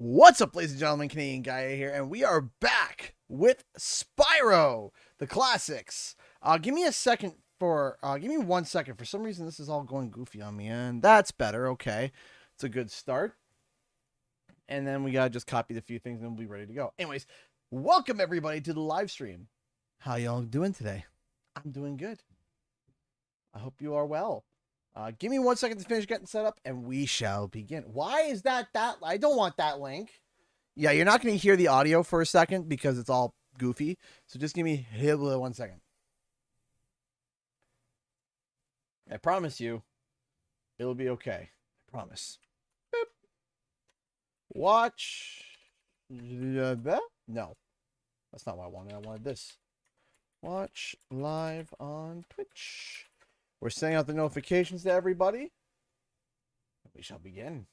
What's up, ladies and gentlemen? Canadian Guy here, and we are back with Spyro, the classics. Give me 1 second. For some reason, this is all going goofy on me, and that's better. Okay, it's a good start. And then we gotta just copy the few things, and we'll be ready to go. Anyways, welcome everybody to the live stream. How y'all doing today? I'm doing good. I hope you are well. Give me 1 second to finish getting set up, and we shall begin. Why is that? I don't want that link. Yeah, you're not going to hear the audio for a second because it's all goofy. So just give me 1 second. I promise you, it'll be okay. I promise. Boop. Watch. No, that's not what I wanted. I wanted this. Watch live on Twitch. We're sending out the notifications to everybody. We shall begin.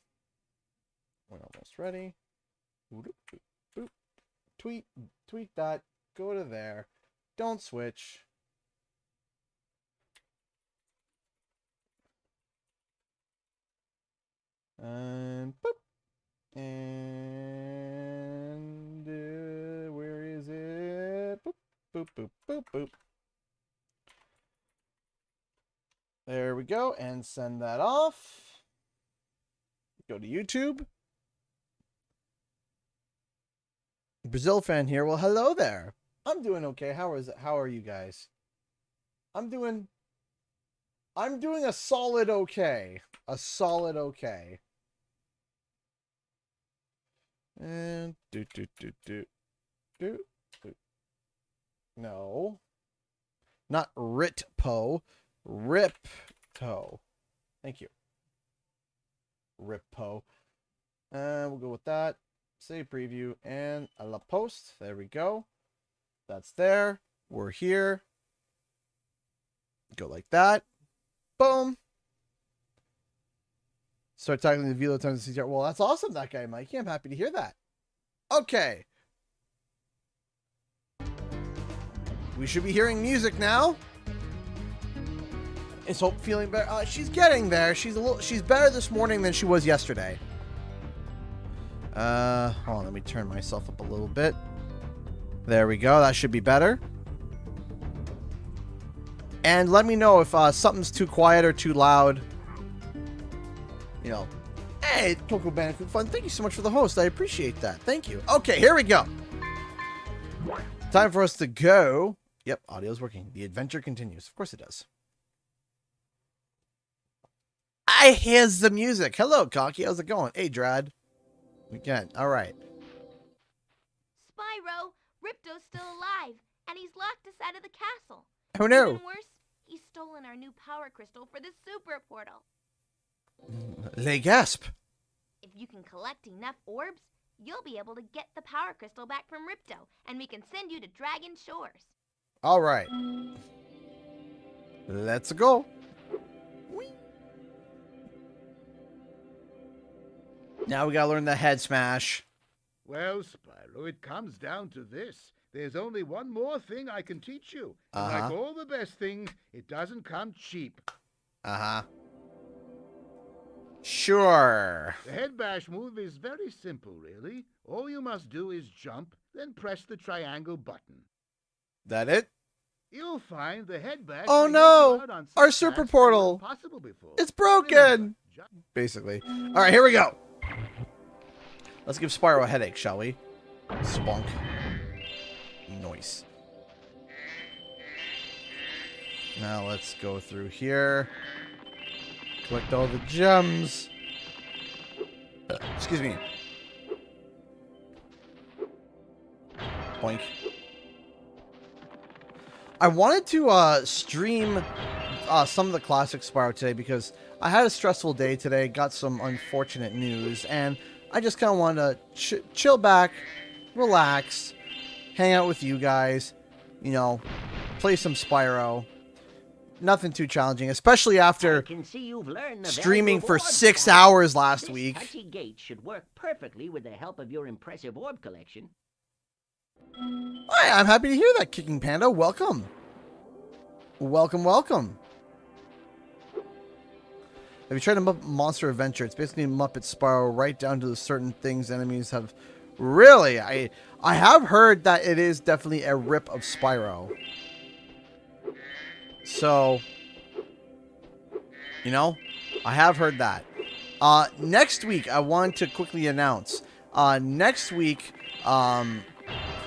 We're almost ready. Tweet that. Go to there. Don't switch. And boop. And where is it? Boop, boop, boop, boop, boop. There we go, and send that off. Go to YouTube. Brazil fan here. Well, hello there. I'm doing okay. How are you guys? I'm doing a solid okay. A solid okay. And no. Not Ritpo. Ripto. Thank you. Rippo. And we'll go with that. Save preview and a la post. There we go. That's there. We're here. Go like that. Boom. Start tackling the velo times to CTR. Well, that's awesome, that guy, Mikey. I'm happy to hear that. Okay. We should be hearing music now. Is Hope feeling better? She's getting there. She's better this morning than she was yesterday. Hold on, let me turn myself up a little bit. There we go. That should be better. And let me know if something's too quiet or too loud. You know. Hey, Coco Bandicoot Fun. Thank you so much for the host. I appreciate that. Thank you. Okay, here we go. Time for us to go. Yep, audio's working. The adventure continues. Of course it does. Here's the music. Hello, Cocky. How's it going? Hey, Drad. Again. All right. Spyro, Ripto's still alive, and he's locked us out of the castle. Who knew? Even worse, he's stolen our new power crystal for the super portal. Les gasp. If you can collect enough orbs, you'll be able to get the power crystal back from Ripto, and we can send you to Dragon Shores. All right. Let's go. Now we gotta learn the head smash. Well, Spyro, it comes down to this. There's only one more thing I can teach you. And like all the best things, it doesn't come cheap. Sure. The head bash move is very simple, really. All you must do is jump, then press the triangle button. That it? You'll find the head bash. Oh no! Our super portal! It's broken! Basically. Alright, here we go. Let's give Spyro a headache, shall we? Spunk. Noise. Now let's go through here. Collect all the gems. Excuse me. Boink. I wanted to stream some of the classic Spyro today because I had a stressful day today, got some unfortunate news, and I just kind of wanted to chill back, relax, hang out with you guys, you know, play some Spyro. Nothing too challenging, especially after streaming for 6 hours last week. Touchy gate should work perfectly with the help of your impressive orb collection. Hi, I'm happy to hear that, Kicking Panda. Welcome. Welcome, welcome. Have you tried a Muppet Monster Adventure? It's basically Muppet Spyro, right down to the certain things enemies have. Really, I have heard that it is definitely a rip of Spyro. So, you know, I have heard that. Next week, I want to quickly announce. Next week,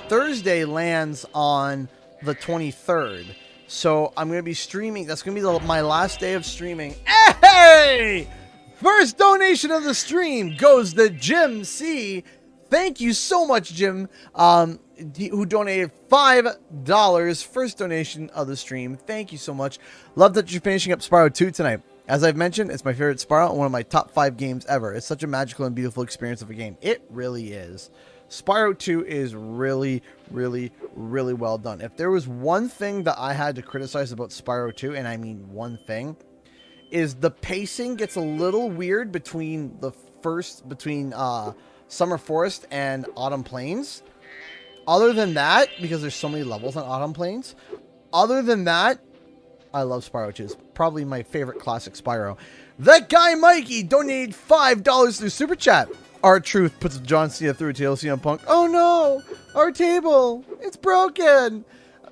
Thursday lands on the 23rd. So I'm going to be streaming. That's going to be my last day of streaming. Hey! First donation of the stream goes to Jim C. Thank you so much, Jim, who donated $5. First donation of the stream. Thank you so much. Love that you're finishing up Spyro 2 tonight. As I've mentioned, it's my favorite Spyro and one of my top 5 games ever. It's such a magical and beautiful experience of a game. It really is. Spyro 2 is really, really, really well done. If there was one thing that I had to criticize about Spyro 2, and I mean one thing, is the pacing gets a little weird between Summer Forest and Autumn Plains. Other than that, because there's so many levels on Autumn Plains, other than that, I love Spyro 2. It's probably my favorite classic Spyro. That guy Mikey donated $5 through Super Chat. R-Truth puts John Cena through TLC on Punk. Oh no! Our table! It's broken!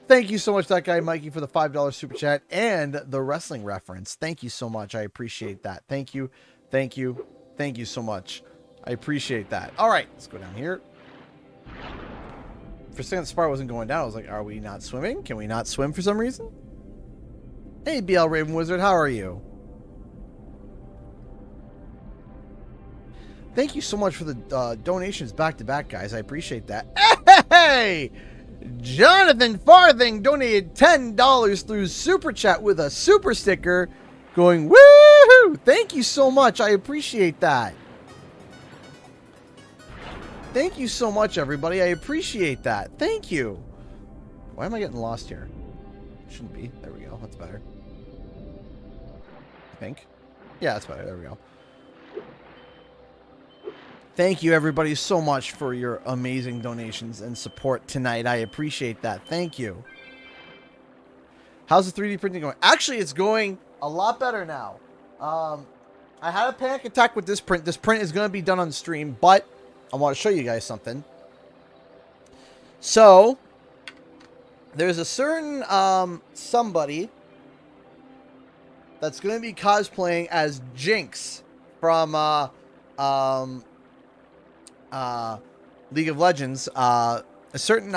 Thank you so much, that guy Mikey, for the $5 Super Chat and the wrestling reference. Thank you so much. I appreciate that. Thank you. Thank you. Thank you so much. I appreciate that. Alright, let's go down here. For a second, Spyro wasn't going down. I was like, are we not swimming? Can we not swim for some reason? Hey, BL Raven Wizard, how are you? Thank you so much for the donations back-to-back, guys. I appreciate that. Hey! Jonathan Farthing donated $10 through Super Chat with a super sticker going, woohoo! Thank you so much. I appreciate that. Thank you so much, everybody. I appreciate that. Thank you. Why am I getting lost here? Shouldn't be. There we go. That's better. I think. Yeah, that's better. There we go. Thank you, everybody, so much for your amazing donations and support tonight. I appreciate that. Thank you. How's the 3D printing going? Actually, it's going a lot better now. I had a panic attack with this print. This print is going to be done on stream, but I want to show you guys something. So, there's a certain somebody that's going to be cosplaying as Jinx from League of Legends. A certain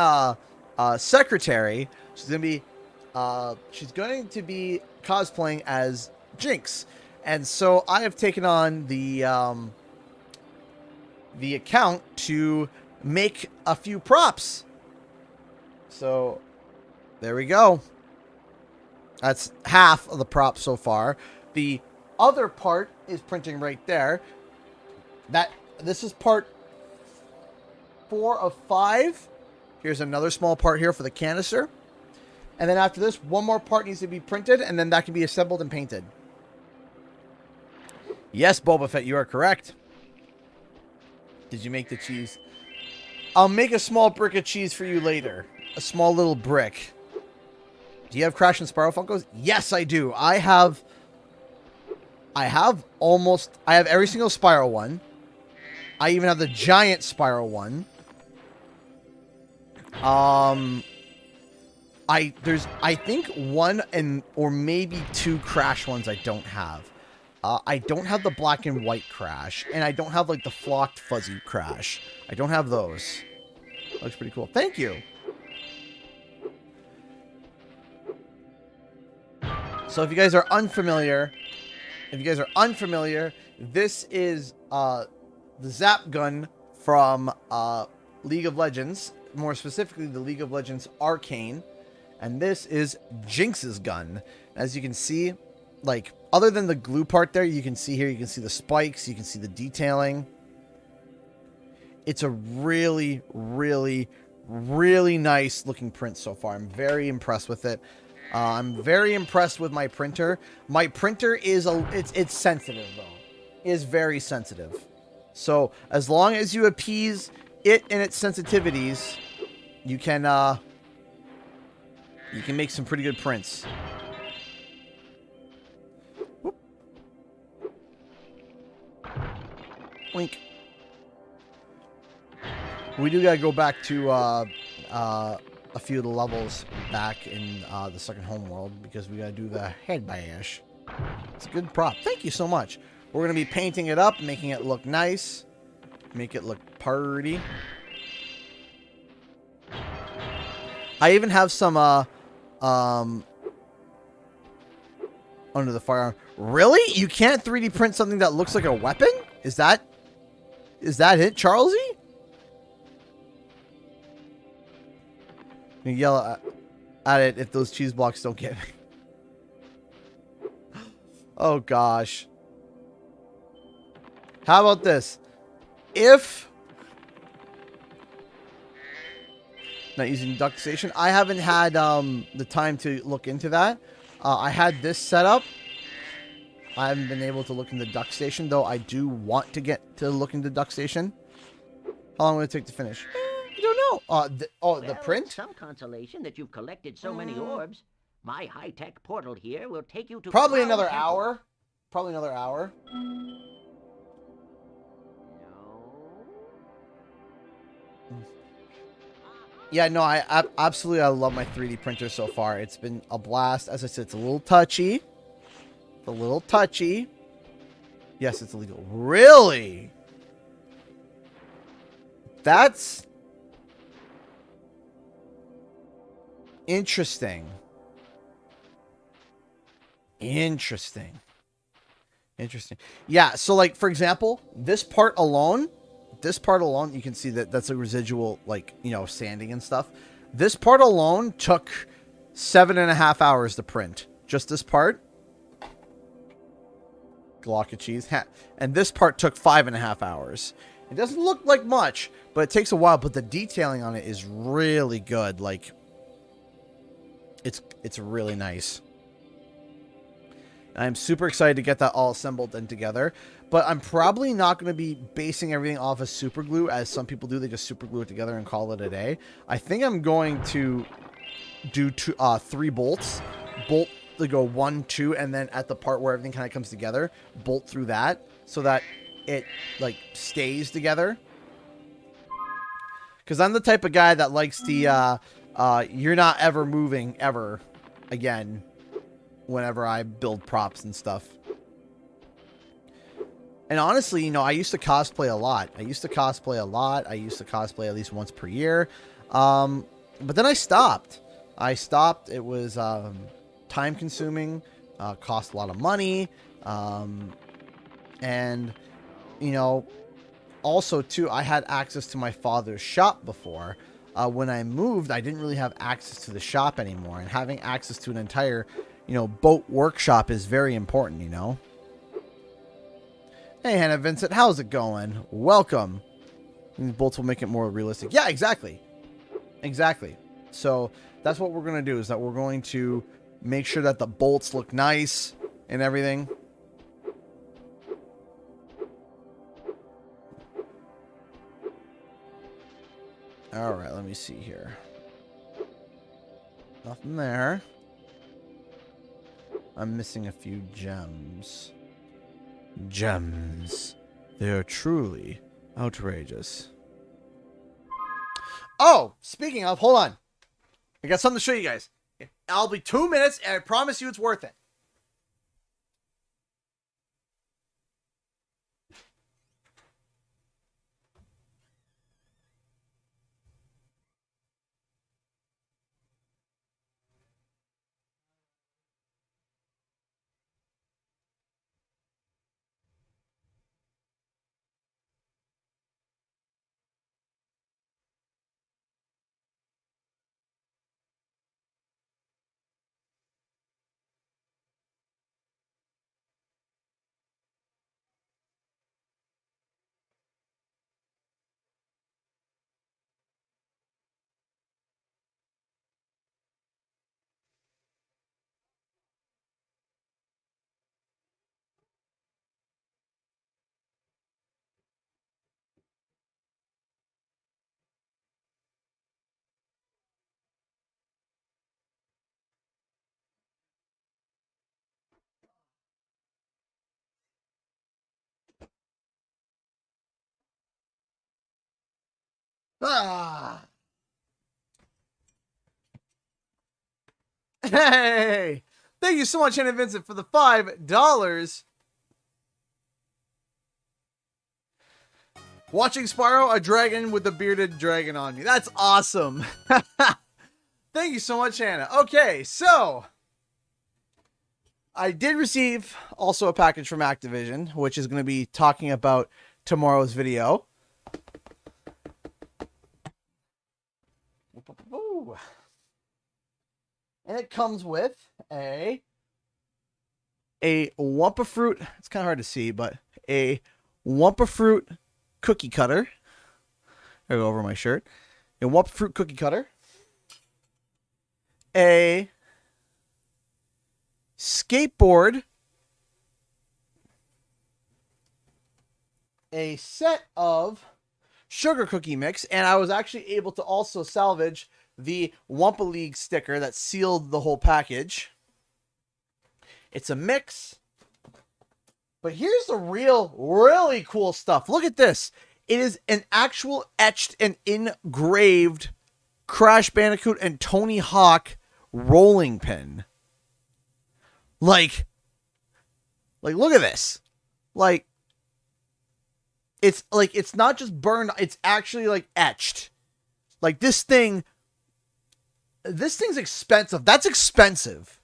secretary. She's going to be cosplaying as Jinx, and so I have taken on the account to make a few props. So there we go. That's half of the prop so far. The other part is printing right there. This is part 4 of 5. Here's another small part here for the canister. And then after this, one more part needs to be printed, and then that can be assembled and painted. Yes, Boba Fett, you are correct. Did you make the cheese? I'll make a small brick of cheese for you later. A small little brick. Do you have Crash and Spyro Funkos? Yes, I do. I have every single Spyro one. I even have the giant Spyro one. I think one or maybe 2 Crash ones I don't have. I don't have the black and white Crash, and I don't have like the flocked fuzzy Crash. I don't have those. Looks pretty cool. Thank you. So if you guys are unfamiliar, this is the Zap gun from League of Legends, more specifically the League of Legends Arcane, and this is Jinx's gun. As you can see, like, other than the glue part there, you can see here, you can see the spikes, you can see the detailing. It's a really, really, really nice looking print so far. I'm very impressed with it. I'm very impressed with my printer. My printer is it's sensitive though. It is very sensitive. So as long as you appease it and its sensitivities, you can make some pretty good prints. Whoop. Wink. We do gotta go back to a few of the levels back in the second home world because we gotta do the head bash. It's a good prop. Thank you so much. We're gonna be painting it up, making it look nice, make it look pretty. I even have some under the firearm. Really? You can't 3D print something that looks like a weapon? Is that it, Charlesy? You yell at it if those cheese blocks don't get me. Oh gosh. How about this? If not using duct station, I haven't had the time to look into that. I had this set up. I haven't been able to look into duct station, though I do want to get to look into duct station. How long will it take to finish? I don't know. Well, The print? it's some consolation that you've collected so many orbs. My high-tech portal here will take you to Probably Cloud another Temple. hour. Probably another hour. Yeah, no, I absolutely I love my 3D printer so far. It's been a blast. As I said, it's a little touchy. It's a little touchy. Yes, it's illegal. Really? That's interesting. Interesting. Yeah, so like for example, this part alone, you can see that that's a residual, like, you know, sanding and stuff. This part alone took 7.5 hours to print. Just this part. Glock of cheese. And this part took 5.5 hours. It doesn't look like much, but it takes a while. But the detailing on it is really good. Like, it's really nice. I'm super excited to get that all assembled and together. But I'm probably not going to be basing everything off of super glue, as some people do. They just super glue it together and call it a day. I think I'm going to do 3 bolts. Bolt to go 1, 2, and then at the part where everything kind of comes together, bolt through that so that it like stays together. Because I'm the type of guy that likes the you're not ever moving ever again whenever I build props and stuff. And honestly, you know, I used to cosplay a lot. I used to cosplay at least once per year. But then I stopped. It was time consuming, cost a lot of money. And, you know, also too, I had access to my father's shop before. When I moved, I didn't really have access to the shop anymore. And having access to an entire, you know, boat workshop is very important, you know. Hey, Hannah Vincent, how's it going? Welcome. These bolts will make it more realistic. Yeah, exactly. Exactly. So that's what we're going to do, is that we're going to make sure that the bolts look nice and everything. All right, let me see here. Nothing there. I'm missing a few gems. Gems. They are truly outrageous. Oh, speaking of, hold on. I got something to show you guys. I'll be 2 minutes, and I promise you it's worth it. Ah. Hey! Thank you so much, Hannah Vincent, for the $5. Watching Spyro, a dragon with a bearded dragon on me. That's awesome. Thank you so much, Hannah. Okay, so I did receive also a package from Activision, which is going to be talking about tomorrow's video. And it comes with a Wumpa Fruit. It's kind of hard to see, but a Wumpa Fruit cookie cutter. I'll go over my shirt. A Wumpa Fruit cookie cutter. A skateboard. A set of sugar cookie mix, and I was actually able to also salvage the Wumpa League sticker that sealed the whole package. It's a mix. But here's the really cool stuff. Look at this. It is an actual etched and engraved Crash Bandicoot and Tony Hawk rolling pin. Like, look at this. It's not just burned, it's actually like etched. Like this thing's expensive. That's expensive.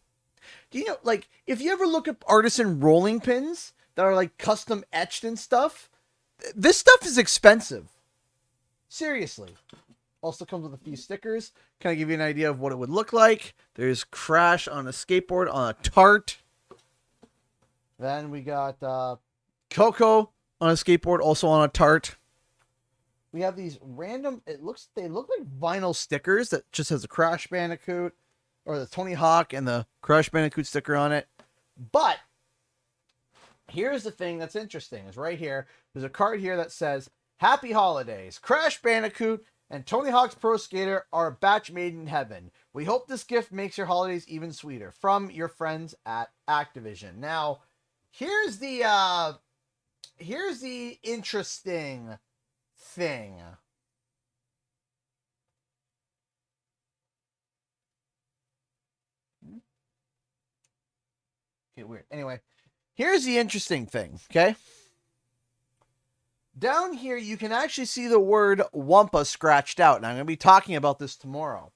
Do you know, like, if you ever look at artisan rolling pins that are like custom etched and stuff, this stuff is expensive. Seriously. Also comes with a few stickers. Kind of give you an idea of what it would look like. There's Crash on a skateboard on a tart. Then we got Coco on a skateboard, also on a tart. We have these random, they look like vinyl stickers that just has a Crash Bandicoot or the Tony Hawk and the Crash Bandicoot sticker on it. But here's the thing that's interesting is right here. There's a card here that says, "Happy Holidays. Crash Bandicoot and Tony Hawk's Pro Skater are a batch made in heaven. We hope this gift makes your holidays even sweeter. From your friends at Activision." Now, here's the interesting thing. Okay, weird. Anyway, here's the interesting thing, okay? Down here, you can actually see the word Wumpa scratched out, and I'm going to be talking about this tomorrow.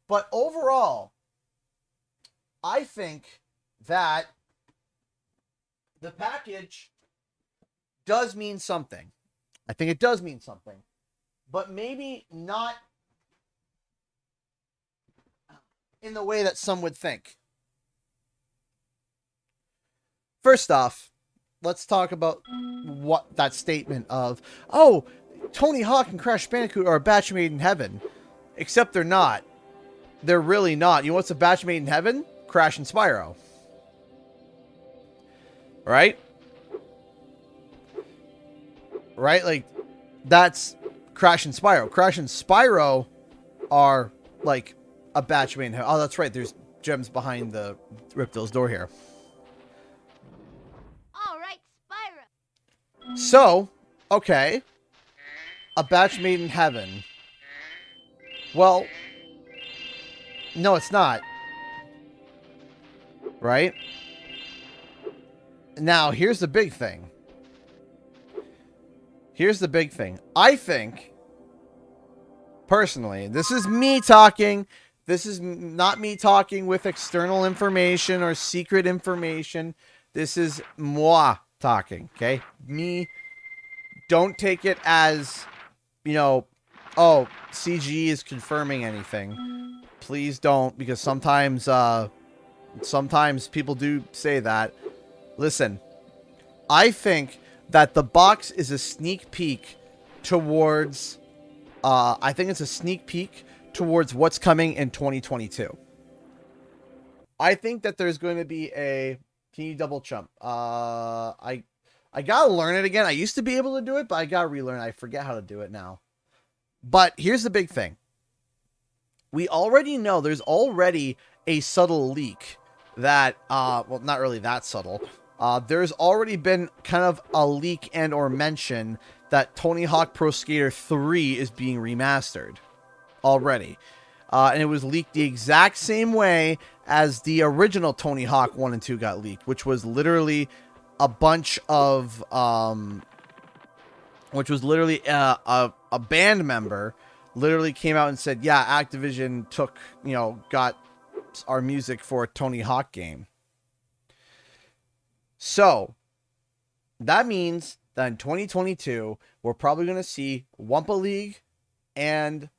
But overall, I think that the package does mean something. I think it does mean something. But maybe not in the way that some would think. First off, let's talk about what that statement of, oh, Tony Hawk and Crash Bandicoot are a batch made in heaven. Except they're not. They're really not. You know what's a batch made in heaven? Crash and Spyro. Right? Right? Like, that's Crash and Spyro. Crash and Spyro are, like, a batch made in heaven. Oh, that's right. There's gems behind the Ripto's door here. So, okay, a batch made in heaven. Well, no, it's not. Right? Now, here's the big thing. Here's the big thing. I think, personally, this is me talking. This is not me talking with external information or secret information. This is moi talking, okay? Me, don't take it as, you know, oh, CG is confirming anything. Please don't, because sometimes people do say that. Listen, I think that the box is a sneak peek towards, I think it's a sneak peek towards what's coming in 2022. I think that there's going to be a, can you double jump? I gotta learn it again. I used to be able to do it, but I gotta relearn. I forget how to do it now. But here's the big thing. We already know there's already a subtle leak that, well, not really that subtle, there's already been kind of a leak and or mention that Tony Hawk Pro Skater 3 is being remastered already. And it was leaked the exact same way as the original Tony Hawk 1 and 2 got leaked, which was literally a bunch of, which was literally a band member literally came out and said, yeah, Activision took, you know, got our music for a Tony Hawk game. So that means that in 2022, we're probably going to see Wumpa League and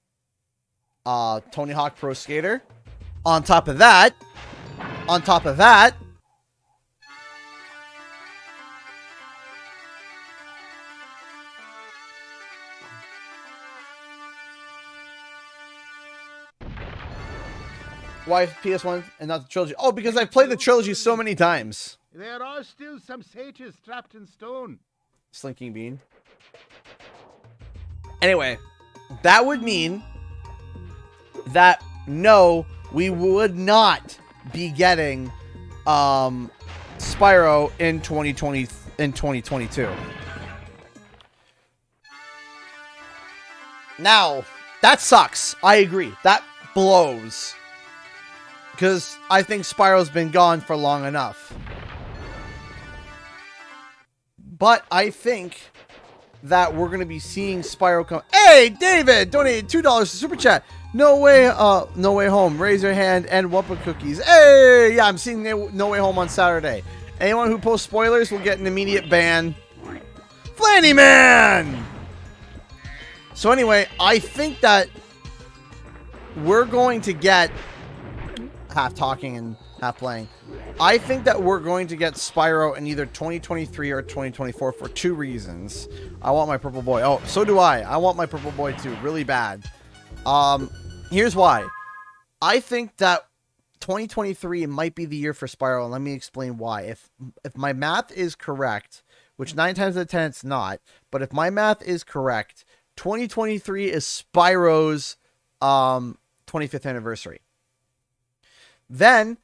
Tony Hawk Pro Skater. On top of that, why PS1 and not the trilogy? Oh, because I've played the trilogy so many times. There are still some satyrs trapped in stone. Slinking Bean. Anyway, that would mean that no, we would not be getting Spyro in 2022. Now, that sucks. I agree. That blows. Because I think Spyro's been gone for long enough. But I think that we're going to be seeing Spyro come. Hey, David, donated $2 to Super Chat. No way home. Raise your hand and Wumpa cookies. Hey, yeah, I'm seeing No Way Home on Saturday. Anyone who posts spoilers will get an immediate ban. Flanny Man! So anyway, I think that we're going to get, half talking and half playing, I think that we're going to get Spyro in either 2023 or 2024 for two reasons. I want my purple boy. Oh, so do I. I want my purple boy too, really bad. Here's why. I think that 2023 might be the year for Spyro, and let me explain why. If my math is correct, which 9 times out of 10 it's not, but if my math is correct, 2023 is Spyro's 25th anniversary. Then,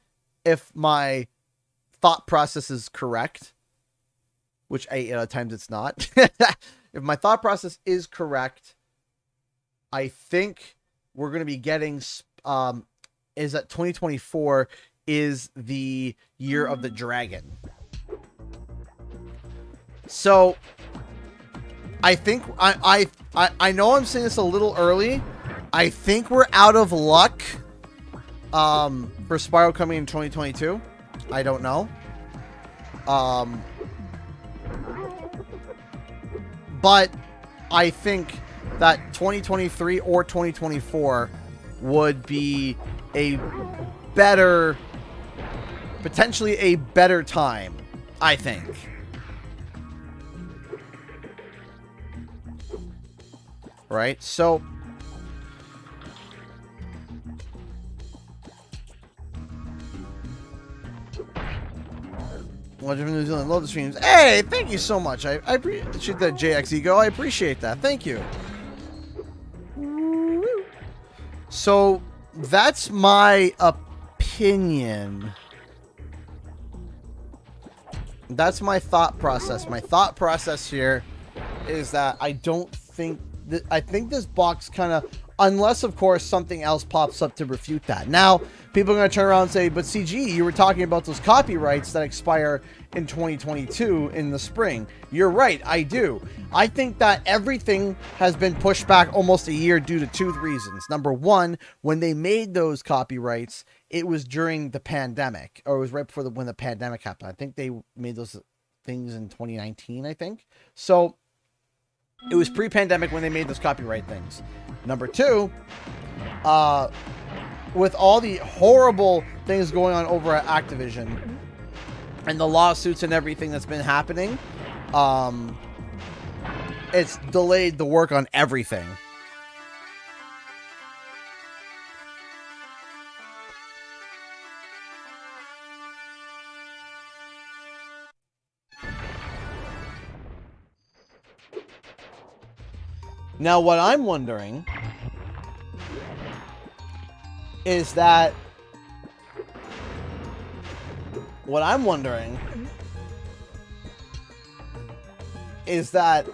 if my thought process is correct, which 8 out of times it's not, if my thought process is correct, I think we're going to be getting, is that 2024 is the year of the dragon. So, I think, I know I'm saying this a little early. I think we're out of luck for Spyro coming in 2022. I don't know. But I think that 2023 or 2024 would be a better, potentially a better time, I think. Right? So, watching from New Zealand, love the streams. Hey, thank you so much. I appreciate that, JX Ego. I appreciate that. Thank you. So, that's my opinion. That's my thought process. My thought process here is that I don't think that, I think this box kind of, unless of course something else pops up to refute that. Now, people are going to turn around and say, but CG, you were talking about those copyrights that expire in 2022 in the spring. You're right, I do. I think that everything has been pushed back almost a year due to two reasons. Number one, when they made those copyrights, it was during the pandemic, or it was right before when the pandemic happened. I think they made those things in 2019, I think. So it was pre-pandemic when they made those copyright things. Number two, with all the horrible things going on over at Activision and the lawsuits and everything that's been happening, it's delayed the work on everything. Now, what I'm wondering is that is that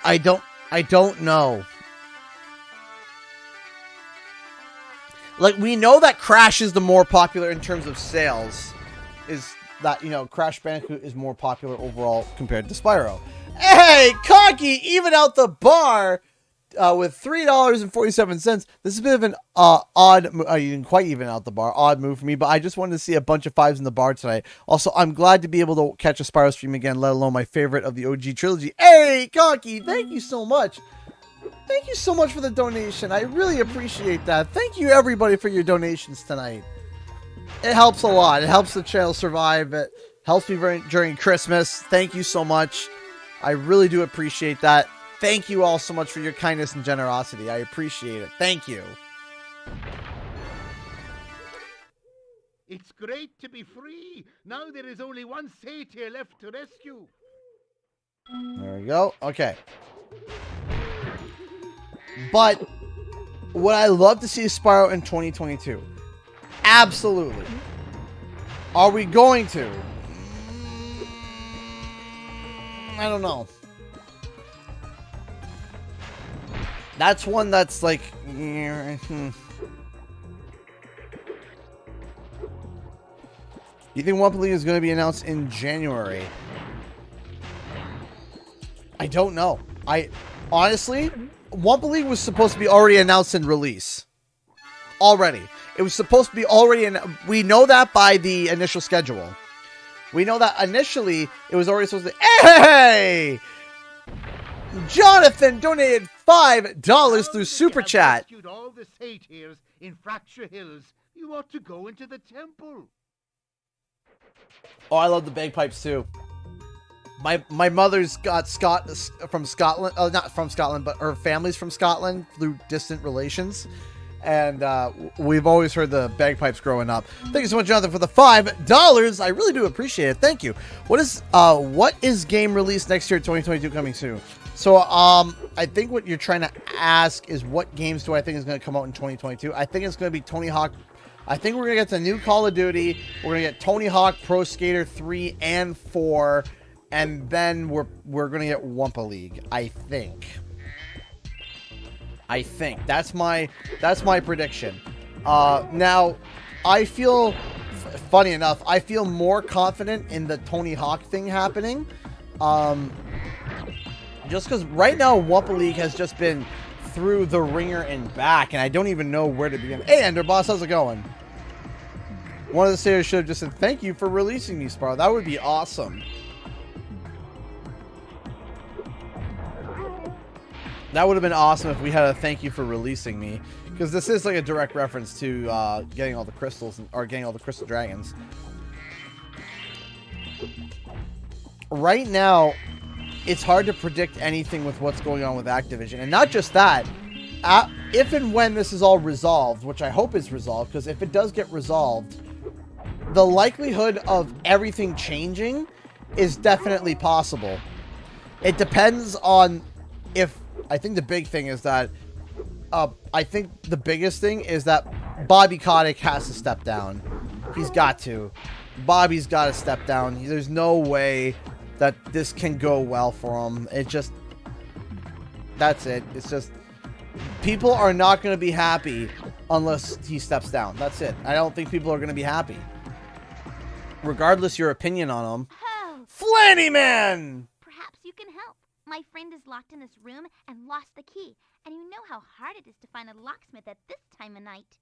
I don't know. Like, we know that Crash is the more popular in terms of sales. Is that, you know, Crash Bandicoot is more popular overall compared to Spyro. Hey, Conky, even out the bar with $3.47. This is a bit of an odd, you didn't quite even out the bar, odd move for me, but I just wanted to see a bunch of 5s in the bar tonight. Also, I'm glad to be able to catch a Spyro stream again, let alone my favorite of the OG trilogy. Hey, Conky, thank you so much. Thank you so much for the donation. I really appreciate that. Thank you, everybody, for your donations tonight. It helps a lot. It helps the channel survive. It helps me during Christmas. Thank you so much. I really do appreciate that. Thank you all so much for your kindness and generosity. I appreciate it. Thank you. It's great to be free. Now there is only one satyr left to rescue. There we go. Okay. But would I love to see Spyro in 2022? Absolutely. Are we going to? I don't know. That's one that's like... You think Wumpa League is going to be announced in January? I don't know. Honestly, Wumpa League was supposed to be already announced in release. Already. It was supposed to be already in... We know that by the initial schedule. We know that initially it was already supposed to... Hey! Jonathan donated $5 through Super Chat. Rescued all the satyrs in Fracture Hills. You ought to go into the temple. Oh, I love the bagpipes too. My mother's got from Scotland, not from Scotland, but her family's from Scotland through distant relations, and we've always heard the bagpipes growing up. Thank you so much, Jonathan, for the $5. I really do appreciate it. Thank you. What is game release next year, 2022, coming soon? So I think what you're trying to ask is what games do I think is going to come out in 2022? I think it's going to be Tony Hawk. I think we're going to get the new Call of Duty. We're going to get Tony Hawk Pro Skater 3 and 4. And then we're going to get Wumpa League, I think. That's my prediction. Now, I feel, funny enough, I feel more confident in the Tony Hawk thing happening. Just because right now Wumpa League has just been through the ringer and back, and I don't even know where to begin. Hey, Enderboss, how's it going? One of the satyrs should have just said, thank you for releasing me, Spyro. That would be awesome. That would have been awesome if we had a thank you for releasing me. Because this is like a direct reference to getting all the crystals, or getting all the crystal dragons. Right now, it's hard to predict anything with what's going on with Activision. And not just that, if and when this is all resolved, which I hope is resolved, because if it does get resolved, the likelihood of everything changing is definitely possible. It depends on if... I think the big thing is that... I think the biggest thing is that Bobby Kotick has to step down. He's got to. Bobby's got to step down. There's no way that this can go well for him. It just... That's it. It's just... People are not going to be happy unless he steps down. That's it. I don't think people are going to be happy. Regardless your opinion on him. Oh. Flanny Man! Perhaps you can help. My friend is locked in this room and lost the key. And you know how hard it is to find a locksmith at this time of night.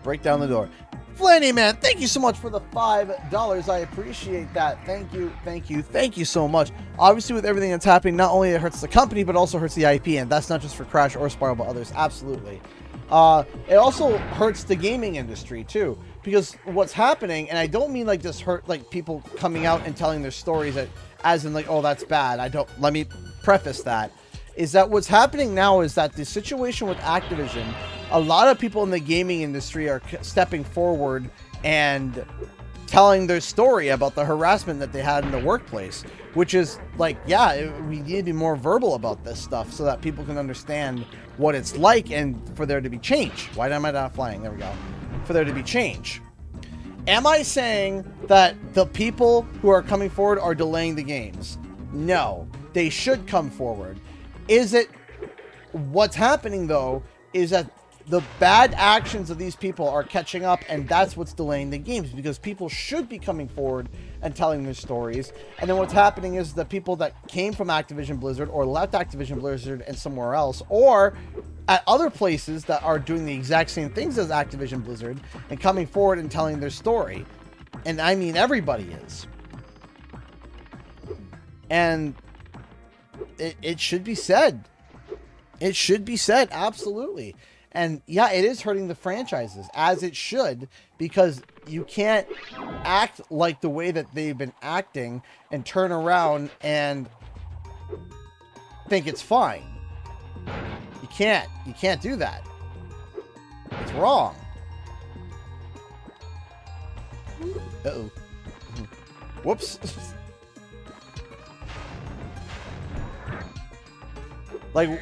Break down the door. Flanny Man, thank you so much for the $5. I appreciate that. Thank you, thank you, thank you so much. Obviously, with everything that's happening, not only it hurts the company, but also hurts the IP. And that's not just for Crash or Spyro, but others. Absolutely. It also hurts the gaming industry, too. Because what's happening, and I don't mean like just hurt like people coming out and telling their stories that, as in like, oh, that's bad. Let me preface that. Is that what's happening now is that the situation with Activision, a lot of people in the gaming industry are stepping forward and telling their story about the harassment that they had in the workplace, which is like, yeah, we need to be more verbal about this stuff so that people can understand what it's like and for there to be change. Why am I not flying? There we go. For there to be change. Am I saying that the people who are coming forward are delaying the games? No. They should come forward. Is it... What's happening, though, is that the bad actions of these people are catching up, and that's what's delaying the games, because people should be coming forward and telling their stories. And then what's happening is the people that came from Activision Blizzard or left Activision Blizzard and somewhere else, or at other places that are doing the exact same things as Activision Blizzard and coming forward and telling their story. And I mean, everybody is. And it should be said. It should be said, absolutely. And yeah, it is hurting the franchises, as it should, because you can't act like the way that they've been acting and turn around and think it's fine. You can't. You can't do that. It's wrong. Uh-oh. Whoops.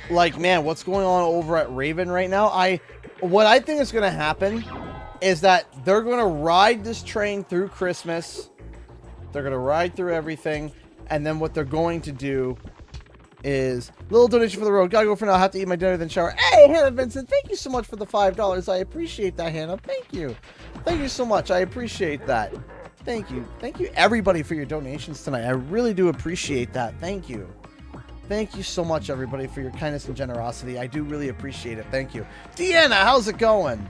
Like, man, what's going on over at Raven right now? What I think is going to happen is that they're going to ride this train through Christmas. They're going to ride through everything. And then what they're going to do is little donation for the road. Gotta go for now. I have to eat my dinner, then shower. Hey, Hannah Vincent, thank you so much for the $5. I appreciate that, Hannah. Thank you. Thank you so much. I appreciate that. Thank you. Thank you, everybody, for your donations tonight. I really do appreciate that. Thank you. Thank you so much, everybody, for your kindness and generosity. I do really appreciate it. Thank you. Deanna, how's it going?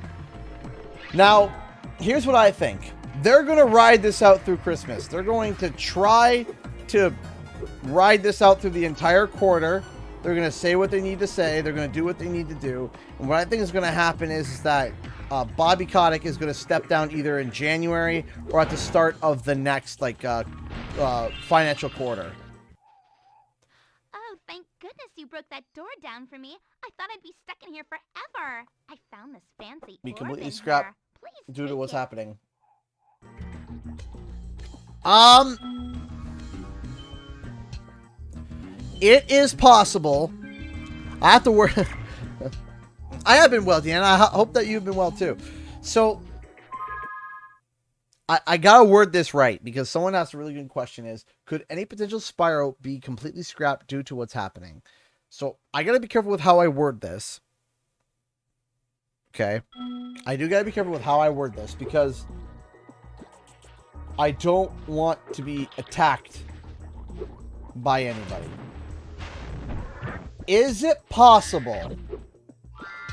Now, here's what I think. They're going to ride this out through Christmas. They're going to try to ride this out through the entire quarter. They're going to say what they need to say. They're going to do what they need to do. And what I think is going to happen is that Bobby Kotick is going to step down either in January or at the start of the next financial quarter. Oh, thank goodness you broke that door down for me. I thought I'd be stuck in here forever. I found this fancy Be orb completely in scrapped here. Please due to take what's it. happening. It is possible. I have to work. I have been well, Dan. I hope that you've been well too. So, I gotta word this right, because someone asked a really good question: is could any potential Spyro be completely scrapped due to what's happening? So I gotta be careful with how I word this. Okay, I do gotta be careful with how I word this, because I don't want to be attacked by anybody. Is it possible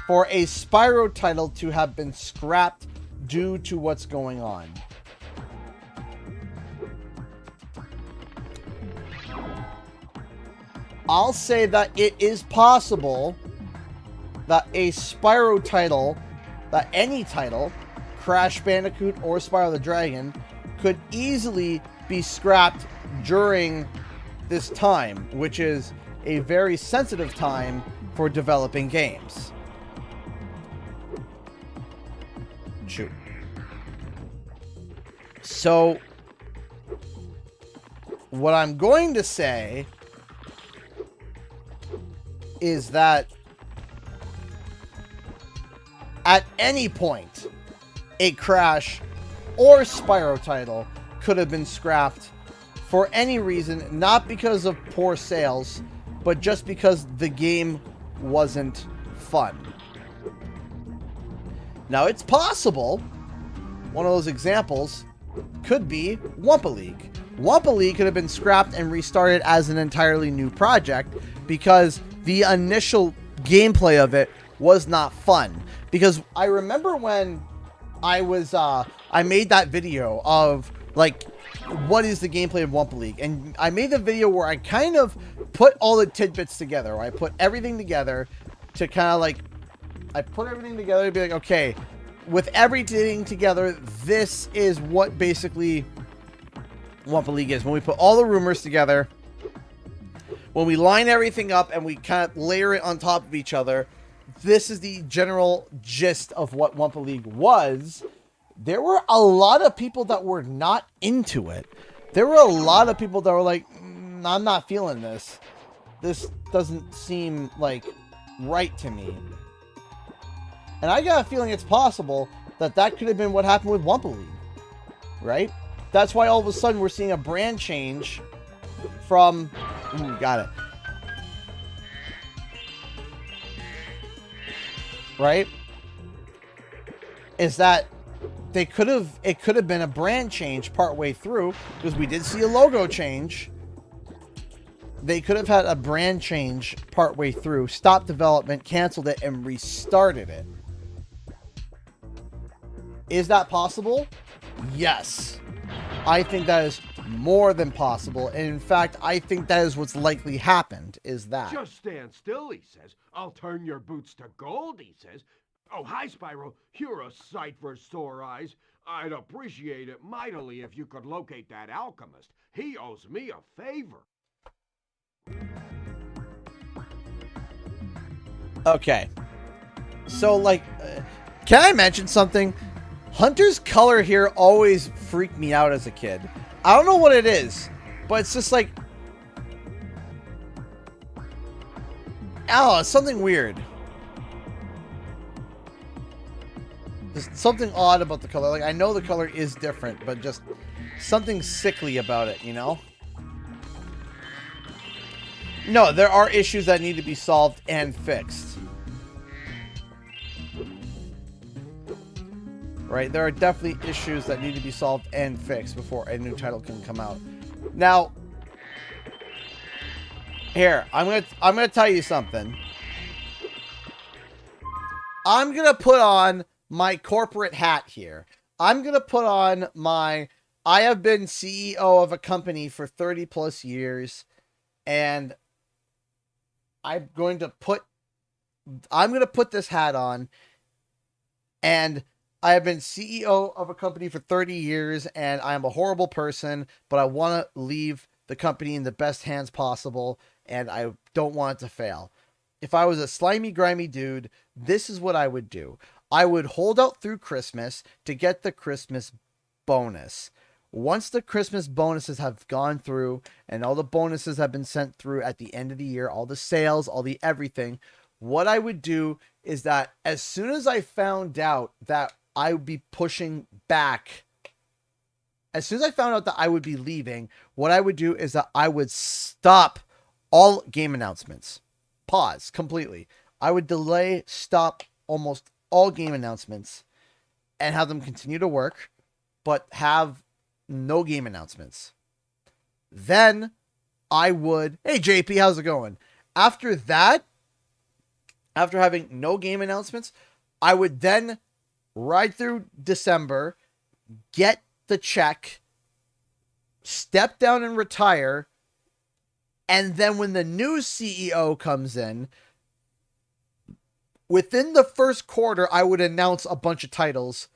for a Spyro title to have been scrapped due to what's going on? I'll say that it is possible that a Spyro title, that any title, Crash Bandicoot or Spyro the Dragon, could easily be scrapped during this time, which is a very sensitive time for developing games. Shoot. So, what I'm going to say is that at any point, a Crash or Spyro title could have been scrapped for any reason, not because of poor sales, but just because the game wasn't fun. Now, it's possible one of those examples could be Wumpa League. Wumpa League could have been scrapped and restarted as an entirely new project because the initial gameplay of it was not fun. Because I remember when I was, I made that video of, like, what is the gameplay of Wumpa League? And I made the video where I kind of put all the tidbits together. I put everything together to kind of like, I put everything together to be like, okay, with everything together, this is what basically Wumpa League is. When we put all the rumors together, when we line everything up and we kind of layer it on top of each other, this is the general gist of what Wumpa League was. There were a lot of people that were not into it. There were a lot of people that were like, I'm not feeling this. This doesn't seem like right to me. And I got a feeling it's possible that that could have been what happened with Wumpa League. right? That's why all of a sudden we're seeing a brand change from... Ooh, got it. Right? Is that it could have been a brand change partway through, because we did see a logo change. They could have had a brand change partway through, stopped development, canceled it, and restarted it. Is that possible? Yes. I think that is more than possible. And in fact, I think that is what's likely happened, is that. Just stand still, he says. I'll turn your boots to gold, he says. Oh, hi, Spyro. You're a sight for sore eyes. I'd appreciate it mightily if you could locate that alchemist. He owes me a favor. Okay. So, like, can I mention something? Hunter's color here always freaked me out as a kid. I don't know what it is, but it's just like... Oh, it's something weird. Just something odd about the color. Like, I know the color is different, but just something sickly about it, you know? No, there are issues that need to be solved and fixed. Right? There are definitely issues that need to be solved and fixed before a new title can come out. Now, here, I'm gonna tell you something. I'm gonna put on my corporate hat here. I'm gonna put on my... I have been CEO of a company for 30 plus years, and I'm going to put this hat on, and I have been CEO of a company for 30 years, and I am a horrible person, but I want to leave the company in the best hands possible, and I don't want it to fail. If I was a slimy, grimy dude, this is what I would do. I would hold out through Christmas to get the Christmas bonus. Once the Christmas bonuses have gone through and all the bonuses have been sent through at the end of the year, all the sales, all the everything, what I would do is that as soon as I found out that I would be pushing back, as soon as I found out that I would be leaving, what I would do is that I would stop all game announcements. Pause completely. I would delay, stop almost all game announcements and have them continue to work, but have no game announcements. Then I would... Hey, JP, how's it going? After that, after having no game announcements, I would then ride through December, get the check, step down and retire, and then when the new CEO comes in, within the first quarter, I would announce a bunch of titles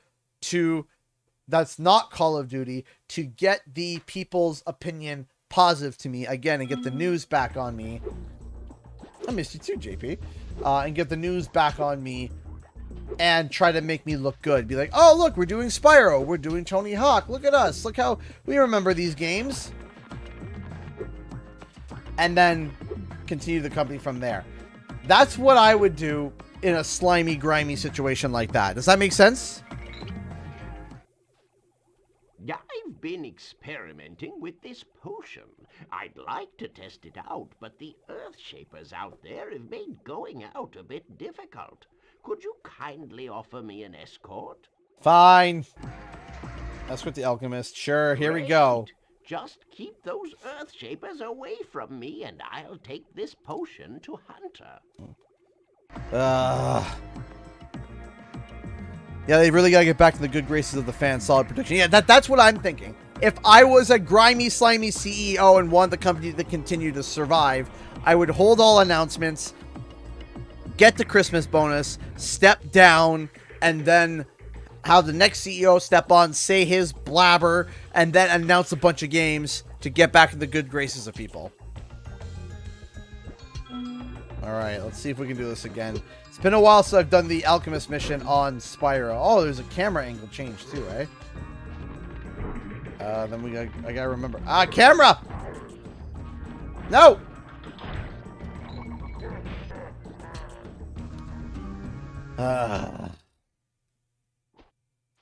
that's not Call of Duty, to get the people's opinion positive to me again and get the news back on me. I missed you too, JP. And get the news back on me and try to make me look good. Be like, oh, look, we're doing Spyro. We're doing Tony Hawk. Look at us. Look how we remember these games. And then continue the company from there. That's what I would do in a slimy, grimy situation like that. Does that make sense? I've been experimenting with this potion. I'd like to test it out, but the Earthshapers out there have made going out a bit difficult. Could you kindly offer me an escort? Fine. Escort the Alchemist. Sure, here we go. Just keep those Earthshapers away from me, and I'll take this potion to Hunter. Yeah, they really got to get back to the good graces of the fans. Solid prediction. Yeah, that's what I'm thinking. If I was a grimy, slimy CEO and wanted the company to continue to survive, I would hold all announcements, get the Christmas bonus, step down, and then have the next CEO step on, say his blabber, and then announce a bunch of games to get back in the good graces of people. Alright, let's see if we can do this again. It's been a while since I've done the Alchemist mission on Spyro. Oh, there's a camera angle change too, eh? Then I gotta remember. Camera! No!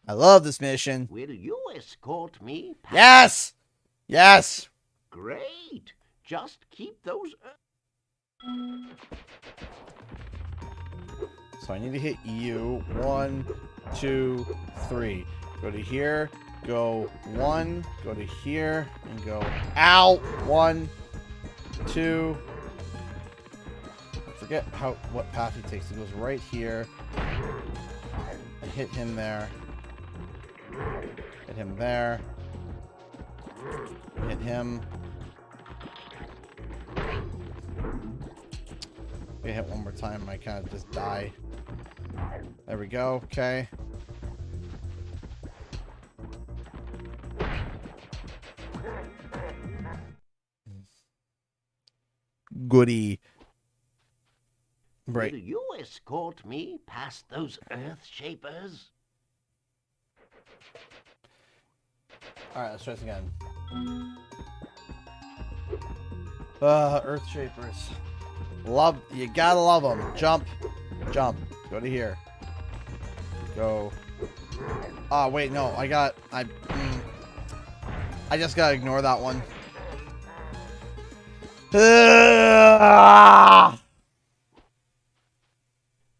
I love this mission. Will you escort me past... Yes! Yes! Great. Just keep those... So I need to hit you. 1, 2, 3. Go to here. Go 1. Go to here. And go out. 1, 2. I forget what path he takes. He goes right here. I hit him there. Hit him there. Hit him. Get hit one more time, I kind of just die. There we go, okay. Goody. Right. Will you escort me past those Earth Shapers? Alright, let's try this again. Earth Shapers. You gotta love them. Jump. Jump. Go to here. Go. Oh, wait, no. I just gotta ignore that one.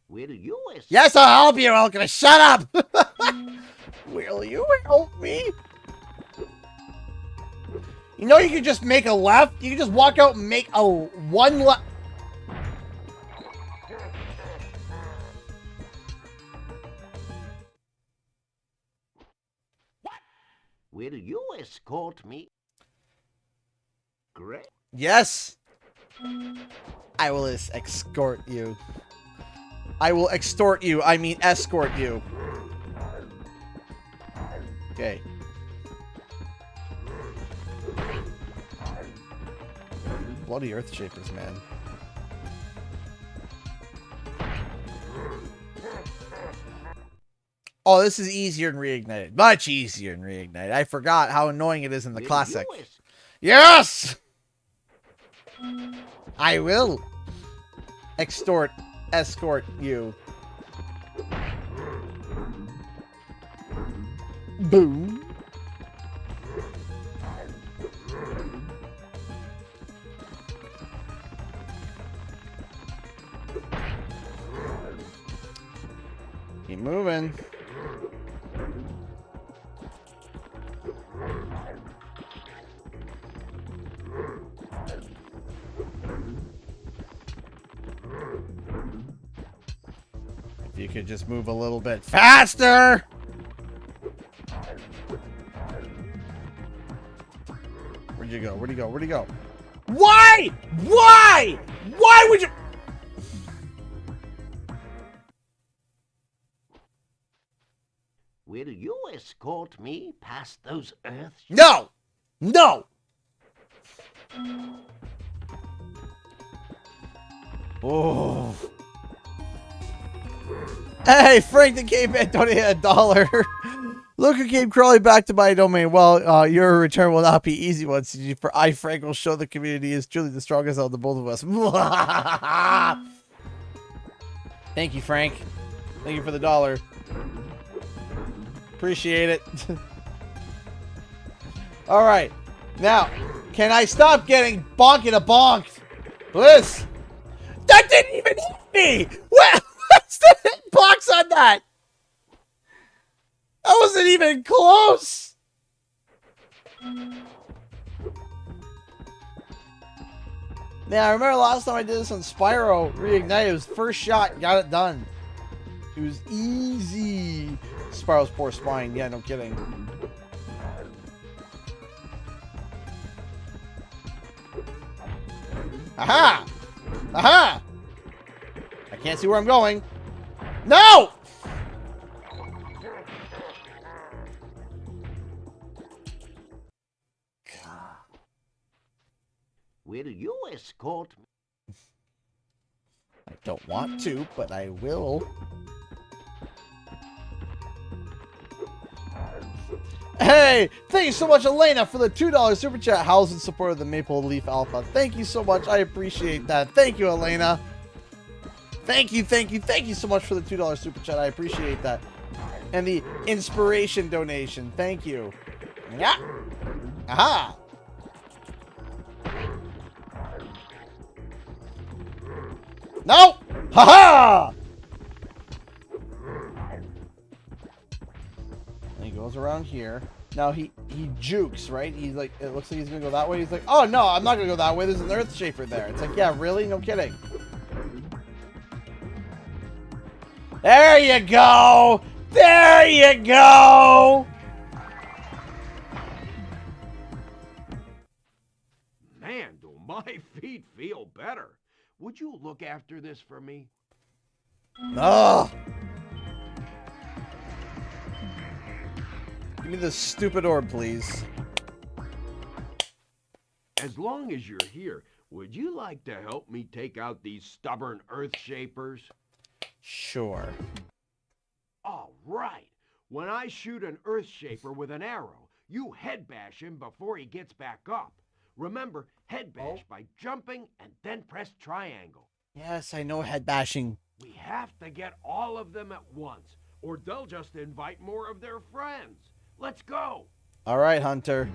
Will you Yes, I'll help you, Elkina. Shut up! Will you help me? You know you could just make a left? You could just walk out and make a one left. Will you escort me? Great. Yes. I will escort you. I will extort you. I mean escort you. Okay. Bloody Earth Shapers, man. Oh, this is easier than Reignited. Much easier than Reignited. I forgot how annoying it is in the classic. Yes! I will escort you. Boom. Keep moving. If you could just move a little bit faster. Where'd you go? Where'd he go? Where'd he go? Why? Why? Why would you? Will you escort me past those Earth? No! No! Oh. Hey, Frank the Caveman donated $1. Look who came crawling back to my domain. Well, your return will not be easy once. For I, Frank, will show the community is truly the strongest of the both of us. Thank you, Frank. Thank you for the $1. Appreciate it. All right. Now, can I stop getting bonked? Bliss. That didn't even hit me. What's the hitbox on that? That wasn't even close. Now, I remember last time I did this on Spyro Reignited. It was first shot, got it done. It was easy. Spyro's poor spine. Yeah, no kidding. Aha! Aha! I can't see where I'm going. No! Will you escort me? I don't want to, but I will. Hey! Thank you so much, Elena, for the $2 super chat. How's in support of the Maple Leaf Alpha? Thank you so much. I appreciate that. Thank you, Elena. Thank you so much for the $2 super chat. I appreciate that. And the inspiration donation. Thank you. Yeah. Aha. No. Haha. And he goes around here. Now he jukes, right? He's like, it looks like he's gonna go that way. He's like, oh no, I'm not gonna go that way. There's an earth shaper there. It's like, yeah, really? No kidding. There you go. There you go. Man, do my feet feel better. Would you look after this for me? Ugh. Give me this stupid orb, please. As long as you're here, would you like to help me take out these stubborn earth shapers? Sure. All right. When I shoot an earth shaper with an arrow, you head bash him before he gets back up. Remember, head bash by jumping and then press triangle. Yes, I know head bashing. We have to get all of them at once, or they'll just invite more of their friends. Let's go. All right, Hunter.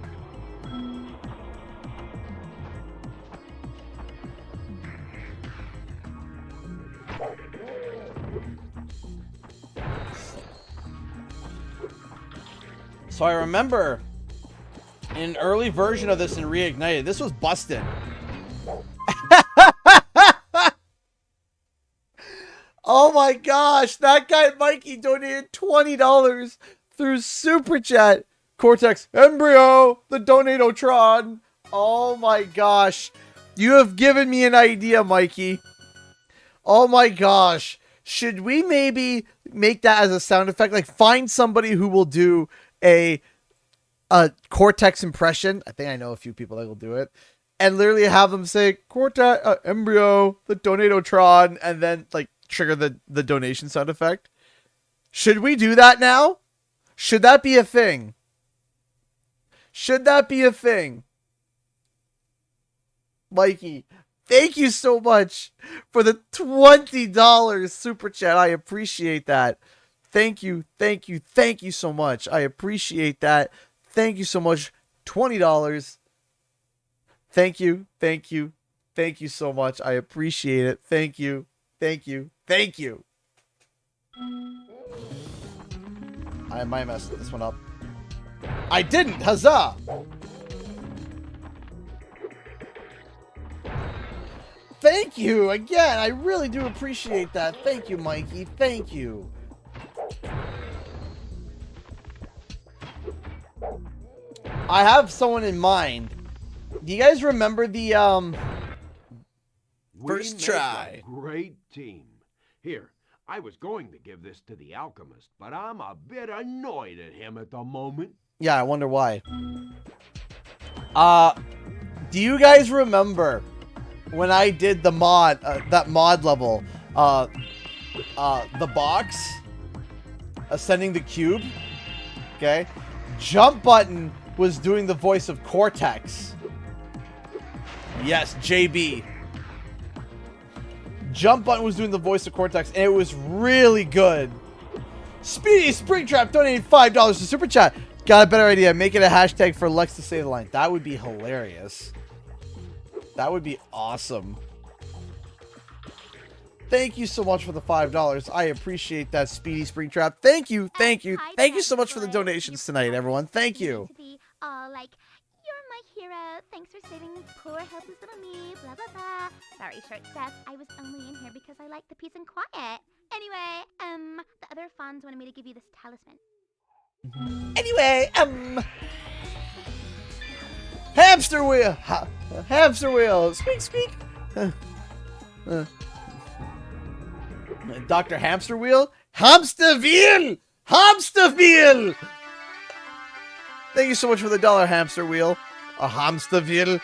So I remember in an early version of this in Reignited, this was busted. Oh my gosh, that guy Mikey donated $20 through Super Chat. Cortex Embryo, the Donatotron. Oh my gosh. You have given me an idea, Mikey. Oh my gosh. Should we maybe make that as a sound effect? Like find somebody who will do a Cortex impression. I think I know a few people that will do it. And literally have them say Cortex Embryo, the Donatotron, and then like trigger the donation sound effect. Should we do that now? Should that be a thing? Should that be a thing? Mikey, thank you so much for the $20 super chat. I appreciate that. Thank you, thank you, thank you so much. I appreciate that. Thank you so much. $20. Thank you, thank you, thank you so much. I appreciate it. Thank you, thank you, thank you. I might mess this one up. I didn't! Huzzah! Thank you again. I really do appreciate that. Thank you, Mikey. Thank you. I have someone in mind. Do you guys remember the first We try? make a great team. Here, I was going to give this to the alchemist, but I'm a bit annoyed at him at the moment. Yeah, I wonder why. Do you guys remember when I did the mod, that mod level, the box, ascending the cube? Okay, Jump Button was doing the voice of Cortex. Yes, JB. Jump Button was doing the voice of Cortex, and it was really good. Speedy Springtrap donated $5 to Super Chat. Got a better idea. Make it a hashtag for Lex to say the line. That would be hilarious. That would be awesome. Thank you so much for the $5. I appreciate that, Speedy Springtrap. Thank you, thank you, thank you so much for the donations tonight, everyone. Thank you. To be all like, you're my hero. Thanks for saving poor helpless little me. Blah blah blah. Sorry, short stuff. I was only in here because I like the peace and quiet. Anyway, the other fawns wanted me to give you this talisman. Anyway, hamster wheel, hamster wheel, squeak, squeak. Dr. Hamster Wheel, hamster wheel, hamster wheel. Thank you so much for the $1 hamster wheel, a hamster wheel.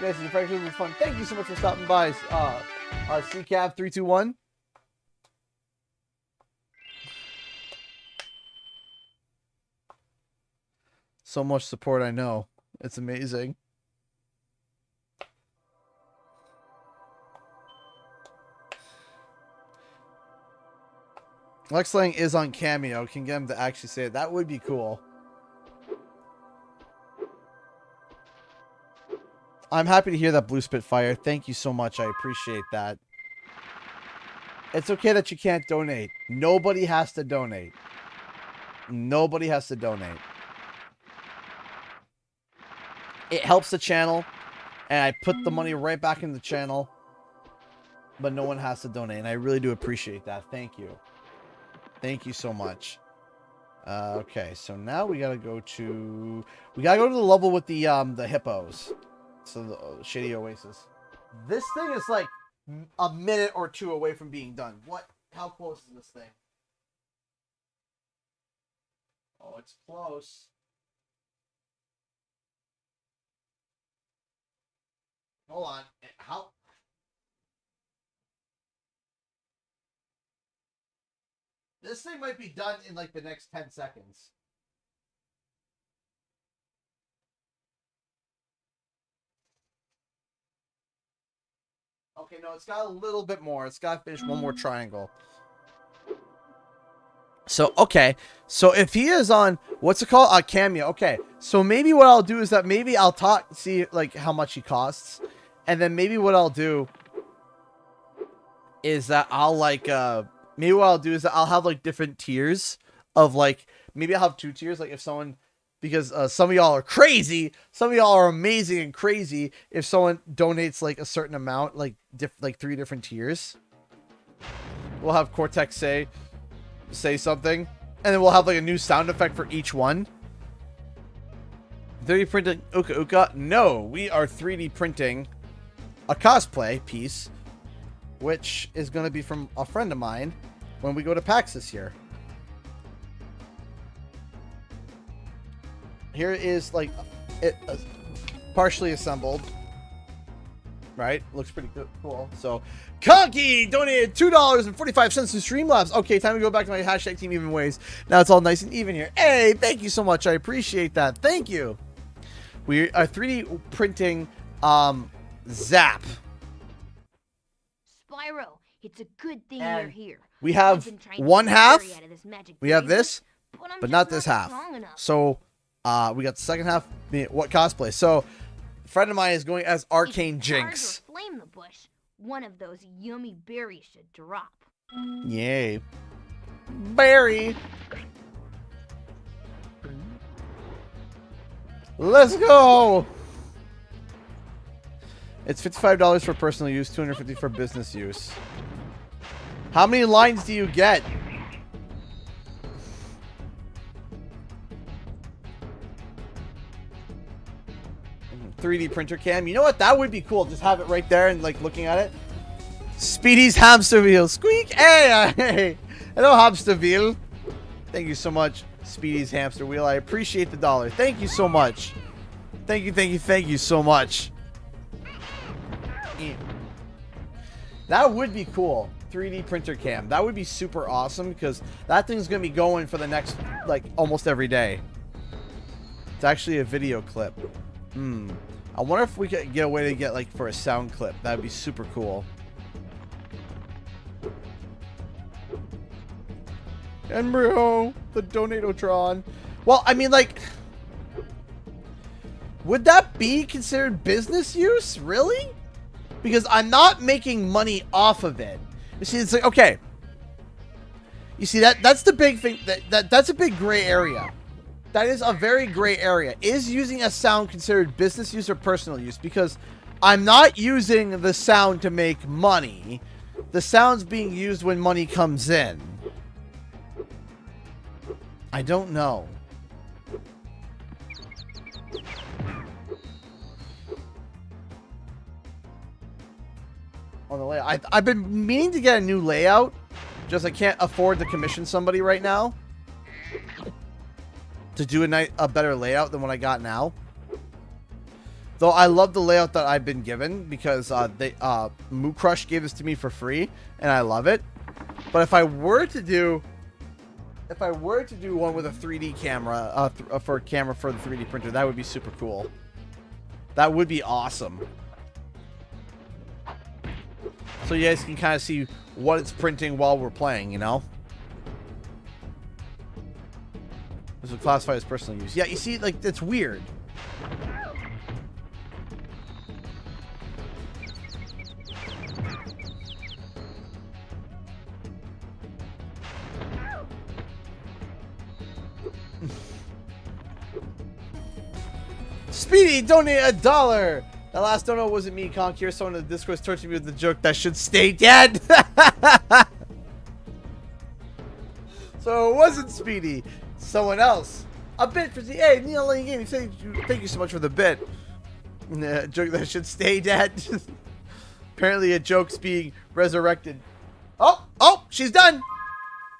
Guys, it's frankly fun. Thank you so much for stopping by. CCAV 321. So much support, I know. It's amazing. Lex Lang is on Cameo. Can get him to actually say it. That would be cool. I'm happy to hear that, Blue Spitfire. Thank you so much. I appreciate that. It's okay that you can't donate. Nobody has to donate. Nobody has to donate. It helps the channel, and I put the money right back in the channel, but no one has to donate, and I really do appreciate that. Thank you. Thank you so much. Okay, so now we gotta go to the level with the hippos. So the Shady Oasis. This thing is like a minute or two away from being done. What? How close is this thing? Oh, it's close. Hold on. How? This thing might be done in like the next 10 seconds. Okay, no, it's got a little bit more. It's got to finish one more triangle. So, okay. So, if he is on, what's it called? A Cameo. Okay. So, maybe what I'll do is that maybe I'll see, like, how much he costs. And then maybe what I'll do is that I'll, like, maybe what I'll do is that I'll have, like, different tiers of, like, maybe I'll have 2 tiers. Like, if someone... Because some of y'all are crazy. Some of y'all are amazing and crazy. If someone donates like a certain amount, like 3 different tiers, we'll have Cortex say something, and then we'll have like a new sound effect for each one. 3D printing Uka Uka? No, we are 3D printing a cosplay piece, which is going to be from a friend of mine when we go to PAX this year. Here is like it partially assembled, right? Looks pretty cool. So, Conky donated $2.45 to Streamlabs. Okay, time to go back to my hashtag Team Even Ways. Now it's all nice and even here. Hey, thank you so much. I appreciate that. Thank you. We are 3D printing Zap. Spyro, it's a good thing And you're here. we have one half. We have this, but not this half. So. We got the second half. What cosplay? So, a friend of mine is going as Arcane Jinx. Flame the bush. One of those yummy berries should drop. Yay. Berry. Let's go. It's $55 for personal use, $250 for business use. How many lines do you get? .3D printer cam. You know what? That would be cool. Just have it right there and like looking at it. Speedy's hamster wheel. Squeak. Hey, hey. Hello, hamster wheel. Thank you so much, Speedy's hamster wheel. I appreciate the $1. Thank you so much. Thank you so much. That would be cool. 3D printer cam. That would be super awesome because that thing's gonna be going for the next like almost every day. It's actually a video clip. I wonder if we could get a way to get like for a sound clip. That'd be super cool. Embryo, the Donatotron. Well, I mean, like, would that be considered business use? Really? Because I'm not making money off of it. You see, it's like, okay. You see, that's the big thing. That's a big gray area. That is a very gray area. Is using a sound considered business use or personal use? Because I'm not using the sound to make money. The sound's being used when money comes in. I don't know. On the layout. I've been meaning to get a new layout. Just I can't afford to commission somebody right now to do a better layout than what I got now. Though I love the layout that I've been given because Moo Crush gave this to me for free and I love it. But if I were to do one with a 3D camera for a camera for the 3D printer, that would be super cool. That would be awesome. So you guys can kind of see what it's printing while we're playing, you know? would classify as personal use. Yeah, you see, like, that's weird. Speedy, donate $1. That last donut wasn't me, Conk. Here, someone in the Discord is torturing me with the joke that should stay dead. So it wasn't Speedy. Someone else. A bit for the... Hey, Neil Lane Gaming, thank you so much for the bit. Joke that should stay dead. Apparently a joke's being resurrected. Oh, she's done.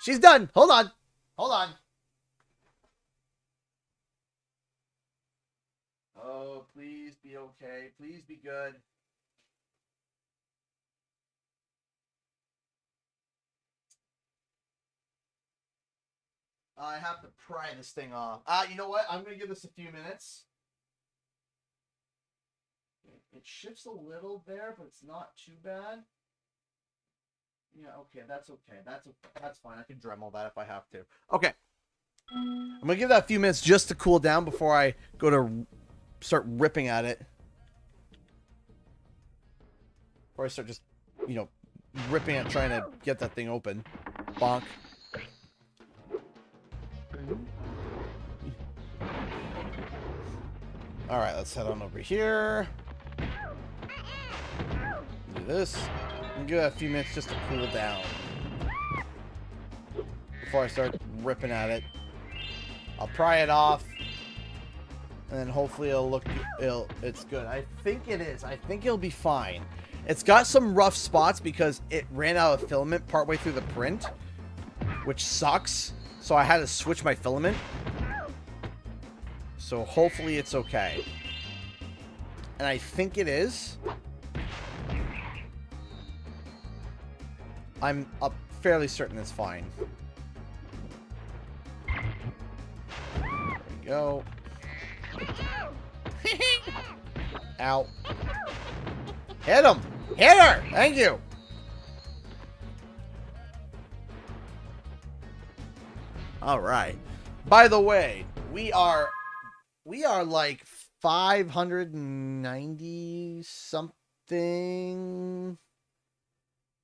She's done. Hold on. Oh, please be okay. Please be good. I have to pry this thing off. You know what? I'm going to give this a few minutes. It shifts a little there, but it's not too bad. Yeah, okay. That's okay. That's fine. I can Dremel that if I have to. Okay. I'm going to give that a few minutes just to cool down before I go to start ripping at it. Or I start just, you know, ripping at trying to get that thing open. Bonk. Alright, let's head on over here. Do this. And give it a few minutes just to cool down. Before I start ripping at it. I'll pry it off. And then hopefully it's good. I think it is. I think it'll be fine. It's got some rough spots because it ran out of filament partway through the print. Which sucks. So I had to switch my filament. So hopefully it's okay. And I think it is. I'm fairly certain it's fine. There we go. Ow. Hit him! Hit her! Thank you! Alright. By the way, we are like 590 something.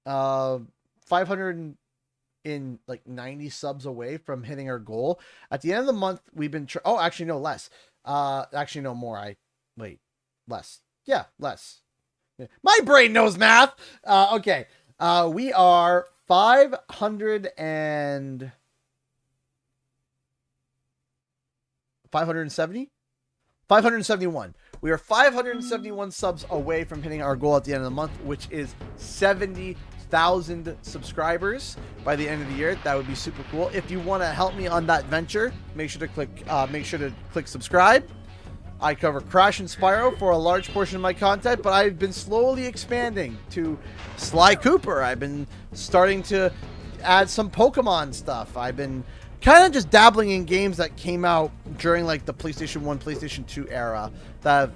590 subs away from hitting our goal. At the end of the month, we've been oh, actually no, less. Actually no, more. Less. Yeah, less. My brain knows math. Okay. We are 570. 571. We are 571 subs away from hitting our goal at the end of the month, which is 70,000 subscribers by the end of the year. That would be super cool. If you want to help me on that venture, make sure to click subscribe. I cover Crash and Spyro for a large portion of my content, but I've been slowly expanding to Sly Cooper. I've been starting to add some Pokemon stuff. I've been kind of just dabbling in games that came out during like the PlayStation 1, PlayStation 2 era that,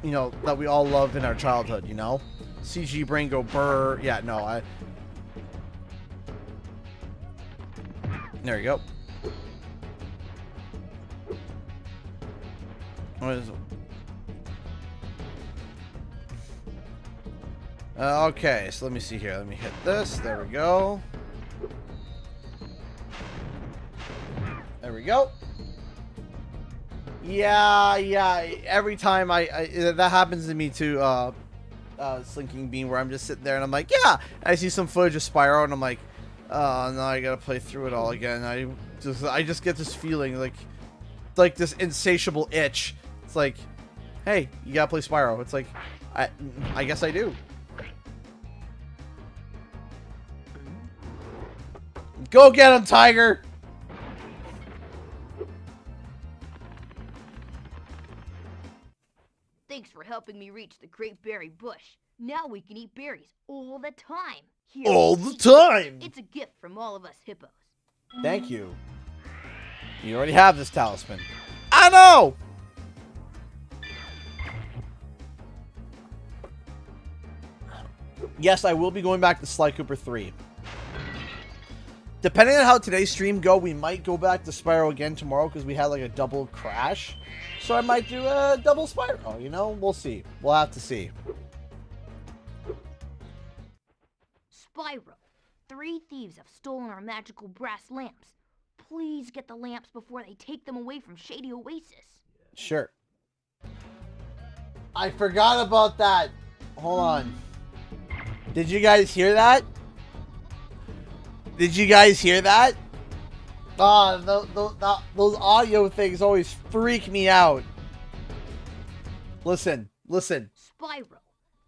you know, that we all love in our childhood, you know? CG brain go burr. Yeah, no, there you go. What is it? Okay, so let me see here. Let me hit this. There we go. There we go. Yeah. Every time that happens to me too. Slinking Bean, where I'm just sitting there and I'm like, yeah. I see some footage of Spyro and I'm like, oh, now I gotta play through it all again. I just get this feeling like this insatiable itch. It's like, hey, you gotta play Spyro. It's like, I guess I do. Go get him, Tiger! Thanks for helping me reach the Great Berry Bush. Now we can eat berries all the time. Here, All the time! It's a gift from all of us hippos. Thank you. You already have this talisman. I know! Yes, I will be going back to Sly Cooper 3. Depending on how today's stream go, we might go back to Spyro again tomorrow because we had like a double crash. So I might do a double Spyro, you know? We'll see. We'll have to see. Spyro, 3 thieves have stolen our magical brass lamps. Please get the lamps before they take them away from Shady Oasis. Sure. I forgot about that. Hold on. Did you guys hear that? Did you guys hear that? Those audio things always freak me out. Listen, listen. Spyro,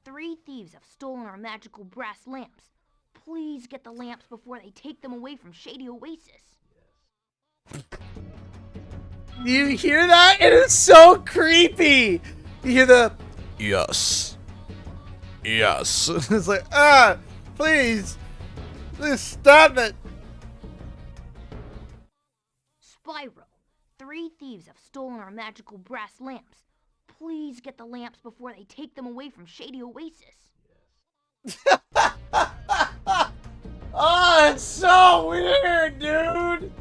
3 thieves have stolen our magical brass lamps. Please get the lamps before they take them away from Shady Oasis. Do you hear that? It is so creepy. You hear the yes. Yes. It's like, please. Please stop it. Spyro, 3 thieves have stolen our magical brass lamps. Please get the lamps before they take them away from Shady Oasis. Oh, it's so weird, dude.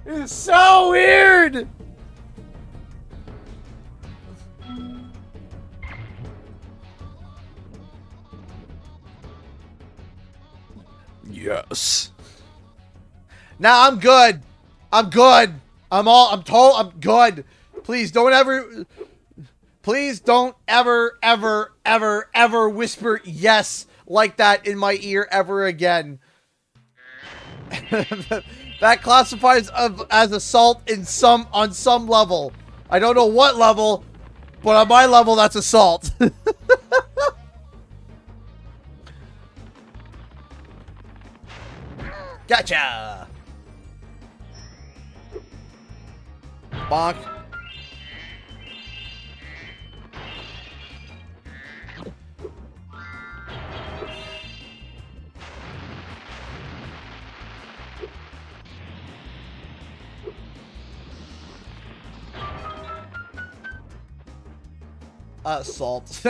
It's so weird. Yes. Now I'm good. I'm good. I'm good. Please don't ever whisper yes like that in my ear ever again. That classifies as assault on some level. I don't know what level, but on my level that's assault. Gotcha. Bonk. Assault.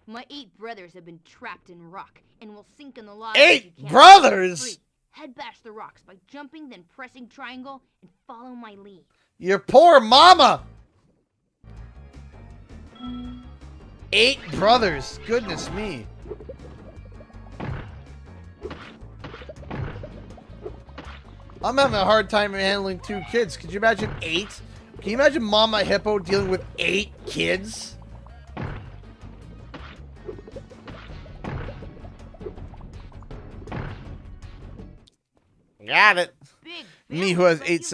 My 8 brothers have been trapped in rock and will sink in the lava. 8 brothers? Head bash the rocks by jumping, then pressing triangle, and follow my lead. Your poor mama. 8 brothers. Goodness me. I'm having a hard time handling 2 kids. Could you imagine 8? Can you imagine Mama Hippo dealing with 8 kids? Got it. Me who has 8.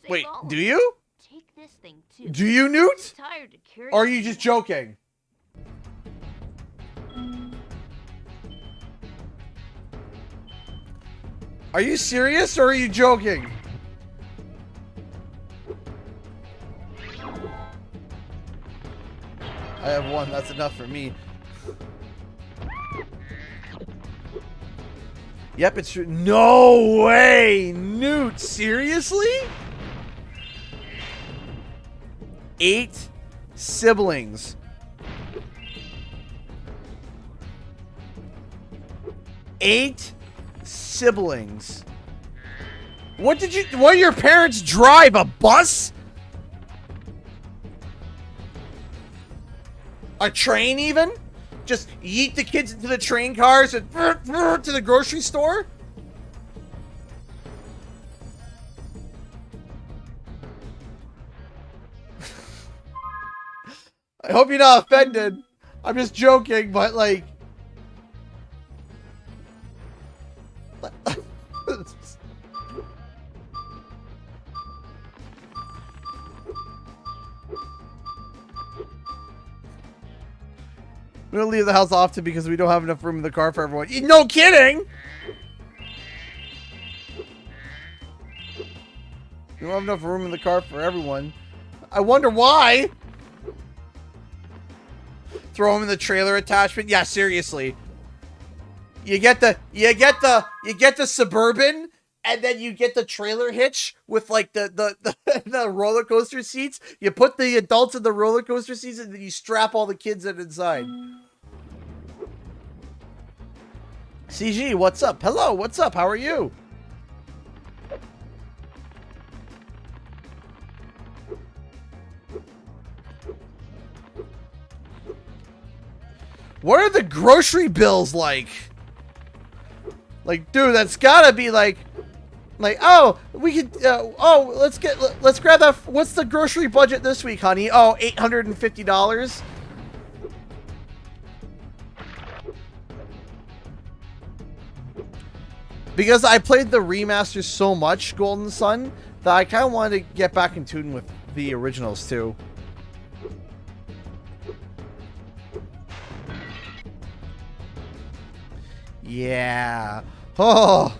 Wait, do you? Take this thing too. Do you, Newt? Tired to carry. Or are you just joking? Are you serious or are you joking? I have 1. That's enough for me. Yep, it's true. No way! Newt, seriously? 8 siblings. 8 siblings. What did your parents drive? A bus? A train even? Just yeet the kids into the train cars and to the grocery store? I hope you're not offended. I'm just joking, but like... We're gonna leave the house often because we don't have enough room in the car for everyone. No kidding! We don't have enough room in the car for everyone. I wonder why. Throw them in the trailer attachment. Yeah, seriously. You get the Suburban, and then you get the trailer hitch with like the roller coaster seats. You put the adults in the roller coaster seats, and then you strap all the kids in inside. CG, what's up? Hello, what's up? How are you? What are the grocery bills like? Like, dude, that's gotta be like, oh, we could, let's grab that. What's the grocery budget this week, honey? Oh, $850. Because I played the remaster so much, Golden Sun, that I kind of wanted to get back in tune with the originals too. Yeah. Oh.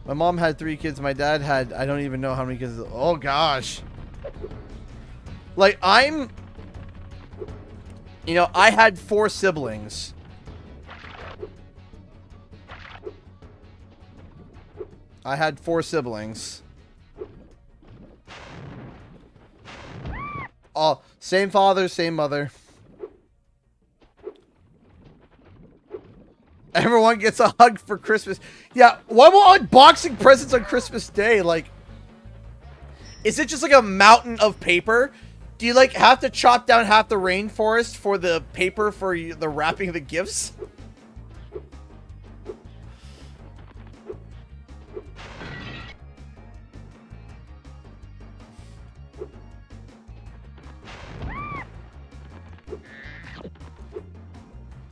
My mom had 3 kids. My dad had, I don't even know how many kids. Oh, gosh. Like, I had 4 siblings. I had 4 siblings. All same father, same mother. Everyone gets a hug for Christmas. Yeah, why won't unboxing presents on Christmas Day? Like, is it just like a mountain of paper? Do you like have to chop down half the rainforest for the paper for the wrapping of the gifts?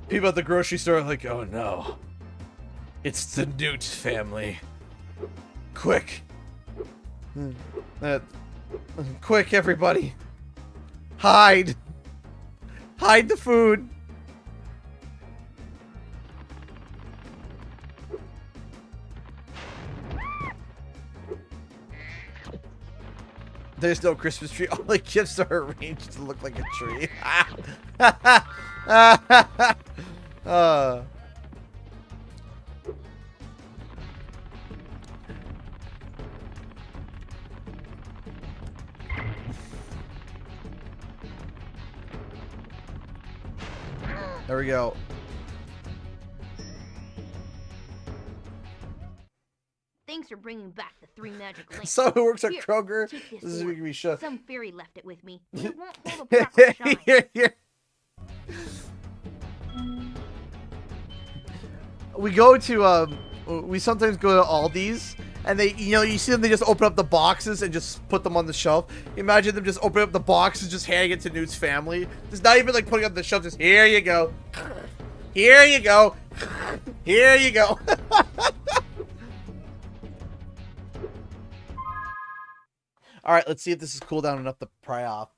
People at the grocery store are like, oh no. It's the Newt family. Quick. Quick, everybody. Hide. Hide the food. There's no Christmas tree. All the gifts are arranged to look like a tree. There we go. Thanks for bringing back the 3 magic lamps. So who works at Here, Kroger? take this This is sword. making me shut. Some fairy left it with me. But it won't hold a proper shine. Here. We go to we sometimes go to Aldi's and they, you see them, they just open up the boxes and just put them on the shelf. Imagine them just opening up the boxes, just handing it to Newt's family. Just not even like putting it on the shelf, just here you go. Here you go. Here you go. All right, let's see if this is cool down enough to pry off.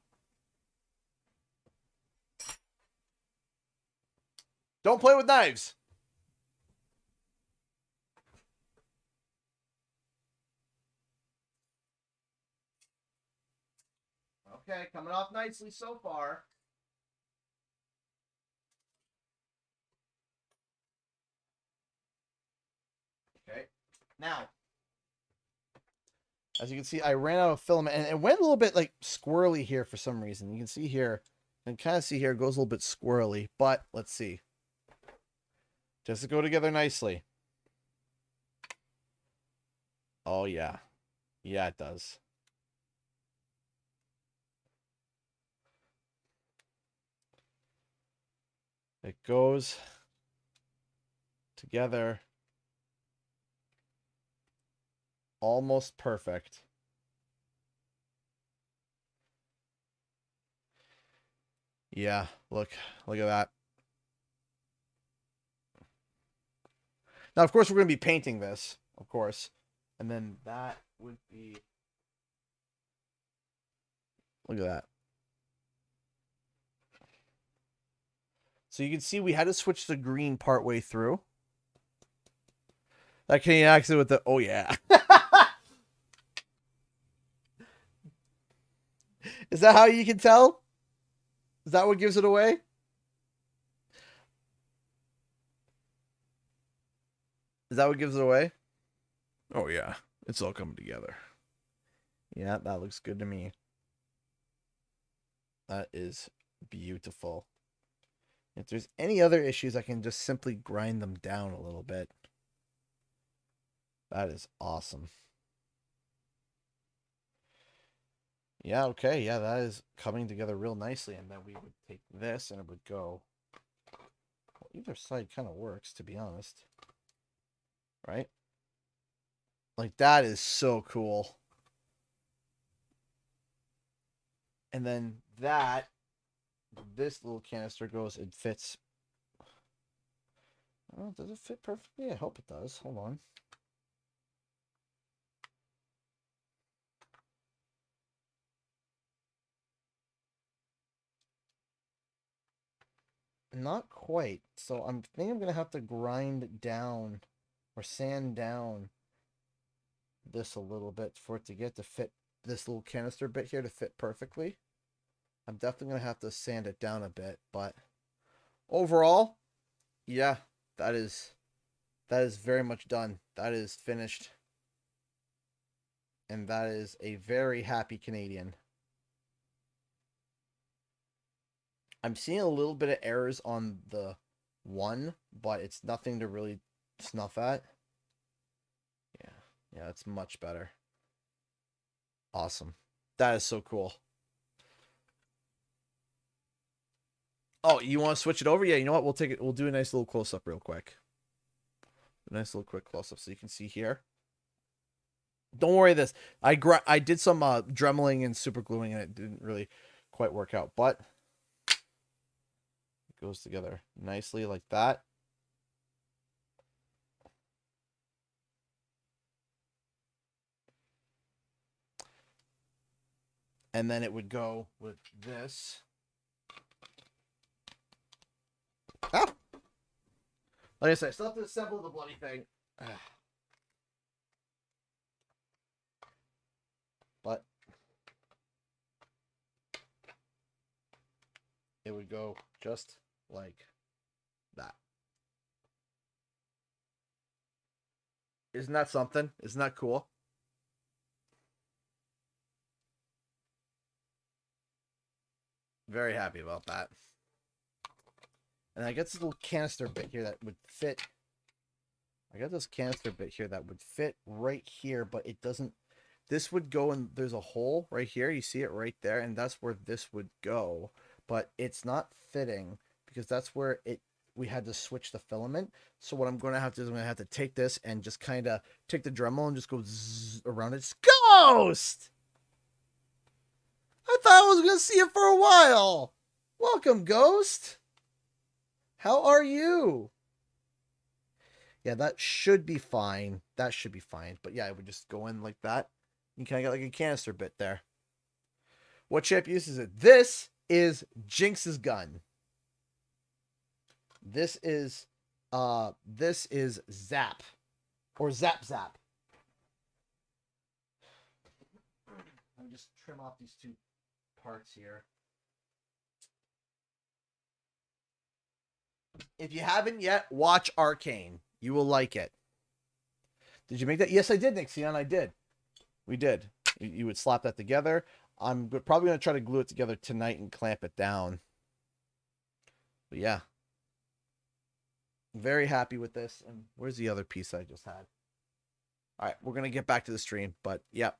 Don't play with knives. Okay, coming off nicely so far. Okay, now, as you can see, I ran out of filament, and it went a little bit like squirrely here for some reason. You can see here, and kind of see here, it goes a little bit squirrely, but let's see. Does it go together nicely? Oh, yeah. Yeah, it does. It goes together almost perfect. Yeah, look at that. Now, of course, we're going to be painting this, of course. And then that would be... Look at that. So you can see we had to switch the green part way through. That can actually with the... Oh, yeah. Is that how you can tell? Is that what gives it away? Is that what gives it away? Oh, yeah. It's all coming together. Yeah, that looks good to me. That is beautiful. If there's any other issues, I can just simply grind them down a little bit. That is awesome. Yeah, okay, yeah, that is coming together real nicely. And then we would take this and it would go... Well, either side kind of works, to be honest. Right? Like, that is so cool. And then that, this little canister goes, it fits. Oh, does it fit perfectly? I hope it does. Hold on. Not quite. So I think I'm going to have to grind down or sand down this a little bit for it to get to fit this little canister bit here to fit perfectly. I'm definitely going to have to sand it down a bit, but overall, yeah, that is very much done. That is finished. And that is a very happy Canadian. I'm seeing a little bit of errors on the one, but it's nothing to really snuff at. Yeah, it's much better. Awesome. That is so cool. Oh, you want to switch it over? Yeah, you know what? We'll take it. We'll do a nice little close-up real quick. A nice little quick close-up so you can see here. Don't worry this. I did some dremeling and super gluing and it didn't really quite work out, but it goes together nicely like that. And then it would go with this. Ah! Like I said, I still have to assemble the bloody thing. But it would go just like that. Isn't that something? Isn't that cool? Very happy about that. And I got this little canister bit here that would fit. I got this canister bit here that would fit right here, but it doesn't. This would go in, there's a hole right here. You see it right there, and that's where this would go. But it's not fitting because that's where we had to switch the filament. So what I'm going to have to do is I'm going to have to take this and just kind of take the Dremel and just go zzz around it. It's Ghost! I thought I was going to see it for a while. Welcome, Ghost. How are you? Yeah, that should be fine. That should be fine. But yeah, it would just go in like that. You kind of get like a canister bit there. What chip uses it? This is Jinx's gun. This is Zap. Or Zap Zap. Let me just trim off these two parts here. If you haven't yet, watch Arcane. You will like it. Did you make that? Yes, I did, Nixion. I did. We did. You would slap that together. I'm probably going to try to glue it together tonight and clamp it down. But yeah. Very happy with this. And where's the other piece I just had? All right, we're going to get back to the stream. But, yeah.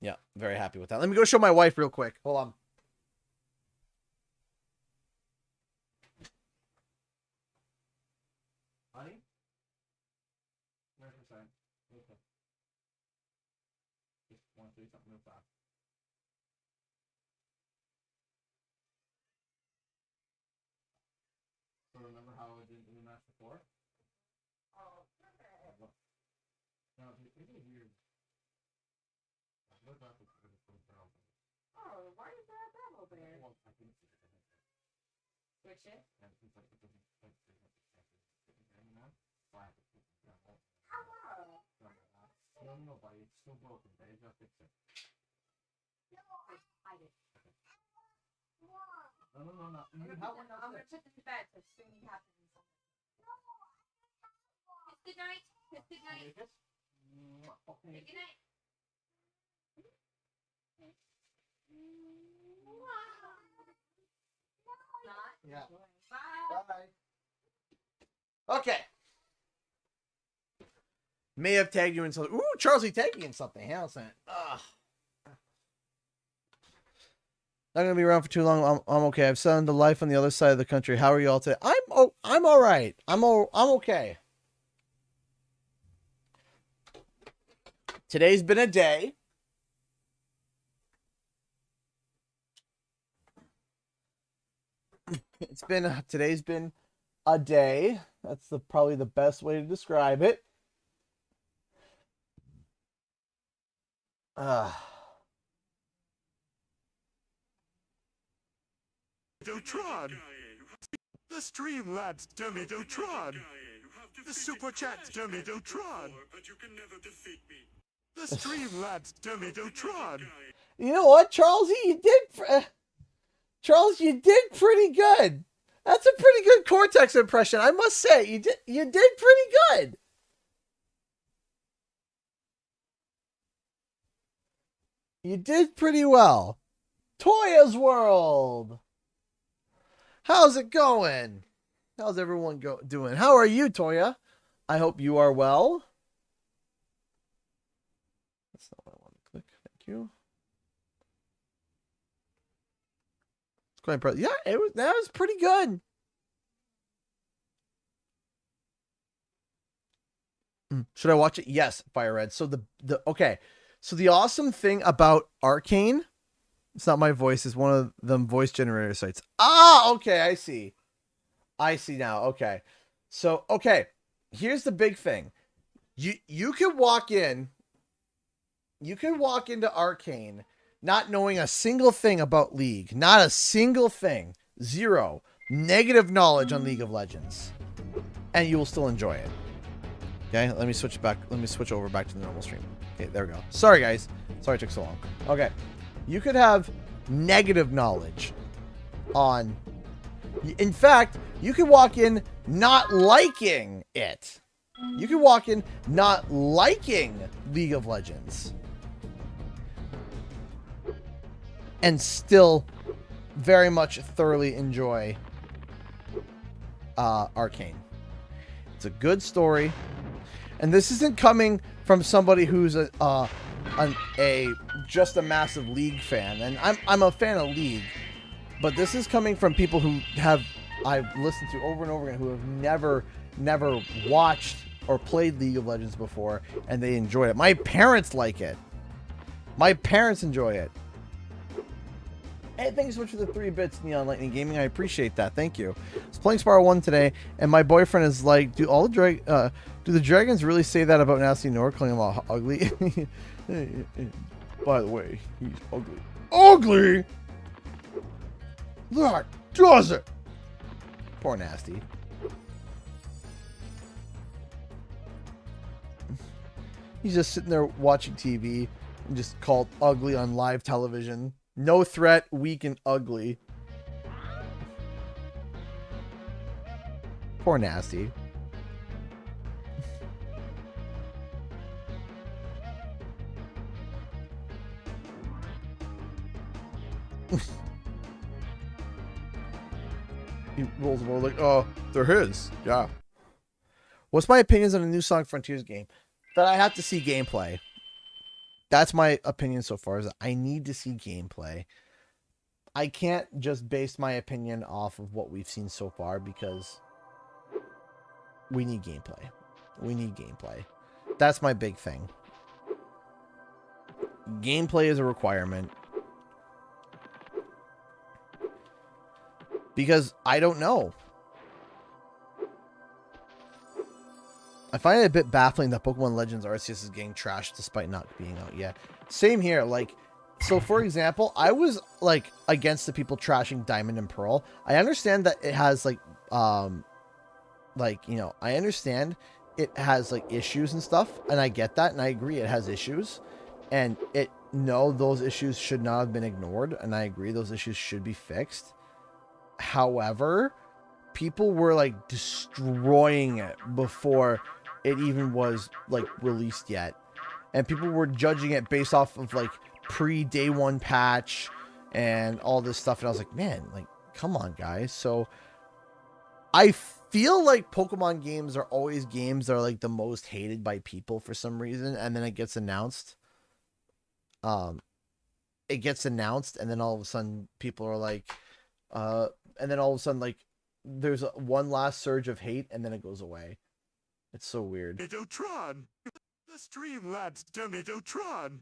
Yeah, very happy with that. Let me go show my wife real quick. Hold on. Honey? Where's your sign? Okay. Just want to do something real fast. So remember how I did the match before? Oh, perfect. Now, it's weird. Oh, why is there a bevel there? Switch it? Hello! No, buddy, it's still broken. They just fix it. Hide it. No. I'm gonna put this to bed so something happens. Kiss good night. Kiss good night. Okay. Good night. Yeah. Bye. Okay. May have tagged you in something. Ooh, Charles, he tagged me in something. Hang on a second. Ugh. Not gonna be around for too long. I'm okay. I've settled into life on the other side of the country. How are you all today? I'm all right. I'm okay. Today's been a day. Today's been a day. That's probably the best way to describe it. Tron. The Streamlabs Tron. The Super Chat Tron. The Streamlabs Tron. You know what, Charles? You did pretty good. That's a pretty good Cortex impression, I must say. You did pretty good. You did pretty well. Toya's World. How's it going? How's everyone doing? How are you, Toya? I hope you are well. That's not what I want to click. Thank you. It's quite impressive. Yeah, that was pretty good. Should I watch it? Yes, Fire Red. So okay. So the awesome thing about Arcane, it's not my voice, it's one of them voice generator sites. Ah, okay, I see. I see now. Okay. So, okay. Here's the big thing. You could walk into Arcane not knowing a single thing about League. Not a single thing. Zero. Negative knowledge on League of Legends. And you will still enjoy it. Okay, let me switch over back to the normal stream. Okay, there we go. Sorry, guys. Sorry it took so long. Okay. You could have negative knowledge on... In fact, you could walk in not liking it. You could walk in not liking League of Legends. And still very much thoroughly enjoy Arcane. It's a good story. And this isn't coming from somebody who's just a massive League fan. And I'm a fan of League. But this is coming from people who I've listened to over and over again, who have never watched or played League of Legends before, and they enjoy it. My parents like it. My parents enjoy it. Hey, thank you so much for the 3 bits, Neon Lightning Gaming. I appreciate that. Thank you. I was playing Spyro 1 today, and my boyfriend is like, do the dragons really say that about Nasty Nor, calling him all ugly? By the way, he's ugly. Ugly? That does it! Poor Nasty. He's just sitting there watching TV and just called ugly on live television. No threat, weak and ugly. Poor Nasty. He rolls over like, oh, they're his. Yeah. What's my opinions on the new Sonic Frontiers game? That I have to see gameplay. That's my opinion so far, is that I need to see gameplay. I can't just base my opinion off of what we've seen so far, because we need gameplay. We need gameplay. That's my big thing. Gameplay is a requirement. Because I don't know. I find it a bit baffling that Pokemon Legends Arceus is getting trashed despite not being out yet. Same here. Like, so for example, I was like against the people trashing Diamond and Pearl. I understand that it has like, you know, I understand it has like issues and stuff, and I get that, and I agree it has issues, and those issues should not have been ignored, and I agree those issues should be fixed. However, people were like destroying it before it even was like released yet, and people were judging it based off of like pre-day one patch, and all this stuff. And I was like, man, like, come on, guys. So I feel like Pokemon games are always games that are like the most hated by people for some reason, and then it gets announced. It gets announced, and then all of a sudden people are like, and then all of a sudden like there's one last surge of hate, and then it goes away. It's so weird. Tomatotron. The Streamlabs Tomatotron.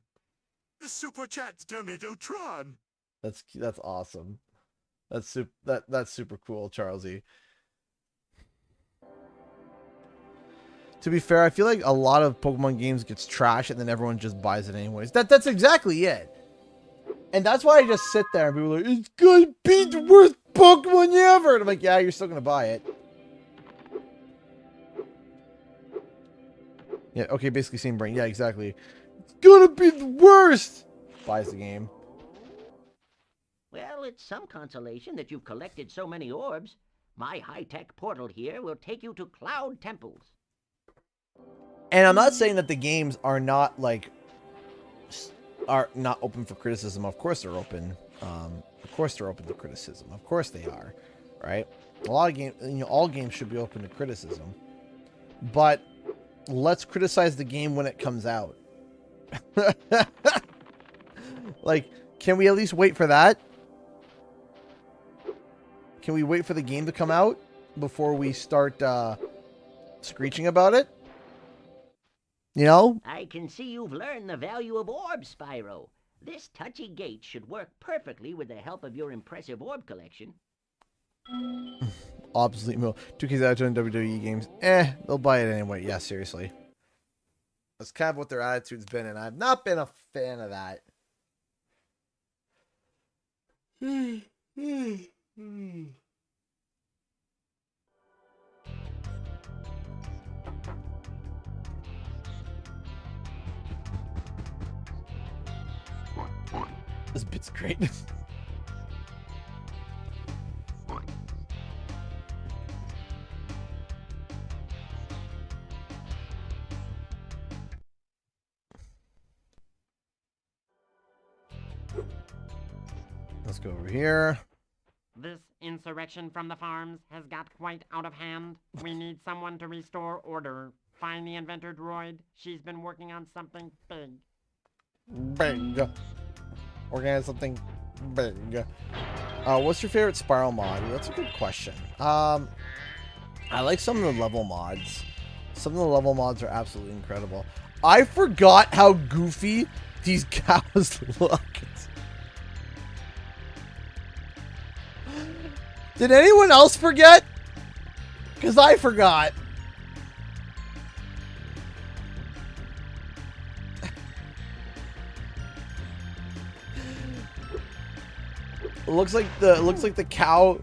The Super Chat's Tomatotron. That's awesome. That's super cool, Charlesy. To be fair, I feel like a lot of Pokemon games gets trashed and then everyone just buys it anyways. That's exactly it. And that's why I just sit there and people are like, it's gonna be the worst Pokemon ever. And I'm like, yeah, you're still gonna buy it. Yeah, okay, basically same brain. Yeah, exactly. It's gonna be the worst. Buys the game. Well, it's some consolation that you've collected so many orbs. My high-tech portal here will take you to Cloud Temples. And I'm not saying that the games are not like open for criticism. Of course they're open. Of course they're open to criticism. Of course they are, right? A lot of games, all games should be open to criticism. But let's criticize the game when it comes out. Like, can we at least wait for that? Can we wait for the game to come out before we start screeching about it? You know? I can see you've learned the value of orbs, Spyro. This touchy gate should work perfectly with the help of your impressive orb collection. Obsolete mill. 2K's out in WWE games. They'll buy it anyway. Yeah, seriously. That's kind of what their attitude's been, and I've not been a fan of that. This bit's great. Let's go over here. This insurrection from the farms has got quite out of hand. We need someone to restore order. Find the inventor droid. She's been working on something big. Big. Organize something big. What's your favorite Spyro mod? That's a good question. I like some of the level mods. Some of the level mods are absolutely incredible. I forgot how goofy these cows look. Did anyone else forget? Because I forgot. It looks like the cow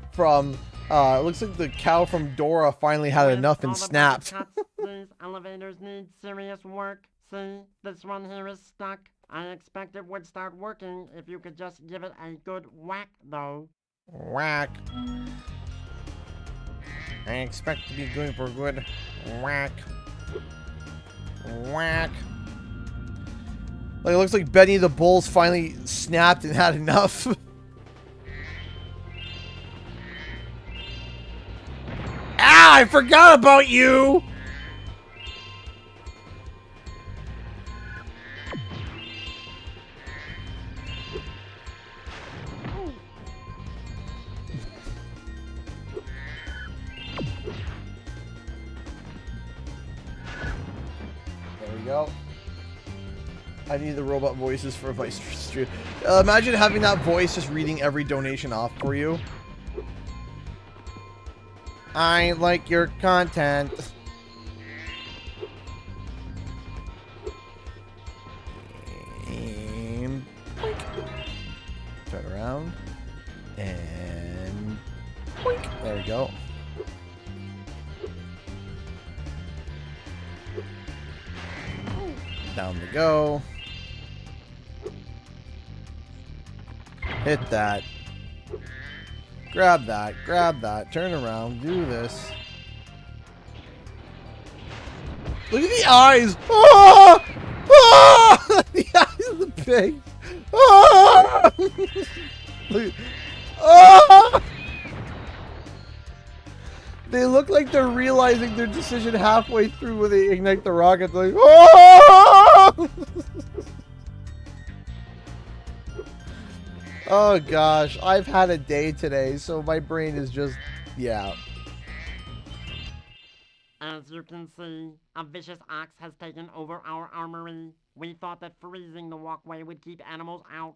from Dora finally had enough and snapped. These elevators need serious work. See, this one here is stuck. I expect it would start working if you could just give it a good whack, though. Whack. I expect to be going for a good whack. Whack. Like, it looks like Benny the Bull's finally snapped and had enough. Ah, I forgot about you! There we go. I need the robot voices for Vice Stream. Imagine having that voice just reading every donation off for you. I like your content. And boink. Turn around. And boink. There we go. Down we go. Hit that. Grab that, turn around, do this. Look at the eyes! Ah! Ah! The eyes of the pig! Ah! Oh! They look like they're realizing their decision halfway through when they ignite the rocket. They're like, oh! Oh gosh, I've had a day today, so my brain is just, yeah. As you can see, a vicious ox has taken over our armory. We thought that freezing the walkway would keep animals out.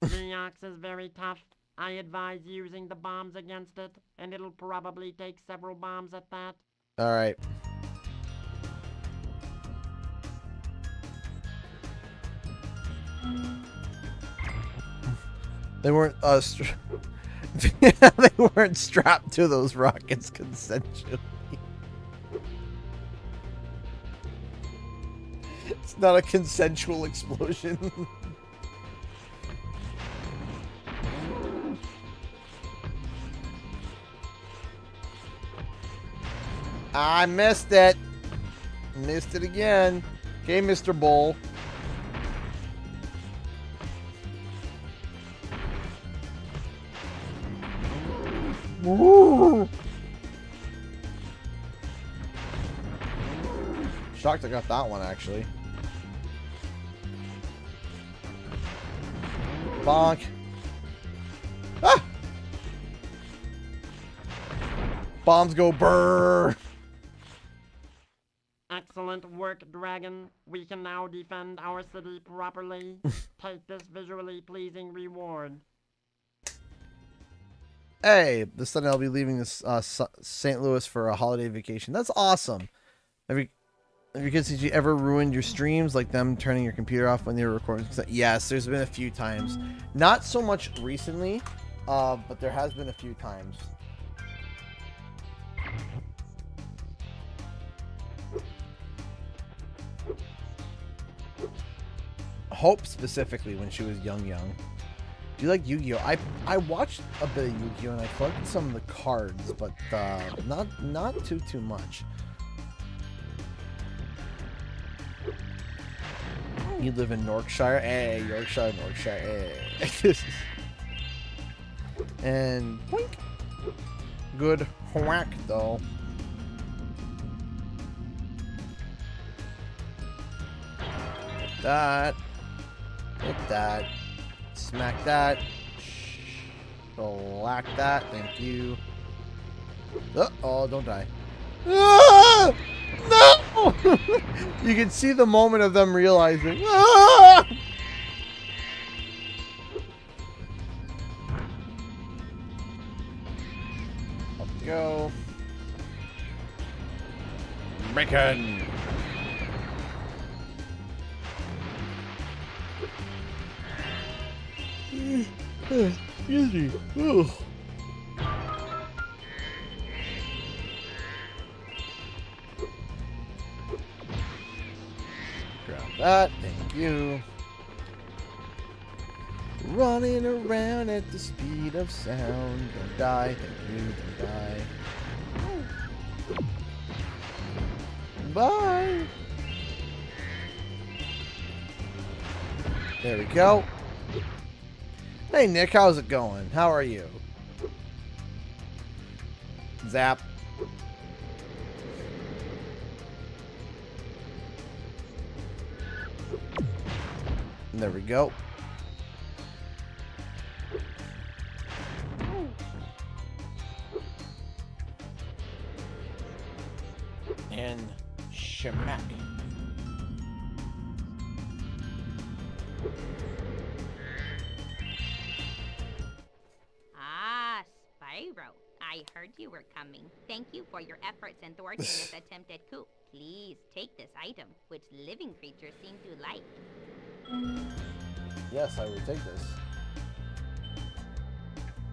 The ox is very tough. I advise using the bombs against it, and it'll probably take several bombs at that. Alright. They weren't they weren't strapped to those rockets consensually. It's not a consensual explosion. I missed it. Missed it again. Okay, Mr. Bull. Woo! Shocked I got that one, actually. Bonk. Ah! Bombs go brrr. Excellent work, Dragon. We can now defend our city properly. Take this visually pleasing reward. Hey, this Sunday I'll be leaving this St. Louis for a holiday vacation. That's awesome. Have you kids, did you ever ruin your streams, like them turning your computer off when they were recording? Yes, there's been a few times. Not so much recently, but there has been a few times. Hope specifically when she was young. Do you like Yu-Gi-Oh? I watched a bit of Yu-Gi-Oh and I collected some of the cards, but not too much. You live in Yorkshire? Hey, Yorkshire, hey. And boink. Good whack though. That. Hit that. Smack that. Shellac that. Thank you. Oh, don't die. Ah! No! You can see the moment of them realizing. Ah! Up we go. Bacon. Excuse me. Ugh. Grab that. Thank you. Running around at the speed of sound. Don't die. Thank you. Don't die. Bye. There we go. Hey Nick, how's it going? How are you? Zap. There we go. And shemack. Ah, Spyro. I heard you were coming. Thank you for your efforts in thwarting this attempted coup. Please take this item, which living creatures seem to like. Yes, I would take this.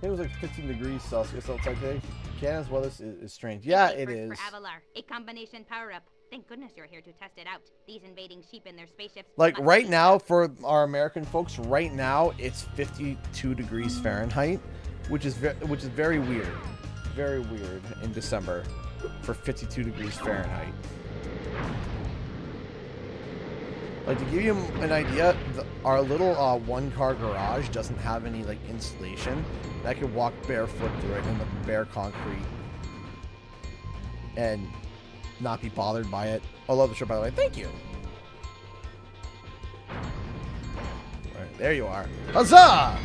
It was like 15 degrees Celsius outside today. Canada's weather is strange. Yeah, it is. For Avalar, a combination power-up. Thank goodness you're here to test it out. These invading sheep in their spaceships. Like right now, for our American folks, right now it's 52 degrees Fahrenheit, which is very weird. Very weird in December for 52 degrees Fahrenheit. Like, to give you an idea, our little one-car garage doesn't have any, like, insulation. I could walk barefoot through it in the bare concrete and not be bothered by it. I love the shirt, by the way. Thank you. All right, there you are. Huzzah!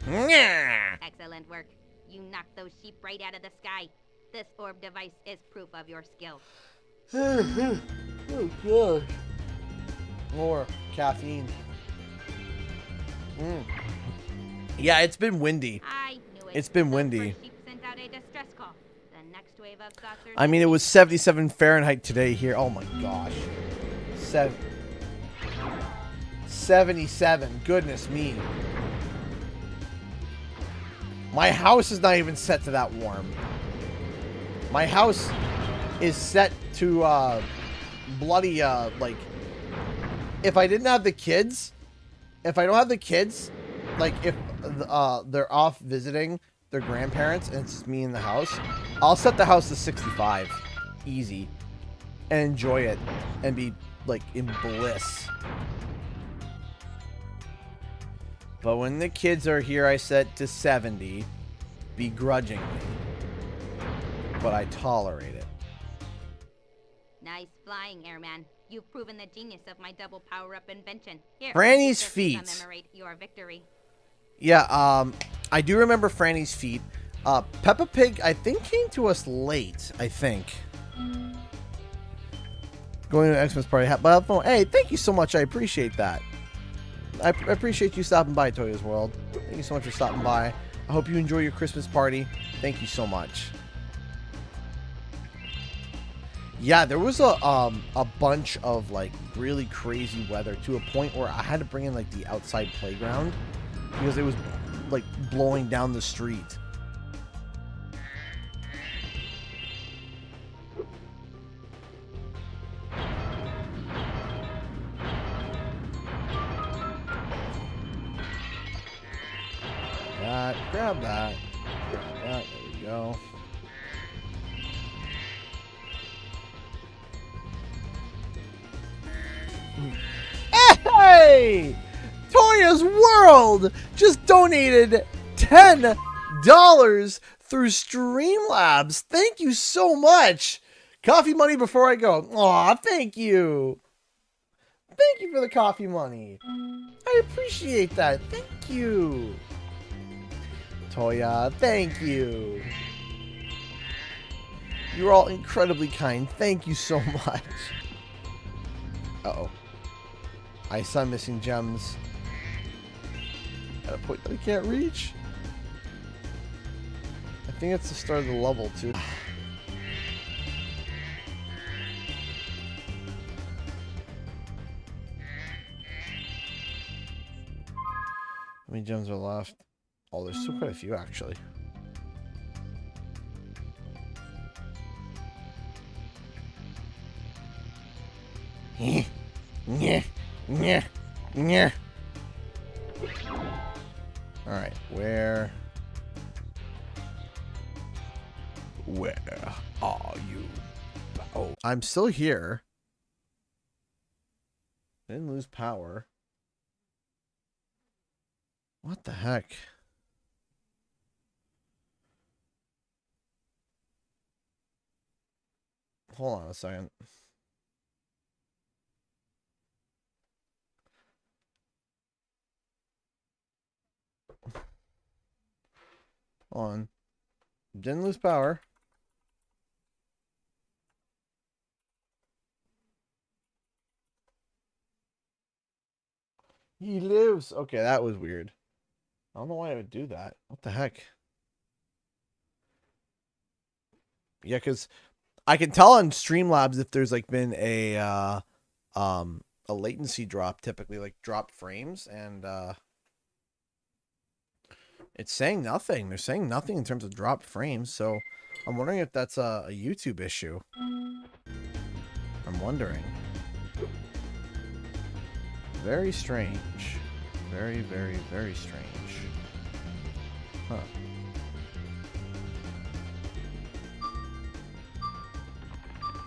Yeah. Excellent work. You knocked those sheep right out of the sky. This orb device is proof of your skill. Oh, gosh. More caffeine. Yeah, it's been windy. I knew it. It's been Those windy. first sheep sent out a distress call. The next wave of saucers. I mean, it was 77 Fahrenheit today here. Oh my gosh. 77. Goodness me. My house is not even set to that warm. My house is set to bloody like, if I didn't have the kids, if I don't have the kids, like if they're off visiting their grandparents and it's just me in the house, I'll set the house to 65 easy and enjoy it and be like in bliss. But when the kids are here, I set to 70 begrudgingly, but I tolerate it. Nice flying, Airman. You've proven the genius of my double power-up invention. Here, Franny's use this to feet. commemorate your victory. Yeah, I do remember Franny's feet. Peppa Pig, I think, came to us late, I think. Going to an Xmas party. Hey, thank you so much. I appreciate that. I appreciate you stopping by, Toya's World. Thank you so much for stopping by. I hope you enjoy your Christmas party. Thank you so much. Yeah, there was a bunch of like really crazy weather to a point where I had to bring in like the outside playground because it was like blowing down the street. Grab that. There we go. Hey! Toya's World just donated $10 through Streamlabs. Thank you so much. Coffee money before I go. Aw, thank you. Thank you for the coffee money. I appreciate that. Thank you. Toya, thank you. You're all incredibly kind. Thank you so much. Uh-oh. I saw missing gems. At a point that I can't reach. I think it's the start of the level, too. How many gems are left? Oh, there's still quite a few, actually. Alright, where are you? Oh, I'm still here. Didn't lose power. What the heck? Hold on a second. Hold on. Didn't lose power. He lives. Okay, that was weird. I don't know why I would do that. What the heck? Yeah, because I can tell on Streamlabs if there's like been a latency drop, typically like dropped frames, and it's saying nothing. They're saying nothing in terms of dropped frames, so I'm wondering if that's a YouTube issue. I'm wondering. Very strange. Very, very, very strange. Huh.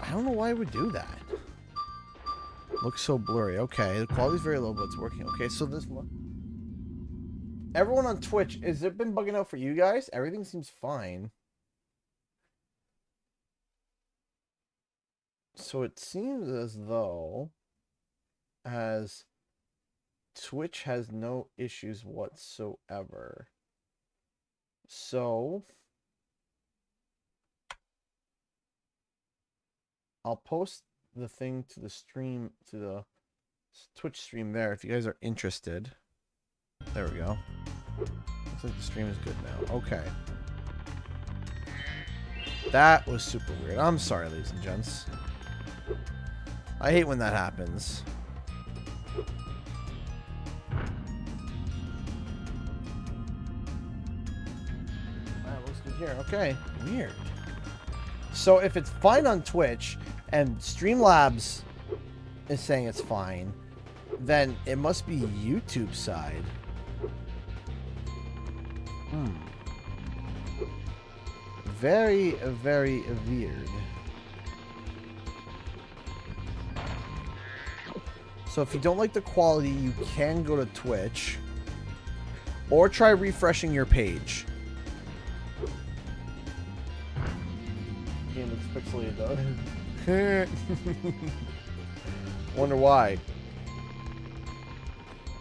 I don't know why I would do that. Looks so blurry. Okay, the quality's very low, but it's working. Okay, so this one. Everyone on Twitch, has it been bugging out for you guys? Everything seems fine. So it seems as though as Twitch has no issues whatsoever. So I'll post the thing to the stream, to the Twitch stream there if you guys are interested. There we go. Looks like the stream is good now. Okay. That was super weird. I'm sorry, ladies and gents. I hate when that happens. Alright, looks good here. Okay. Weird. So if it's fine on Twitch and Streamlabs is saying it's fine, then it must be YouTube side. Very, very weird. So if you don't like the quality, you can go to Twitch or try refreshing your page. Game looks pixelated though. Wonder why.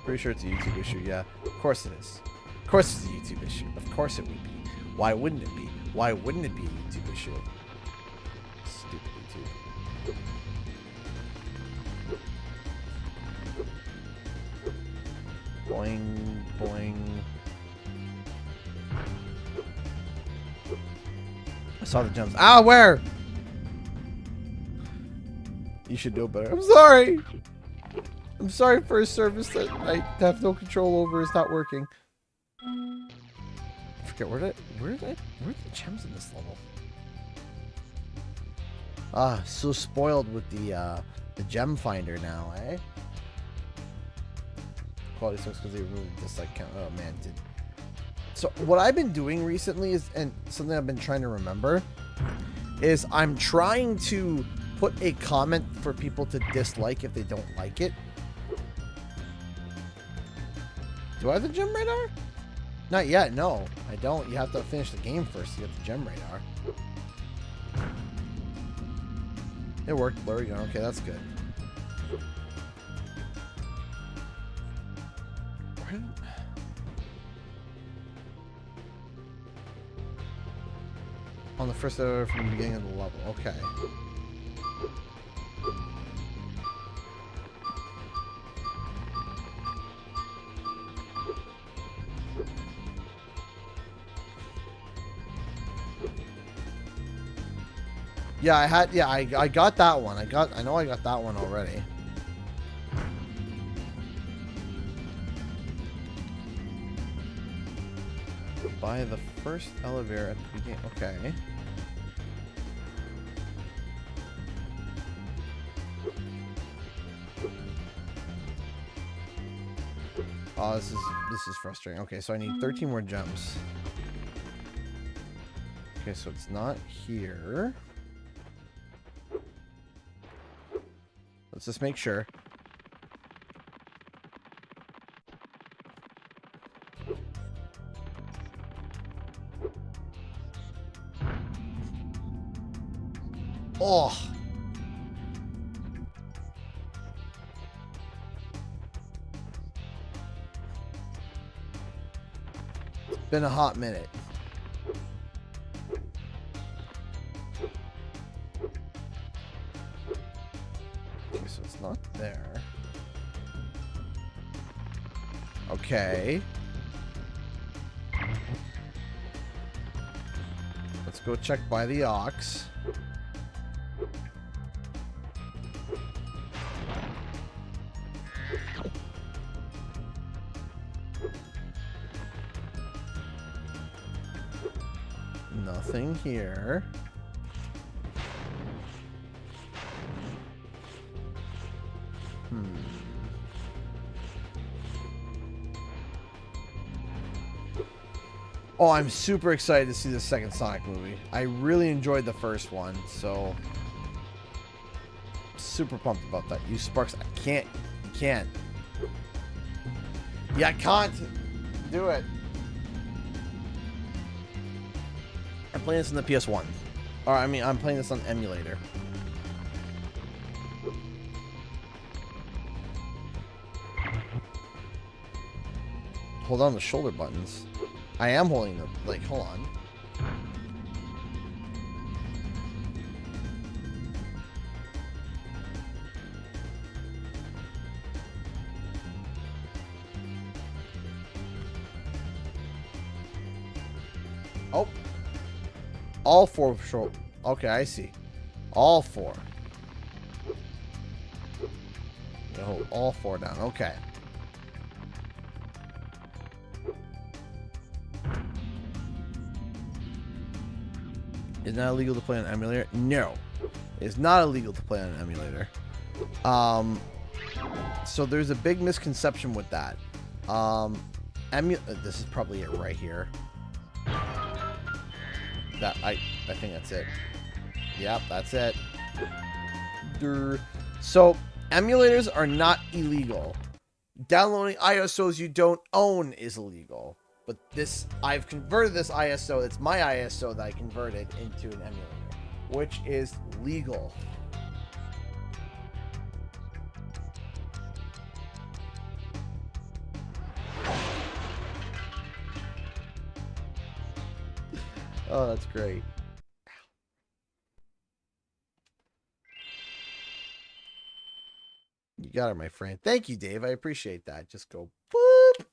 Pretty sure it's a YouTube issue, yeah. Of course it is. Of course it's a YouTube issue. Of course it would be. Why wouldn't it be? Why wouldn't it be a YouTube issue? Stupid YouTube. Boing, boing. I saw the gems. Ah, where? You should know better. I'm sorry. I'm sorry for a service that I have no control over is not working. I forget where are the gems in this level? Ah, so spoiled with the gem finder now, eh? Quality sucks because they removed the dislike count. Oh man, did. So what I've been doing recently is, and something I've been trying to remember, is I'm trying to put a comment for people to dislike if they don't like it. Do I have the gem radar? Not yet, no. I don't. You have to finish the game first to get the gem radar. It worked. Blurry gun. Okay, that's good. On the first level from the beginning of the level. Okay. Yeah, I got that one. I know I got that one already. By the first elevator at the beginning. Okay. Oh, this is frustrating. Okay, so I need 13 more jumps. Okay, so it's not here. Let's just make sure. Oh. It's been a hot minute. Okay, so it's not there. Okay. Let's go check by the ox. Nothing here. Oh, I'm super excited to see the second Sonic movie. I really enjoyed the first one, so super pumped about that. Use Sparks. I can't. You can't. Yeah, I can't do it. I'm playing this on the PS1. Or, I mean, I'm playing this on emulator. Hold on the shoulder buttons. I am holding them. Like, hold on. Oh. All four short. Okay, I see. All four. Hold all four down. Okay. Is it not illegal to play on emulator? No. It's not illegal to play on an emulator. So there's a big misconception with that. This is probably it right here. I think that's it. Yep, that's it. So emulators are not illegal. Downloading ISOs you don't own is illegal. But this, I've converted this ISO, it's my ISO that I converted into an emulator, which is legal. Oh, that's great. You got it, my friend. Thank you, Dave. I appreciate that. Just go boop.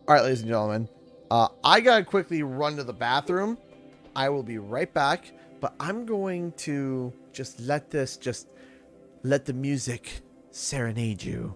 All right, ladies and gentlemen. I gotta quickly run to the bathroom. I will be right back, but I'm going to just let the music serenade you.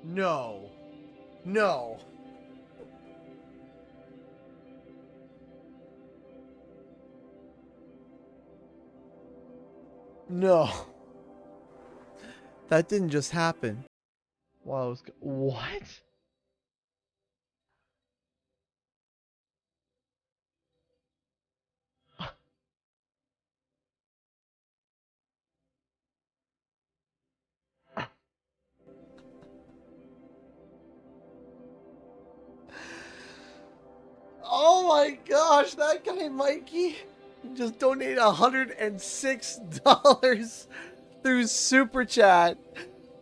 No. No. No. That didn't just happen. While I was what? Oh my gosh, that guy Mikey just donated $106 through Super Chat.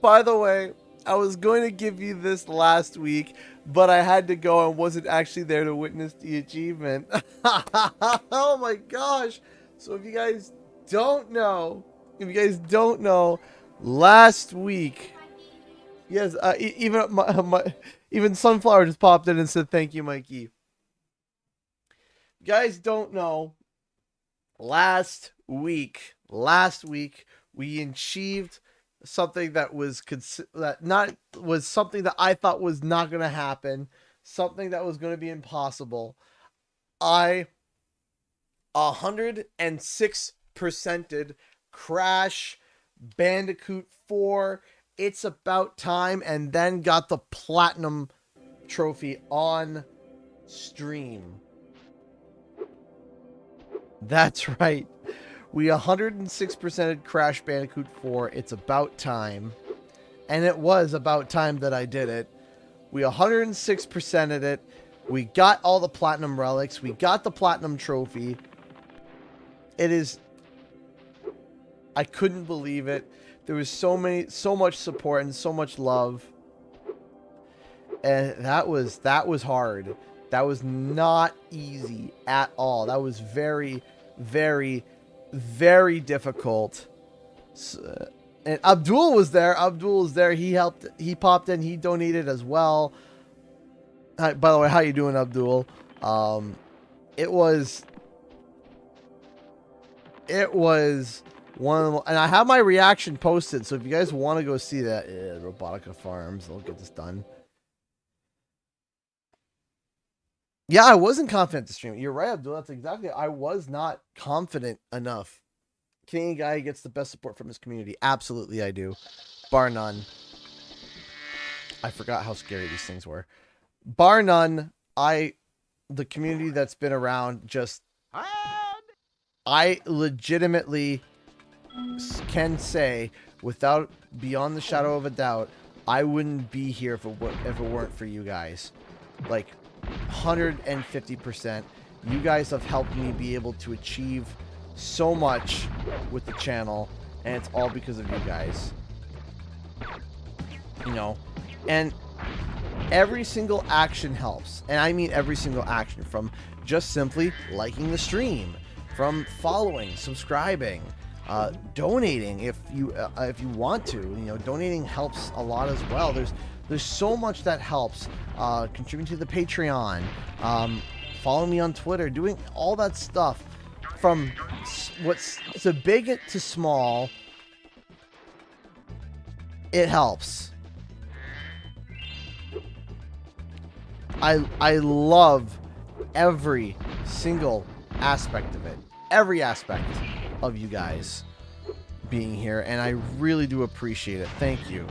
By the way, I was going to give you this last week, but I had to go and wasn't actually there to witness the achievement. Oh my gosh. So if you guys don't know, last week, yes, even Sunflower just popped in and said thank you, Mikey. You guys don't know, last week we achieved something that was something that I thought was not going to happen, something that was going to be impossible. I 106%ed Crash Bandicoot 4 It's About Time, and then got the platinum trophy on stream. That's right. We 106%ed Crash Bandicoot 4 It's About Time. And it was about time that I did it. We 106%ed it. We got all the platinum relics. We got the platinum trophy. It is... I couldn't believe it. There was so much support and so much love. And that was hard. That was not easy at all. That was very, very, very difficult. And Abdul was there. He helped. He popped in. He donated as well. Hi, by the way, how you doing, Abdul? It was one of the, and I have my reaction posted. So if you guys want to go see that, Robotica Farms, they'll get this done. Yeah, I wasn't confident to stream it. You're right, Abdul. That's exactly. I was not confident enough. Canadian guy gets the best support from his community. Absolutely, I do. Bar none. I forgot how scary these things were. Bar none, the community that's been around, just... I legitimately can say, without, beyond the shadow of a doubt, I wouldn't be here if it weren't for you guys. Like... 150%. You guys have helped me be able to achieve so much with the channel, and it's all because of you guys. You know, and every single action helps, and I mean every single action, from just simply liking the stream, from following, subscribing, donating if you want to. You know, donating helps a lot as well. There's so much that helps. Contributing to the Patreon, following me on Twitter, doing all that stuff, from what's so big to small, it helps. I love every single aspect of it, every aspect of you guys being here, and I really do appreciate it. Thank you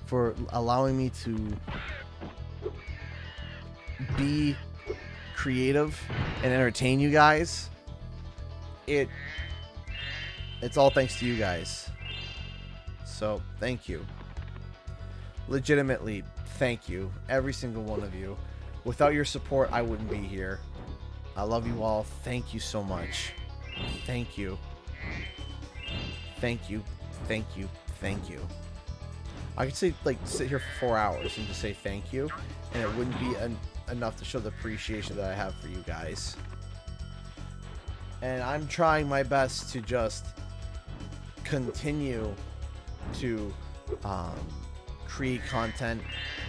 for allowing me to be creative and entertain you guys. It's all thanks to you guys. So thank you. Legitimately, thank you, every single one of you. Without your support, I wouldn't be here. I love you all. Thank you so much. Thank you. Thank you. Thank you. Thank you. I could say, like, sit here for 4 hours and just say thank you, and it wouldn't be enough to show the appreciation that I have for you guys. And I'm trying my best to just continue to create content,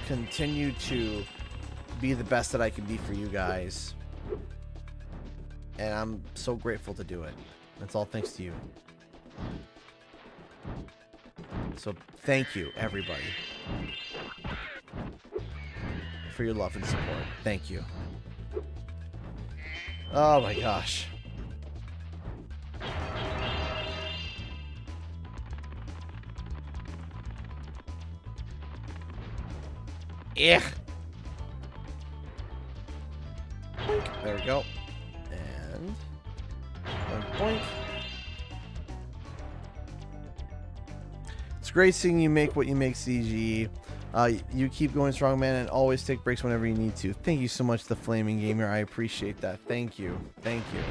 continue to be the best that I can be for you guys. And I'm so grateful to do it. That's all thanks to you. So thank you, everybody, for your love and support. Thank you. Oh my gosh. Ugh. Boink. There we go. And boink, boink. It's great seeing you make what you make, CG. You keep going strong, man, and always take breaks whenever you need to. Thank you so much, the Flaming Gamer. I appreciate that. Thank you. Thank you.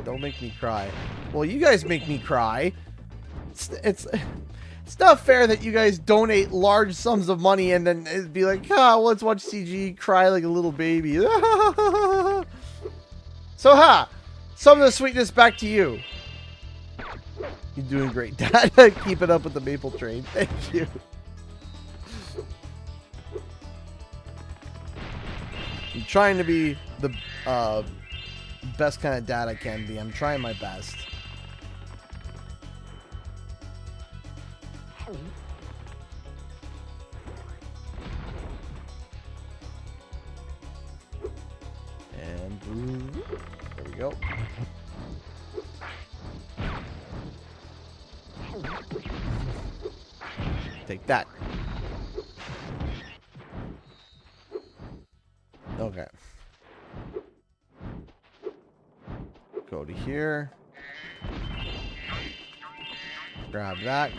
Don't make me cry. Well, you guys make me cry. It's not fair that you guys donate large sums of money and then it'd be like, ah, let's watch CG cry like a little baby. So, some of the sweetness back to you. You're doing great, Dad. Keep it up with the maple train. Thank you. I'm trying to be the best kind of dad I can be. I'm trying my best. And there we go. Take that. Okay. Go to here. Grab that,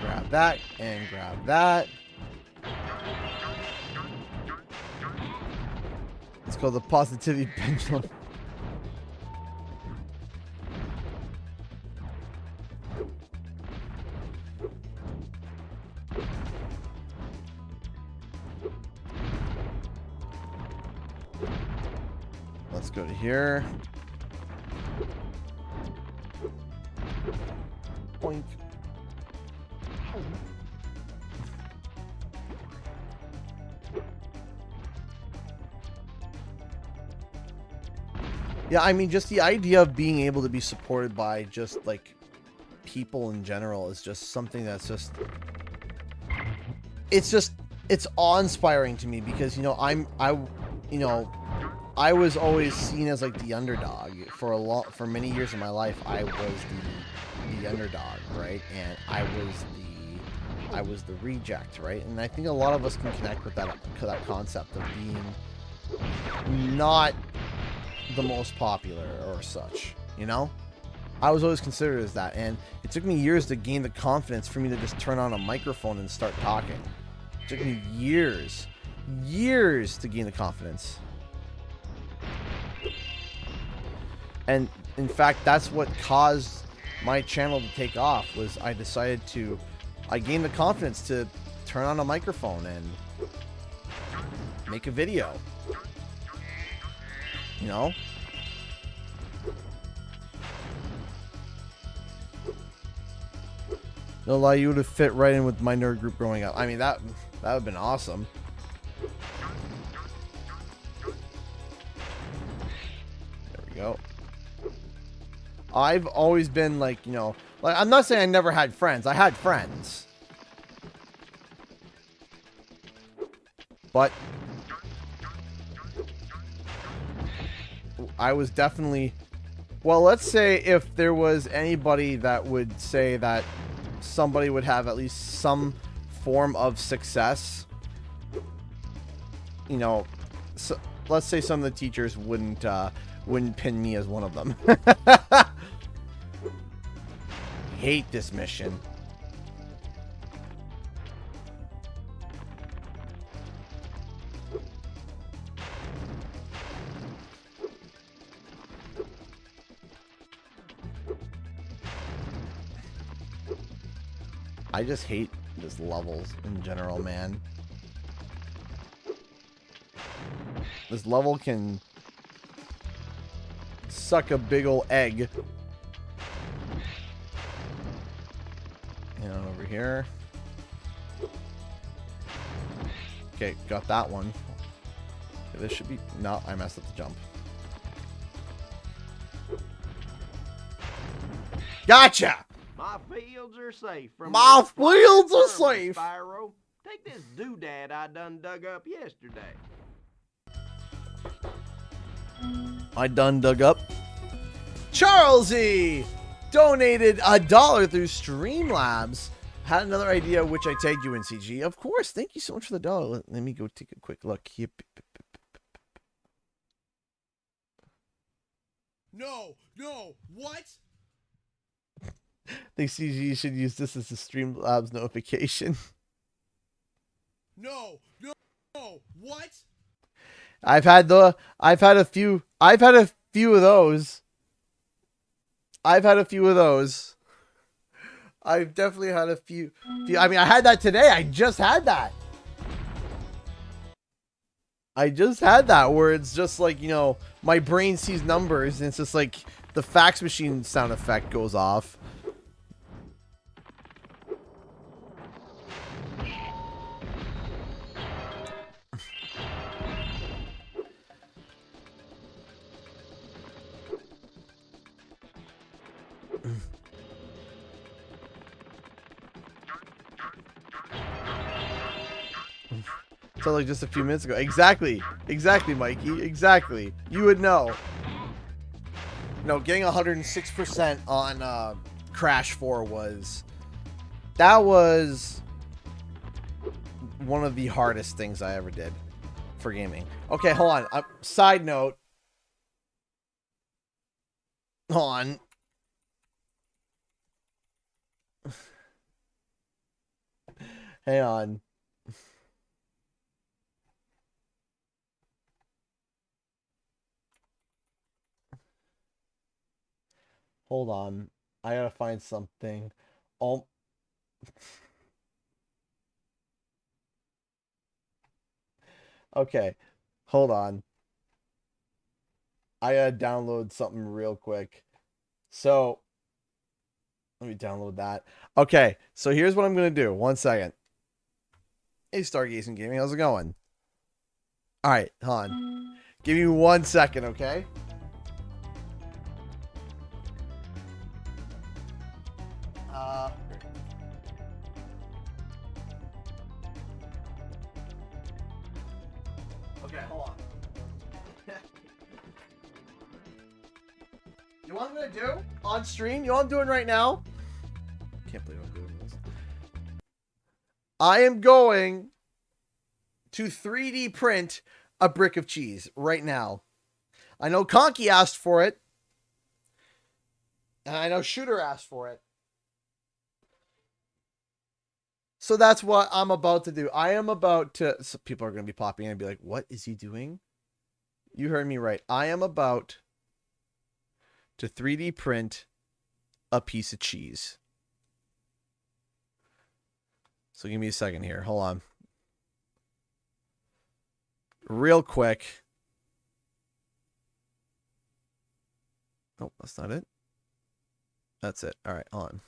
and grab that. It's called the positivity pendulum. Let's go to here. Boink. Yeah, I mean, just the idea of being able to be supported by just like people in general is just something that's just, it's awe-inspiring to me because, you know, I was always seen as like the underdog for many years of my life. I was the underdog, right? And I was the reject, right? And I think a lot of us can connect with that concept of being not the most popular or such, you know? I was always considered as that, and it took me years to gain the confidence for me to just turn on a microphone and start talking. It took me years to gain the confidence. And in fact, that's what caused my channel to take off, was I gained the confidence to turn on a microphone and make a video. You know? No lie, you would have fit right in with my nerd group growing up. I mean, that would have been awesome. There we go. I've always been like, you know, like, I'm not saying I never had friends. I had friends. But I was definitely, well, let's say if there was anybody that would say that somebody would have at least some form of success, you know, so let's say some of the teachers wouldn't pin me as one of them. Hate this mission. I just hate this levels in general, man. This level can suck a big ol' egg. And over here. Okay, got that one. Okay, this should be... No, I messed up the jump. Gotcha! My fields are safe from My those flying fields are vermin, safe. Spyro. Take this doodad I done dug up yesterday. I done dug up. Charlesy donated $1 through Streamlabs. Had another idea, which I tagged you in, CG. Of course. Thank you so much for the $1. Let me go take a quick look. No, what? I think CG should use this as a Streamlabs notification. No, what? I've had a few of those. I've definitely had a few. I mean, I had that today. I just had that where it's just like, you know, my brain sees numbers and it's just like the fax machine sound effect goes off. So like just a few minutes ago. Exactly, Mikey. Exactly. You would know. No, getting 106% on Crash 4 was one of the hardest things I ever did for gaming. Okay, hold on. Side note. Hold on. Hang on. Hold on. I gotta find something. Oh. Okay. Hold on. I gotta download something real quick. So, let me download that. Okay. So here's what I'm gonna do. 1 second. Hey, Stargazing Gaming. How's it going? Alright. Hold on. Give me 1 second, okay? Okay, hold on. You know what I'm gonna do on stream? You know what I'm doing right now? Can't believe I'm doing this. I am going to 3D print a brick of cheese right now. I know Conky asked for it. And I know Shooter asked for it. So that's what I'm about to do. I am about to... So people are going to be popping in and be like, what is he doing? You heard me right. I am about to 3D print a piece of cheese. So give me a second here. Hold on. Real quick. Nope, that's not it. That's it. All right, on.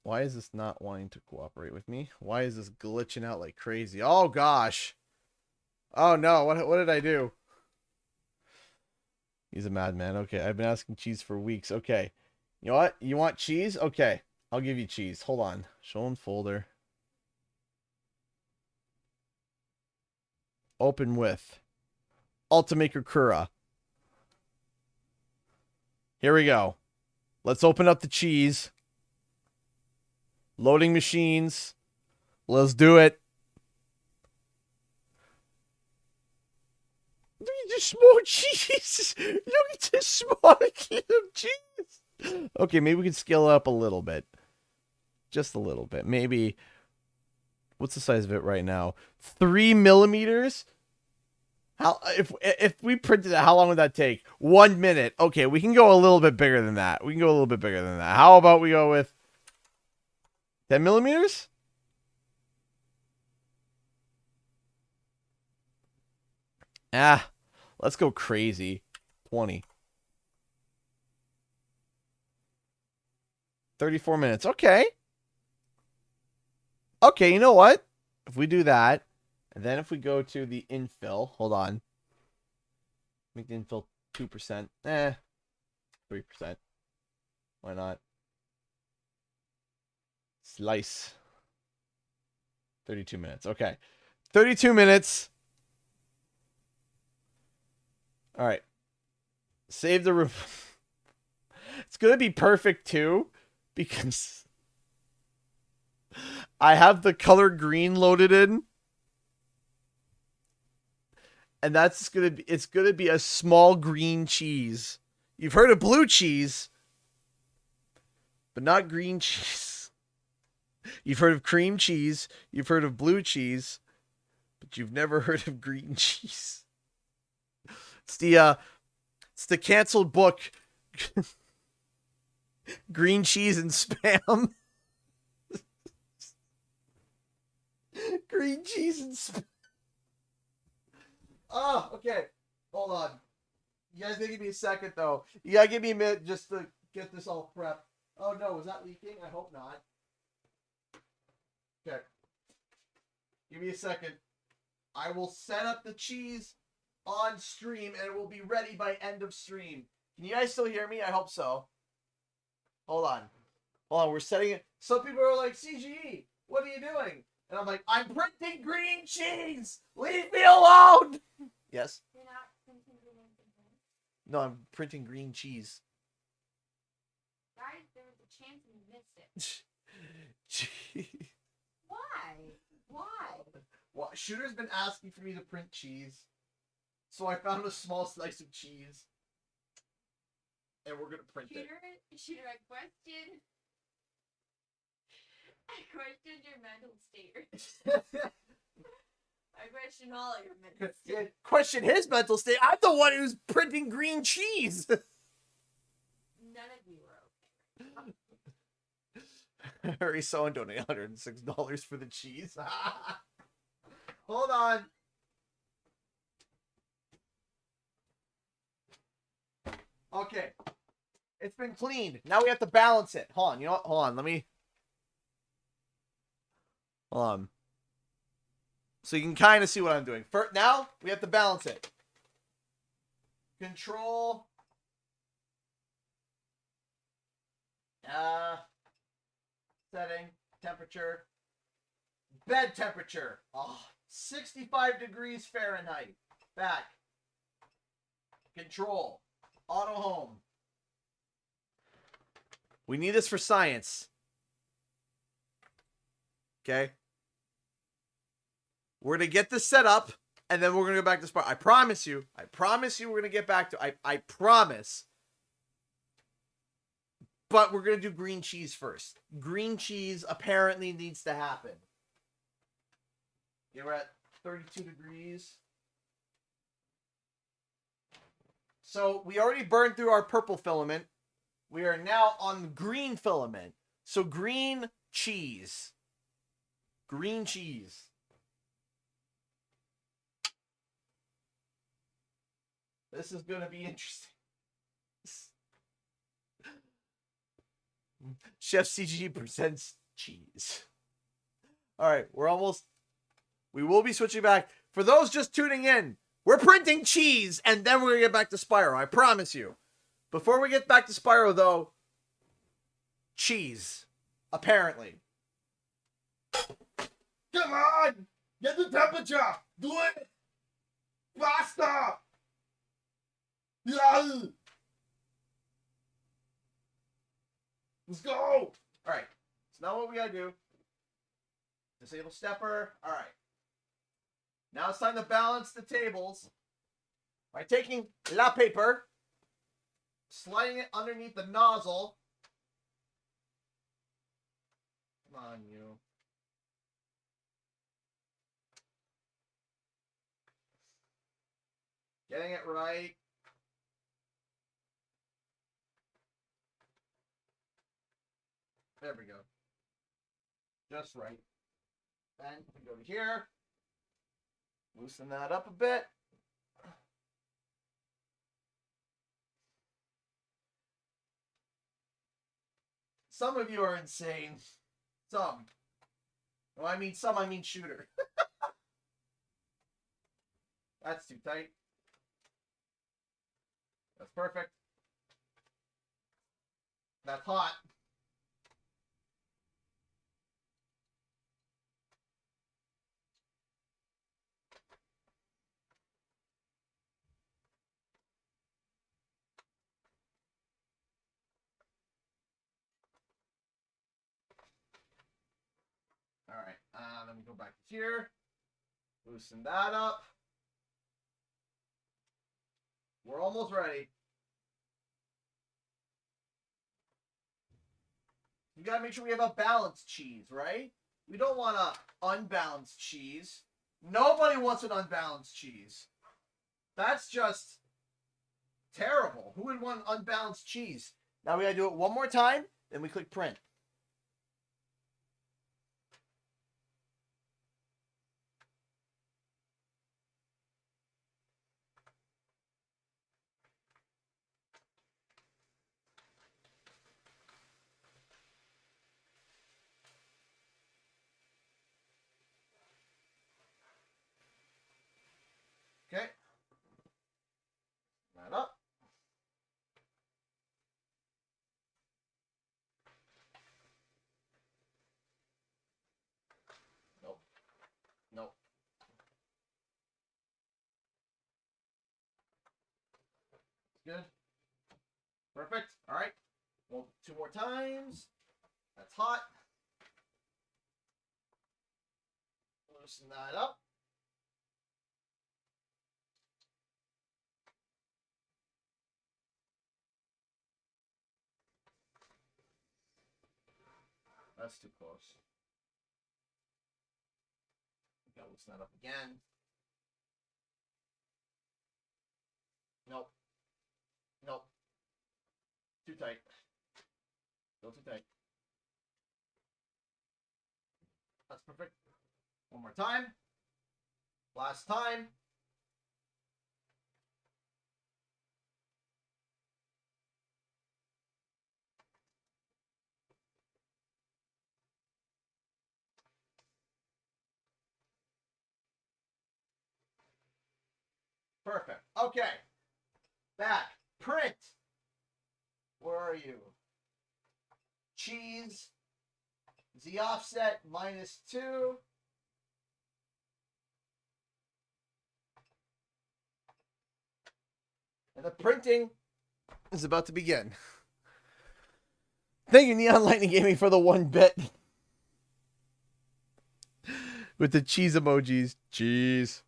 Why is this not wanting to cooperate with me? Why is this glitching out like crazy? Oh, gosh. Oh, no. What did I do? He's a madman. Okay, I've been asking cheese for weeks. Okay. You know what? You want cheese? Okay. I'll give you cheese. Hold on. Show in folder. Open with Ultimaker Kura. Here we go. Let's open up the cheese. Loading machines. Let's do it. Look at this small cheese. Look at this small can of cheese. Okay, maybe we can scale it up a little bit. Just a little bit. Maybe. What's the size of it right now? 3 millimeters? How if we printed it, how long would that take? 1 minute. Okay, we can go a little bit bigger than that. We can go a little bit bigger than that. How about we go with 10 millimeters? Ah, let's go crazy. 20. 34 minutes. Okay. Okay, you know what? If we do that, and then if we go to the infill, hold on. Make the infill 2%. 3%. Why not? Slice. 32 minutes. Okay. 32 minutes. All right. Save the room. It's going to be perfect too because I have the color green loaded in. And that's going to be, it's going to be a small green cheese. You've heard of blue cheese, but not green cheese. You've heard of cream cheese, you've heard of blue cheese, but you've never heard of green cheese. It's the canceled book Green Cheese and Spam. Green cheese and spam. Oh, okay. Hold on. You guys gotta give me a second though. You gotta give me a minute just to get this all prepped. Oh no, was that leaking? I hope not. Okay. Give me a second. I will set up the cheese on stream and it will be ready by end of stream. Can you guys still hear me? I hope so. Hold on. Hold on, we're setting it. Some people are like, CGE, what are you doing? And I'm like, I'm printing green cheese! Leave me alone! Yes? You're not printing green anything. No, I'm printing green cheese. Guys, there was a chance and you missed it. Why? Why? Well, Shooter's been asking for me to print cheese. So I found a small slice of cheese. And we're gonna print it. Shooter, I questioned your mental state. I question all your mental state. Question his mental state. I'm the one who's printing green cheese. None of you are okay. Harry Sowen donated $106 for the cheese. Hold on. Okay. It's been cleaned. Now we have to balance it. Hold on. You know what? Hold on. Let me... Hold on. So you can kind of see what I'm doing. First, now we have to balance it. Control. Setting. Temperature. Bed temperature. Oh, 65 degrees Fahrenheit. Back. Control. Auto home. We need this for science. Okay. We're going to get this set up, and then we're going to go back to Spyro. I promise you we're going to get back to... I promise. But we're going to do green cheese first. Green cheese apparently needs to happen. Yeah, we're at 32 degrees. So we already burned through our purple filament. We are now on the green filament. So green cheese. Green cheese. This is going to be interesting. Chef CG presents cheese. All right, we're almost... We will be switching back. For those just tuning in, we're printing cheese, and then we're going to get back to Spyro. I promise you. Before we get back to Spyro, though, cheese. Apparently. Come on! Get the temperature! Do it! Faster! Yeah! Let's go! Alright. So now what we gotta do. Disable stepper. Alright. Now it's time to balance the tables by taking la paper, sliding it underneath the nozzle. Come on, you. Getting it right. There we go. Just right. And we go to here. Loosen that up a bit. Some of you are insane. Some. When I mean some, I mean Shooter. That's too tight. That's perfect. That's hot. All right, let me go back to here. Loosen that up. We're almost ready. You gotta make sure we have a balanced cheese, right? We don't want a unbalanced cheese. Nobody wants an unbalanced cheese. That's just terrible. Who would want unbalanced cheese? Now we gotta do it one more time, then we click print. Okay. That up. Nope. Nope. Good. Perfect. All right. Well, 2 more times. That's hot. Loosen that up. That's too close. Gotta loosen that up again. Nope. Nope. Too tight. Still too tight. That's perfect. One more time. Last time. Perfect. Okay. Back. Print. Where are you? Cheese. Z offset -2. And the printing is about to begin. Thank you, Neon Lightning Gaming, for the 1 bit. With the cheese emojis. Cheese.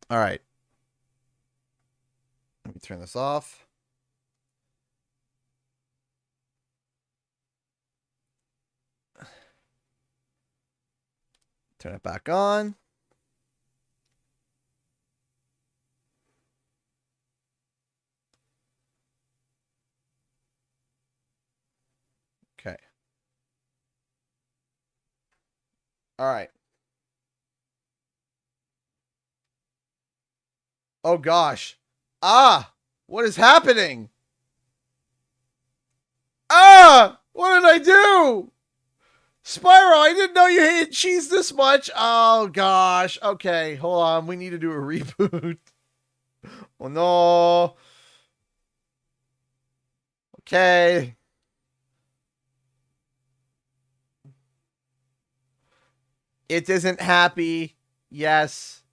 All right. Let me turn this off. Turn it back on. Okay. All right. Oh gosh. Ah! What is happening? Ah! What did I do? Spyro, I didn't know you hated cheese this much. Oh gosh. Okay, hold on. We need to do a reboot. Oh no. Okay. It isn't happy. Yes.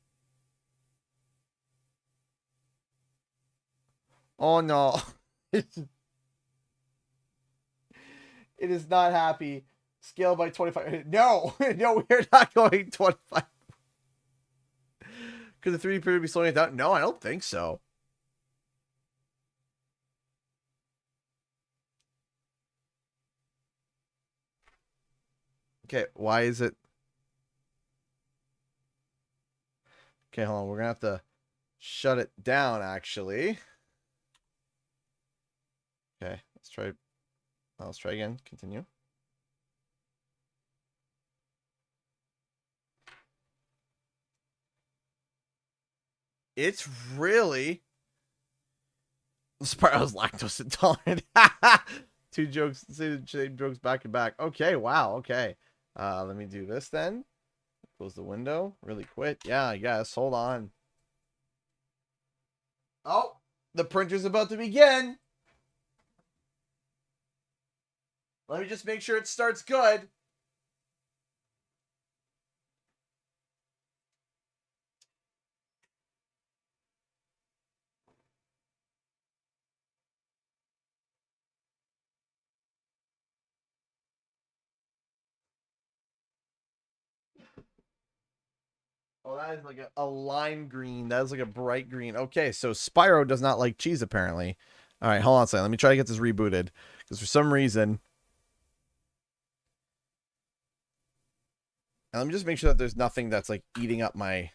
Oh no. It is not happy. Scale by 25. No. No, we're not going 25. Could the 3D printer be slowing it down? No, I don't think so. Okay, why is it? Okay, hold on. We're going to have to shut it down, actually. Okay, let's try. Let's try again. Continue. It's really... Spyro's lactose intolerant. 2 jokes, same jokes back to back. Okay, wow, okay. Let me do this then. Close the window really quick. Yeah, I guess. Hold on. Oh, the printer's about to begin. Let me just make sure it starts good. Oh, that is like a lime green. That is like a bright green. Okay, so Spyro does not like cheese, apparently. All right, hold on a second. Let me try to get this rebooted. Because for some reason... And let me just make sure that there's nothing that's like eating up my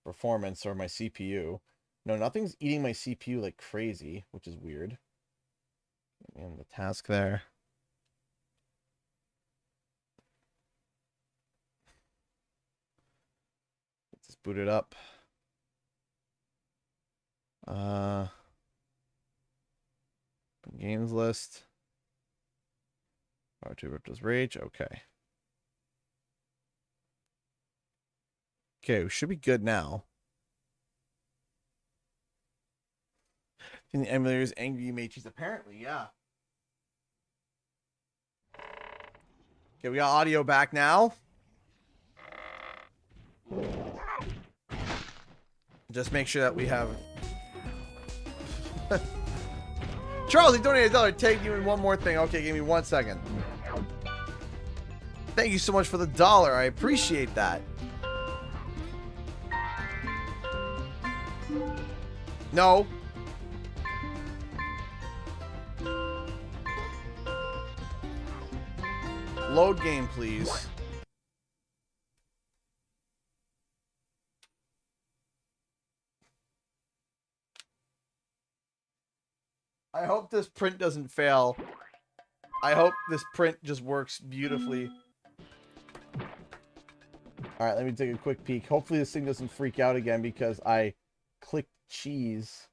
performance or my CPU. No, nothing's eating my CPU like crazy, which is weird. And the task there. Let's boot it up. Games list. R2 Ripto's Rage. Okay. Okay, we should be good now. The emulator's angry you made cheese. Apparently, yeah. Okay, we got audio back now. Just make sure that we have... Charles, you donated $1. Take you in one more thing. Okay, give me 1 second. Thank you so much for the $1. I appreciate that. No. Load game, please. I hope this print doesn't fail. I hope this print just works beautifully. All right, let me take a quick peek. Hopefully this thing doesn't freak out again because I clicked cheese.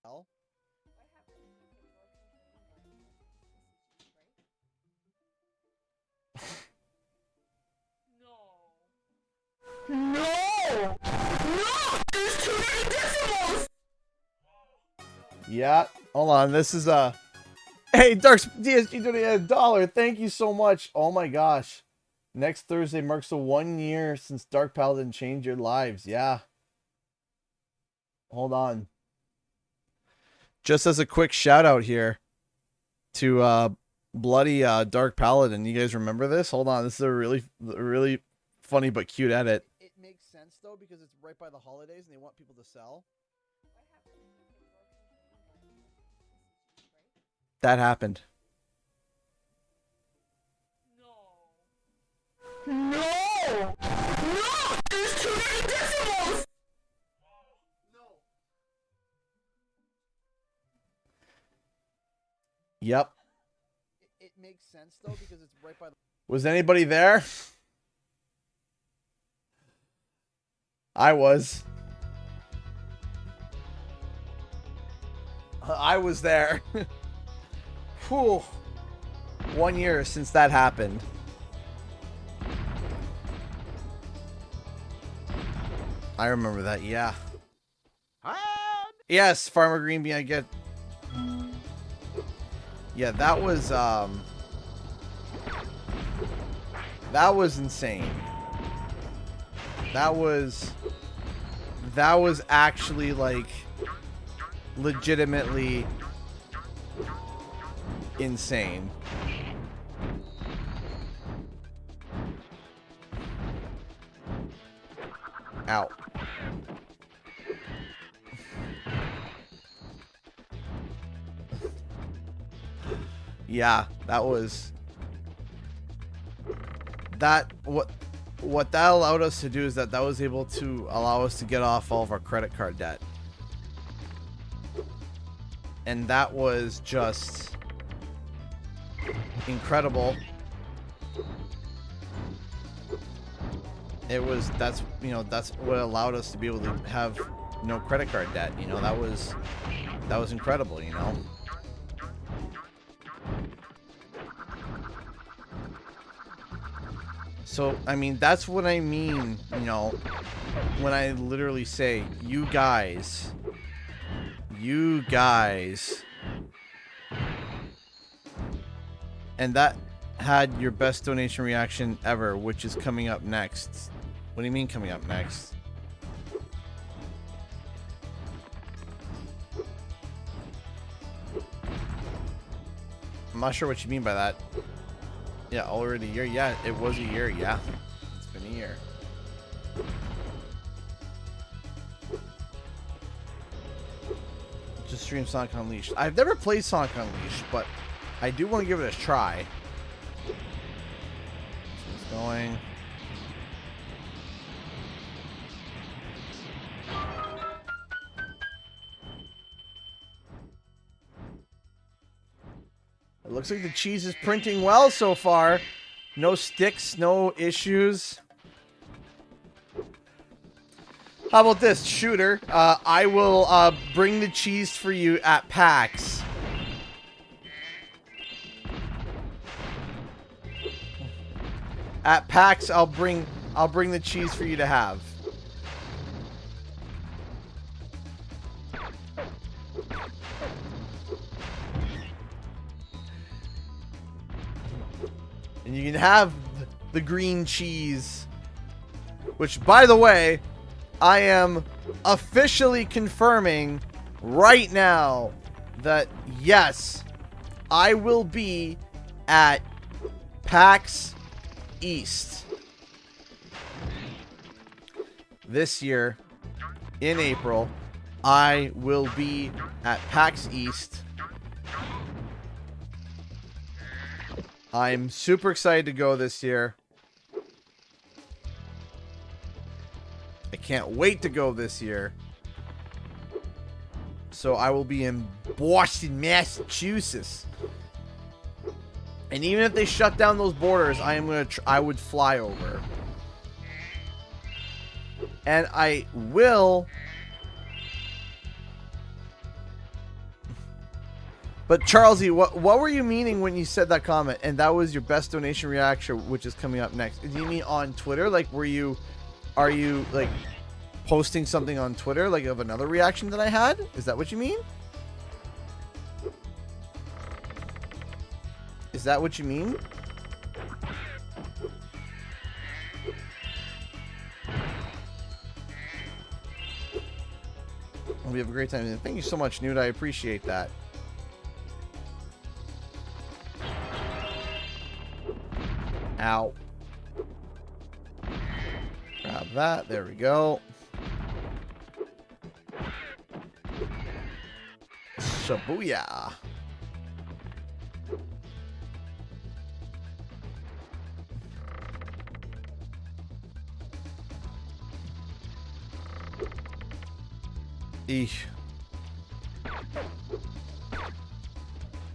No! No! There's too many decimals! Yeah, hold on. This is Hey, Dark DSG donated $1. Thank you so much. Oh my gosh. Next Thursday marks the 1 year since Dark Paladin changed your lives. Yeah. Hold on. Just as a quick shout out here to bloody Dark Paladin. You guys remember this? Hold on. This is a really funny but cute edit. It makes sense though because it's right by the holidays and they want people to sell. That happened. No! No! There's too many decimals! Yep. It makes sense though because it's right by the... Was anybody there? I was. I was there. Whew. 1 year since that happened. I remember that, yeah. Yes, Farmer Greenbean, I get... Yeah, that was insane. That was actually, like, legitimately insane. Ow. Yeah, that was... What that allowed us to do is that was able to allow us to get off all of our credit card debt. And that was just incredible. That's what allowed us to be able to have no credit card debt. You know, that was incredible, you know. So, I mean, that's what I mean, you know, when I literally say, you guys You guys. And that had your best donation reaction ever, which is coming up next. What do you mean coming up next? I'm not sure what you mean by that. Yeah, already a year. Yeah, it was a year. Yeah, it's been a year. Just stream Sonic Unleashed. I've never played Sonic Unleashed, but I do want to give it a try. It's going. It looks like the cheese is printing well so far. No sticks, no issues. How about this, Shooter? I will bring the cheese for you at PAX. At PAX, I'll bring the cheese for you to have. And you can have the green cheese, which, by the way, I am officially confirming right now that, yes, I will be at PAX East this year in April. I will be at PAX East. I'm super excited to go this year. I can't wait to go this year. So I will be in Boston, Massachusetts. And even if they shut down those borders, I would fly over. And I will. But Charlesy, what were you meaning when you said that comment? And that was your best donation reaction, which is coming up next. Do you mean on Twitter? Like, are you like posting something on Twitter, like of another reaction that I had? Is that what you mean? Is that what you mean? Well, we have a great time. Thank you so much, Newt. I appreciate that. Ow. Grab that. There we go. Shabuya. Eesh.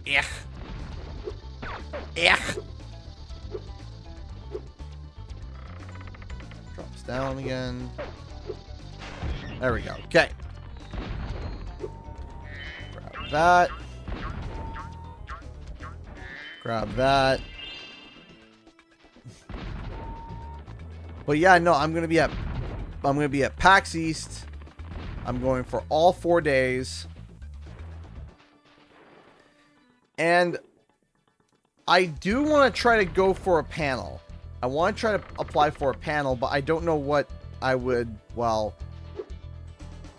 Ech. Ech. Drops down again. There we go. Okay. Grab that. Grab that. But yeah, no, I'm gonna be at PAX East. I'm going for all 4 days. And I do want to try to go for a panel. I want to try to apply for a panel, but I don't know what I would, well,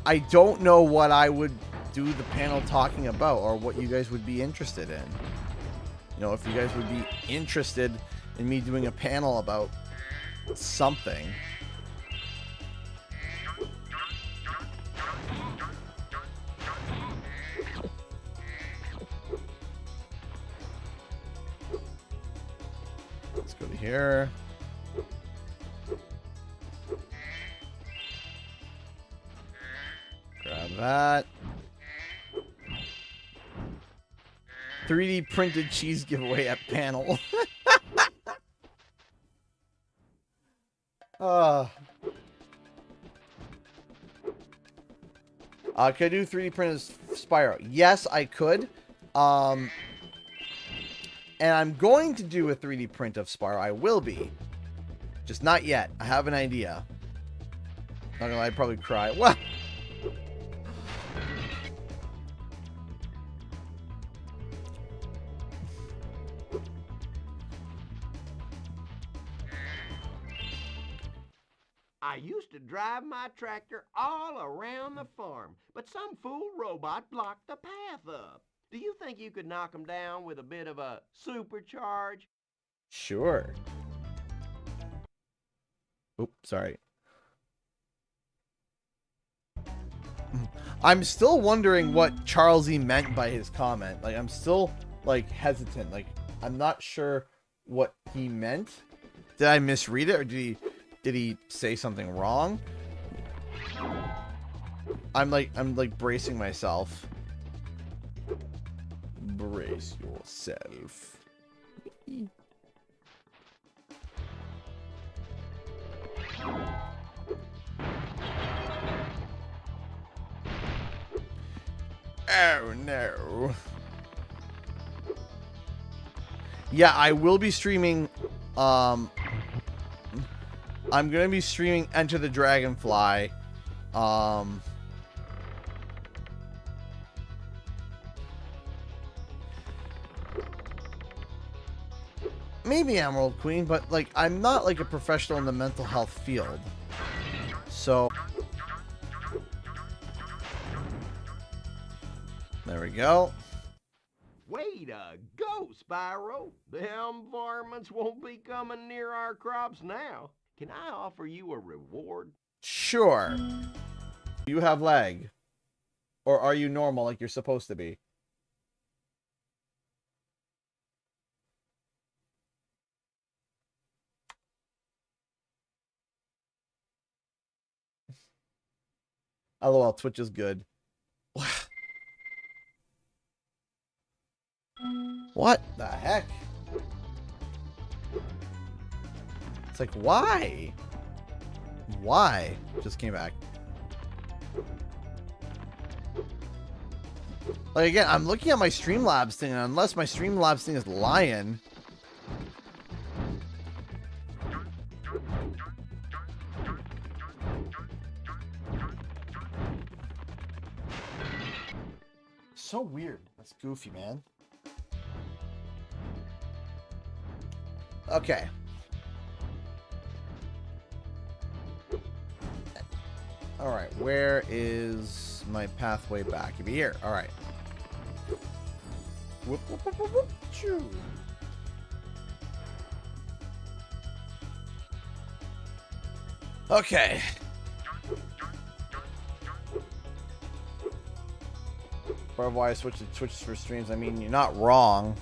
I don't know what I would do the panel talking about or what you guys would be interested in. You know, if you guys would be interested in me doing a panel about something. Let's go to here. Grab that. 3D printed cheese giveaway at panel. Could I do 3D printed Spyro? Yes, I could. And I'm going to do a 3D print of Spyro. I will be. Just not yet. I have an idea. Not gonna lie, I'd probably cry. What? I used to drive my tractor all around the farm, but some fool robot blocked the path up. Do you think you could knock him down with a bit of a supercharge? Sure. Oops, sorry. I'm still wondering what Charles E meant by his comment. Like, I'm still, like, hesitant. Like, I'm not sure what he meant. Did I misread it, or did he say something wrong? I'm like bracing myself. Brace yourself. Oh no. Yeah, I will be streaming. I'm gonna be streaming Enter the Dragonfly. Maybe Emerald Queen, but like I'm not like a professional in the mental health field. So there we go. Way to go, Spyro. Them varmints won't be coming near our crops now. Can I offer you a reward? Sure. You have lag. Or are you normal like you're supposed to be? LOL, Twitch is good. What the heck? It's like, why? Why? Just came back. Like, again, I'm looking at my Streamlabs thing, and unless my Streamlabs thing is lying... So weird. That's goofy, man. Okay. Alright, where is my pathway back? It'd be here. Alright. Whoop, whoop, whoop, whoop, whoop. Choo. Okay. Part of why I switched to Twitch for streams. I mean, you're not wrong.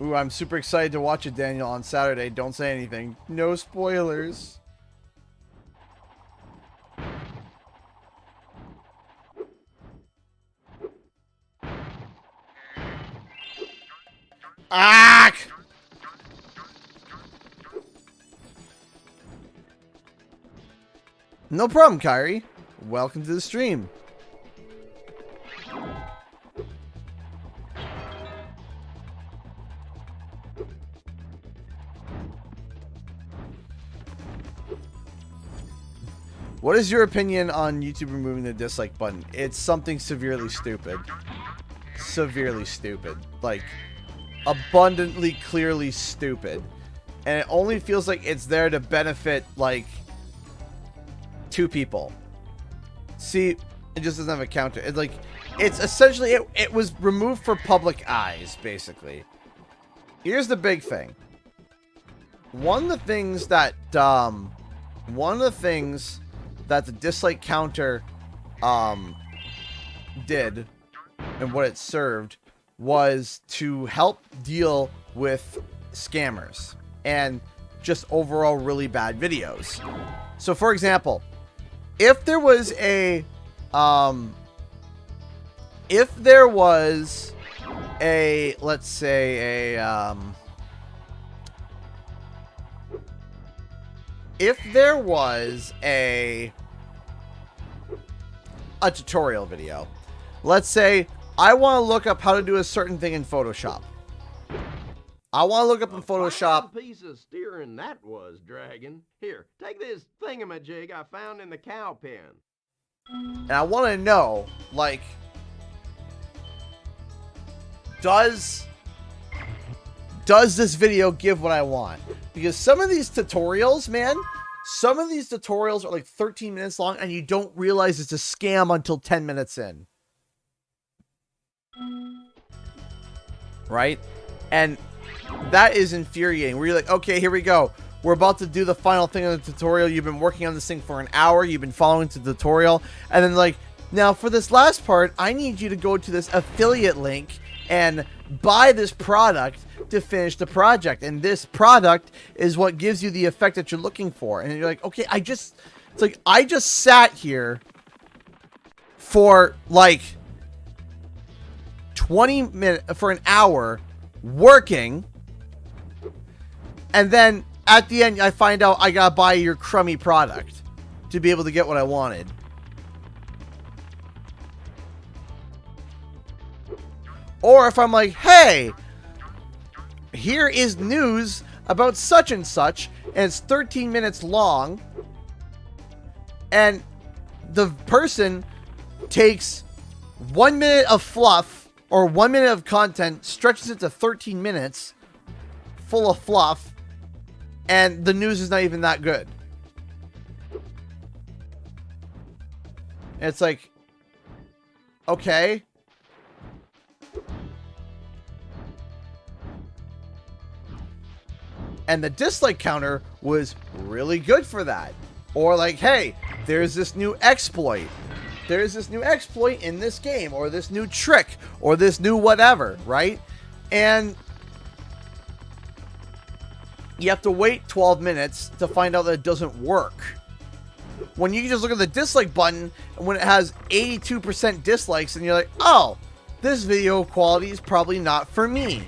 Ooh, I'm super excited to watch it, Daniel, on Saturday. Don't say anything. No spoilers. Ah! No problem, Kyrie. Welcome to the stream. What is your opinion on YouTube removing the dislike button? It's something severely stupid. Severely stupid. Like, abundantly, clearly stupid. And it only feels like it's there to benefit, like, two people. See, it just doesn't have a counter. It's like, it's essentially, it was removed for public eyes, basically. Here's the big thing. One of the things that the dislike counter did and what it served was to help deal with scammers and just overall really bad videos. So for example, if there was a let's say if there was a tutorial video, let's say I want to look up how to do a certain thing in Photoshop. I want to look up in Photoshop. Fine piece of steering that was, Dragon. Here, take this thingamajig I found in the cow pen. And I want to know, like, does this video give what I want? Because some of these tutorials, man, some of these tutorials are like 13 minutes long and you don't realize it's a scam until 10 minutes in. Right? And that is infuriating. Where you're like, okay, here we go. We're about to do the final thing of the tutorial. You've been working on this thing for an hour. You've been following the tutorial. And then like, now for this last part, I need you to go to this affiliate link and buy this product to finish the project. And this product is what gives you the effect that you're looking for. And you're like, okay, I just sat here for like 20 minutes, for an hour working. And then at the end, I find out I gotta buy your crummy product to be able to get what I wanted. Or if I'm like, hey, here is news about such and such, and it's 13 minutes long, and the person takes 1 minute of fluff, or 1 minute of content, stretches it to 13 minutes, full of fluff, and the news is not even that good. And it's like, okay. And the dislike counter was really good for that. Or like, hey, there's this new exploit. There's this new exploit in this game, or this new trick, or this new whatever, right? And you have to wait 12 minutes to find out that it doesn't work. When you just look at the dislike button, and when it has 82% dislikes, and you're like, oh, this video quality is probably not for me.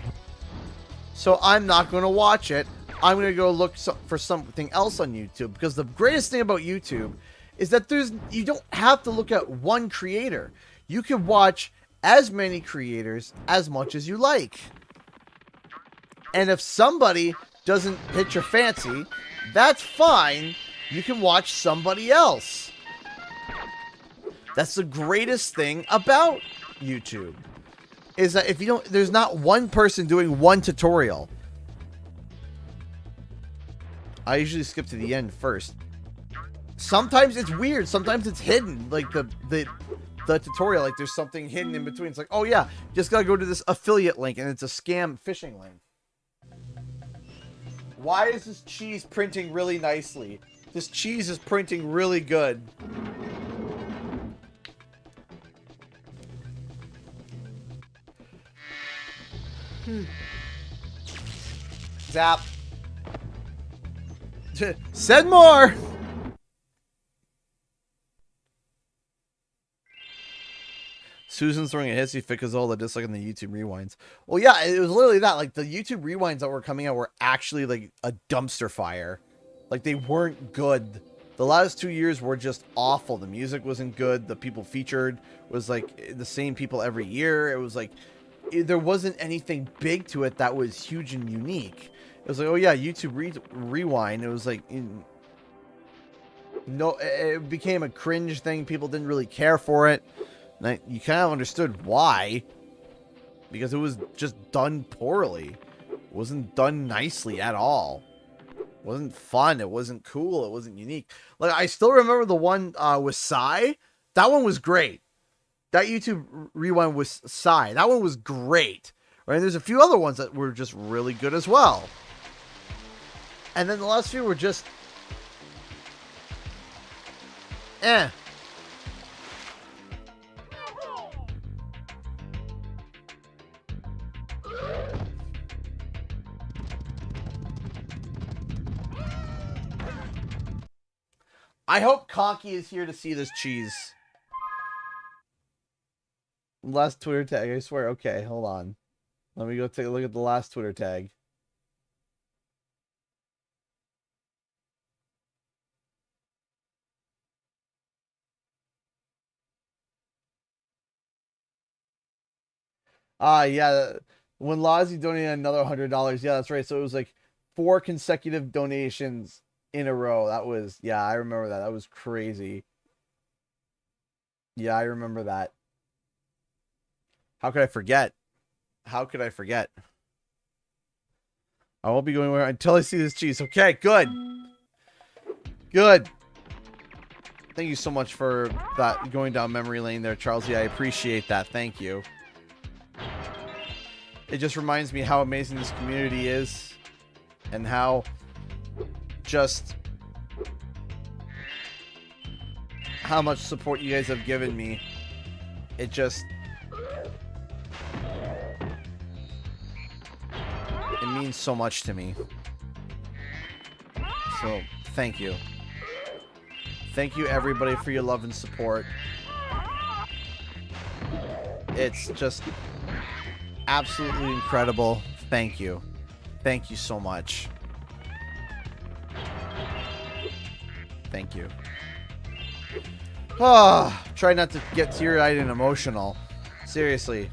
So I'm not going to watch it. I'm going to go look for something else on YouTube. Because the greatest thing about YouTube is that you don't have to look at one creator. You can watch as many creators as much as you like. And if somebody doesn't hit your fancy, that's fine. You can watch somebody else. That's the greatest thing about YouTube. Is that if you don't, there's not one person doing one tutorial. I usually skip to the end first. Sometimes it's weird. Sometimes it's hidden. Like the tutorial, like there's something hidden in between. It's like, oh yeah, just gotta go to this affiliate link, and it's a scam phishing link. Why is this cheese printing really nicely? This cheese is printing really good. Zap. Said more. Susan's throwing a hissy fit because all the dislike on the YouTube rewinds. Well, yeah, it was literally that. Like the YouTube rewinds that were coming out were actually like a dumpster fire. Like they weren't good. The last 2 years were just awful. The music wasn't good. The people featured was like the same people every year. It was like there wasn't anything big to it that was huge and unique. It was like, oh yeah, YouTube rewind. It was like, no, it became a cringe thing. People didn't really care for it. And you kind of understood why, because it was just done poorly. It wasn't done nicely at all. It wasn't fun. It wasn't cool. It wasn't unique. Like I still remember the one with Psy. That one was great. That YouTube rewind with Psy. That one was great. Right? And there's a few other ones that were just really good as well. And then the last few were just eh. I hope Conky is here to see this cheese. Last Twitter tag, I swear. Okay, hold on. Let me go take a look at the last Twitter tag. Yeah. When Lozzie donated another $100. Yeah, that's right. So it was like 4 consecutive donations in a row. That was, yeah, I remember that. That was crazy. Yeah, I remember that. How could I forget? How could I forget? I won't be going anywhere until I see this cheese. Okay, good. Good. Thank you so much for that, going down memory lane there, Charlesy. I appreciate that. Thank you. It just reminds me how amazing this community is and how just how much support you guys have given me. It just, it means so much to me. So, thank you. Thank you, everybody, for your love and support. It's just absolutely incredible. Thank you. Thank you so much. Thank you. Ah, try not to get teary-eyed and emotional. Seriously.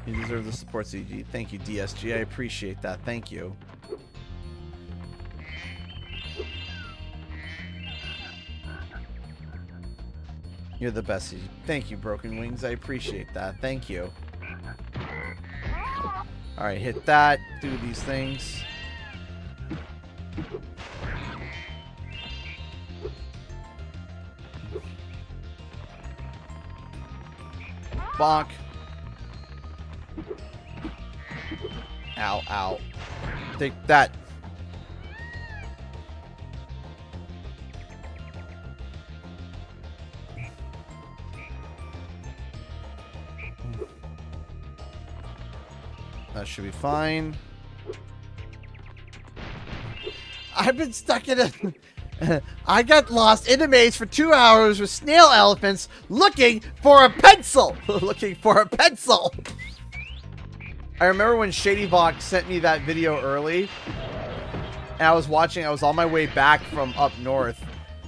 You deserve the support, CG. Thank you, DSG. I appreciate that. Thank you. You're the best, CG. Thank you, Broken Wings. I appreciate that. Thank you. Alright, hit that. Do these things. Bonk. Ow, ow. Take that. That should be fine. I've been stuck in a... I got lost in a maze for 2 hours with snail elephants looking for a pencil. Looking for a pencil. I remember when ShadyVox sent me that video early. And I was watching, I was on my way back from up north.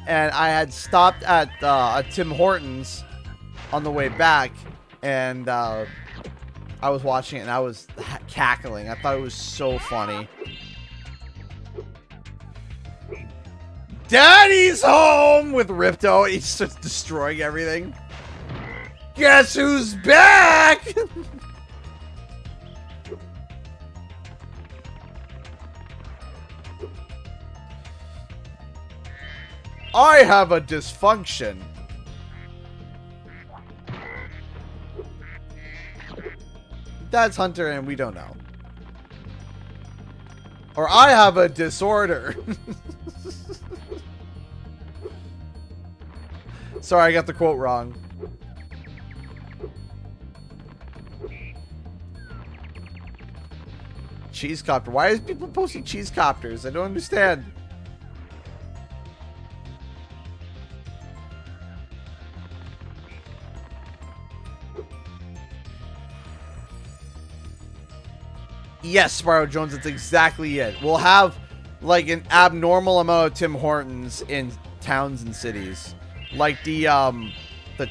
And I had stopped at a Tim Hortons on the way back. And I was watching it and I was cackling. I thought it was so funny. Daddy's home with Ripto. He's just destroying everything. Guess who's back? I have a dysfunction. That's Hunter and we don't know. Or I have a disorder. Sorry, I got the quote wrong. Cheese copter. Why is people posting cheese copters? I don't understand. Yes, Spyro Jones, that's exactly it. We'll have like an abnormal amount of Tim Hortons in towns and cities. Like the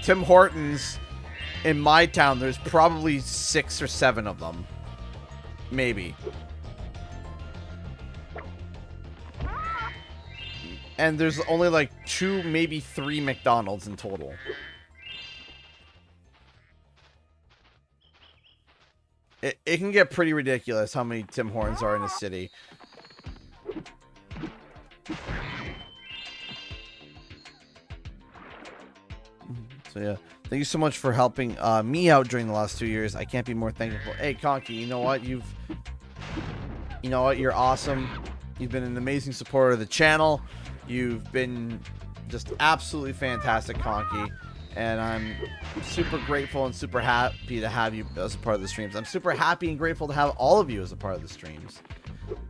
Tim Hortons in my town, there's probably 6 or 7 of them. Maybe. And there's only like 2, maybe 3 McDonald's in total. It can get pretty ridiculous how many Tim Hortons are in a city. So yeah, thank you so much for helping me out during the last 2 years. I can't be more thankful. Hey, Conky, you know what? You know what? You're awesome. You've been an amazing supporter of the channel. You've been just absolutely fantastic, Conky. And I'm super grateful and super happy to have you as a part of the streams. I'm super happy and grateful to have all of you as a part of the streams.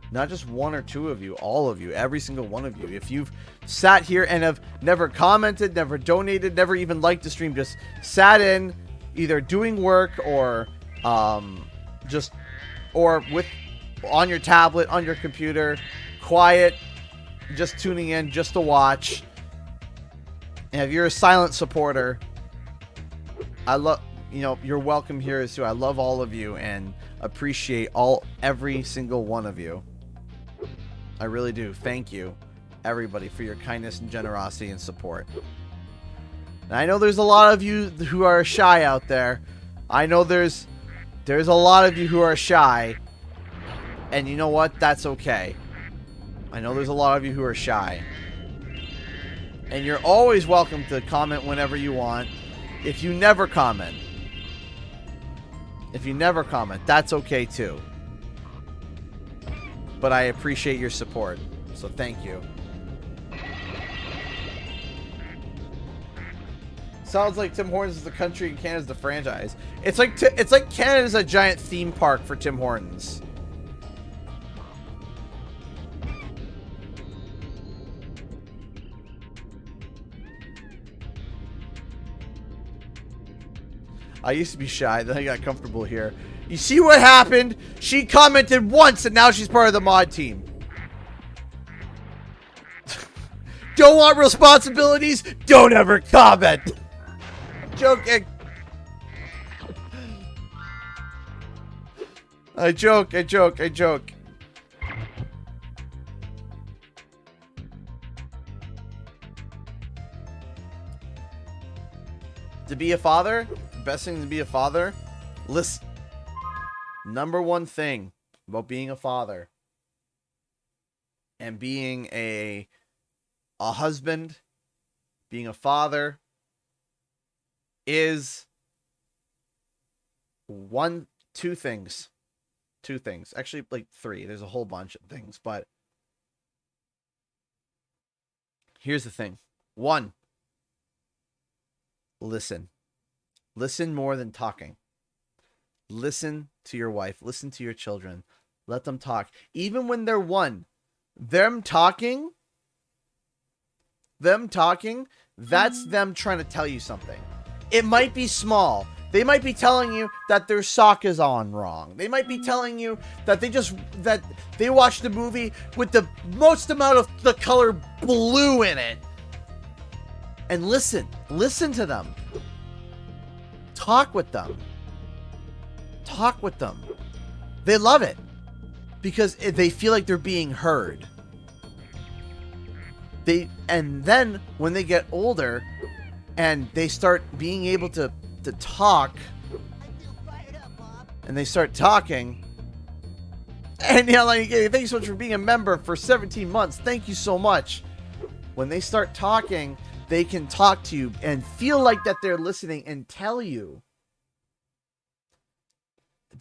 Not just 1 or 2 of you, all of you, every single one of you. If you've sat here and have never commented, never donated, never even liked the stream, just sat in, either doing work or with on your tablet, on your computer, quiet, just tuning in just to watch. And if you're a silent supporter, I love, you're welcome here too. I love all of you and appreciate every single one of you. I really do. Thank you, everybody, for your kindness and generosity and support. And I know there's a lot of you who are shy out there. I know there's a lot of you who are shy. And you know what? That's okay. I know there's a lot of you who are shy. And you're always welcome to comment whenever you want. If you never comment, that's okay too. But I appreciate your support, so thank you. Sounds like Tim Hortons is the country and Canada's the franchise. It's like Canada's a giant theme park for Tim Hortons. I used to be shy, then I got comfortable here. You see what happened? She commented once and now she's part of the mod team. Don't want responsibilities? Don't ever comment. Joking. I joke. To be a father, best thing to be a father, listen. Number one thing about being a father and being a husband, being a father, is two things. Actually, like three. There's a whole bunch of things, but here's the thing. One, listen. Listen more than talking. Listen to your wife. Listen to your children. Let them talk. Even when they're one, them talking, that's them trying to tell you something. It might be small. They might be telling you that their sock is on wrong. They might be telling you that they watched the movie with the most amount of the color blue in it. And listen to them. Talk with them. They love it because they feel like they're being heard. And then when they get older and they start being able to talk, and they start talking, and like, hey, thank you so much for being a member for 17 months. Thank you so much. When they start talking, they can talk to you and feel like that they're listening and tell you.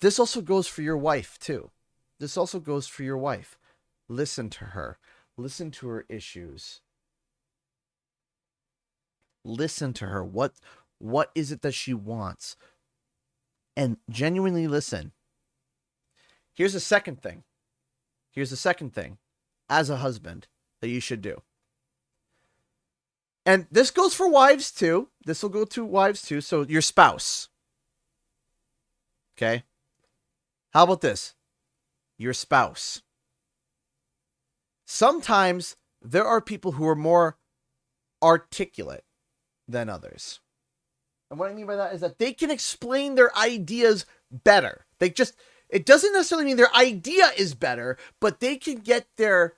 This also goes for your wife too. Listen to her. Listen to her issues. Listen to her. What is it that she wants? And genuinely listen. Here's the second thing as a husband that you should do. And this goes for wives too. This will go to wives too. So your spouse. Okay? How about this? Your spouse. Sometimes there are people who are more articulate than others. And what I mean by that is that they can explain their ideas better. It doesn't necessarily mean their idea is better, but they can get their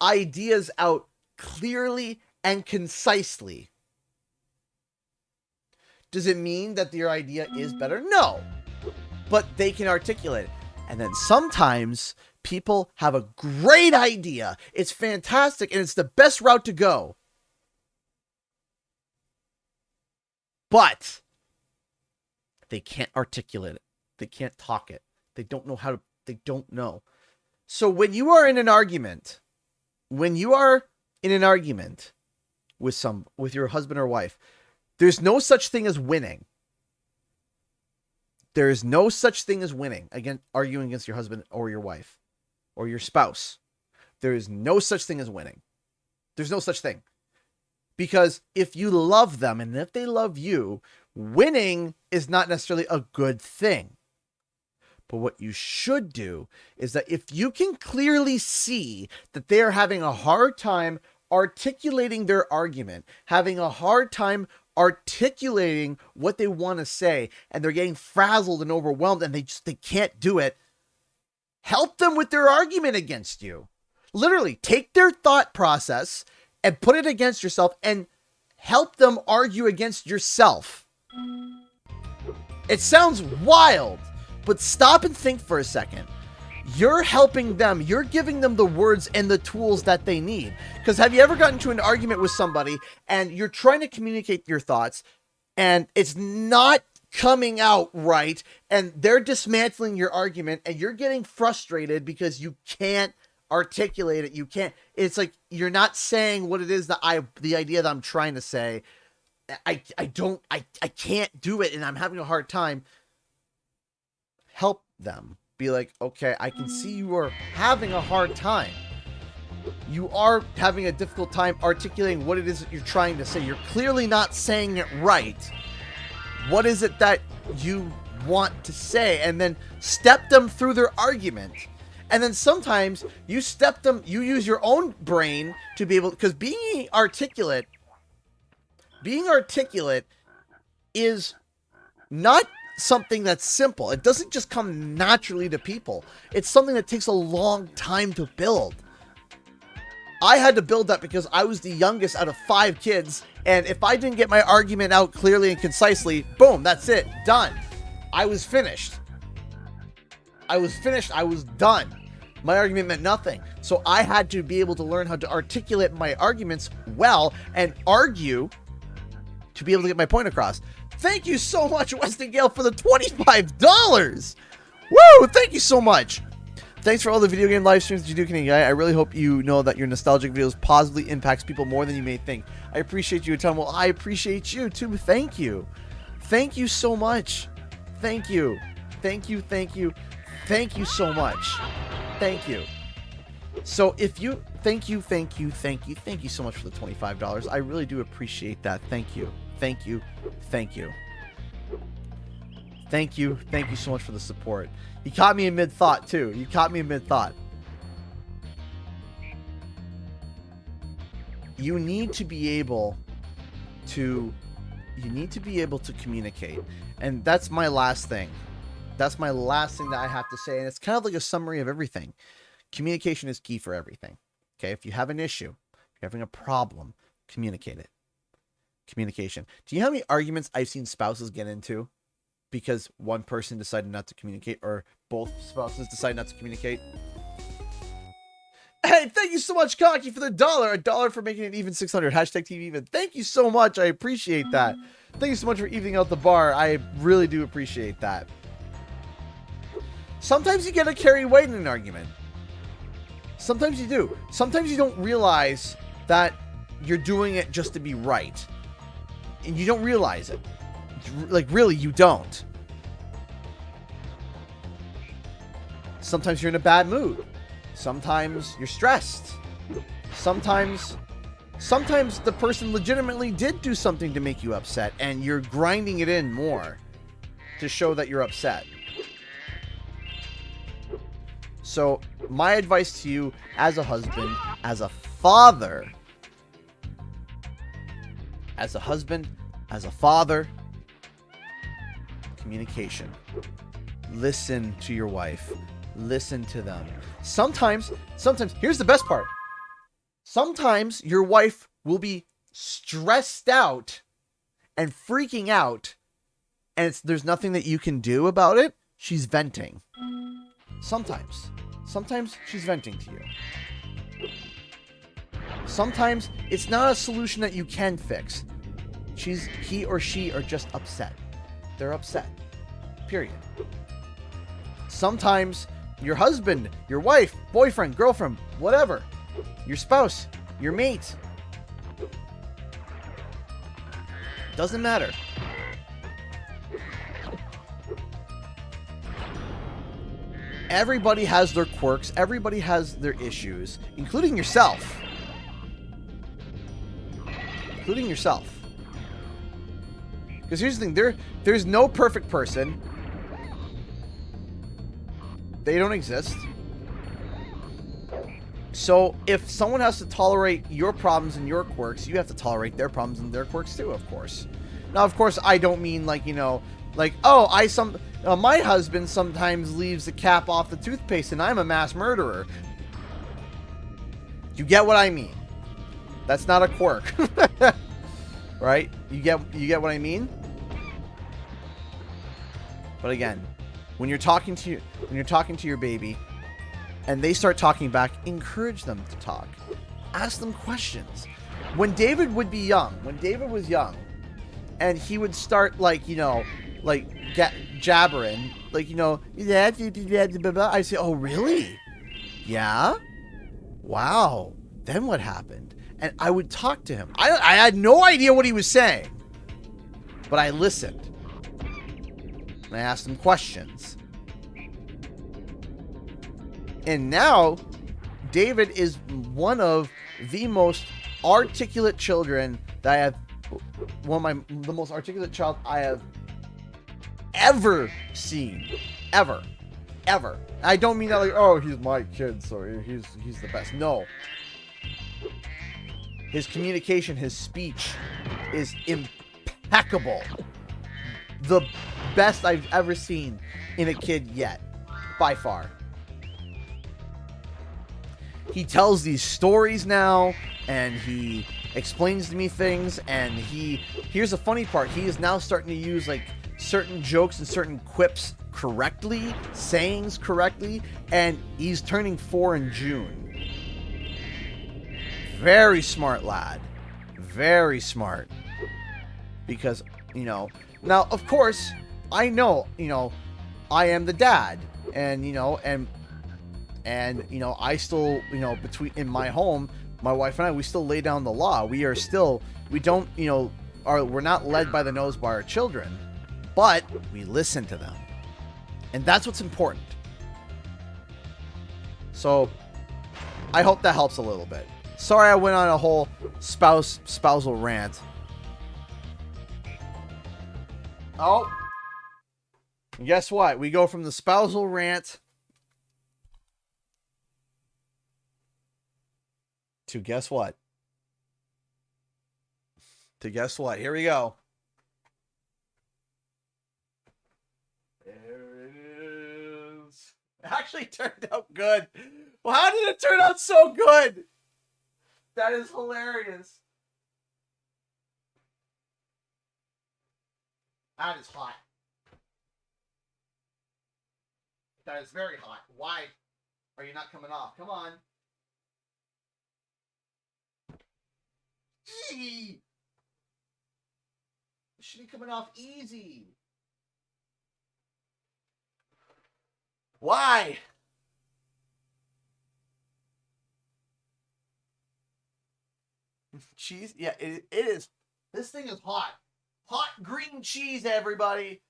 ideas out clearly and concisely. Does it mean that your idea is better? No. But they can articulate it. And then sometimes people have a great idea. It's fantastic and it's the best route to go. But they can't articulate it. They can't talk it. They don't know how to, they don't know. So when you are in an argument, with your husband or wife, there's no such thing as winning. There is no such thing as winning arguing against your husband or your wife or your spouse. There is no such thing as winning. There's no such thing. Because if you love them and if they love you, winning is not necessarily a good thing. But what you should do is that if you can clearly see that they are having a hard time articulating their argument, having a hard time articulating what they want to say, and they're getting frazzled and overwhelmed and they can't do it, help them with their argument against you. Literally take their thought process and put it against yourself and help them argue against yourself. It sounds wild, but stop and think for a second. You're helping them. You're giving them the words and the tools that they need. Because have you ever gotten into an argument with somebody and you're trying to communicate your thoughts and it's not coming out right and they're dismantling your argument and you're getting frustrated because you can't articulate it. You can't, it's like you're not saying what it is that the idea that I'm trying to say. I can't do it and I'm having a hard time. Help them. Be like, okay, I can see you are having a hard time. You are having a difficult time articulating what it is that you're trying to say. You're clearly not saying it right. What is it that you want to say? And then step them through their argument. And then sometimes you use your own brain to be able, because being articulate is not something that's simple. It doesn't just come naturally to people. It's something that takes a long time to build. I had to build that because I was the youngest out of 5 kids, and if I didn't get my argument out clearly and concisely, boom, that's it, done. I was finished. I was done. My argument meant nothing. So I had to be able to learn how to articulate my arguments well and argue to be able to get my point across. Thank you so much, Weston Gale, for the $25. Woo! Thank you so much. Thanks for all the video game live streams that you do, Canadian Guy. I really hope you know that your nostalgic videos positively impacts people more than you may think. I appreciate you a ton. Well, I appreciate you too. Thank you. Thank you so much. Thank you. Thank you. Thank you. Thank you so much. Thank you. So if you, thank you so much for the $25. I really do appreciate that. Thank you. Thank you. Thank you. Thank you. Thank you so much for the support. You caught me in mid-thought, too. You caught me in mid-thought. You need to be able to communicate. And that's my last thing. That's my last thing that I have to say. And it's kind of like a summary of everything. Communication is key for everything. Okay? If you have an issue, if you're having a problem, communicate it. Communication. Do you know how many arguments I've seen spouses get into because one person decided not to communicate, or both spouses decide not to communicate? Hey, thank you so much, Cocky, for the $1. $1 for making it even 600. Hashtag TV even. Thank you so much. I appreciate that. Thank you so much for evening out the bar. I really do appreciate that. Sometimes you get to carry weight in an argument. Sometimes you do. Sometimes you don't realize that you're doing it just to be right. And you don't realize it. Like, really, you don't. Sometimes you're in a bad mood. Sometimes you're stressed. Sometimes the person legitimately did do something to make you upset, and you're grinding it in more to show that you're upset. So, my advice to you as a husband, as a father, as a father, communication. Listen to your wife. Listen to them. Sometimes, here's the best part. Sometimes your wife will be stressed out and freaking out, and there's nothing that you can do about it. She's venting. Sometimes she's venting to you. Sometimes it's not a solution that you can fix. He or she are just upset. They're upset. Period. Sometimes your husband, your wife, boyfriend, girlfriend, whatever, your spouse, your mate, doesn't matter. Everybody has their quirks. Everybody has their issues, including yourself. Including yourself. Because here's the thing, there's no perfect person. They don't exist. So if someone has to tolerate your problems and your quirks, you have to tolerate their problems and their quirks too, of course. Now, of course, I don't mean like, you know, like, oh, my husband sometimes leaves the cap off the toothpaste and I'm a mass murderer. You get what I mean? That's not a quirk. right? You get what I mean? But again, when you're talking to your baby and they start talking back, encourage them to talk. Ask them questions. When David was young, and he would start like, you know, like jabbering, like, you know, I say, "Oh, really? Yeah? Wow. Then what happened?" And I would talk to him. I had no idea what he was saying, but I listened. And I asked him questions. And now, David is one of the most articulate children that I have. The most articulate child I have ever seen. Ever. I don't mean that like, oh, he's my kid, so he's the best. No. His communication, his speech is impeccable. The best I've ever seen in a kid yet. By far. He tells these stories now, and he explains to me things, and here's the funny part, he is now starting to use like certain jokes and certain quips correctly, sayings correctly, and he's turning 4 in June. Very smart lad. Very smart. Because, you know, now of course, I know, you know, I am the dad, and, you know, and you know, I still, you know, in my home, my wife and I, we still lay down the law. We don't, you know, we're not led by the nose by our children, but we listen to them. And that's what's important. So I hope that helps a little bit. Sorry I went on a whole spousal rant. Oh. And guess what? We go from the spousal rant to guess what? Here we go. There it is. It actually turned out good. Well, how did it turn out so good? That is hilarious. That is hot. That is very hot. Why are you not coming off? Come on. Gee. It should be coming off easy. Why? Cheese? Yeah, it is. This thing is hot. Hot green cheese, everybody.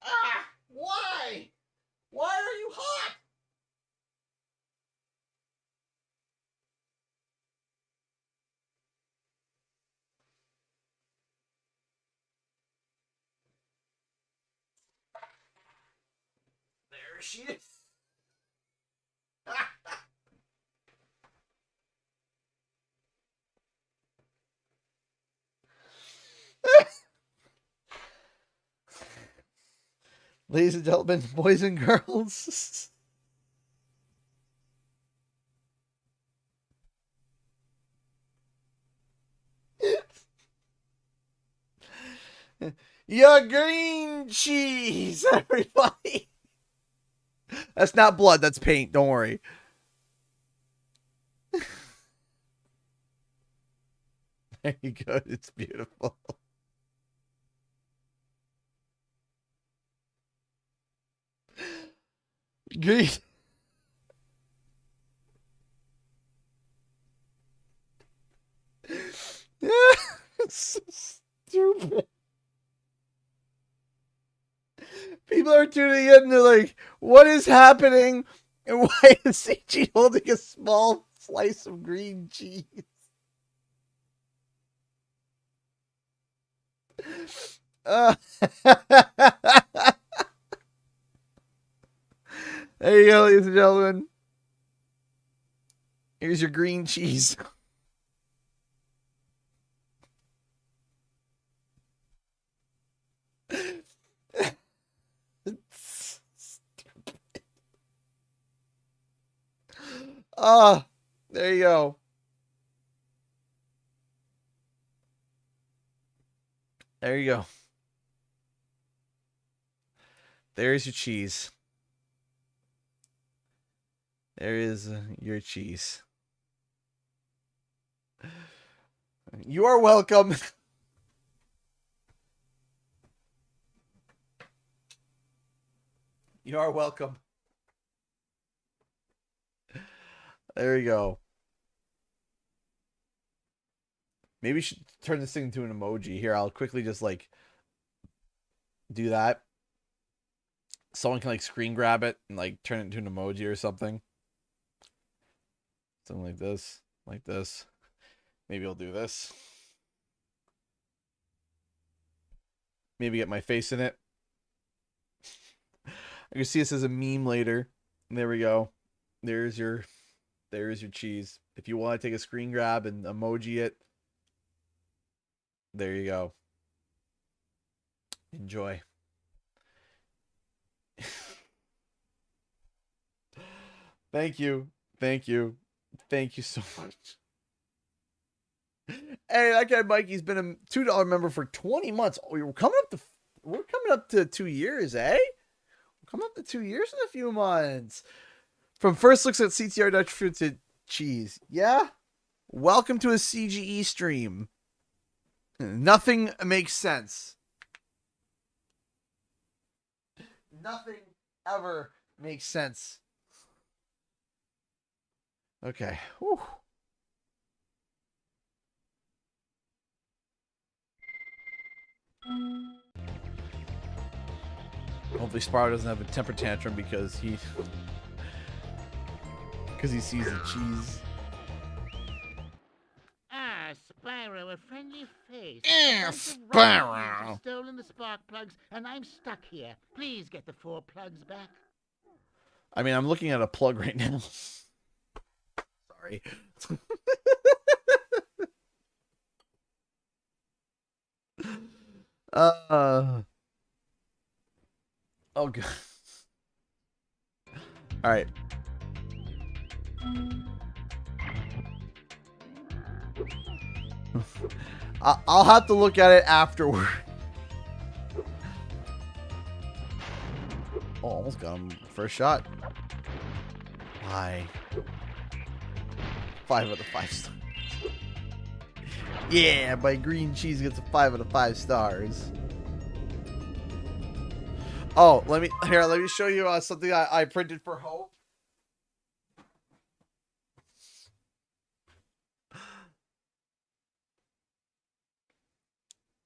Ah! Why? Why are you hot? There she is. Ladies and gentlemen, boys and girls. Your green cheese, everybody. That's not blood, that's paint, don't worry. There you go, it's beautiful. Green. It's so stupid. People are tuning in and they're like, what is happening? And why is CG holding a small slice of green cheese? There you go, ladies and gentlemen. Here's your green cheese. There you go. There you go. There's your cheese. There is your cheese. You are welcome. You are welcome. There you go. Maybe we should turn this thing into an emoji. Here, I'll quickly just like do that. Someone can like screen grab it and like turn it into an emoji or something. Something like this. Like this. Maybe I'll do this. Maybe get my face in it. I can see this as a meme later. There we go. There's your cheese. If you want to take a screen grab and emoji it, there you go. Enjoy. Thank you. Thank you. Thank you so much. Hey, that guy Mikey's been a $2 member for 20 months. Oh, we're coming up to 2 years, eh? We're coming up to 2 years in a few months. From first looks at CTR Dutch Fruit to cheese. Yeah? Welcome to a CGE stream. Nothing makes sense. Nothing ever makes sense. Okay. Whew. Hopefully Spyro doesn't have a temper tantrum because he sees the cheese. Ah, Spyro, a friendly face. Spyro! Stolen the spark plugs, and I'm stuck here. Please get the 4 plugs back. I mean, I'm looking at a plug right now. Sorry. Oh god. All right. I'll have to look at it afterward. Oh, almost got him first shot. Why? 5 out of 5 stars. Yeah, my green cheese gets a 5 out of 5 stars. Oh, let me show you something I printed for Hope.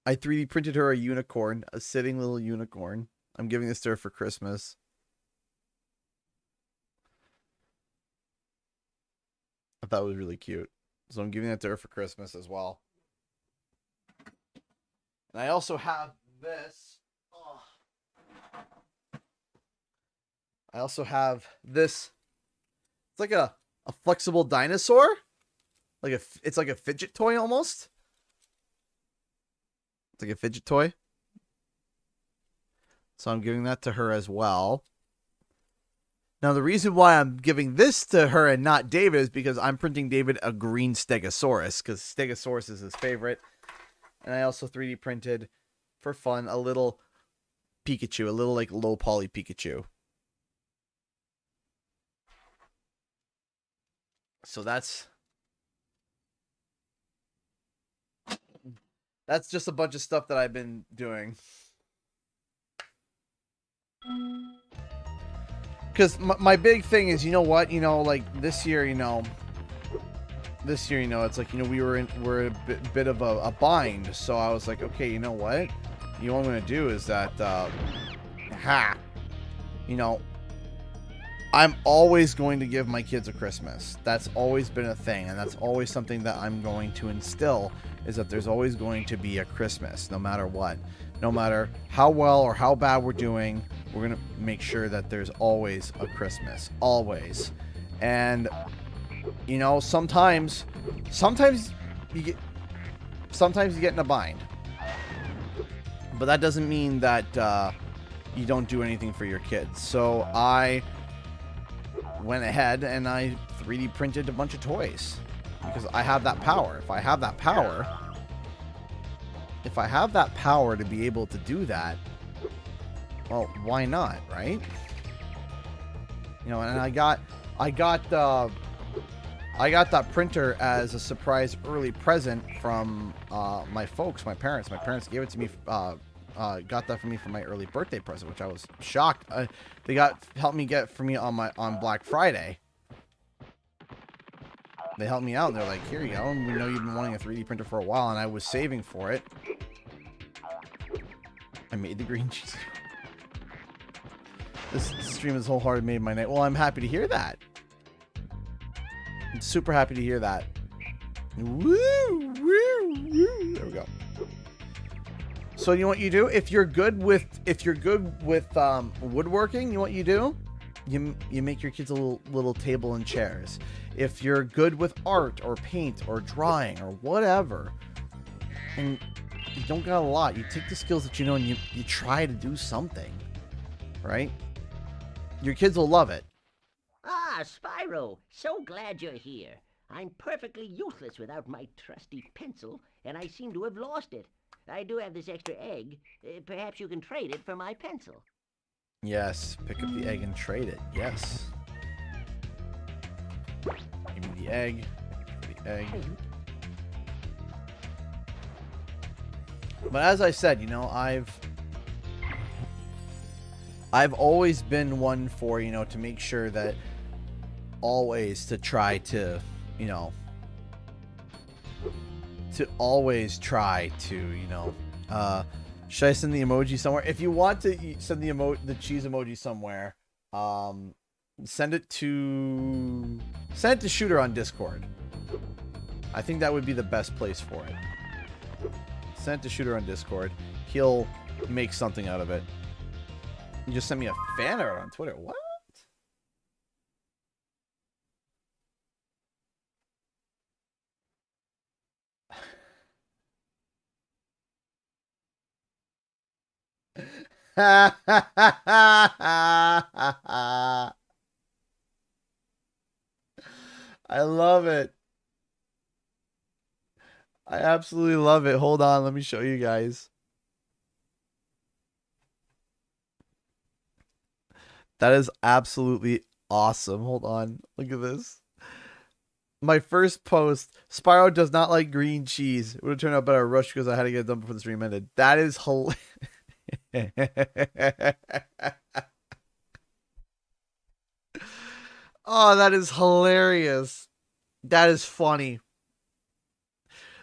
I 3D printed her a unicorn, a sitting little unicorn. I'm giving this to her for Christmas. I thought it was really cute. So I'm giving that to her for Christmas as well. And I also have this. Oh. I also have this. It's like a flexible dinosaur. It's like a fidget toy almost. It's like a fidget toy. So I'm giving that to her as well. Now, the reason why I'm giving this to her and not David is because I'm printing David a green Stegosaurus, because Stegosaurus is his favorite. And I also 3D printed, for fun, a little Pikachu, a little like low poly Pikachu. So that's just a bunch of stuff that I've been doing. Because my big thing is, you know what, like this year, it's like, we're a bit of a bind. So I was like, okay, you know what? What I'm going to do is that, I'm always going to give my kids a Christmas. That's always been a thing. And that's always something that I'm going to instill, is that there's always going to be a Christmas, no matter what. No matter how well or how bad we're doing, we're going to make sure that there's always a Christmas. Always. And, sometimes you get in a bind. But that doesn't mean that you don't do anything for your kids. So I went ahead and I 3D printed a bunch of toys because I have that power. If I have that power to be able to do that, well, why not, right? You know, and I got that printer as a surprise early present from my folks, my parents. My parents gave it to me, got that for me for my early birthday present, which I was shocked. They helped me get for me on Black Friday. They helped me out, and they're like, "Here you go. And we know you've been wanting a 3D printer for a while," and I was saving for it. I made the green cheese. This stream is wholehearted made my night. Well, I'm happy to hear that. I'm super happy to hear that. Woo, woo, woo. There we go. So you know what you do? If you're good with woodworking, you know what you do? You make your kids a little table and chairs. If you're good with art or paint or drawing or whatever, and you don't got a lot, you take the skills that you know and you try to do something, right? Your kids will love it. Ah, Spyro, so glad you're here. I'm perfectly useless without my trusty pencil, and I seem to have lost it. I do have this extra egg. Perhaps you can trade it for my pencil. Yes, pick up the egg and trade it. Yes. Give me the egg. The egg. But as I said, you know, I've always been one for, you know, to make sure that always to try to, you know, to always try to, you know, should I send the emoji somewhere? If you want to send the cheese emoji somewhere, send it to Shooter on Discord. I think that would be the best place for it. Send it to Shooter on Discord. He'll make something out of it. You just sent me a fan art on Twitter. What? I love it. I absolutely love it. Hold on, let me show you guys. That is absolutely awesome. Hold on. Look at this. My first post, Spyro does not like green cheese. It would have turned out better at Rush because I had to get it done before the stream ended. That is hilarious. Oh, that is hilarious. That is funny.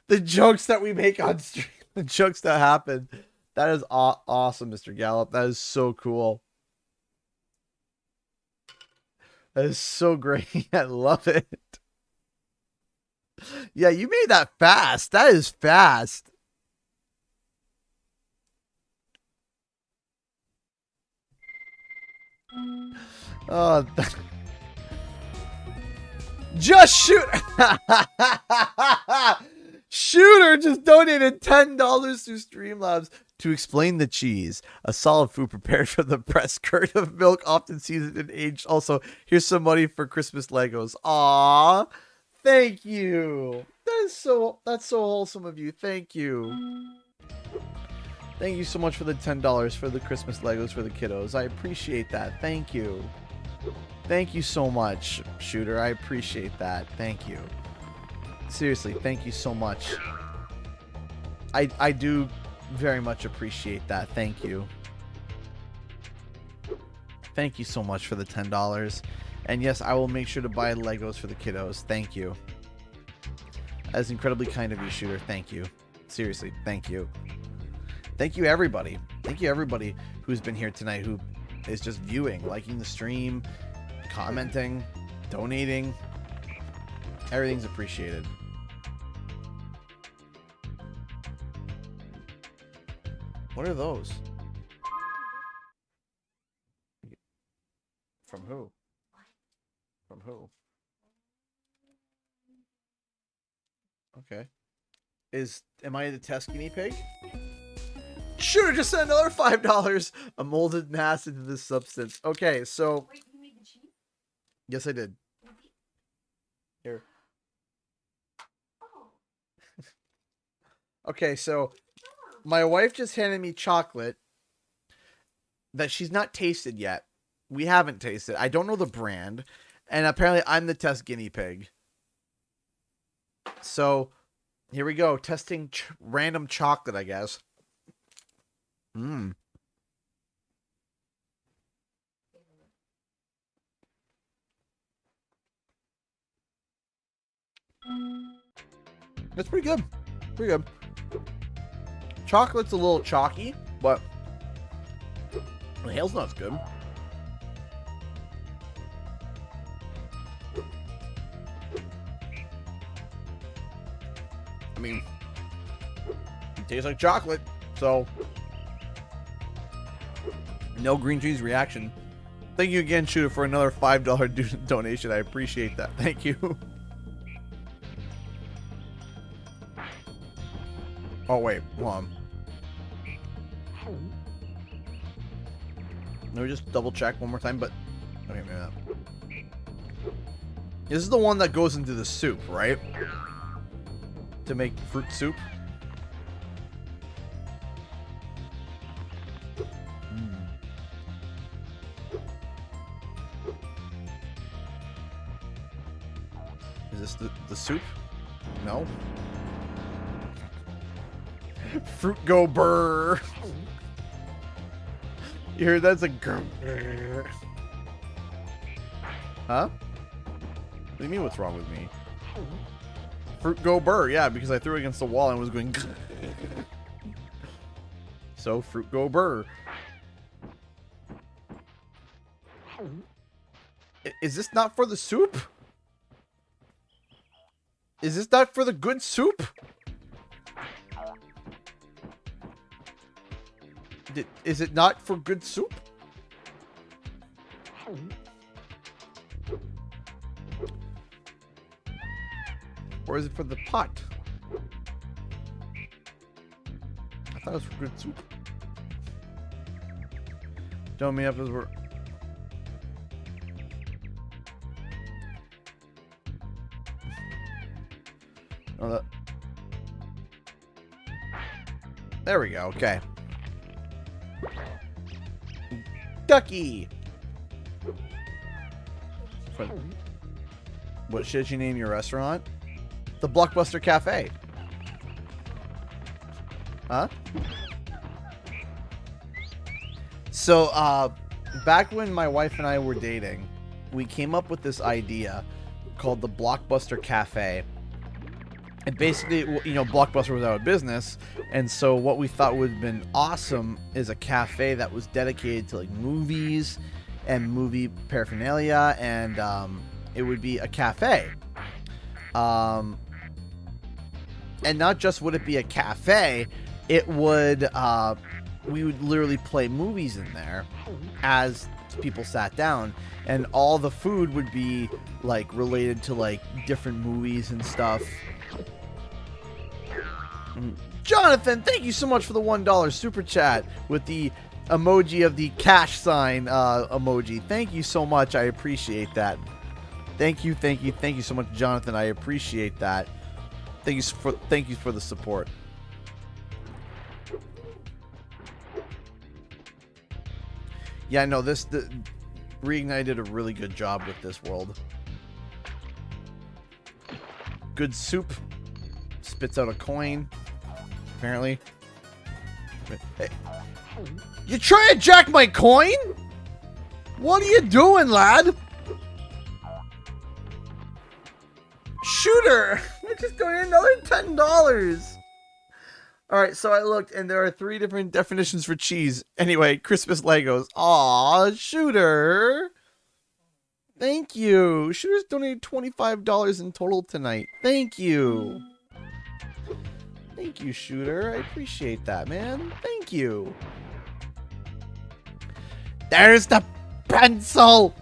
The jokes that we make on stream, the jokes that happen. That is awesome, Mr. Gallup. That is so cool. That is so great. I love it. Yeah, you made that fast. That is fast. Oh, just shoot. Shooter just donated $10 to Streamlabs to explain the cheese. A solid food prepared from the pressed curd of milk, often seasoned and aged. Also, here's some money for Christmas Legos. Aww. Thank you. That's so wholesome of you. Thank you. Thank you so much for the $10 for the Christmas Legos for the kiddos. I appreciate that. Thank you. Thank you so much, Shooter. I appreciate that. Thank you. Seriously, thank you so much. I do very much appreciate that. Thank you. Thank you so much for the $10. And yes, I will make sure to buy Legos for the kiddos. Thank you. That is incredibly kind of you, Shooter. Thank you. Seriously, thank you. Thank you, everybody. Thank you, everybody who's been here tonight, who is just viewing, liking the stream, commenting, donating. Everything's appreciated. What are those? From who? From who? Okay. Am I the test guinea pig? Shooter just sent another $5. A molded mass into this substance. Okay, so Wait, you made the cheese? Yes, I did. Here. Okay, so my wife just handed me chocolate that she's not tasted yet. We haven't tasted. I don't know the brand. And apparently I'm the test guinea pig. So here we go. Testing random chocolate, I guess. Mmm. That's pretty good. Pretty good. Chocolate's a little chalky, but the hazelnut's good. I mean, it tastes like chocolate, so no green cheese reaction. Thank you again, Shooter, for another $5 donation. I appreciate that. Thank you. Oh, wait. Hold on. Let me just double check one more time, but okay, maybe not. This is the one that goes into the soup, right? To make fruit soup. Is this the soup? No. Fruit go burr. You heard that's a grr. Huh? What do you mean what's wrong with me? Fruit go burr, yeah, because I threw it against the wall and was going so fruit go burr. Is this not for the soup? Is this not for the good soup? Is it not for good soup? Or is it for the pot? I thought it was for good soup. Don't me up as we're... Oh, that... There we go, okay. Ducky! What should you name your restaurant? The Blockbuster Cafe. Huh? So, back when my wife and I were dating, we came up with this idea called the Blockbuster Cafe. And basically, you know, Blockbuster was out of business, and so what we thought would have been awesome is a cafe that was dedicated to like movies and movie paraphernalia, and it would be a cafe. And not just would it be a cafe, it would we would literally play movies in there as people sat down, and all the food would be like related to like different movies and stuff. Jonathan, thank you so much for the $1 super chat with the emoji of the cash sign emoji. Thank you so much. I appreciate that. Thank you so much, Jonathan. I appreciate that. Thank you for the support. Yeah, no, the Reignite did a really good job with this world. Good soup. Spits out a coin. Apparently. Hey. You trying to jack my coin? What are you doing, lad? Shooter! I just donated another $10. Alright, so I looked and there are 3 different definitions for cheese. Anyway, Christmas Legos. Aw, Shooter! Thank you. Shooter's donated $25 in total tonight. Thank you. Thank you, Shooter. I appreciate that, man. Thank you. There's the pencil!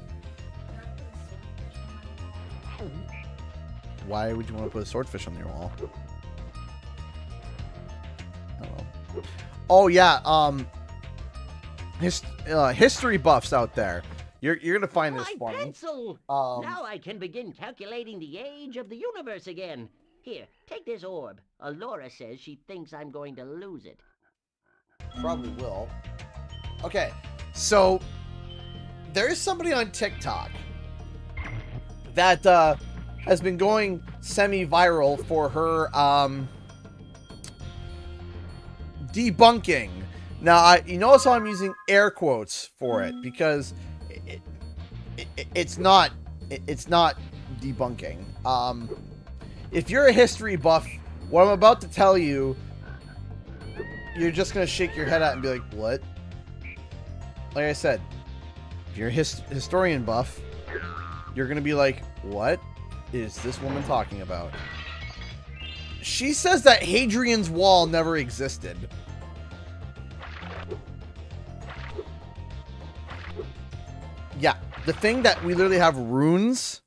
Why would you want to put a swordfish on your wall? Oh yeah, history buffs out there. You're gonna find this My for me. pencil! Now I can begin calculating the age of the universe again. Here, take this orb. Laura says she thinks I'm going to lose it. Probably will. Okay, so there is somebody on TikTok that has been going semi-viral for her debunking. Now, you notice how I'm using air quotes for it because it's not debunking. If you're a history buff, what I'm about to tell you, you're just gonna shake your head at and be like, "What?" Like I said, if you're a historian buff, you're gonna be like, "What is this woman talking about?" She says that Hadrian's Wall never existed. Yeah, the thing that we literally have runes.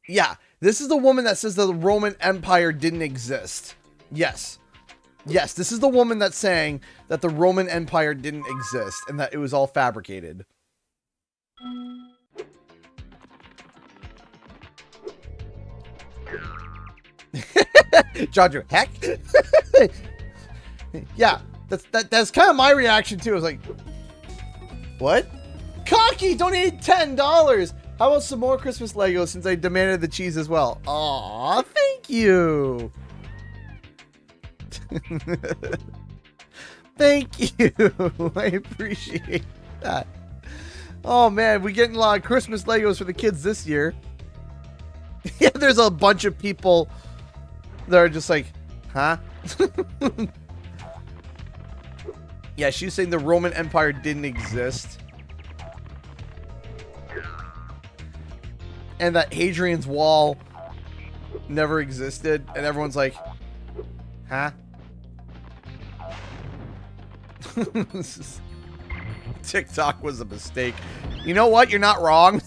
Yeah, this is the woman that says that the Roman Empire didn't exist. Yes. Yes, this is the woman that's saying that the Roman Empire didn't exist and that it was all fabricated. John Drew, heck? Yeah, that's kind of my reaction too. I was like, what? Cocky donated $10. How about some more Christmas Legos since I demanded the cheese as well? Aw, thank you. Thank you. I appreciate that. Oh man, we're getting a lot of Christmas Legos for the kids this year. Yeah, there's a bunch of people that are just like, huh? Yeah, she was saying the Roman Empire didn't exist. And that Hadrian's Wall never existed. And everyone's like, huh? TikTok was a mistake. You know what? You're not wrong.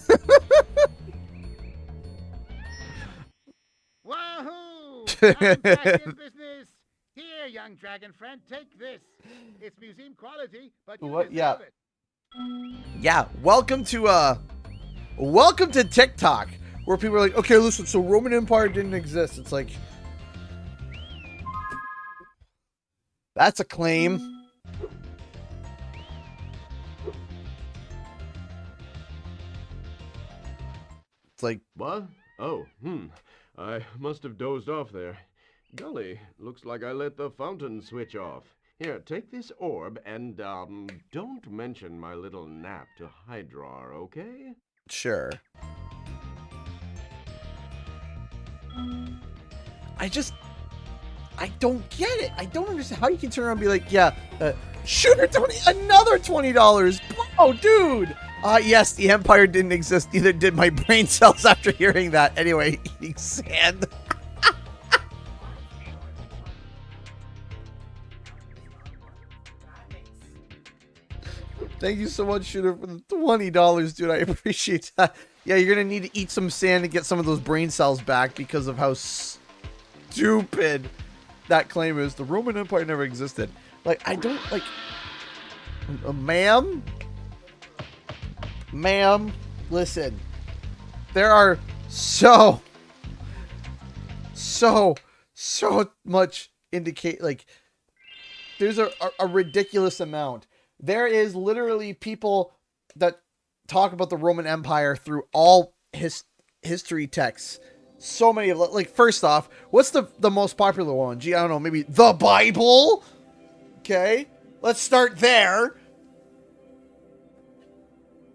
Wahoo! I'm back in business. Here, young dragon friend, take this. It's museum quality, but you What? deserve Yeah. it. Yeah, welcome to TikTok, where people are like, okay, listen, so Roman Empire didn't exist. It's like, that's a claim. It's like, What? Oh, I must have dozed off there. Golly, looks like I let the fountain switch off. Here, take this orb and, don't mention my little nap to Hydrar, okay? sure. I don't get it. I don't understand how you can turn around and be like, yeah, shooter Tony, another $20. Oh, dude. Yes, the Empire didn't exist. Neither did my brain cells after hearing that. Anyway, eating sand. Thank you so much, Shooter, for the $20, dude. I appreciate that. Yeah, you're going to need to eat some sand to get some of those brain cells back because of how stupid that claim is. The Roman Empire never existed. Like, I don't, like... Ma'am, listen. There are so much indicate, like, there's a ridiculous amount. There is literally people that talk about the Roman Empire through all history texts. So many of, like, first off, what's the most popular one? Gee, I don't know, maybe the Bible? Okay, let's start there.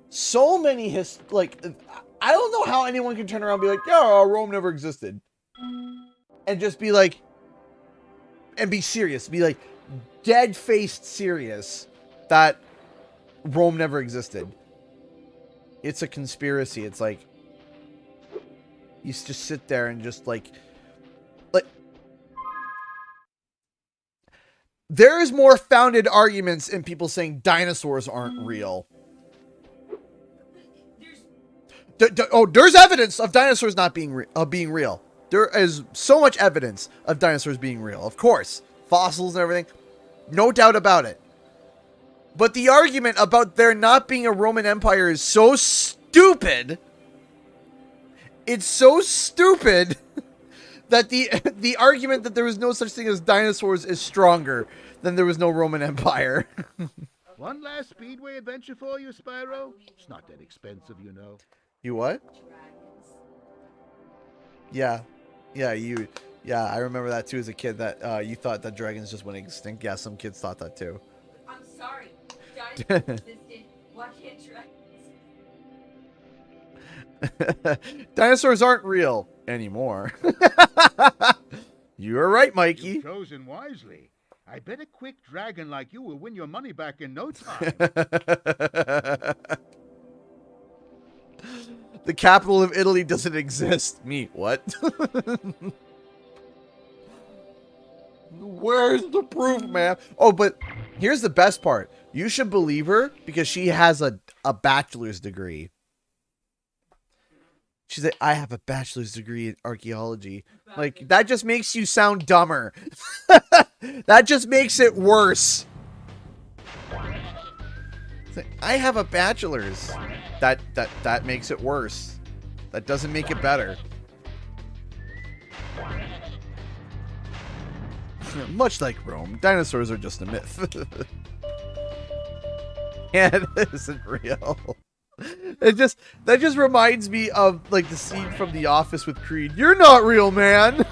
So many like, I don't know how anyone can turn around and be like, yeah, Rome never existed. And just be like, and be serious. Be like, dead-faced serious that Rome never existed. It's a conspiracy. It's like, you just sit there and just like, there is more founded arguments in people saying dinosaurs aren't real. There's evidence of dinosaurs not being real. There is so much evidence of dinosaurs being real. Of course, fossils and everything, no doubt about it. But the argument about there not being a Roman Empire is so stupid. It's so stupid that the argument that there was no such thing as dinosaurs is stronger than there was no Roman Empire. One last Speedway adventure for you, Spyro? It's not that expensive, you know. You what? Yeah. Yeah, I remember that too as a kid, that you thought that dragons just went extinct. Yeah, some kids thought that too. I'm sorry. Dinosaurs existed. Why can't dragons? Dinosaurs aren't real anymore. You're right, Mikey. You've chosen wisely. I bet a quick dragon like you will win your money back in no time. The capital of Italy doesn't exist. Me, what? Where's the proof, man? Oh, but here's the best part. You should believe her because she has a bachelor's degree. She's like, I have a bachelor's degree in archaeology. Like, that just makes you sound dumber. That just makes it worse. It's like, I have a bachelor's. That makes it worse. That doesn't make it better. Much like Rome, dinosaurs are just a myth. And it isn't real. That just reminds me of like the scene from The Office with Creed. You're not real, man.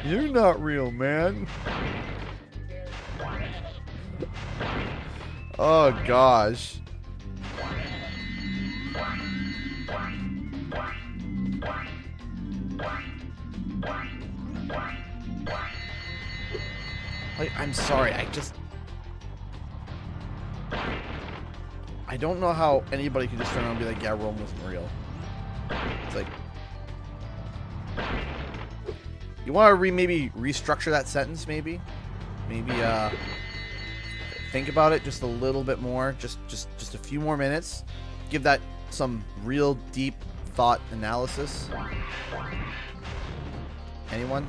You're not real, man. Oh gosh. I'm sorry, I don't know how anybody can just turn around and be like, yeah, Rome wasn't real. It's like, you want to maybe restructure that sentence, maybe think about it just a little bit more, just a few more minutes, give that some real deep thought analysis. Anyone?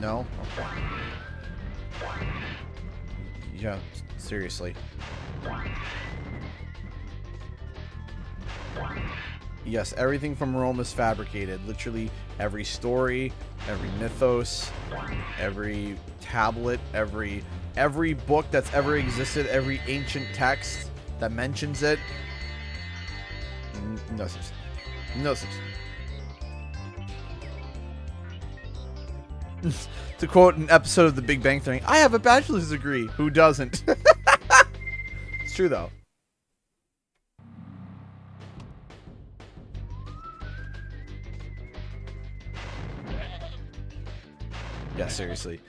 No? Okay. Yeah, seriously. Yes, everything from Rome is fabricated. Literally every story, every mythos, every tablet, every book that's ever existed, every ancient text that mentions it. No such thing. No such thing. To quote an episode of The Big Bang Theory, I have a bachelor's degree. Who doesn't? It's true, though. Yeah, seriously.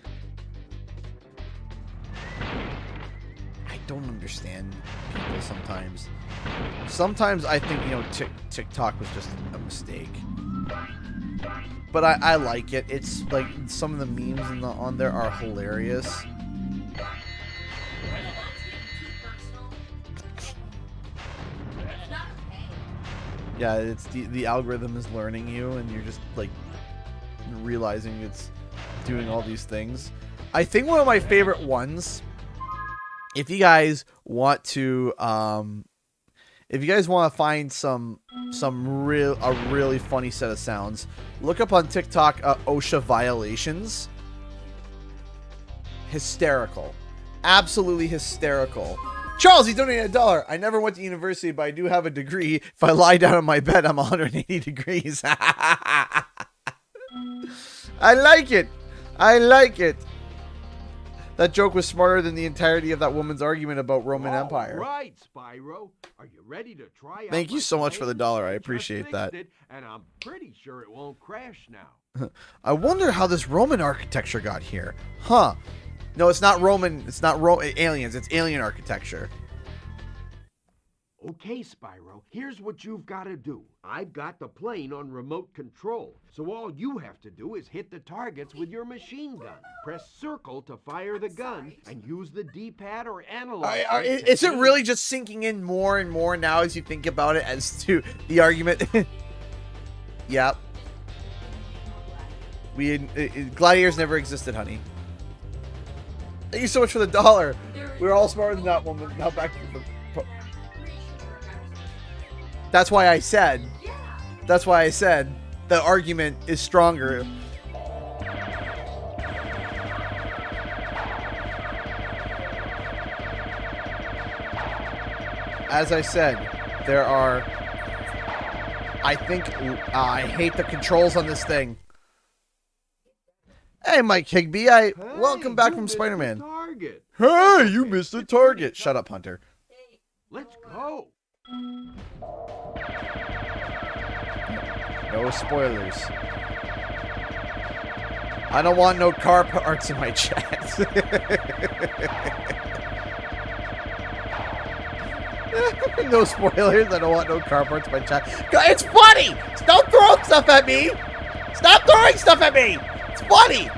I don't understand people sometimes. Sometimes I think, you know, TikTok was just a mistake. But I like it. It's like some of the memes on there are hilarious. Yeah, it's the algorithm is learning you, and you're just like realizing it's doing all these things. I think one of my favorite ones, if you guys want to find a really funny set of sounds, look up on TikTok OSHA violations. Hysterical. Absolutely hysterical. Charles, he donated $1. I never went to university, but I do have a degree. If I lie down on my bed, I'm 180 degrees. I like it. I like it. That joke was smarter than the entirety of that woman's argument about Roman Empire. Right, Spyro. Are you ready to try out? Thank you so much for the $1. I appreciate that. And I'm pretty sure it won't crash now. I wonder how this Roman architecture got here. Huh. No, it's not Roman. It's not aliens. It's alien architecture. Okay, Spyro, here's what you've got to do. I've got the plane on remote control, so all you have to do is hit the targets with your machine gun. Press circle to fire the gun, and use the D-pad or analog. Is it really just sinking in more and more now as you think about it as to the argument? Yep. Gladiators never existed, honey. Thank you so much for the $1. There is We were all no smarter than that rule. woman. Now back to the. Pretty sure I was- That's why I said. Yeah. That's why I said the argument is stronger. As I said, there are. I think I hate the controls on this thing. Hey, Mike Higby, welcome back from Spider-Man. Target. Hey, you missed the target. Shut up, Hunter. Let's go. No spoilers. I don't want no car parts in my chat. No spoilers. I don't want no car parts in my chat. It's funny. Stop throwing stuff at me. Stop throwing stuff at me. It's funny.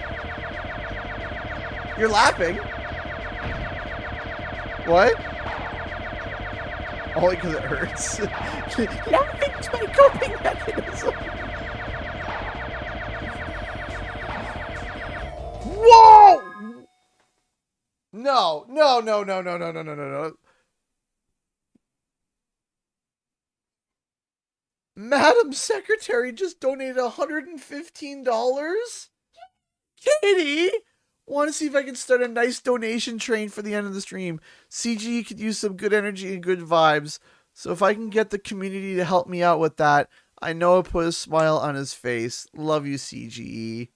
You're laughing. What? Only because it hurts. Laughing's my coping mechanism. Whoa! No, no, no, no, no, no, no, no, no, no. Madam Secretary just donated $115? Katie! Want to see if I can start a nice donation train for the end of the stream. CG could use some good energy and good vibes. So if I can get the community to help me out with that, I know it'll put a smile on his face. Love you, CGE.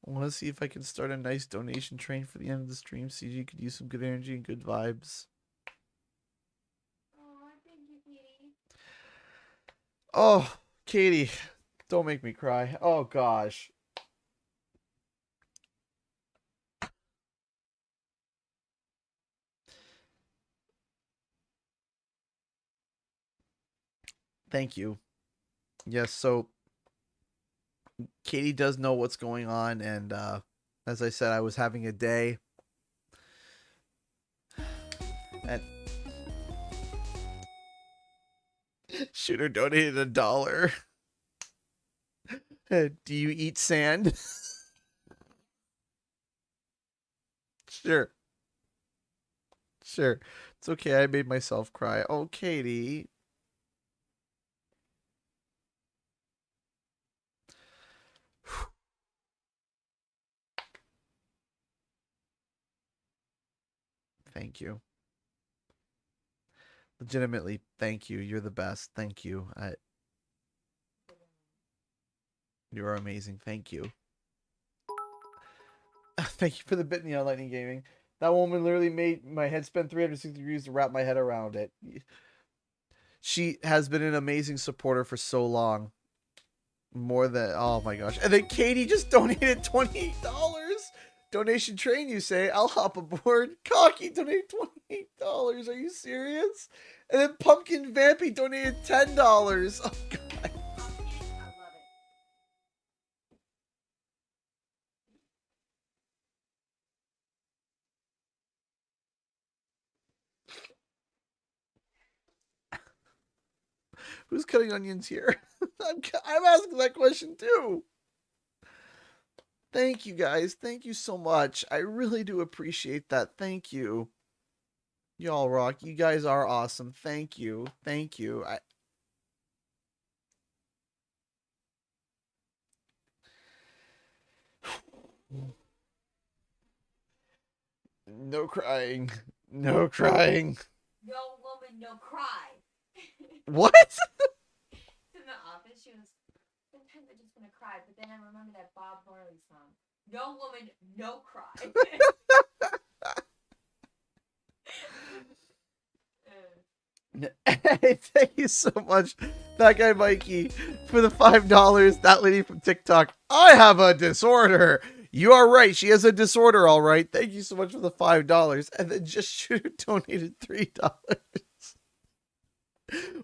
I want to see if I can start a nice donation train for the end of the stream. CG could use some good energy and good vibes. Oh, Katie, don't make me cry. Oh, gosh. Thank you. Yes, so Katie does know what's going on, and as I said, I was having a day. And Shooter donated $1. Do you eat sand? Sure. Sure. It's okay, I made myself cry. Oh, Katie. Thank you. Legitimately, thank you. You're the best. Thank you. You are amazing. Thank you. Thank you for the bit, Neon Lightning Gaming. That woman literally made my head spin 360 degrees to wrap my head around it. She has been an amazing supporter for so long. More than, oh my gosh. And then Katie just donated $28. Donation train, you say? I'll hop aboard. Cocky donated $28. Are you serious? And then Pumpkin Vampy donated $10. Oh god. Who's cutting onions here? I'm asking that question too. Thank you guys. Thank you so much. I really do appreciate that. Thank you. Y'all rock. You guys are awesome. Thank you. Thank you. No crying. No crying. No woman, no cry. What? In the office, she was. Sometimes I just want to cry, but then I remember that Bob Marley song. No woman, no cry. Thank you so much, that guy Mikey, for the $5. That lady from TikTok. I have a disorder. You are right. She has a disorder, all right. Thank you so much for the $5. And then Just Shooter donated $3.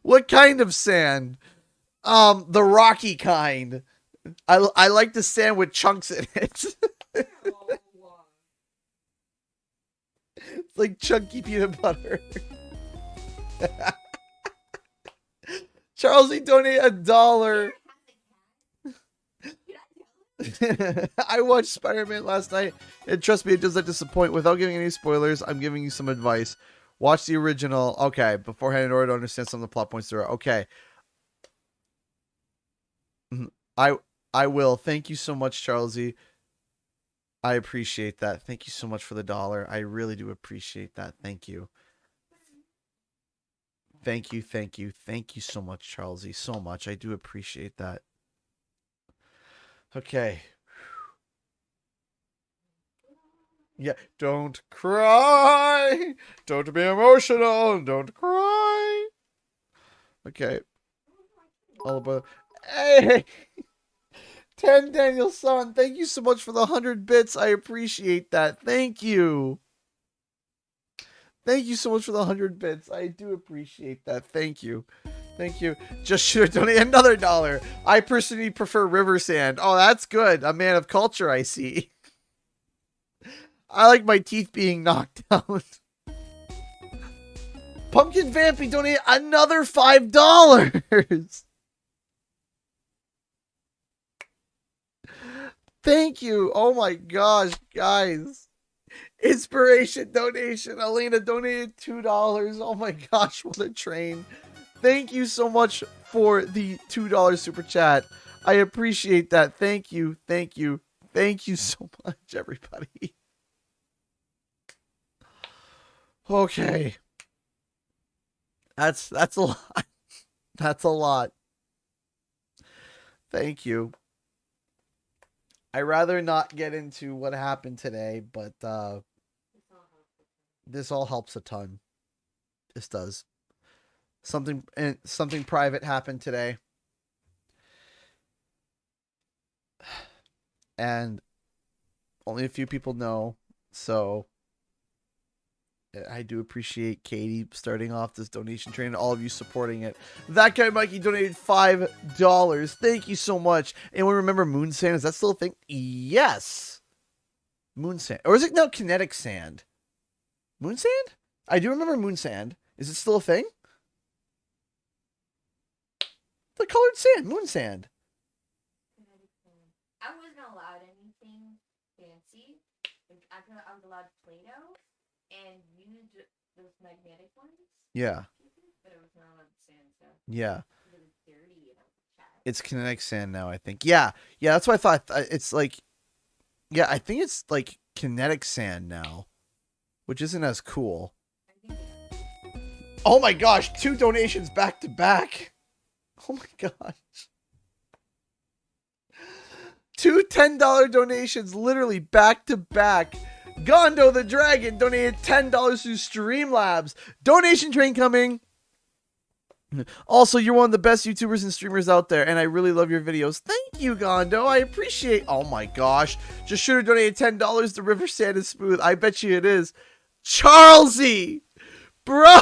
What kind of sand? The rocky kind. I like the sand with chunks in it. It's like chunky peanut butter. Charles, he donated $1. I watched Spider-Man last night, and trust me, it does not disappoint. Without giving any spoilers, I'm giving you some advice. Watch the original. Okay, beforehand in order to understand some of the plot points there are. Okay. I will. Thank you so much, Charlesy. I appreciate that. Thank you so much for the $1. I really do appreciate that. Thank you. Thank you, thank you. Thank you so much, Charlesy. So much. I do appreciate that. Okay. Yeah, don't cry. Don't be emotional. Don't cry. Okay. All about. Hey! 10 Daniel Son, thank you so much for the 100 bits. I appreciate that. Thank you. Thank you so much for the 100 bits. I do appreciate that. Thank you. Thank you. Just should have donated another $1. I personally prefer River Sand. Oh, that's good. A man of culture, I see. I like my teeth being knocked out. Pumpkin Vampy donated another $5. Thank you. Oh my gosh, guys. Inspiration donation. Elena donated $2. Oh my gosh, what a train. Thank you so much for the $2 super chat. I appreciate that. Thank you. Thank you. Thank you so much, everybody. Okay. That's a lot. That's a lot. Thank you. I rather not get into what happened today, but this all helps a ton. This does. Something private happened today. And only a few people know, so I do appreciate Katie starting off this donation train and all of you supporting it. That guy Mikey donated $5. Thank you so much. Anyone remember Moon Sand? Is that still a thing? Yes. Moon Sand. Or is it now Kinetic Sand? Moon Sand? I do remember Moon Sand. Is it still a thing? The colored sand. Moon Sand. I wasn't allowed anything fancy. After I was allowed Play-Doh and use those magnetic ones. Yeah. But it was not allowed sand stuff. Yeah. It was dirty and It's Kinetic Sand now, I think. Yeah. Yeah, that's what I thought. It's like... Yeah, I think it's like Kinetic Sand now. Which isn't as cool. Oh my gosh, 2 donations back to back. Oh my gosh. 2 $10 donations literally back to back. Gondo the Dragon donated $10 to Streamlabs. Donation train coming. Also, you're one of the best YouTubers and streamers out there, and I really love your videos. Thank you, Gondo. I appreciate... Oh my gosh. Just should have donated $10 to River Sand is Smooth. I bet you it is. Charlesy! Bro!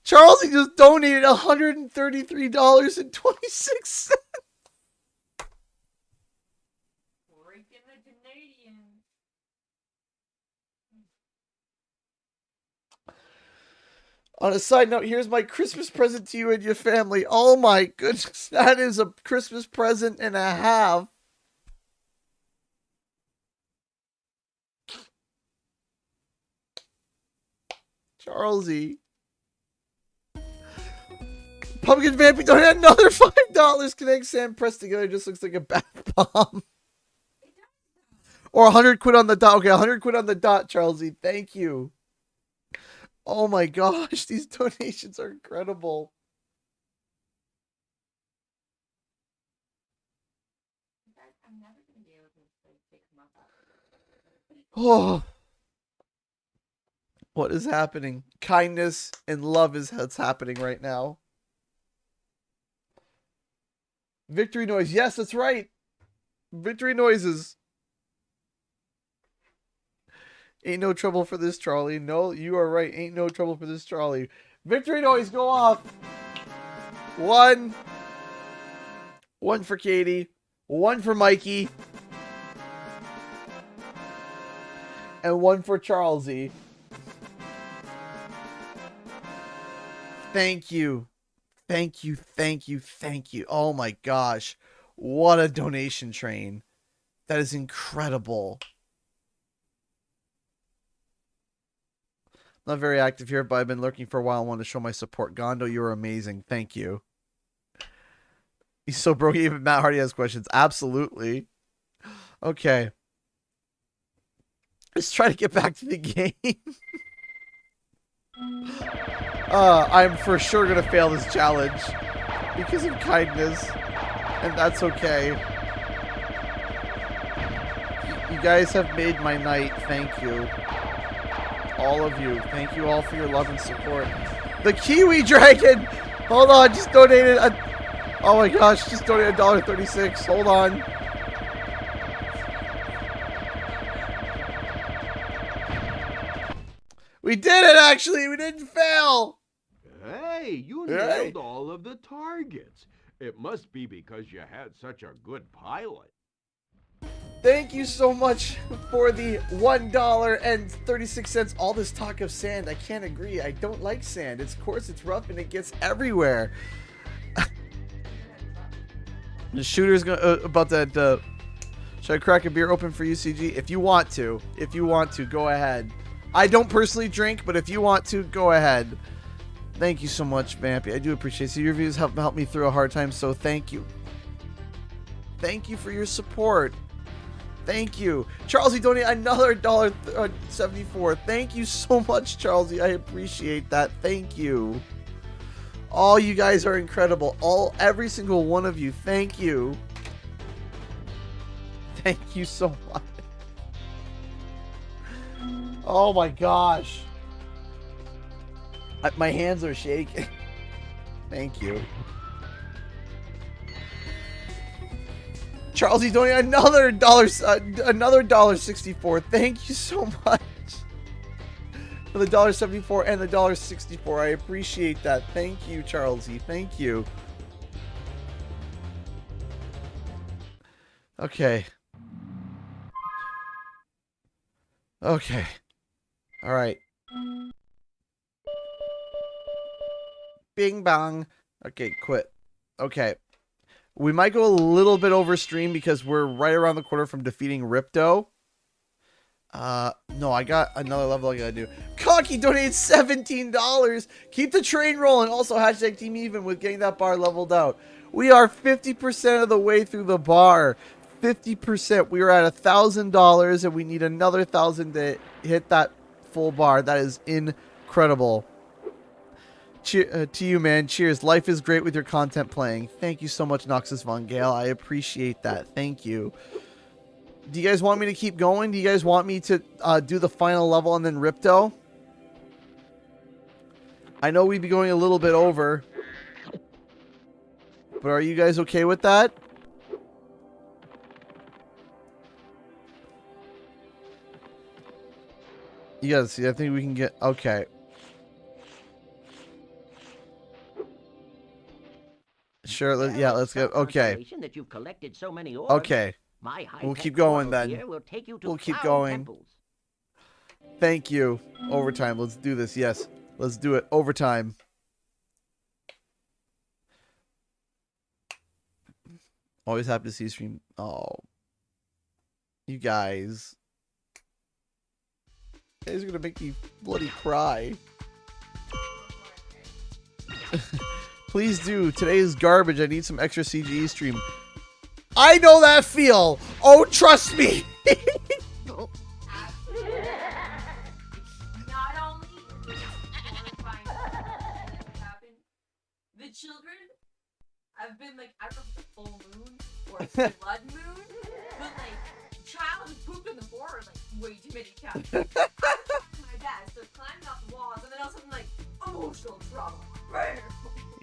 Charlesy just donated $133.26. On a side note, here's my Christmas present to you and your family. Oh my goodness, that is a Christmas present and a half. Charlesy. Pumpkin Vampy donated another $5. Kinetic Sand pressed together just looks like a bath bomb. Or 100 quid on the dot. Okay, 100 quid on the dot, Charlesy. Thank you. Oh my gosh, these donations are incredible. Oh. What is happening? Kindness and love is what's happening right now. Victory noise. Yes, that's right. Victory noises. Ain't no trouble for this, Charlie. No, you are right. Ain't no trouble for this, Charlie. Victory noise, go off. 1. 1 for Katie. 1 for Mikey. And 1 for Charlesy. Thank you. Thank you, thank you, thank you. Oh my gosh. What a donation train. That is incredible. Not very active here, but I've been lurking for a while. I want to show my support. Gondo, you're amazing. Thank you. He's so broke. Even Matt Hardy has questions. Absolutely. Okay. Let's try to get back to the game. I'm for sure going to fail this challenge because of kindness. And that's okay. You guys have made my night. Thank you. All of you. Thank you all for your love and support. The Kiwi Dragon! Hold on, just donated oh my gosh, just donated $1.36. Hold on. We did it actually! We didn't fail! Hey, you nailed all of the targets. It must be because you had such a good pilot. Thank you so much for the $1.36. All this talk of sand, I can't agree. I don't like sand. Of course, it's rough and it gets everywhere. The shooter's gonna about that. Should I crack a beer open for UCG? If you want to, go ahead. I don't personally drink, but if you want to, go ahead. Thank you so much, Vampy. I do appreciate it. So your views help me through a hard time. So thank you. Thank you for your support. Thank you. Charles, you donated another $1.74. Thank you so much, Charles. I appreciate that. Thank you. All you guys are incredible. Every single one of you. Thank you. Thank you so much. Oh my gosh. My hands are shaking. Thank you. Charles, he's doing another $1.64. Thank you so much for the $1.74 and the $1.64. I appreciate that. Thank you, Charlesy. Thank you. Okay. Okay. All right. Bing bong. Okay, quit. Okay. We might go a little bit over stream because we're right around the corner from defeating Ripto. No, I got another level I gotta do. Cocky donated $17. Keep the train rolling. Also, hashtag Team Even with getting that bar leveled out. We are 50% of the way through the bar. 50%. We are at $1,000 and we need another 1,000 to hit that full bar. That is incredible. To you, man. Cheers. Life is great with your content playing. Thank you so much, Noxus Von Gale. I appreciate that. Thank you. Do you guys want me to keep going? Do you guys want me to do the final level and then Ripto? I know we'd be going a little bit over. But are you guys okay with that? You gotta see. I think we can get... Okay. Sure, yeah, let's go. Okay. That you've collected so many orbs. Okay. We'll keep going then. We'll keep going. Temples. Thank you. Overtime. Let's do this. Yes. Let's do it. Overtime. Always happy to see you stream. Oh. You guys. You guys are going to make me bloody cry. Please do. Today is garbage. I need some extra CGE stream. I know that feel. Oh, trust me. Not only is it horrifying that happened, the children have been like, I don't know if it's a full moon or a blood moon, but like, child has pooped on the floor like way too many times. My best. They're climbing up the walls, and then all of a sudden like emotional trauma.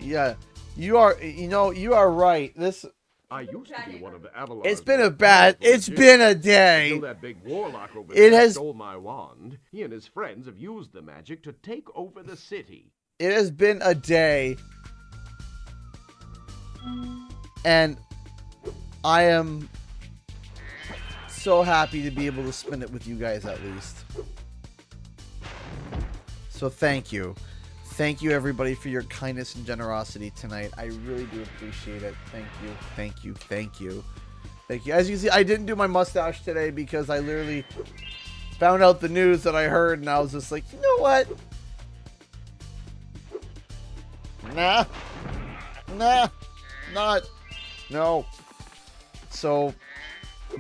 Yeah, you are. You know, you are right. This. I used to be one of the Avalon. It's been a bad. It's been a day. Until that big warlock over It there has. stole my wand. He and his friends have used the magic to take over the city. It has been a day, and I am so happy to be able to spend it with you guys at least. So thank you. Thank you, everybody, for your kindness and generosity tonight. I really do appreciate it. Thank you. Thank you. Thank you. Thank you. As you see, I didn't do my mustache today because I literally found out the news that I heard, and I was just like, you know what? Nah. No. So,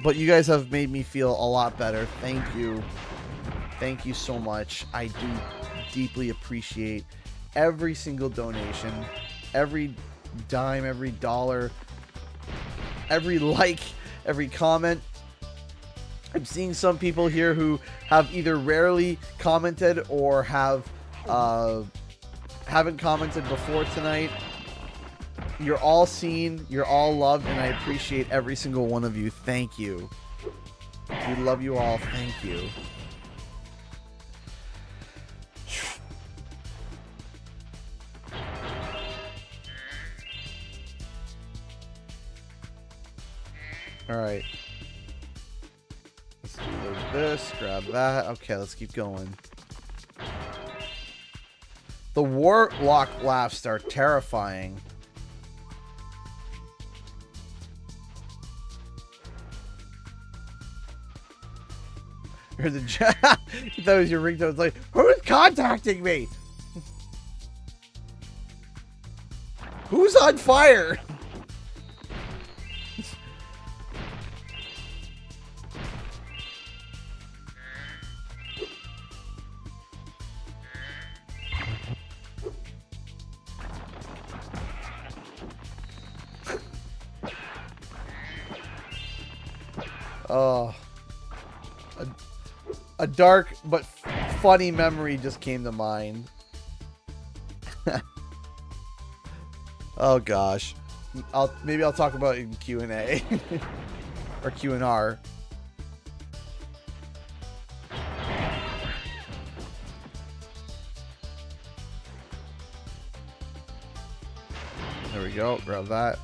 but you guys have made me feel a lot better. Thank you. Thank you so much. I do deeply appreciate every single donation, every dime, every dollar, every like, every comment. I'm seeing some people here who have either rarely commented or haven't commented before tonight. You're all seen, you're all loved, and I appreciate every single one of you. Thank you. We love you all. Thank you. All right. Let's do this, grab that. Okay, let's keep going. The warlock laughs are terrifying. Or the you thought it was your ringtone. It's like, who's contacting me? Who's on fire? Oh, a dark but funny memory just came to mind. Oh gosh, maybe I'll talk about it in Q&A or Q&R. There we go. Grab that.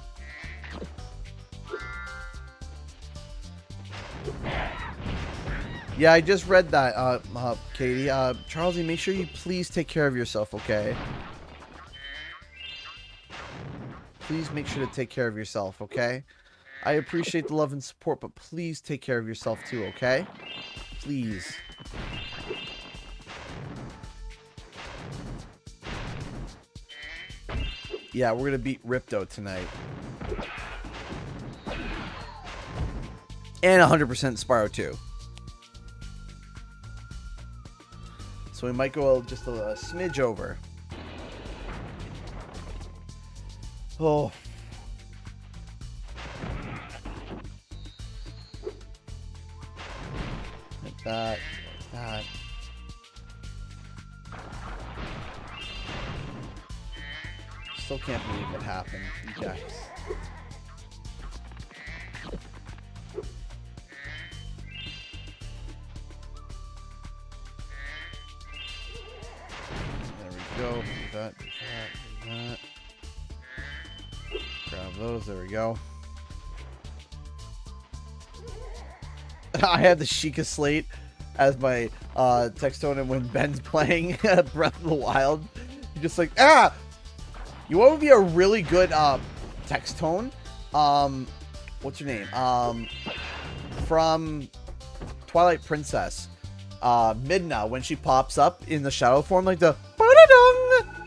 Yeah, I just read that, Katie. Charlesy, make sure you please take care of yourself, okay? Please make sure to take care of yourself, okay? I appreciate the love and support, but please take care of yourself too, okay? Please. Yeah, we're gonna beat Ripto tonight. And 100% Spyro 2. So we might go just a smidge over. Oh. Like that. Like that. Still can't believe it happened, you guys. Go. Do that, do that, do that. Grab those. There we go. I had the Sheikah Slate as my text tone, and when Ben's playing Breath of the Wild, you're just like, ah! You want to be a really good text tone? What's your name? From Twilight Princess. Midna, when she pops up in the shadow form, like the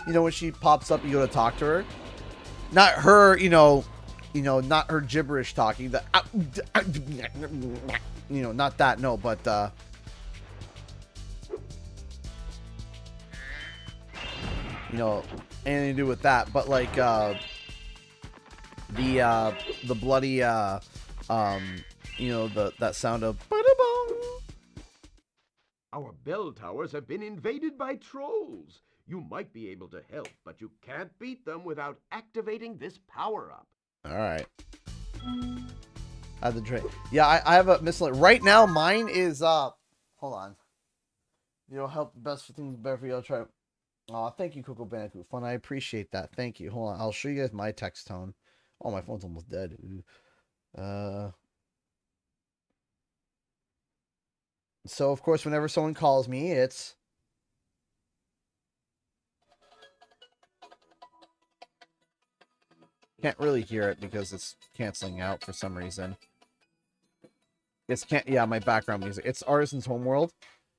you know, when she pops up, you go to talk to her. Not her, you know, not her gibberish talking. The you know, not that. No, but you know, anything to do with that. But like the bloody you know, that sound of. Our bell towers have been invaded by trolls. You might be able to help, but you can't beat them without activating this power-up. All right. I have the drink. Yeah, I have a miscellaneous. Right now, mine is hold on. You'll help the best for things better for you. I'll try. Aw, thank you, Coco Bandicoot Fun. I appreciate that. Thank you. Hold on. I'll show you guys my text tone. Oh, my phone's almost dead. So, of course, whenever someone calls me, it's... Can't really hear it because it's canceling out for some reason. It's can't. Yeah, my background music. It's Artisan's Homeworld.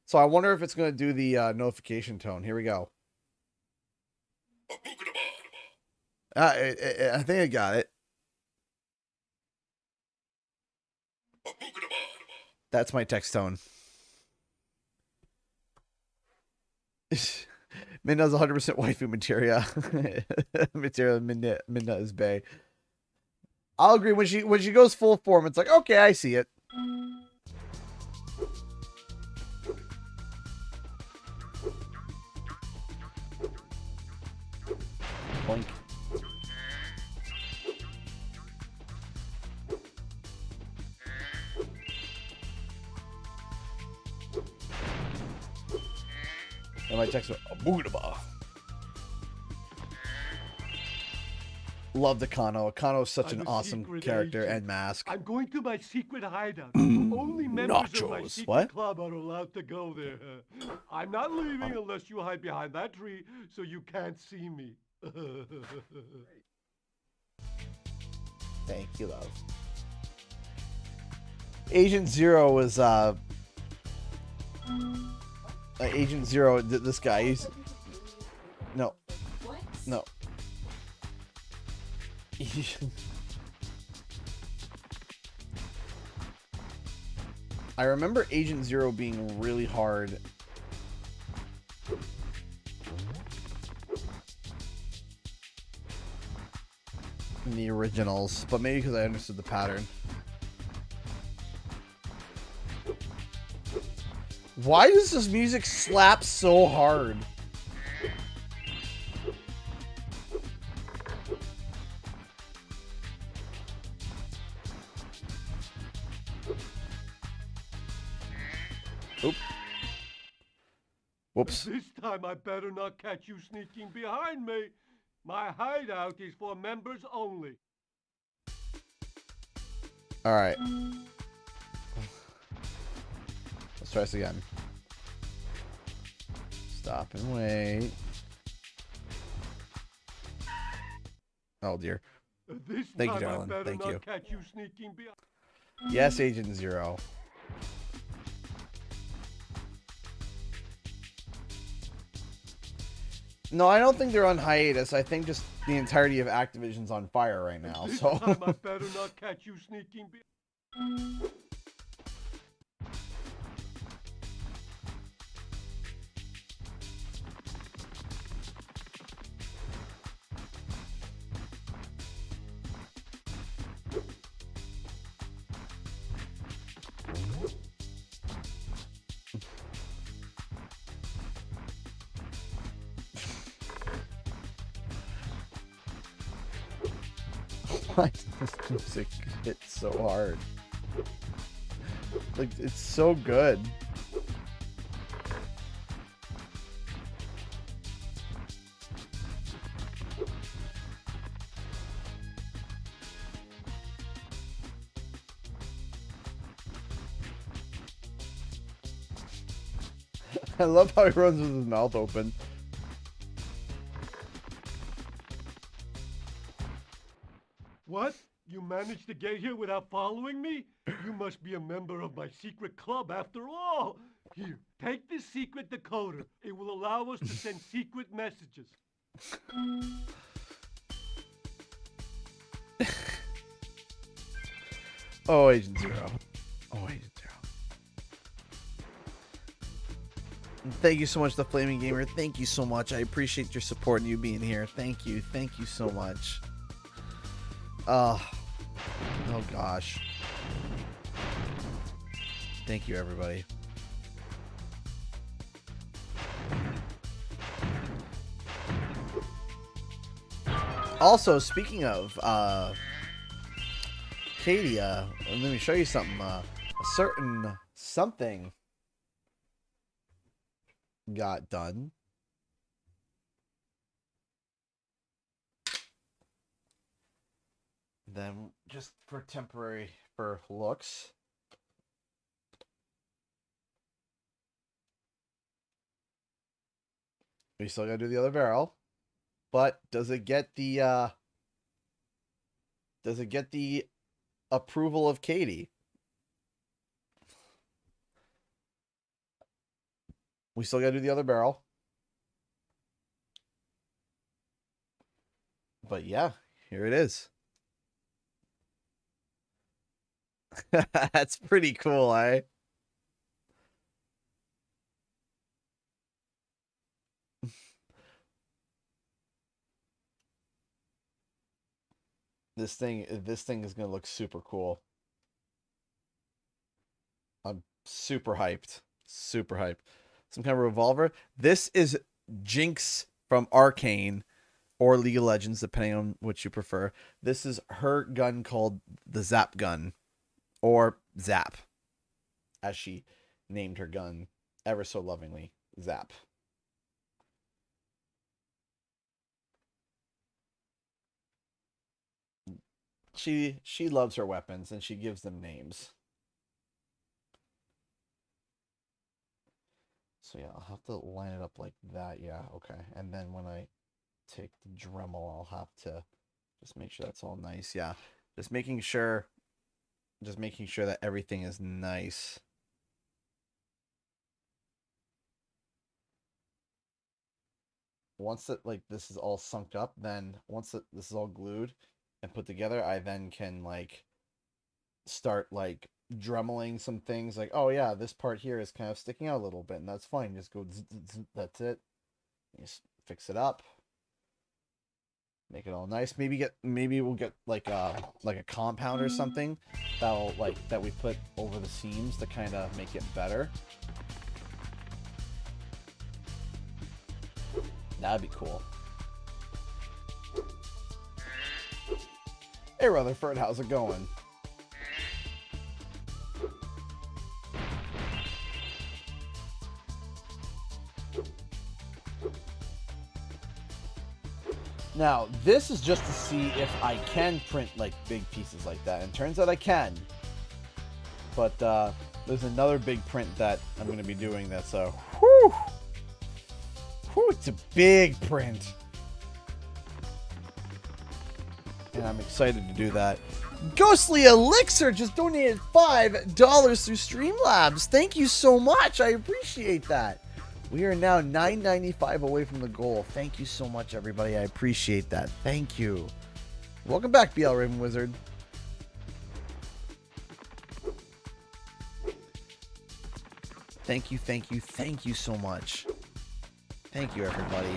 So I wonder if it's going to do the notification tone. Here we go. I think I got it. That's my text tone. Minna's 100% waifu materia. Materia Minna is bae. I'll agree when she goes full form. It's like, okay, I see it. Boink. And my text was Boogaba. Love the Kano. Kano is such an awesome character and mask. I'm going to my secret hideout. Only members of my Nachos. secret What? club are allowed to go there. I'm not leaving unless you hide behind that tree so you can't see me. Thank you, love. Agent Zero was Agent Zero. This guy. He's no, no. I remember Agent Zero being really hard. In the originals, but maybe because I understood the pattern. Why does this music slap so hard? Oop. Whoops. This time I better not catch you sneaking behind me. My hideout is for members only. All right. Let's try this again. Stop and wait. Oh dear. This Thank you, time I darling. better Thank not you. catch you sneaking behind. Yes, Agent Zero. No, I don't think they're on hiatus. I think just the entirety of Activision's on fire right now. This So time I better not catch you sneaking behind. why does this music hit so hard? Like, it's so good. I love how he runs with his mouth open. What? You managed to get here without following me? You must be a member of my secret club after all. Here, take this secret decoder. It will allow us to send secret messages. Oh, Agent Zero. Oh, Agent Zero. Thank you so much, The Flaming Gamer. Thank you so much. I appreciate your support and you being here. Thank you. Thank you so much. Oh gosh. Thank you, everybody. Also, speaking of Katie, let me show you something. A certain something got done. Then, just for temporary, for looks. We still gotta do the other barrel. But does it get the Does it get the approval of Katie? We still gotta do the other barrel. But yeah, here it is. That's pretty cool, eh? This thing is gonna look super cool. I'm super hyped. Super hyped. Some kind of revolver. This is Jinx from Arcane or League of Legends, depending on which you prefer. This is her gun called the Zap gun, or Zap, as she named her gun ever so lovingly. Zap. She loves her weapons and she gives them names. So yeah, I'll have to line it up like that. Yeah, okay. And then when I take the Dremel, I'll have to just make sure that's all nice. Yeah, just making sure that everything is nice. Once that like this is all sunk up, then once this is all glued and put together, I then can like start like dremeling some things like, oh yeah, this part here is kind of sticking out a little bit, and that's fine. Just go that's it. Just fix it up. Make it all nice. Maybe we'll get like a compound or something that we put over the seams to kind of make it better. That'd be cool. Hey Rutherford, how's it going? Now, this is just to see if I can print like big pieces like that, and it turns out I can. But there's another big print that I'm going to be doing that's whew, it's a big print. And I'm excited to do that. Ghostly Elixir just donated $5 through Streamlabs. Thank you so much. I appreciate that. We are now $9.95 away from the goal. Thank you so much, everybody. I appreciate that. Thank you. Welcome back, BL Raven Wizard. Thank you, thank you, thank you so much. Thank you, everybody.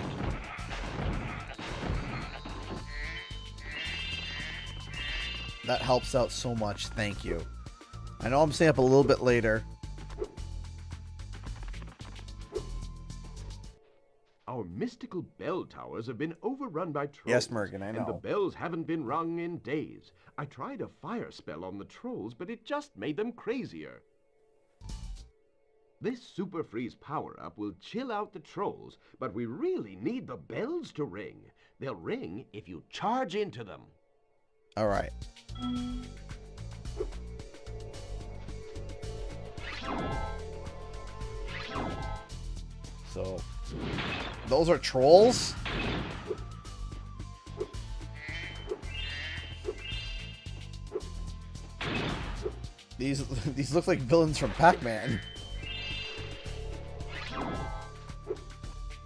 That helps out so much. Thank you. I know I'm staying up a little bit later. Our mystical bell towers have been overrun by trolls. Yes, Mergen, I know. And the bells haven't been rung in days. I tried a fire spell on the trolls, but it just made them crazier. This Super Freeze power-up will chill out the trolls, but we really need the bells to ring. They'll ring if you charge into them. All right. So, those are trolls? These look like villains from Pac-Man.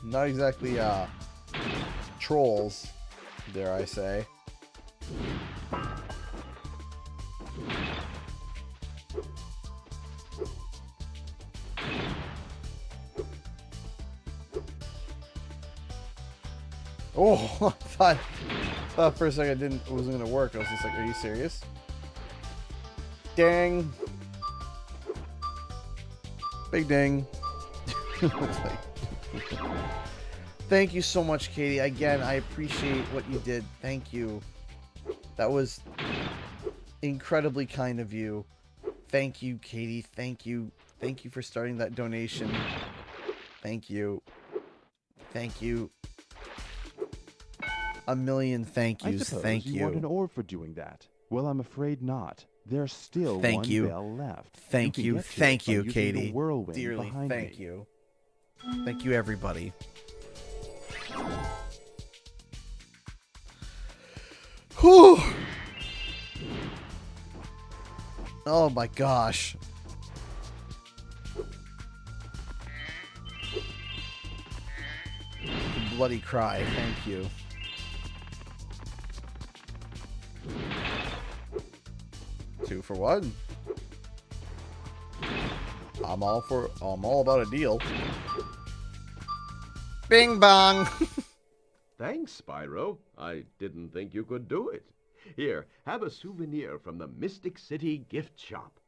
Not exactly trolls, dare I say. Oh, I thought for a second it wasn't gonna work. I was just like, are you serious? Dang. Big ding. Thank you so much, Katie. Again, I appreciate what you did. Thank you. That was incredibly kind of you. Thank you, Katie. Thank you. Thank you for starting that donation. Thank you. Thank you. A million thank yous. I suppose Thank you you. want an orb for doing that. Well, I'm afraid not. There's still Thank one you. bell left. Thank you. can get to it Thank by you, using the Katie. whirlwind Dearly, behind thank me. you. Thank you, everybody. Whew. Oh my gosh. Bloody cry. Thank you. Two for one. I'm all about a deal. Bing bong. Thanks, Spyro. I didn't think you could do it. Here, have a souvenir from the Mystic City gift shop.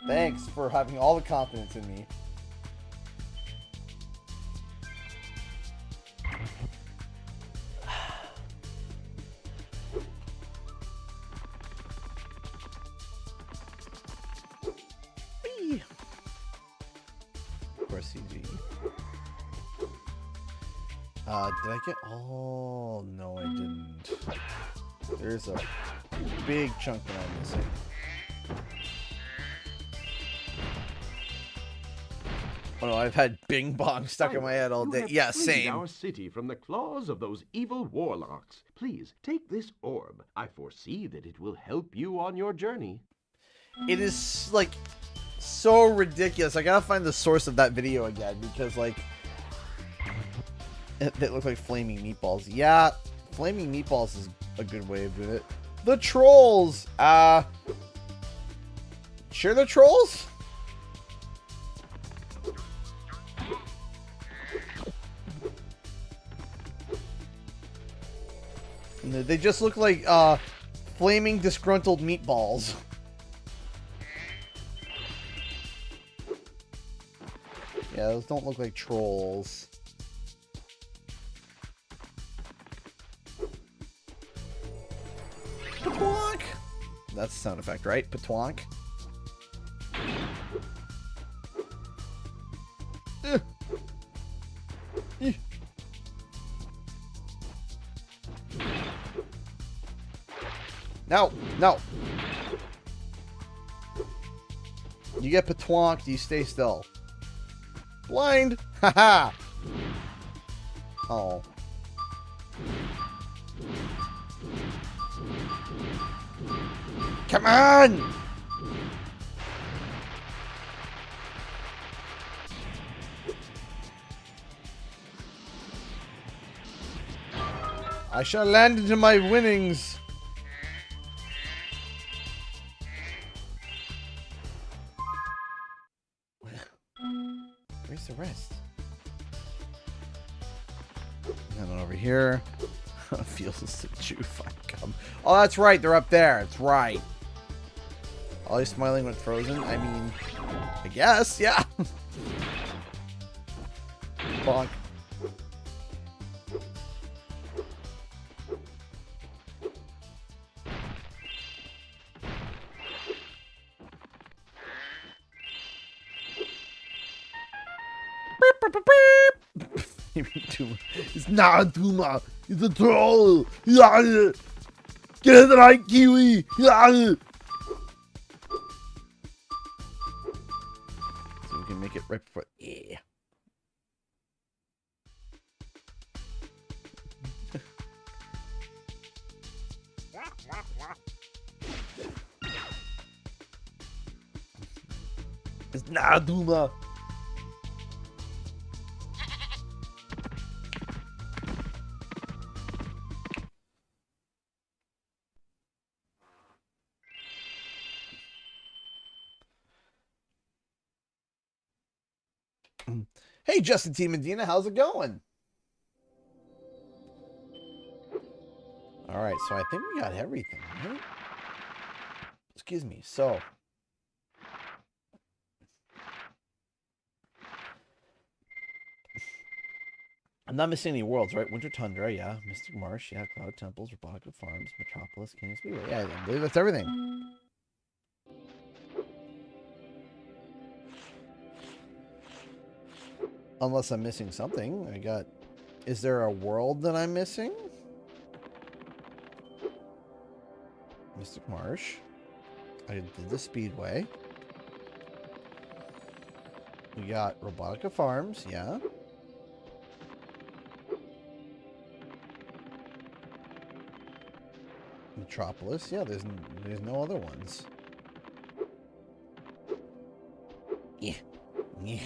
Thanks for having all the confidence in me. Whee! Of course, CG. Did I get? Oh no, I didn't. There's a big chunk that I'm missing. Oh no, I've had Bing Bong stuck in my head all day. Yeah, same. Our city from the claws of those evil warlocks. Please take this orb. I foresee that it will help you on your journey. It is like so ridiculous. I gotta find the source of that video again because like it looked like flaming meatballs. Yeah, flaming meatballs is a good way of doing it. The trolls. Sure, the trolls. They just look like flaming disgruntled meatballs. Yeah, those don't look like trolls. Patwonk! That's the sound effect, right? Patwonk. No, no. You get patwonked, you stay still. Blind! Haha! Oh. Come on! I shall land into my winnings. Where's the rest? And then over here. Feels to chew fine gum. Oh, that's right. They're up there. That's right. Are they smiling when frozen? I mean, I guess. Yeah. Bonk. It's not a Duma. It's a troll. Get it right, Kiwi. So we can make it right before. Yeah. It's not a Duma. Hey, Justin T. Medina, how's it going? All right, so I think we got everything, right? Excuse me. So, I'm not missing any worlds, right? Winter Tundra, yeah. Mystic Marsh, yeah. Cloud Temples, Robotica Farms, Metropolis, Canyon Speedway. Yeah, I believe that's everything. Unless I'm missing something. I got... Is there a world that I'm missing? Mystic Marsh. I did the Speedway. We got Robotica Farms, yeah. Metropolis, yeah, there's no other ones. Yeah. Yeah.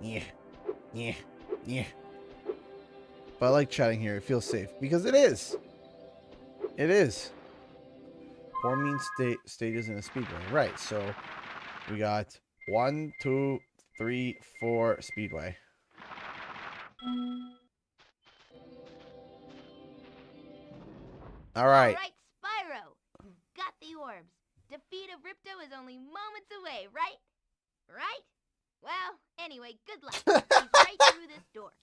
Yeah. Yeah. Yeah. But I like chatting here. It feels safe. Because it is. It is. 4 means stages in a speedway. Right, so we got 1, 2, 3, 4 speedway. All right. All right, Spyro. You got the orbs. Defeat of Ripto is only moments away, right? Right? Well, anyway, good luck. He's right through this door.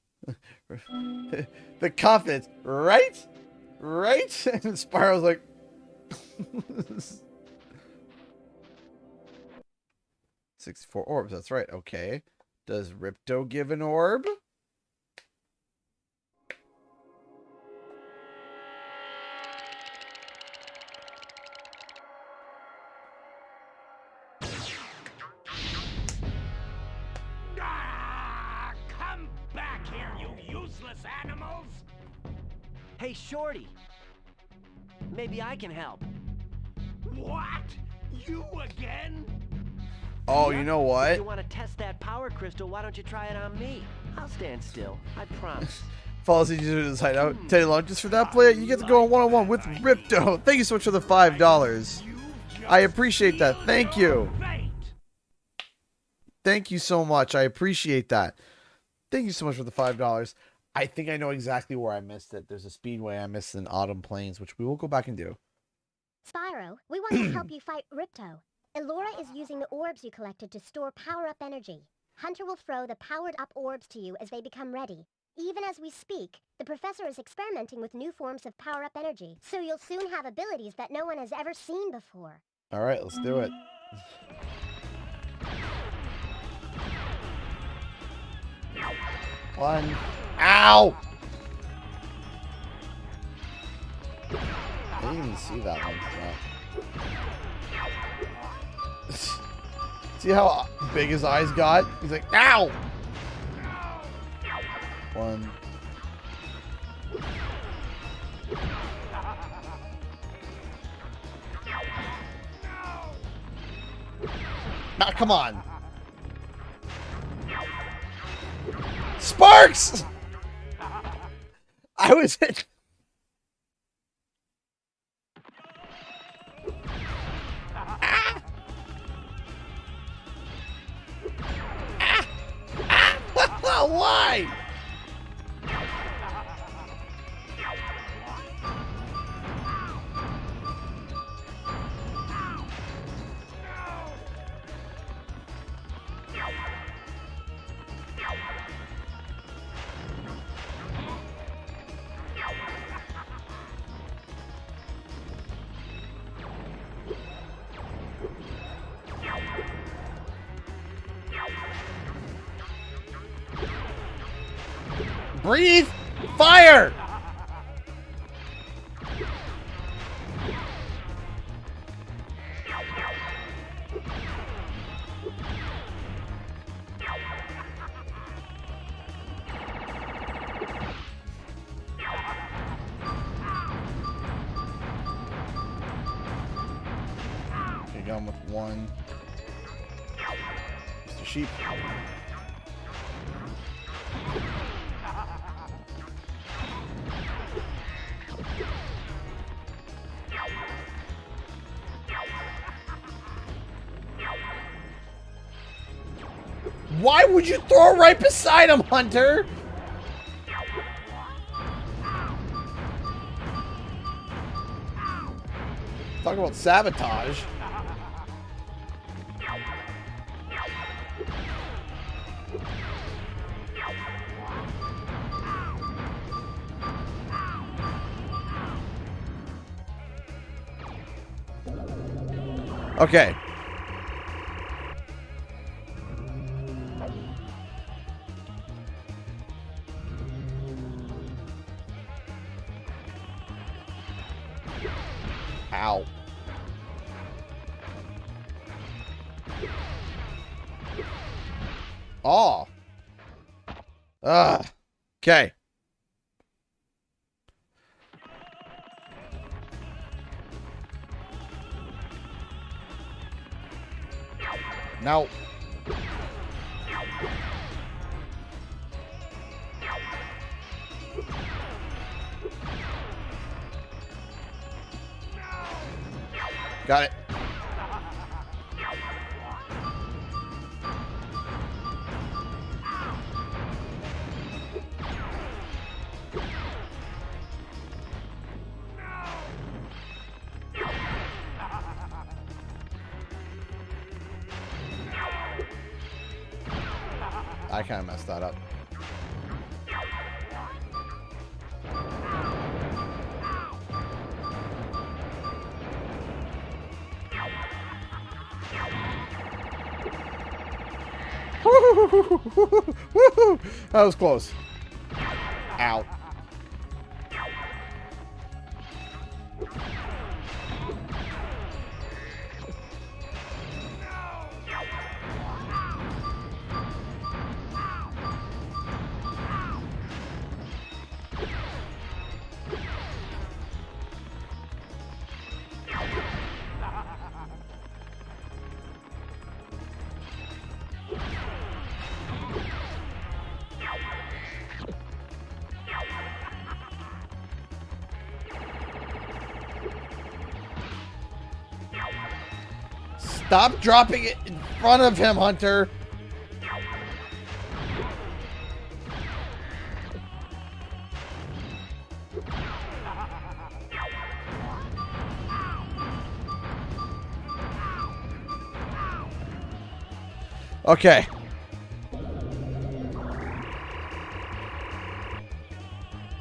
The confidence, right? Right? And Spyro's like... 64 orbs, that's right. Okay. Does Ripto give an orb? Come back here, you useless animals! Hey, Shorty. Maybe I can help. What? You again? Oh, you know what? If you want to test that power crystal, why don't you try it on me? I'll stand still. I promise. Follow us to this hideout. Teddy Long, just for that player, you get to go on one-on-one with Ripto. Thank you so much for the $5. I appreciate that. Thank you. Thank you so much. I appreciate that. Thank you so much for the $5. I think I know exactly where I missed it. There's a speedway I missed in Autumn Plains, which we will go back and do. Spyro, we want to help you fight Ripto. Elora is using the orbs you collected to store power-up energy. Hunter will throw the powered-up orbs to you as they become ready. Even as we speak, the professor is experimenting with new forms of power-up energy, so you'll soon have abilities that no one has ever seen before. All right, let's do it. One. Ow! I didn't even see that one. Yeah. See how big his eyes got? He's like, ow! One. Ah, come on. Sparks! I was hit. Ah! Ah! Ah! Why? Breathe! Fire! Okay, going with one. Mr. Sheep. Why would you throw it right beside him, Hunter? Talk about sabotage. Okay. Ow. Oh. Okay. Now. Got it. I kind of messed that up. That was close. Ow. Stop dropping it in front of him, Hunter. Okay.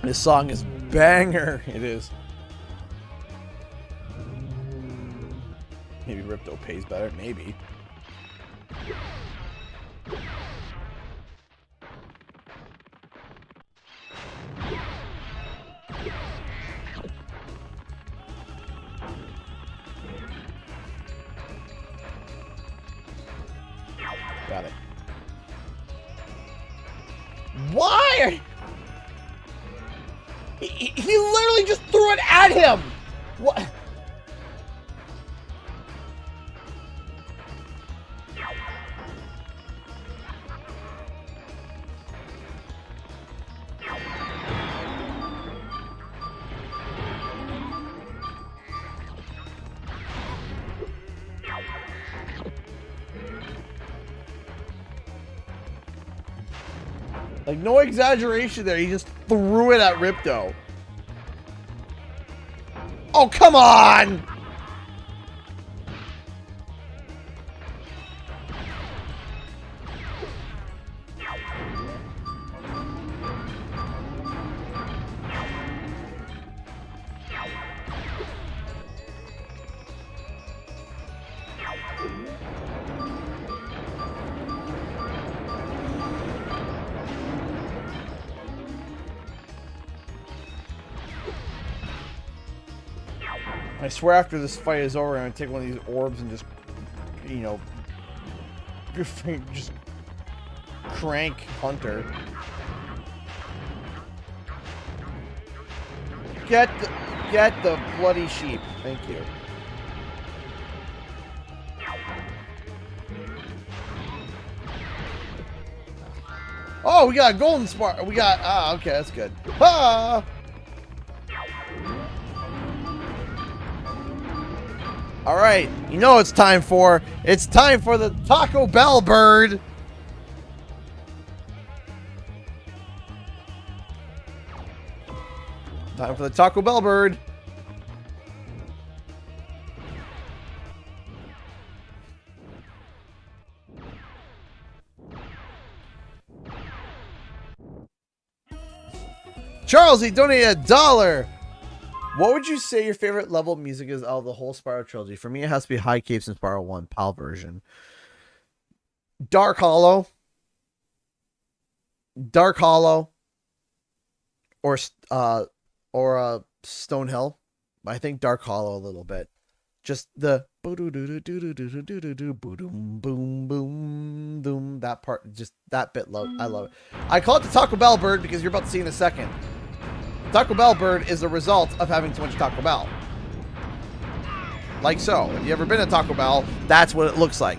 This song is banger. It is. Maybe Ripto pays better. Maybe. Got it. Why? He literally just threw it at him. What? Like, no exaggeration there. He just threw it at Ripto. Oh, come on! I swear after this fight is over, I'm going to take one of these orbs and just, you know, just crank Hunter. Get the bloody sheep. Thank you. Oh, we got a golden spark. We got, okay, that's good. Ah! All right, you know what it's time for. It's time for the Taco Bell bird. Time for the Taco Bell bird. Charles, he donated $1. What would you say your favorite level of music is out of the whole Spyro trilogy? For me, it has to be High Capes and Spyro 1, PAL version. Dark Hollow, or Stonehill. I think Dark Hollow a little bit. Just the boom, that part, just that bit. I love it. I call it the Taco Bell bird because you're about to see in a second. Taco Bell bird is the result of having too much Taco Bell. Like so. If you ever been to Taco Bell, that's what it looks like.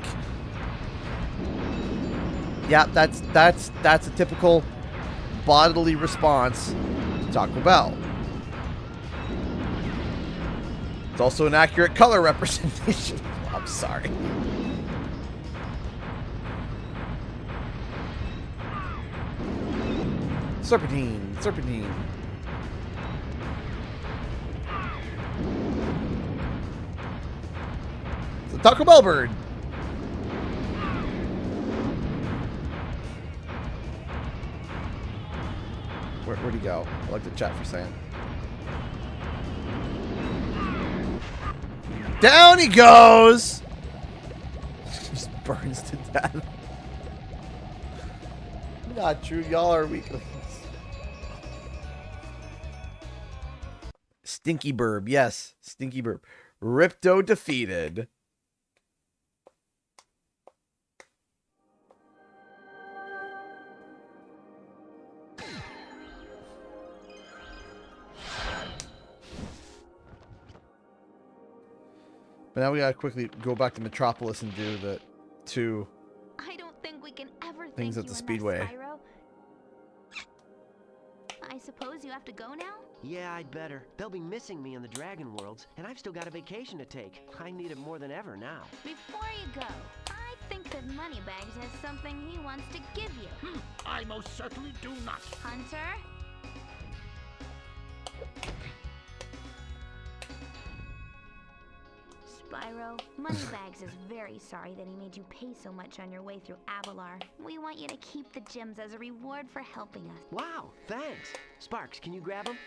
Yeah, that's a typical bodily response to Taco Bell. It's also an accurate color representation. I'm sorry. Serpentine, serpentine. It's a Taco Bell bird. Where'd he go? I like the chat for saying. Down he goes! Just burns to death. Not true, y'all are weaklings. Stinky Burb, yes, Stinky Burb. Ripto defeated. But now we gotta quickly go back to Metropolis and do the two I don't think we can ever things thank at the you Speedway. enough, Spyro. I suppose you have to go now? Yeah, I'd better. They'll be missing me in the Dragon Worlds, and I've still got a vacation to take. I need it more than ever now. Before you go, I think that Moneybags has something he wants to give you. I most certainly do not. Hunter? Spyro, Moneybags is very sorry that he made you pay so much on your way through Avalar. We want you to keep the gems as a reward for helping us. Wow, thanks. Sparks, can you grab them?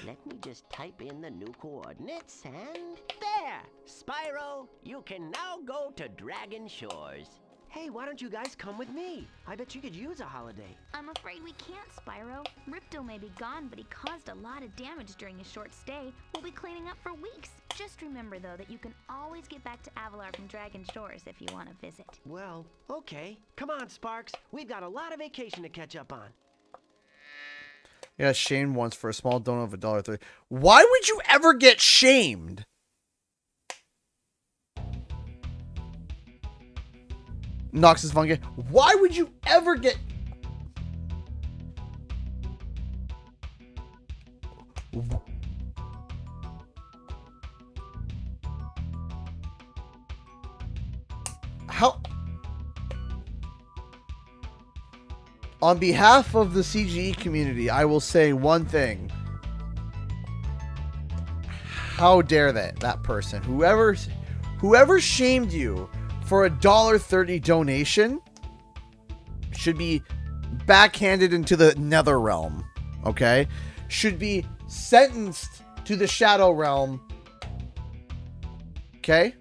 Let me just type in the new coordinates and there! Spyro, you can now go to Dragon Shores. Hey, why don't you guys come with me? I bet you could use a holiday. I'm afraid we can't, Spyro. Ripto may be gone, but he caused a lot of damage during his short stay. We'll be cleaning up for weeks. Just remember, though, that you can always get back to Avalar from Dragon Shores if you want to visit. Well, okay. Come on, Sparks. We've got a lot of vacation to catch up on. Yeah, shamed once for a small donut of $1.30. Why would you ever get shamed? Noxus Fungi. Why would you ever get... How... On behalf of the CGE community, I will say one thing. How dare that person, whoever shamed you for a $1.30 donation should be backhanded into the nether realm, okay? Should be sentenced to the shadow realm, okay?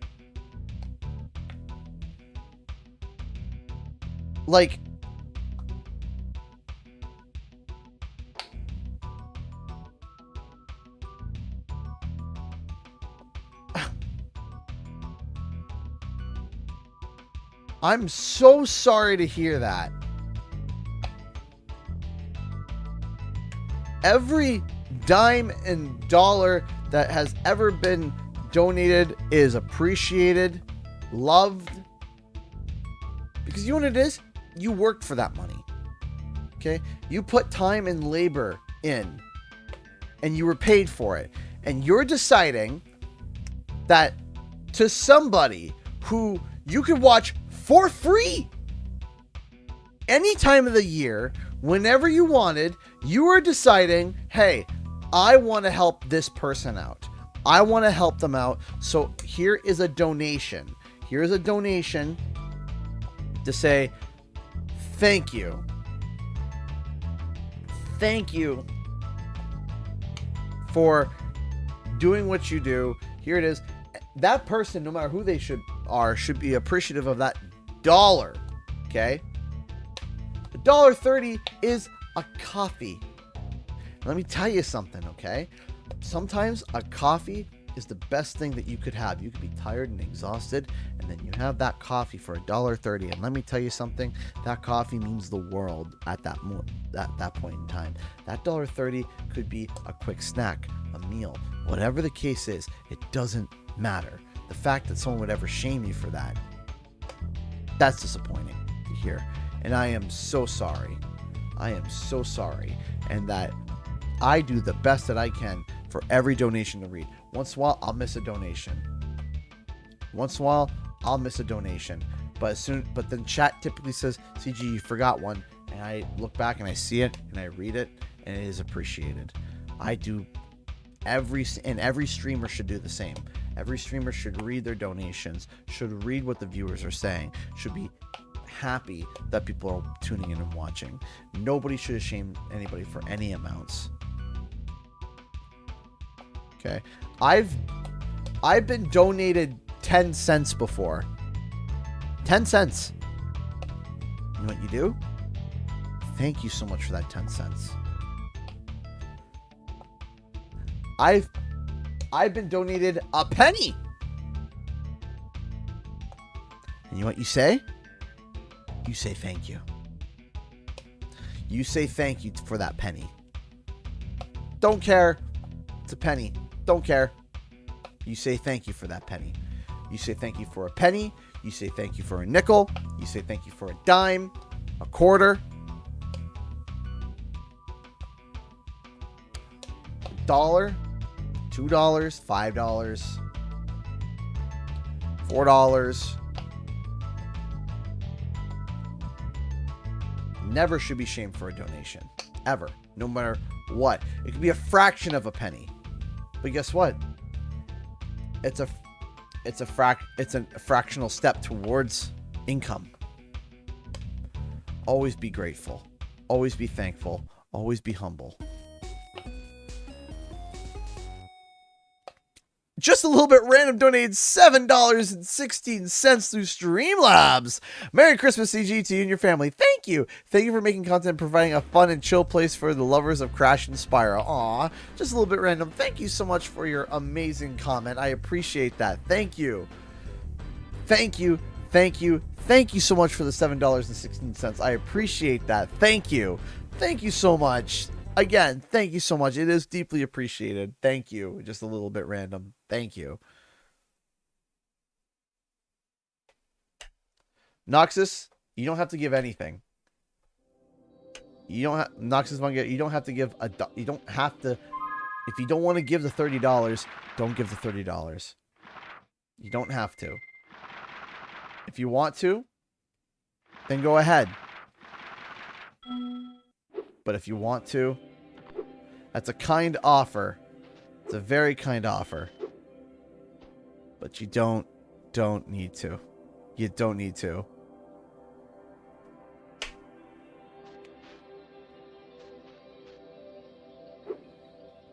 Like, I'm so sorry to hear that. Every dime and dollar that has ever been donated is appreciated, loved. Because you know what it is? You worked for that money. Okay? You put time and labor in. And you were paid for it. And you're deciding that to somebody who you could watch for free any time of the year, whenever you wanted, you are deciding, hey, I want to help this person out. I want to help them out. So here is a donation. Here's a donation to say, thank you. Thank you for doing what you do. Here it is. That person, no matter who they should be appreciative of that dollar. Okay? $1.30 is a coffee. Let me tell you something, okay? Sometimes a coffee is the best thing that you could have. You could be tired and exhausted, and then you have that coffee for $1.30. And let me tell you something, that coffee means the world at that point in time. That $1.30 could be a quick snack, a meal, whatever the case is, it doesn't matter. The fact that someone would ever shame you for that, that's disappointing to hear. And I am so sorry. I am so sorry. And that I do the best that I can for every donation to read. Once in a while, I'll miss a donation. Once in a while, I'll miss a donation. But then chat typically says, CG, you forgot one. And I look back and I see it and I read it and it is appreciated. I do every streamer should do the same. Every streamer should read their donations, should read what the viewers are saying, should be happy that people are tuning in and watching. Nobody should shame anybody for any amounts. Okay. I've been donated 10 cents before. 10 cents. You know what you do? Thank you so much for that 10 cents. I've been donated a penny. And you know what you say? You say thank you. You say thank you for that penny. Don't care. It's a penny. Don't care. You say thank you for that penny. You say thank you for a penny. You say thank you for a nickel. You say thank you for a dime, a quarter, $1, $2, $5, $4. Never should be shamed for a donation. Ever. No matter what. It could be a fraction of a penny. But guess what? It's a fractional step towards income. Always be grateful. Always be thankful. Always be humble. Just a little bit random donated $7.16 through Streamlabs. Merry Christmas, CG, to you and your family. Thank you. Thank you for making content and providing a fun and chill place for the lovers of Crash and Spyro. Aw, just a little bit random. Thank you so much for your amazing comment. I appreciate that. Thank you. Thank you. Thank you. Thank you so much for the $7.16. I appreciate that. Thank you. Thank you so much. Again, thank you so much. It is deeply appreciated. Thank you. Just a little bit random. Thank you. Noxus, you don't have to give anything. You don't have Noxus Manga, you don't have to give you don't have to. If you don't want to give the $30, don't give the $30. You don't have to. If you want to, then go ahead. But if you want to, that's a kind offer. It's a very kind offer. But you don't need to. You don't need to.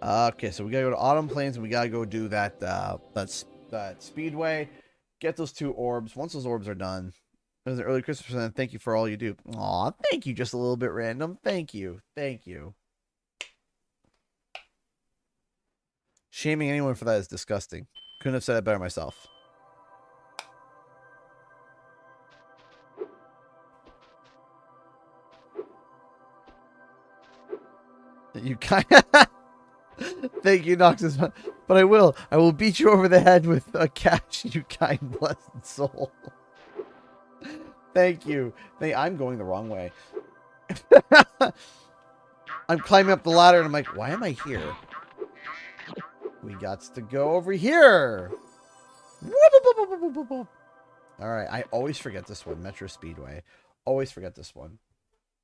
Okay, so we gotta go to Autumn Plains and we gotta go do that that speedway. Get those 2 orbs. Once those orbs are done, there's an early Christmas present. Thank you for all you do. Aw, thank you. Just a little bit random. Thank you. Thank you. Shaming anyone for that is disgusting. Couldn't have said it better myself. You kind of... Thank you, Noxus. But I will beat you over the head with a catch, you kind, blessed soul. Thank you. I'm going the wrong way. I'm climbing up the ladder and I'm like, why am I here? We got to go over here. Alright, I always forget this one. Metro Speedway. Always forget this one.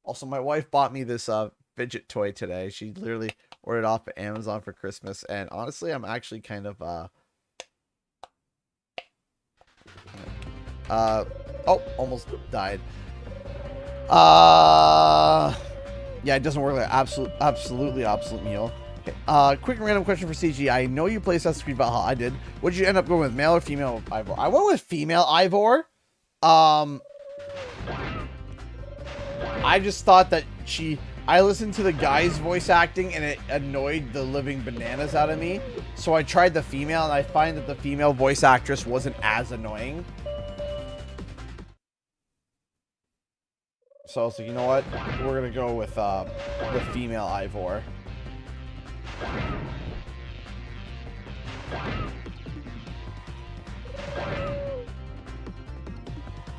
Also, my wife bought me this fidget toy today. She literally ordered off of Amazon for Christmas. And honestly, I'm actually kind of... oh, almost died. Yeah, it doesn't work like absolutely obsolete meal. Okay. Quick and random question for CG. I know you play Assassin's Creed Valhalla. I did. What did you end up going with, male or female Ivor? I went with female Ivor. I just thought that I listened to the guy's voice acting and it annoyed the living bananas out of me. So I tried the female and I find that the female voice actress wasn't as annoying. So I was like, you know what? We're going to go with the female Ivor.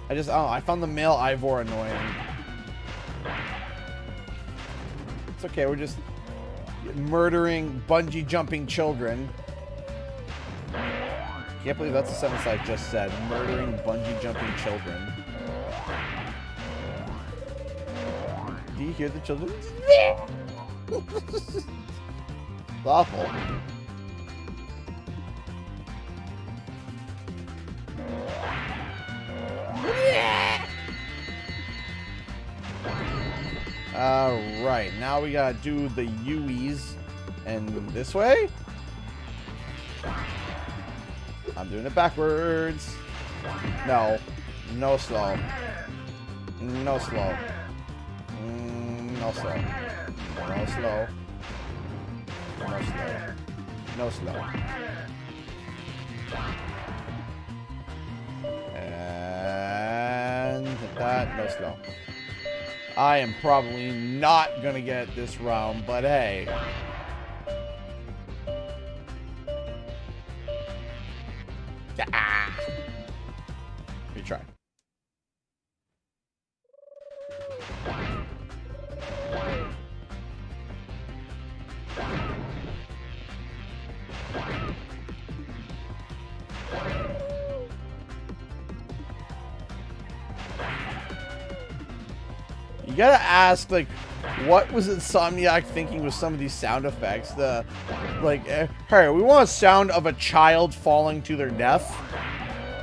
I don't know. I found the male Ivor annoying. It's okay. We're just... murdering, bungee jumping children. Can't believe that's a sentence I just said. Murdering, bungee jumping children. Do you hear the children? It's awful. Alright, now we gotta do the U's. And this way? I'm doing it backwards. No. No slow. No slow. No slow. No slow. No slow. No slow. And hit that. No slow. I am probably not gonna get this round, but hey. Ah. Retry. You gotta ask, like, what was Insomniac thinking with some of these sound effects? The, like, hey, we want a sound of a child falling to their death,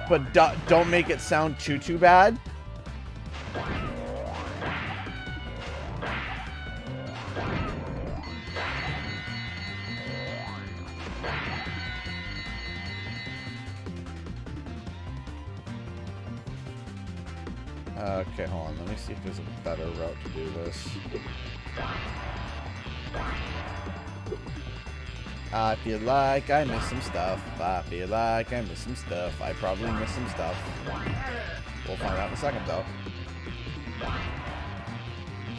but don't make it sound too bad. Okay, hold on. Let me see if there's a better route to do this. I feel like I missed some stuff. I feel like I missed some stuff. I probably missed some stuff. We'll find out in a second, though.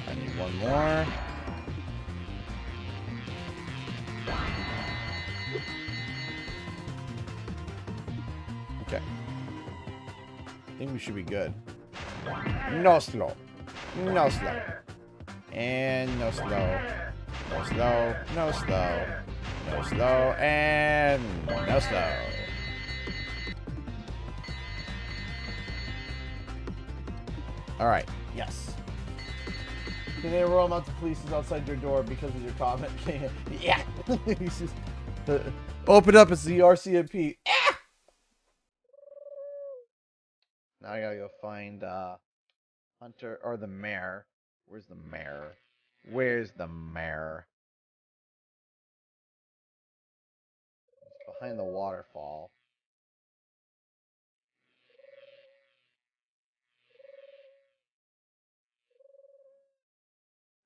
I need one more. Okay. I think we should be good. No slow. No slow. And no slow. No slow. No slow. No slow. And no slow. Alright. Yes. Can they roll out the police outside your door because of your comment? Yeah. Open up. It's the RCMP. Now I gotta go find Hunter or the mayor. Where's the mayor? Where's the mayor? It's behind the waterfall.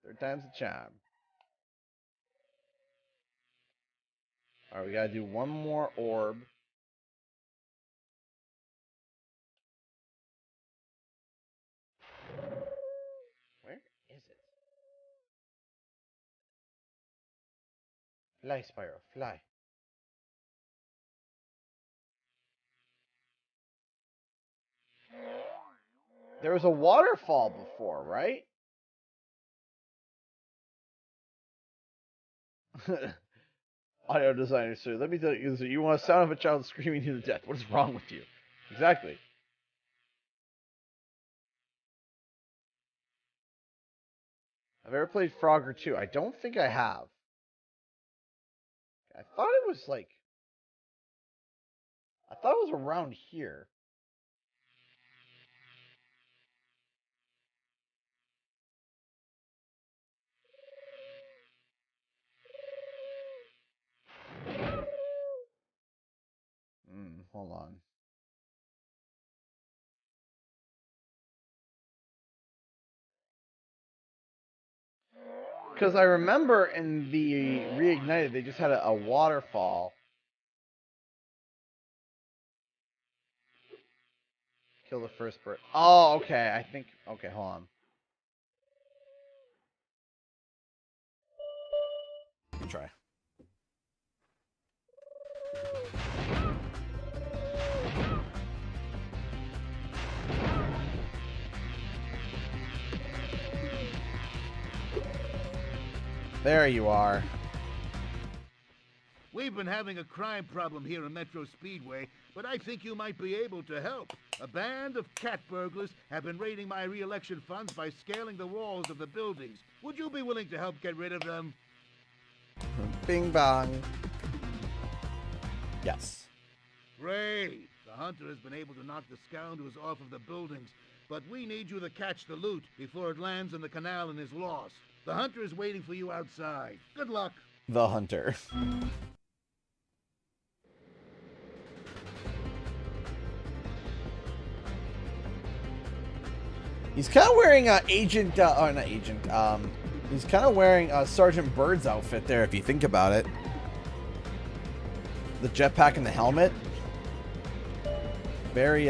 Third time's a charm. Alright, we gotta do one more orb. Where is it? Fly, Spyro, fly. There was a waterfall before, right? Audio designer, sir, let me tell you, you want a sound of a child screaming you to death. What is wrong with you? Exactly. I've ever played Frogger 2. I don't think I have. I thought it was like... I thought it was around here. Hold on. Because I remember in the Reignited, they just had a waterfall. Kill the first bird. Oh, okay. I think... Okay, hold on. Let me try. There you are. We've been having a crime problem here in Metro Speedway, but I think you might be able to help. A band of cat burglars have been raiding my re-election funds by scaling the walls of the buildings. Would you be willing to help get rid of them? Bing bong. Yes. Great. The hunter has been able to knock the scoundrels off of the buildings, but we need you to catch the loot before it lands in the canal and is lost. The hunter is waiting for you outside. Good luck. The hunter. He's kind of wearing not agent. He's kind of wearing Sergeant Bird's outfit there, if you think about it. The jetpack and the helmet. Very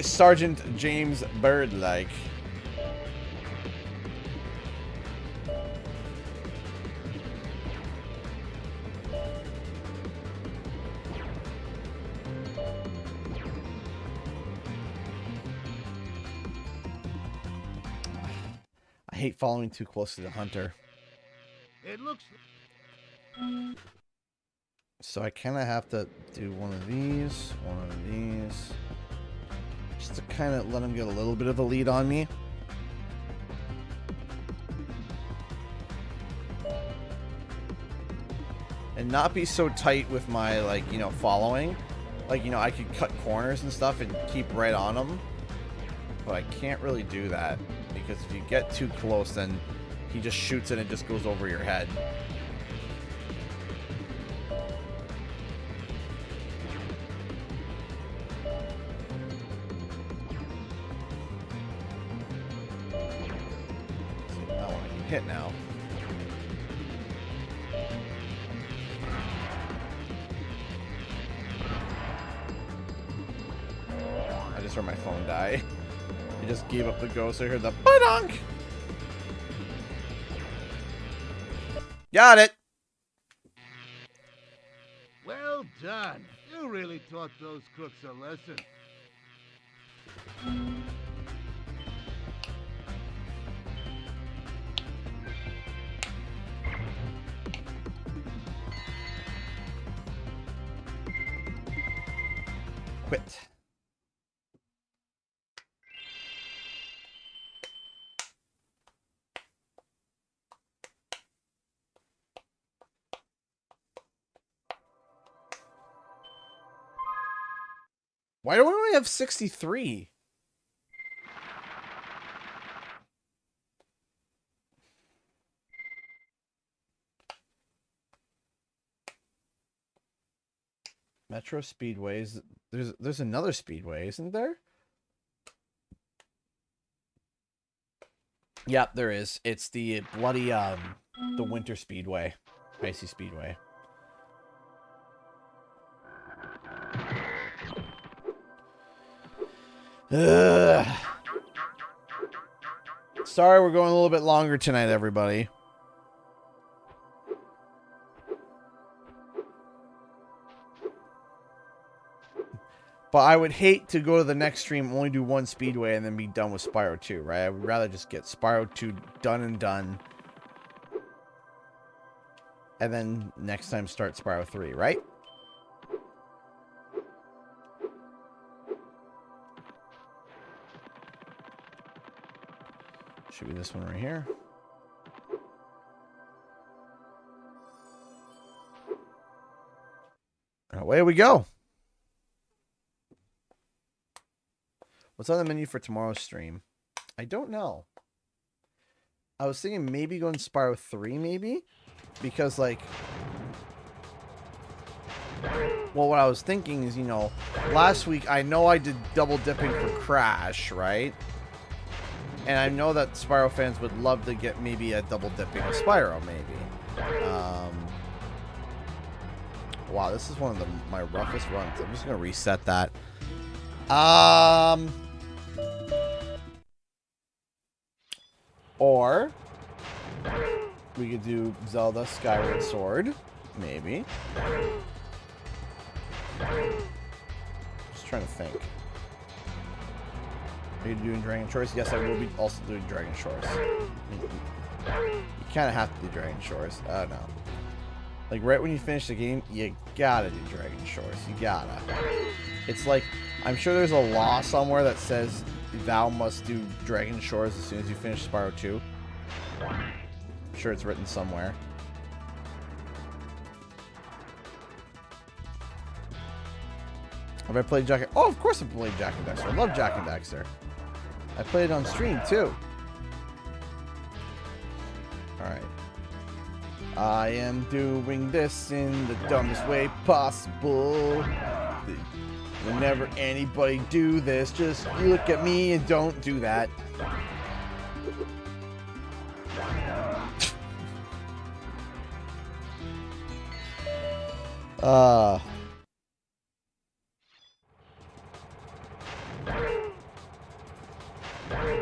Sergeant James Bird-like. I hate following too close to the hunter. It looks... So I kind of have to do one of these, just to kind of let him get a little bit of a lead on me. And not be so tight with my, like, you know, following. Like, you know, I could cut corners and stuff and keep right on him. But I can't really do that, because if you get too close, then he just shoots and it just goes over your head. Hit now. I just heard my phone die. I just gave up the ghost. I heard the ba-dunk. Got it. Well done. You really taught those crooks a lesson. Quit. Why do we only have 63? Metro Speedways. There's another Speedway, isn't there? Yep, there is. It's the bloody the Winter Speedway. Icy Speedway. Ugh. Sorry, we're going a little bit longer tonight, everybody. But I would hate to go to the next stream, only do one Speedway, and then be done with Spyro 2, right? I would rather just get Spyro 2 done and done. And then next time start Spyro 3, right? Should be this one right here. And away we go. What's on the menu for tomorrow's stream? I don't know. I was thinking maybe going Spyro 3, maybe? Because, like... Well, what I was thinking is, you know, last week I know I did double dipping for Crash, right? And I know that Spyro fans would love to get maybe a double dipping with Spyro, maybe. Wow, this is one of my roughest runs. I'm just going to reset that. Or we could do Zelda Skyward Sword, maybe. Just trying to think. Are you doing Dragon Shores? Yes, I will be also doing Dragon Shores. You kind of have to do Dragon Shores. I don't know. Like, right when you finish the game, you gotta do Dragon Shores. You gotta. It's like, I'm sure there's a law somewhere that says thou must do Dragon Shores as soon as you finish Spyro 2. I'm sure it's written somewhere. Have I played Jak? Oh, of course I played Jak and Daxter. I love Jak and Daxter. I played it on stream too. Alright. I am doing this in the dumbest way possible. Whenever anybody do this, just look at me and don't do that.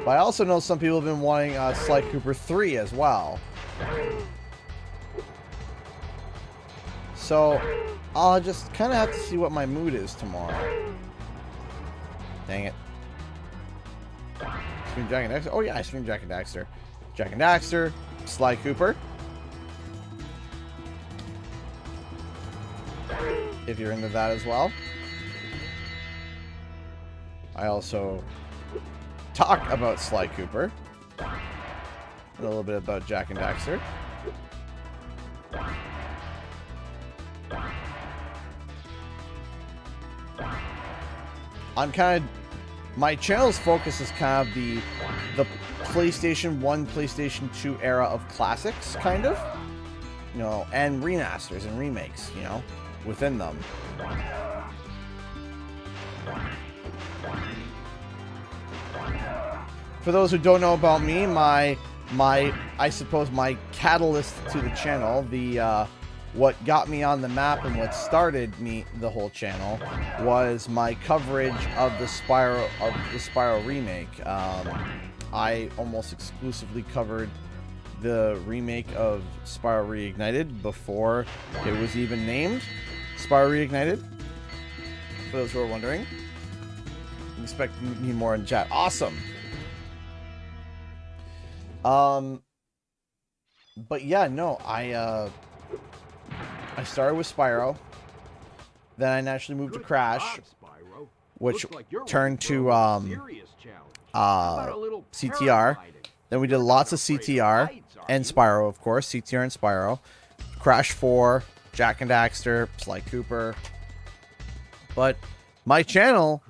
But I also know some people have been wanting Sly Cooper 3 as well. So, I'll just kind of have to see what my mood is tomorrow. Dang it. Stream Jak and Daxter? Oh yeah, I stream Jak and Daxter. Jak and Daxter, Sly Cooper. If you're into that as well. I also talk about Sly Cooper. And a little bit about Jak and Daxter. I'm kind of... My channel's focus is kind of the PlayStation 1, PlayStation 2 era of classics, kind of. You know, and remasters and remakes, you know, within them. For those who don't know about me, I suppose my catalyst to the channel, what got me on the map and what started the whole channel was my coverage of the Spyro remake. I almost exclusively covered the remake of Spyro Reignited before it was even named Spyro Reignited. For those who are wondering, expect me more in chat. Awesome. But yeah, no, I started with Spyro, then I naturally moved to Crash, which turned to CTR. Then we did lots of CTR and Spyro, of course, CTR and Spyro, Crash 4, Jak and Daxter, Sly Cooper. But my channel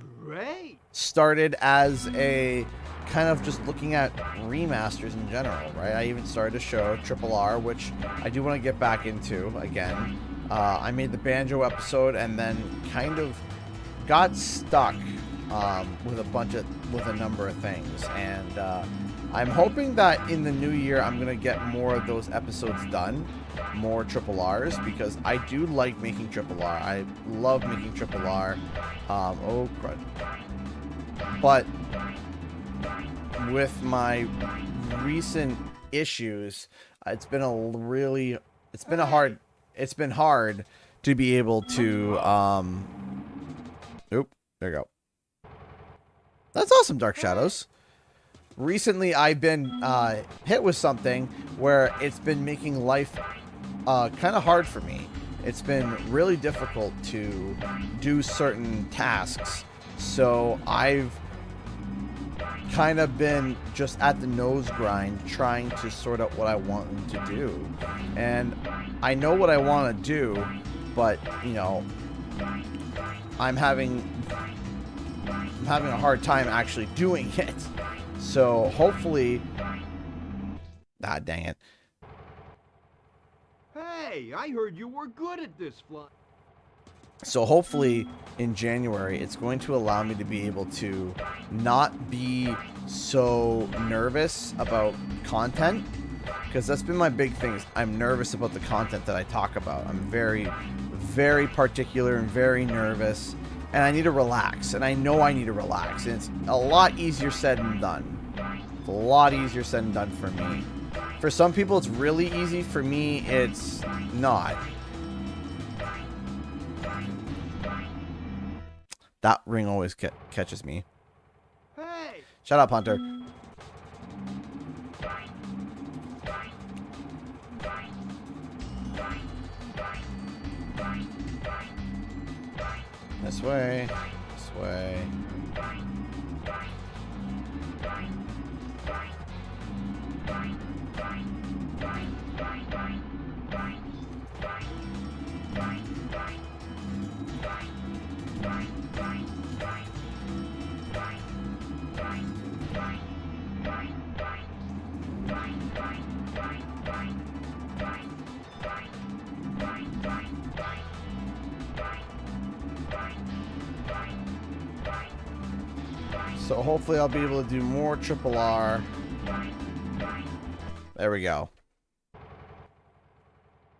started as a kind of just looking at remasters in general, right? I even started a show, Triple R, which I do want to get back into again. I made the Banjo episode and then kind of got stuck with a number of things, and I'm hoping that in the new year I'm gonna get more of those episodes done, more Triple R's, because I do like making Triple R. I love making Triple R. Oh crud! But with my recent issues, it's been hard to be able to oop, there you go. That's awesome, Dark Shadows. Recently I've been hit with something where it's been making life kind of hard for me. It's been really difficult to do certain tasks, so I've kind of been just at the nose grind trying to sort out what I want to do. And I know what I want to do, but you know, I'm having a hard time actually doing it. So hopefully, dang it. Hey, I heard you were good at this fly. So hopefully in January, it's going to allow me to be able to not be so nervous about content, because that's been my big thing. Is I'm nervous about the content that I talk about. I'm very, very particular and very nervous, and I need to relax, and I know I need to relax, and it's a lot easier said than done. It's a lot easier said than done for me. For some people, it's really easy. For me, it's not. That ring always catches me. Hey! Shut up, Hunter. This way. This way. So hopefully I'll be able to do more triple R. There we go.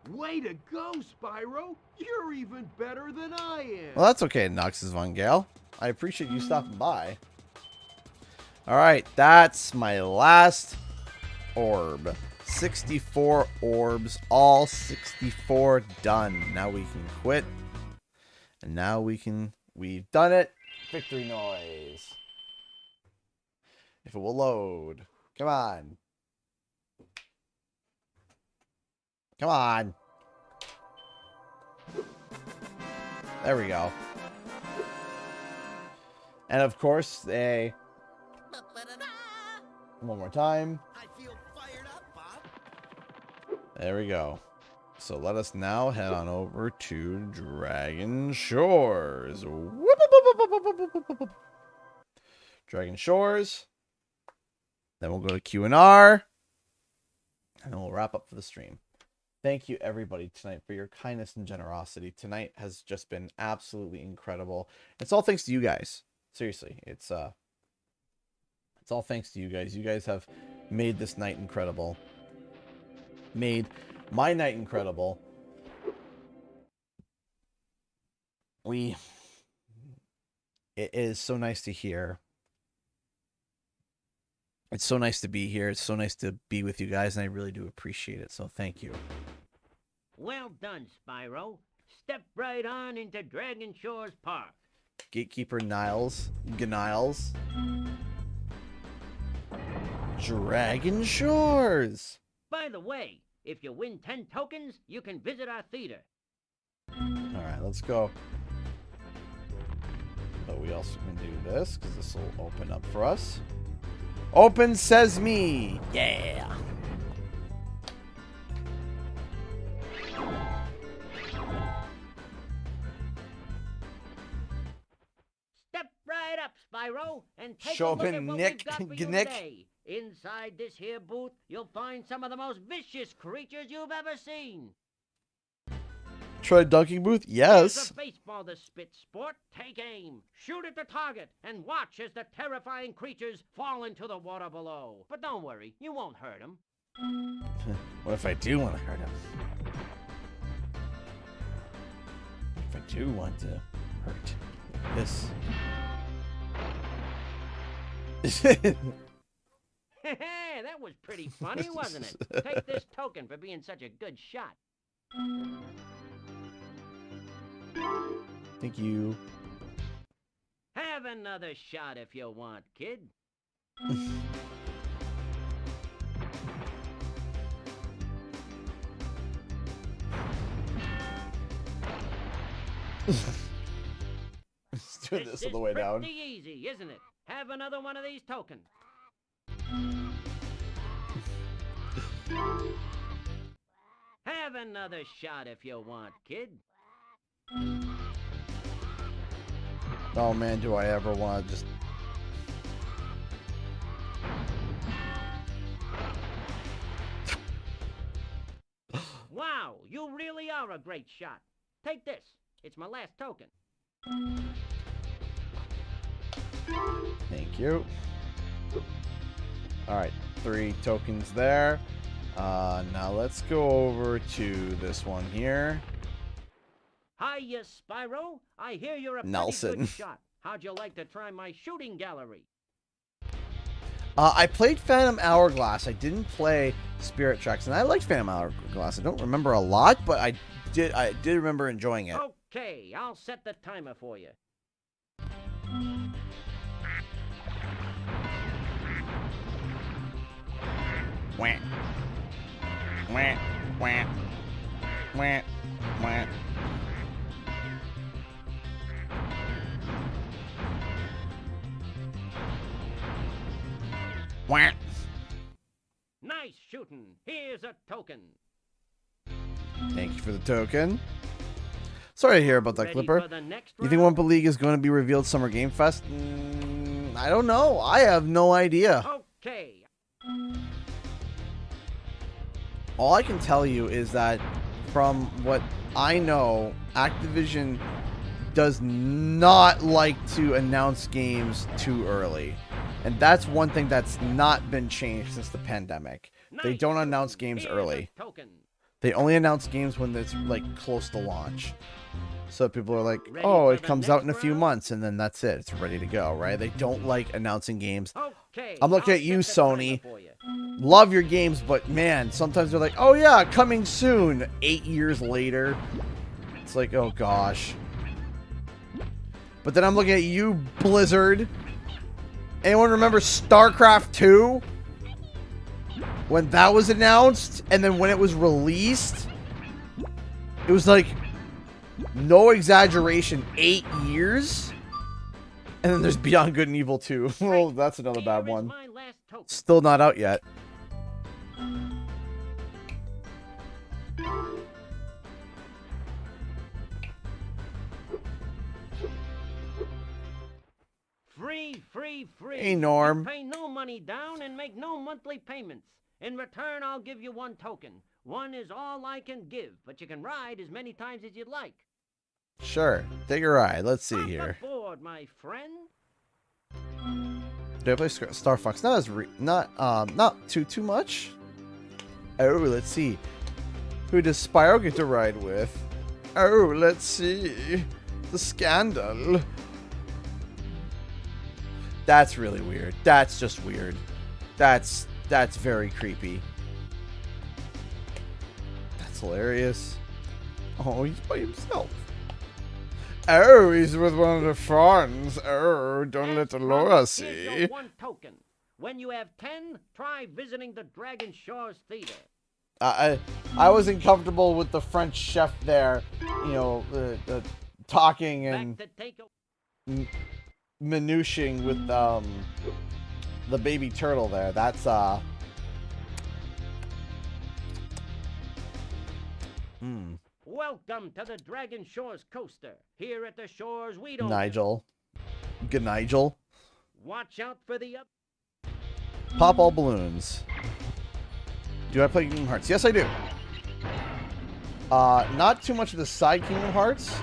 Way to go, Spyro! You're even better than I am! Well, that's okay, Noxus Von Gale. I appreciate you stopping by. Alright, that's my last orb. 64 orbs, all 64 done. Now we can quit. And now we've done it. Victory noise. If it will load. Come on. Come on. There we go. And of course, they... One more time. There we go. So let us now head on over to Dragon Shores. Dragon Shores. Then we'll go to Q&R. And then we'll wrap up for the stream. Thank you, everybody, tonight for your kindness and generosity. Tonight has just been absolutely incredible. It's all thanks to you guys. Seriously, it's all thanks to you guys. You guys have made this night incredible. Made my night incredible. It is so nice to hear. It's so nice to be here. It's so nice to be with you guys, and I really do appreciate it. So thank you. Well done, Spyro. Step right on into Dragon Shores Park. Gatekeeper Niles. Gniles. Dragon Shores. By the way, if you win 10 tokens, you can visit our theater. Alright, let's go. But we also can do this, because this will open up for us. Open Sesame! Yeah! Step right up, Spyro, and take Show a look up at in what Nick- we've got for you Nick. today. Inside this here booth, you'll find some of the most vicious creatures you've ever seen. Try dunking booth? Here's Yes. a baseball to spit sport. Take aim. Shoot at the target and watch as the terrifying creatures fall into the water below. But don't worry, you won't hurt them. What if I do want to hurt him? If I do want to hurt this. That was pretty funny, wasn't it? Take this token for being such a good shot. Thank you. Have another shot if you want, kid. Let's do this on the way down. Pretty easy, isn't it? Have another one of these tokens. Have another shot if you want, kid. Oh man, do I ever want to just... Wow, you really are a great shot. Take this. It's my last token. Thank you. Alright, 3 tokens there. Now let's go over to this one here. Hiya, Spyro. I hear you're a pretty Nelson. good shot. How'd you like to try my shooting gallery? I played Phantom Hourglass. I didn't play Spirit Tracks, and I liked Phantom Hourglass. I don't remember a lot, but I did remember enjoying it. Okay, I'll set the timer for you. Wah. Wah. Wah. Wah. Wah. Nice shooting. Here's a token. Thank you for the token. Sorry to hear about that, Ready Clipper. for the next You think Wumpa League is going to be revealed Summer Game Fest? I don't know. I have no idea. Okay. All I can tell you is that from what I know, Activision does not like to announce games too early. And that's one thing that's not been changed since the pandemic. They don't announce games early. They only announce games when it's like close to launch. So people are like, oh, it comes out in a few months, and then that's it. It's ready to go, right? They don't like announcing games. I'm looking at you, Sony. Love your games, but man, sometimes they're like, oh yeah, coming soon. 8 years later. It's like, oh gosh. But then I'm looking at you, Blizzard. Anyone remember StarCraft 2? When that was announced, and then when it was released, it was like, no exaggeration, 8 years? And then there's Beyond Good and Evil 2. Well, that's another bad one. Still not out yet. Free. Hey, Norm. You pay no money down and make no monthly payments. In return, I'll give you one token. One is all I can give, but you can ride as many times as you'd like. Sure. Take a ride. Let's see here. Aboard, my friend. Did I play Star Fox? Not too much. Oh, let's see. Who does Spyro get to ride with? Oh, let's see. The Scandal. That's really weird. That's just weird. That's very creepy. That's hilarious. Oh, he's by himself. Oh, he's with one of the friends. Oh, don't let Laura see. One token. When you have 10, try visiting the Dragon Shores Theater. I wasn't comfortable with the French chef there, you know, talking and minutiaing with the baby turtle there. That's Welcome to the Dragon Shores coaster. Here at the shores, we don't. Nigel. Good Nigel. Watch out for the up. Pop all balloons. Do I play Kingdom Hearts? Yes, I do. Not too much of the side Kingdom Hearts.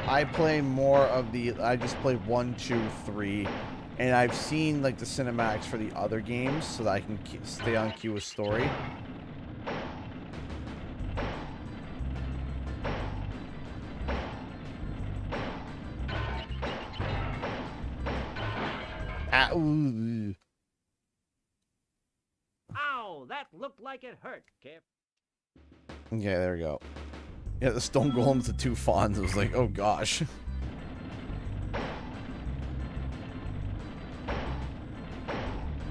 I play more of the. I just play 1, 2, 3, and I've seen like the cinematics for the other games so that I can stay on cue with story. Ooh. Ow, that looked like it hurt, Kip. Okay, there we go. Yeah, the stone golems, the 2 fawns. It was like, oh gosh.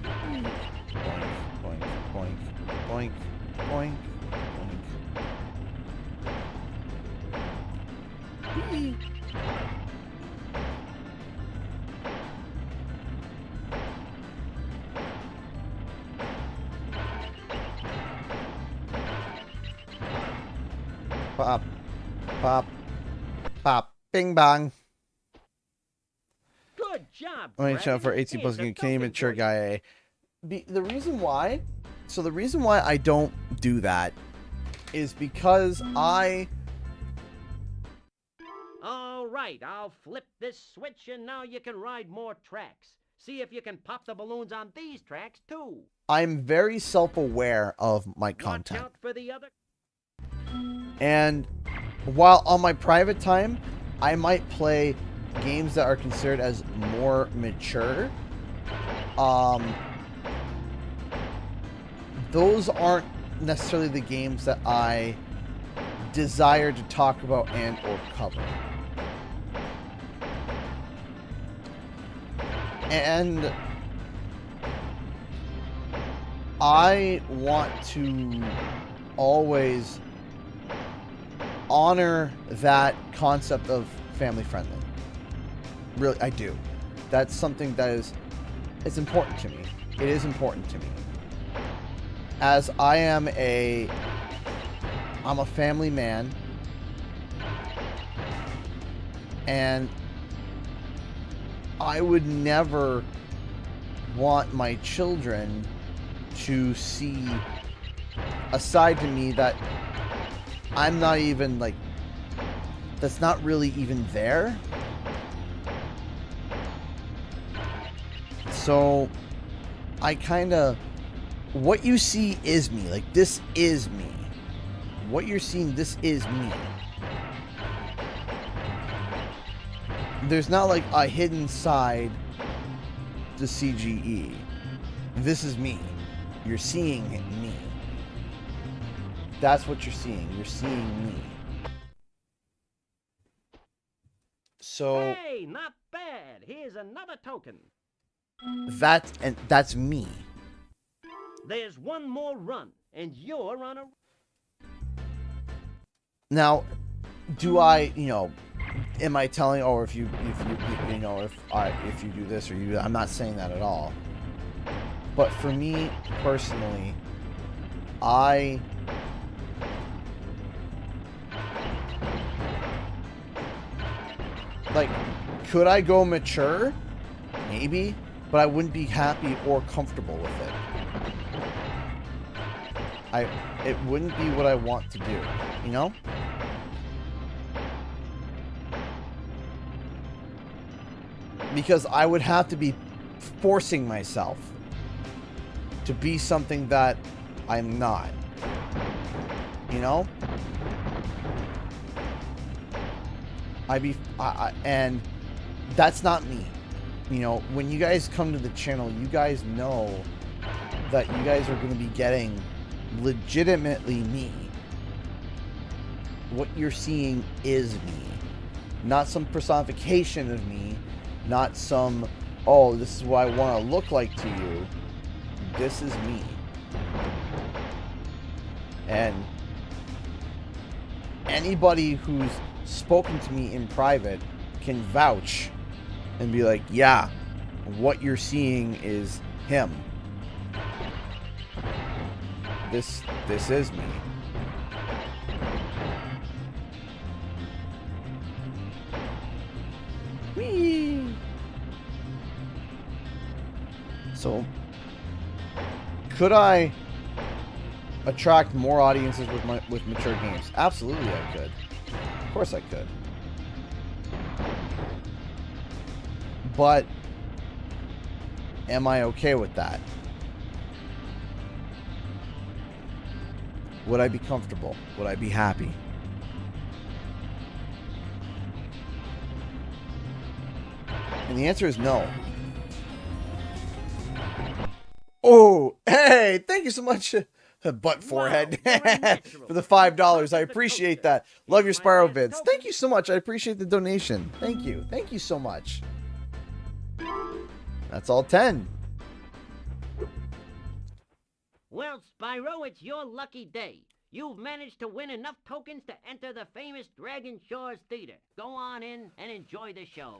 Boink, boink, boink, boink, boink, boink. Whee! Pop, pop, pop, bing bong. Good job. Only channel for 18 plus game, Canadian mature guy. The reason why, the reason why I don't do that is because I. All right, I'll flip this switch and now you can ride more tracks. See if you can pop the balloons on these tracks too. I'm very self-aware of my content. Watch out for the other. And while on my private time, I might play games that are considered as more mature. Those aren't necessarily the games that I desire to talk about and or cover. And I want to always honor that concept of family friendly. Really, I do. That's something that is, it's important to me. it is important to me. As I'm a family man, and I would never want my children to see a side to me that I'm not even, like, that's not really even there. So I kind of, what you see is me. Like, this is me. What you're seeing, this is me. There's not like a hidden side to CGE. This is me. You're seeing me. That's what you're seeing. You're seeing me. So Hey, not bad. Here's another token. that's me. There's one more run, and you're on a... Now, do I, am I telling, oh, if you do this or you do that? I'm not saying that at all. But for me personally, like, could I go mature? Maybe, but I wouldn't be happy or comfortable with it. It wouldn't be what I want to do, you know? Because I would have to be forcing myself to be something that I'm not. You know? And that's not me. You know, when you guys come to the channel, you guys know that you guys are going to be getting legitimately me. What you're seeing is me. Not some personification of me. Not some, oh, this is what I want to look like to you. This is me. And anybody who's spoken to me in private can vouch and be like, yeah, what you're seeing is him. This is me. Whee! So, could I attract more audiences with mature games? Absolutely, I could. Of course, I could. But am I okay with that? Would I be comfortable? Would I be happy? And the answer is no. Oh, hey, thank you so much, butt forehead, for the $5. I appreciate that. Love your Spyro vids. Thank you so much. I appreciate the donation. Thank you. Thank you so much. That's all 10. Well, Spyro, it's your lucky day. You've managed to win enough tokens to enter the famous Dragon Shores Theater. Go on in and enjoy the show.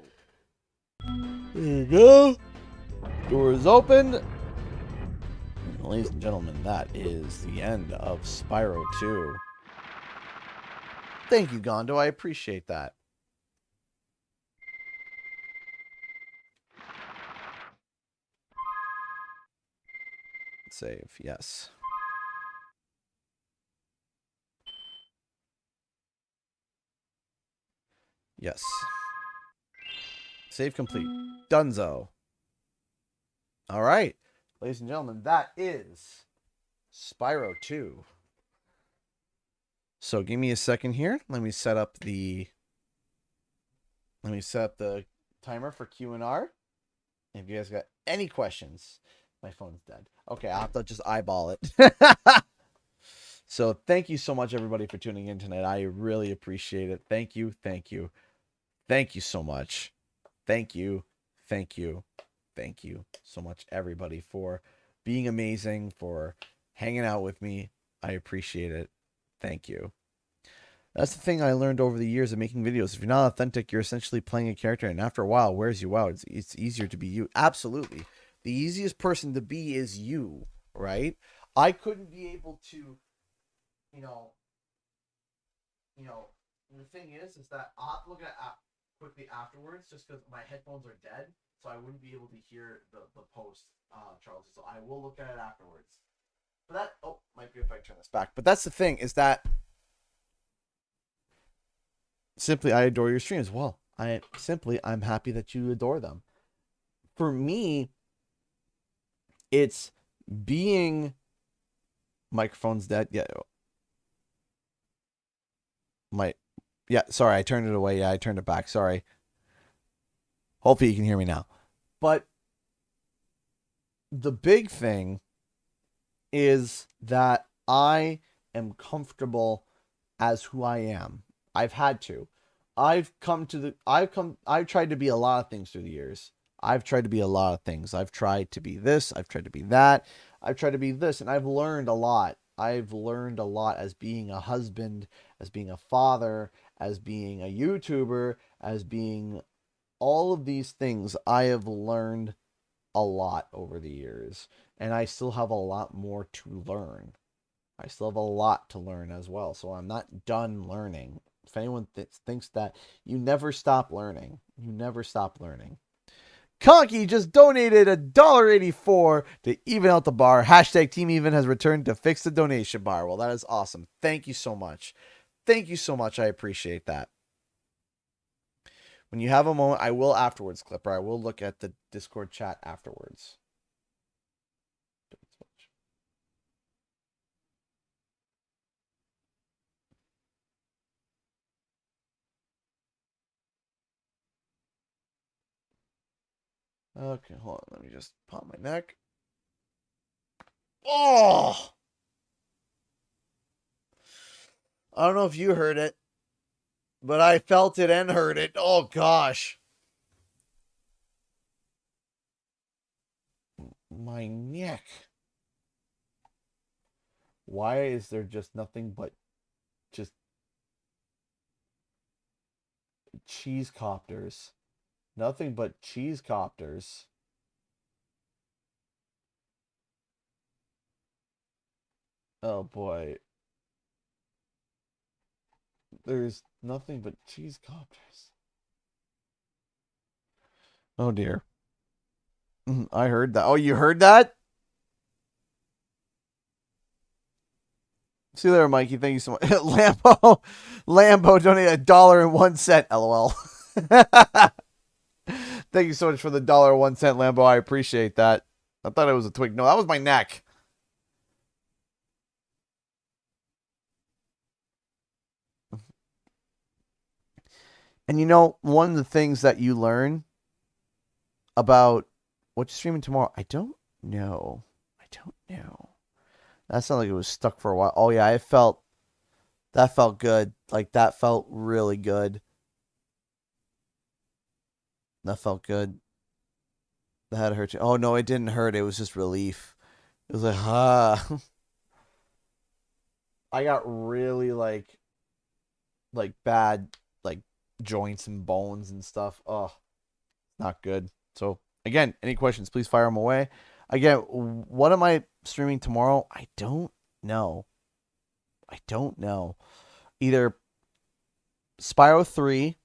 There you go. Door is open. Ladies and gentlemen, that is the end of Spyro 2. Thank you, Gondo. I appreciate that. Save, yes. Yes. Save complete. Dunzo. All right. Ladies and gentlemen, that is Spyro 2. So give me a second here. Let me set up the timer for Q&R. If you guys got any questions, my phone's dead. Okay, I'll have to just eyeball it. So thank you so much, everybody, for tuning in tonight. I really appreciate it. Thank you, thank you. Thank you so much. Thank you, thank you, thank you so much, everybody, for being amazing, for hanging out with me. I appreciate it. Thank you. That's the thing I learned over the years of making videos. If you're not authentic, you're essentially playing a character, and after a while, it wears you out. It's easier to be you. Absolutely. The easiest person to be is you, right? I couldn't be able to, you know, the thing is that I'll have to look at it quickly afterwards just because my headphones are dead, so I wouldn't be able to hear the post, Charles. So I will look at it afterwards. But that, might be if I turn this back. But that's the thing, is that simply I adore your streams. Well, I'm happy that you adore them. For me, it's being microphone's dead. Sorry, I turned it away. I turned it back. Sorry. Hopefully you can hear me now. But the big thing is that I am comfortable as who I am. I've had to. I've tried to be a lot of things through the years. I've tried to be a lot of things. I've tried to be this. I've tried to be that. I've tried to be this. And I've learned a lot. I've learned a lot as being a husband, as being a father, as being a YouTuber, as being all of these things. I have learned a lot over the years. And I still have a lot more to learn. I still have a lot to learn as well. So I'm not done learning. If anyone thinks that, you never stop learning. You never stop learning. Conky just donated $1.84 to even out the bar. Hashtag Team Even has returned to fix the donation bar. Well, that is awesome. Thank you so much. Thank you so much. I appreciate that. When you have a moment, I will afterwards, Clipper. I will look at the Discord chat afterwards. Okay, hold on. Let me just pop my neck. Oh! I don't know if you heard it, but I felt it and heard it. Oh, gosh. My neck. Why is there just nothing but just cheese copters? Nothing but cheese copters. Oh boy. There's nothing but cheese copters. Oh dear. I heard that. Oh, you heard that? See you later, Mikey. Thank you so much. Lambo donated $1.01. LOL. Thank you so much for the $1.01, Lambo. I appreciate that. I thought it was a twig. No, that was my neck. And you know, one of the things that you learn about what you're streaming tomorrow, I don't know. That sounded like it was stuck for a while. Oh yeah, that felt good. Like that felt really good. That felt good. That had hurt you. Oh no, it didn't hurt. It was just relief. It was like, I got really like bad like joints and bones and stuff. Oh, not good. So again, any questions, please fire them away. Again, what am I streaming tomorrow? I don't know. Either Spyro 3,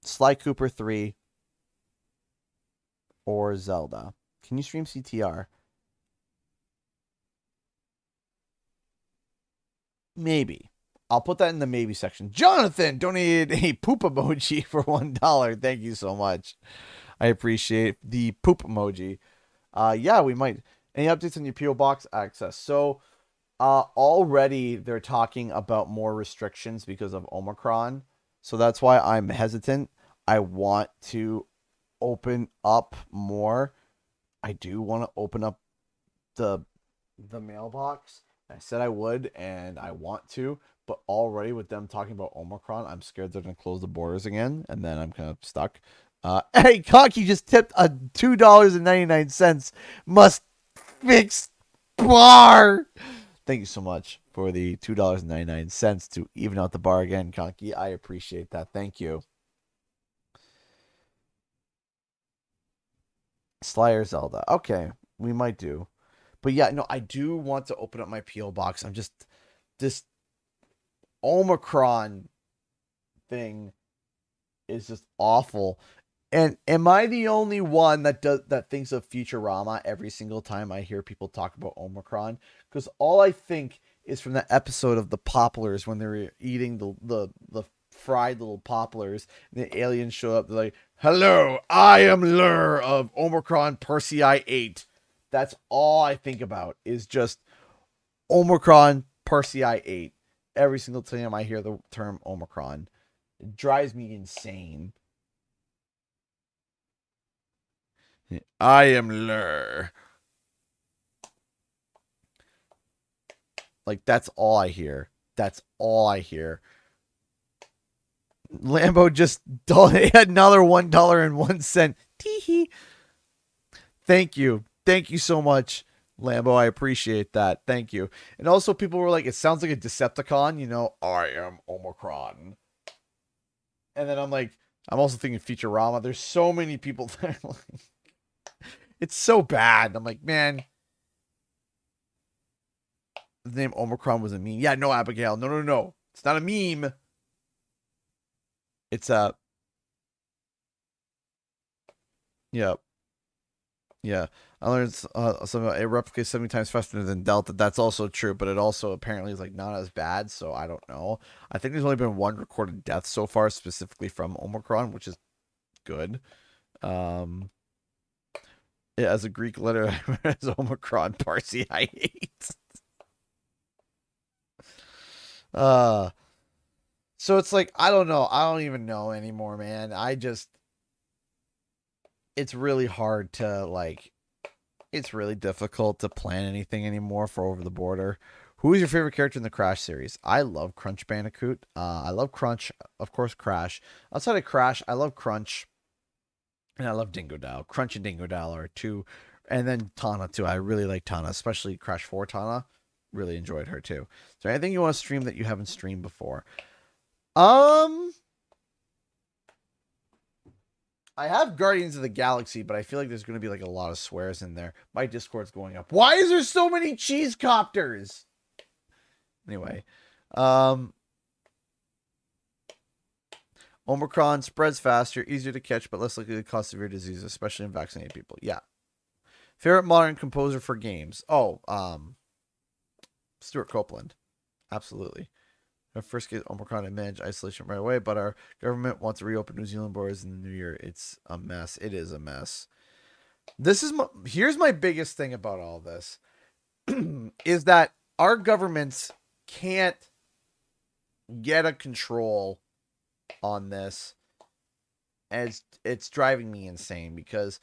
Sly Cooper 3, or Zelda. Can you stream CTR? Maybe. I'll put that in the maybe section. Jonathan donated a poop emoji for $1. Thank you so much. I appreciate the poop emoji. Yeah, we might. Any updates on your PO box access? So, already they're talking about more restrictions because of Omicron. So that's why I'm hesitant. I want to open up more. I do want to open up the mailbox. I said I would, and I want to, but already with them talking about Omicron, I'm scared they're going to close the borders again, and then I'm kind of stuck. Hey, Conky just tipped a $2.99. Must fix bar. Thank you so much for the $2.99 to even out the bar again, Conky. I appreciate that. Thank you. Sly or Zelda. Okay, we might do. But yeah, no, I do want to open up my P.O. box. I'm just this Omicron thing is just awful. And am I the only one that thinks of Futurama every single time I hear people talk about Omicron? Because all I think is from that episode of the Poplars when they were eating the fried little poplars, and the aliens show up. They're like, "Hello, I am Lur of Omicron Persei 8." That's all I think about is just Omicron Persei 8. Every single time I hear the term Omicron, it drives me insane. I am Lur. Like, that's all I hear. That's all I hear. Lambo just donated another $1.01. Tee-hee. Thank you. Thank you so much, Lambo. I appreciate that. Thank you. And also, people were like, it sounds like a Decepticon, you know, I am Omicron. And then I'm like, I'm also thinking Futurama. There's so many people that are like, it's so bad. I'm like, man, the name Omicron was a meme. Yeah, no, Abigail. No. It's not a meme. It's a... Yeah. Yeah. I learned something about it replicates 70 times faster than Delta. That's also true, but it also apparently is like not as bad, so I don't know. I think there's only been one recorded death so far, specifically from Omicron, which is good. Yeah, as a Greek letter, as Omicron, Parsi, I hate. So it's like, I don't know. I don't even know anymore, man. It's really hard to, like, it's really difficult to plan anything anymore for Over the Border. Who is your favorite character in the Crash series? I love Crunch Bandicoot. I love Crunch. Of course, Crash. Outside of Crash, I love Crunch. And I love Dingo Dow. Crunch and Dingo Dow are two. And then Tana, too. I really like Tana, especially Crash 4 Tana. Really enjoyed her, too. Is there anything you want to stream that you haven't streamed before? I have Guardians of the Galaxy, but I feel like there's going to be like a lot of swears in there. My Discord's going up. Why is there so many cheese copters? Anyway, Omicron spreads faster, easier to catch, but less likely to cause severe disease, especially in vaccinated people. Yeah. Favorite modern composer for games? Oh, Stuart Copeland. Absolutely. Our first get Omicron and manage isolation right away, but our government wants to reopen New Zealand borders in the new year. It's a mess. It is a mess. Here's my biggest thing about all this is that our governments can't get a control on this, and it's driving me insane because,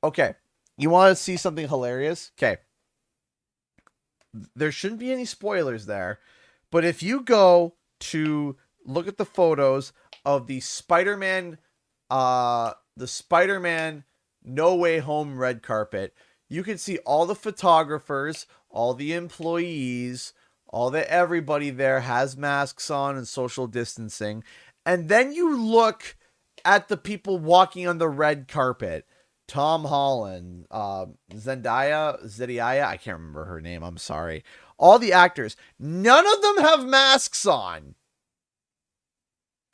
okay, you want to see something hilarious? Okay. There shouldn't be any spoilers there. But if you go to look at the photos of the Spider-Man No Way Home red carpet, you can see all the photographers, all the employees, everybody there has masks on and social distancing. And then you look at the people walking on the red carpet. Tom Holland, Zendaya, I can't remember her name. I'm sorry. All the actors, none of them have masks on.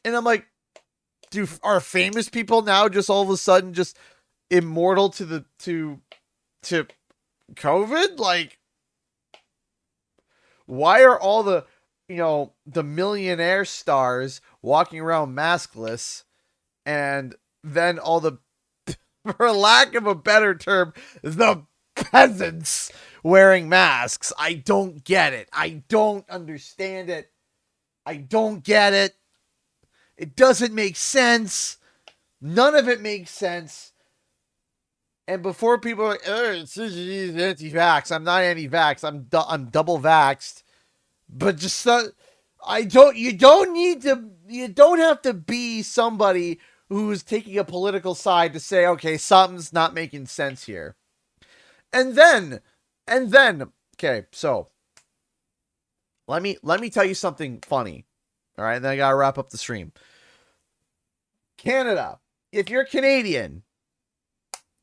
And I'm like, are famous people now just all of a sudden just immortal to COVID? Like, why are all the millionaire stars walking around maskless, and then all the, for lack of a better term, the peasants wearing masks? I don't get it. I don't understand it. I don't get it. It doesn't make sense. None of it makes sense. And before people are like, it's anti-vax. I'm not anti-vax. I'm double vaxxed. But just you don't have to be somebody who's taking a political side to say, okay, something's not making sense here. And then, okay, so let me tell you something funny. All right, and then I gotta wrap up the stream. Canada, if you're Canadian,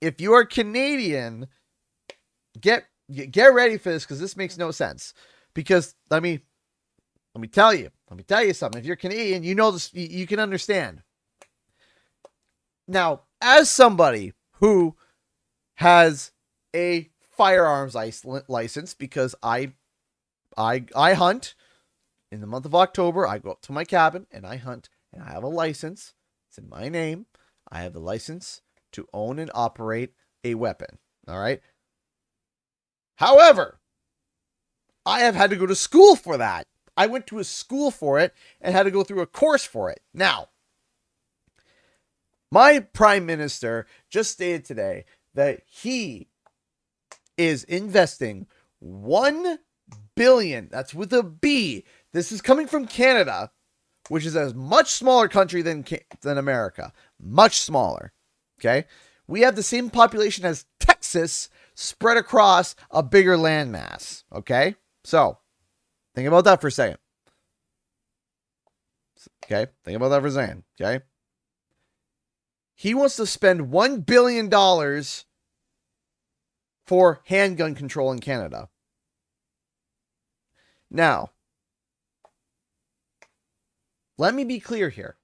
if you are Canadian, get ready for this, because this makes no sense. Because let me tell you something. If you're Canadian, you know this, you can understand. Now, as somebody who has a firearms license, because I hunt in the month of October, I go up to my cabin and I hunt, and I have a license. It's in my name. I have the license to own and operate a weapon. All right. However, I have had to go to school for that. I went to a school for it and had to go through a course for it. Now, my prime minister just stated today that he is investing $1 billion. That's with a B. This is coming from Canada, which is a much smaller country than America. Much smaller. Okay? We have the same population as Texas spread across a bigger landmass. Okay? So, think about that for a second. Okay? Think about that for a second. Okay? He wants to spend $1 billion for handgun control in Canada. Now, let me be clear here.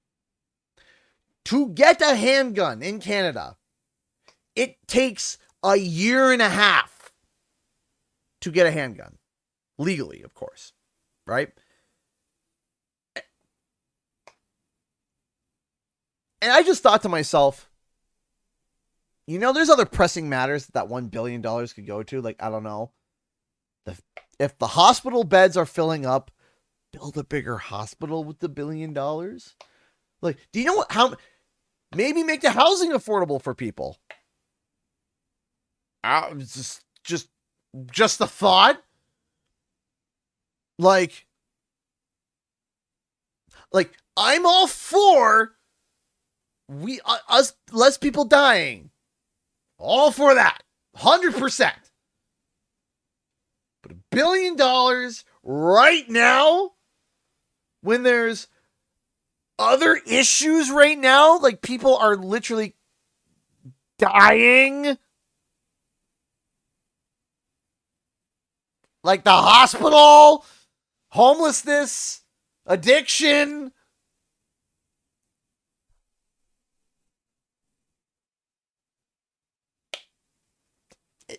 To get a handgun in Canada, it takes a year and a half to get a handgun. Legally, of course. Right? And I just thought to myself, you know, there's other pressing matters that $1 billion could go to. Like, I don't know. If the hospital beds are filling up, build a bigger hospital with the $1 billion. Like, do you know how? Maybe make the housing affordable for people. Just a thought. Like, I'm all for us less people dying. All for that. 100%. But $1 billion right now, when there's other issues right now, like people are literally dying. Like the hospital, homelessness, addiction.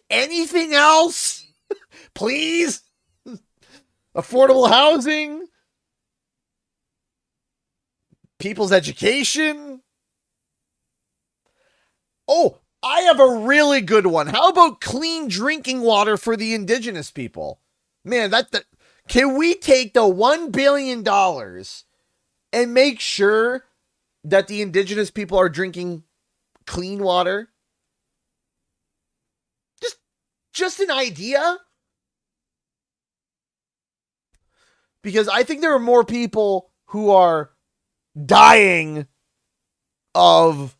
Anything else? Please? Affordable housing? People's education? Oh, I have a really good one. How about clean drinking water for the indigenous people? Man, can we take the $1 billion and make sure that the indigenous people are drinking clean water? Just an idea. Because I think there are more people who are dying of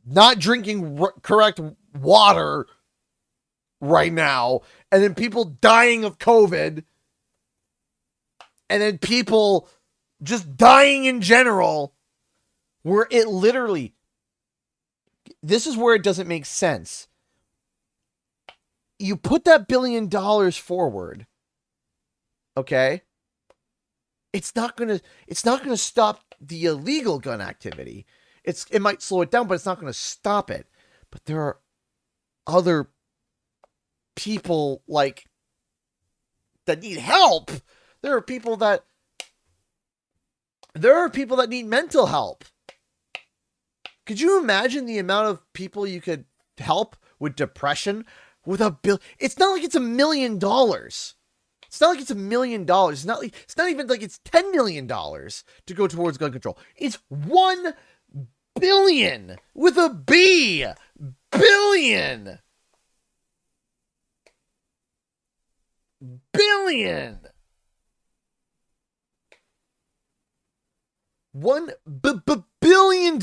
not drinking correct water right now, and then people dying of COVID, and then people just dying in general, where it literally, this is where it doesn't make sense. You put that $1 billion forward, okay? It's not gonna stop the illegal gun activity. It might slow it down, but it's not gonna stop it. But there are other people that need help. There are people that need mental help. Could you imagine the amount of people you could help with depression? With $1 billion, it's not like it's $1 million. It's not like it's $1 million. It's not even like it's $10 million to go towards gun control. It's $1 billion with a B. Billion. Billion. $1 billion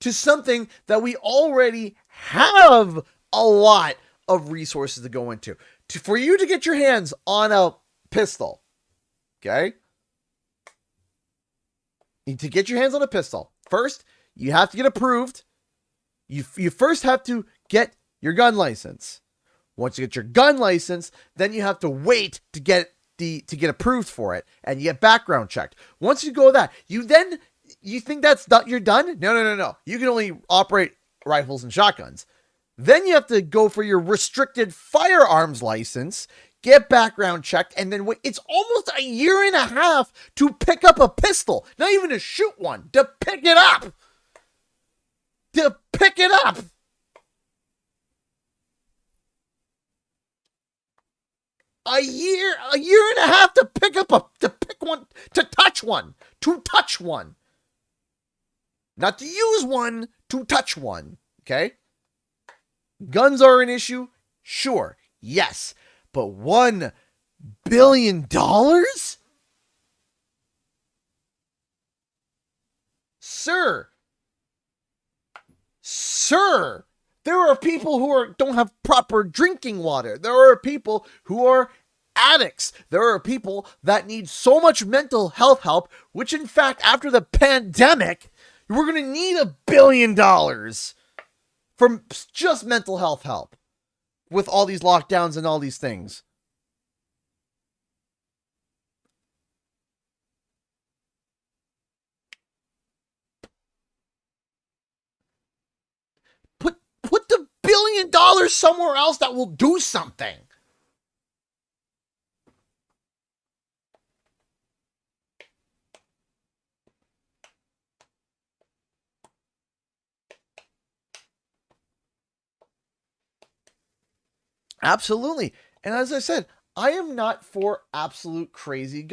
to something that we already have a lot of resources to go into. For you to get your hands on a pistol, okay? To get your hands on a pistol, first, You have to get approved. You first have to get your gun license. Once you get your gun license, then you have to wait to get approved for it, and you get background checked. Once you go that, you think that's done, you're done? No. You can only operate rifles and shotguns. Then you have to go for your restricted firearms license, get background checked, and then wait. It's almost a year and a half to pick up a pistol. Not even to shoot one, to pick it up. To pick it up. A year and a half to pick one, to touch one. Not to use one, to touch one. Okay? Guns are an issue? Sure. Yes. But $1 billion? Sir, there are people who don't have proper drinking water. There are people who are addicts. There are people that need so much mental health help, which in fact, after the pandemic, we're going to need $1 billion for just mental health help with all these lockdowns and all these things. Put the $1 billion somewhere else that will do something. Absolutely. And as I said, I am not for absolute crazy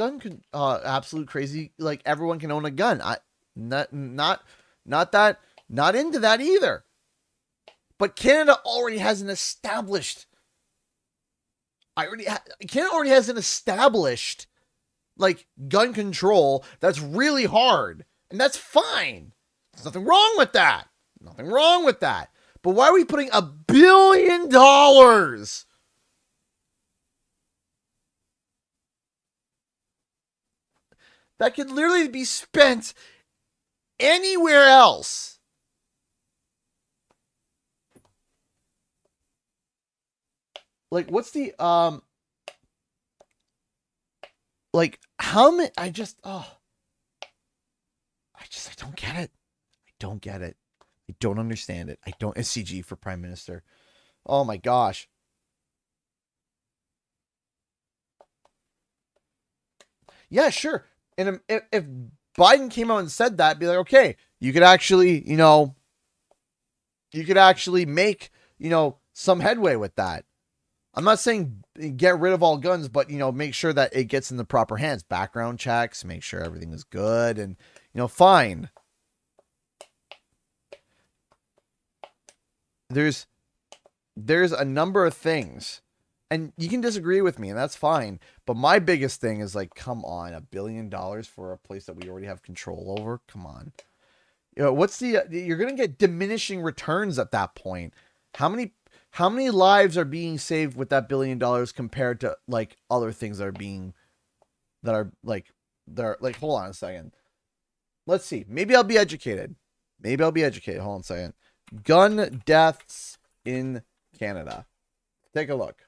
like everyone can own a gun. Not into that either. But Canada already has an established like gun control that's really hard, and that's fine. There's nothing wrong with that. But why are we putting $1 billion that could literally be spent anywhere else? Like, what's the, like, how many, I don't get it. I don't understand it. SCG for Prime Minister. Oh my gosh. Yeah, sure. And if Biden came out and said that, it'd be like, okay, you could actually make, some headway with that. I'm not saying get rid of all guns, but, make sure that it gets in the proper hands. Background checks, make sure everything is good, and, fine. There's a number of things, and you can disagree with me, and that's fine. But my biggest thing is like, come on, $1 billion for a place that we already have control over. Come on. You're going to get diminishing returns at that point. How many lives are being saved with that $1 billion compared to like other things that are hold on a second. Let's see. Maybe I'll be educated. Hold on a second. Gun deaths in Canada. Take a look.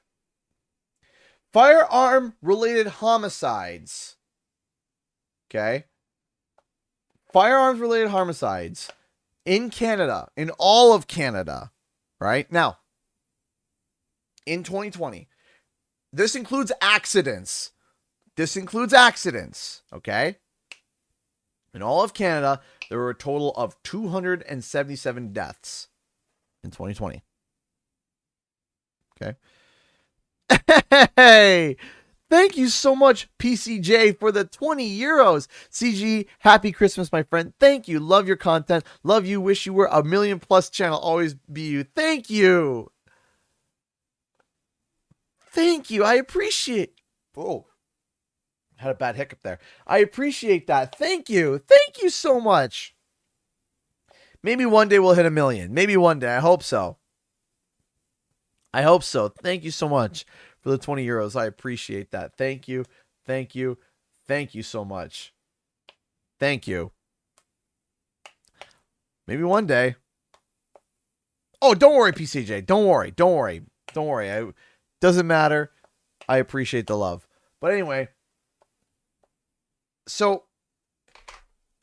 Firearm related homicides. Okay. Firearms related homicides in Canada, in all of Canada, right? Now, in 2020, this includes accidents. Okay? In all of Canada, there were a total of 277 deaths in 2020. Okay. Hey, thank you so much, PCJ, for the 20 euros. CG, happy Christmas, my friend. Thank you. Love your content. Love you. Wish you were a million+ channel. Always be you. Thank you. I appreciate. Oh, had a bad hiccup there. I appreciate that. Thank you so much. Maybe one day we'll hit 1 million. Maybe one day. I hope so. Thank you so much for the 20 euros. I appreciate that. Thank you so much. Thank you. Maybe one day. Oh, don't worry, PCJ. Don't worry. Don't worry. Don't worry. Doesn't matter. I appreciate the love. But anyway. So,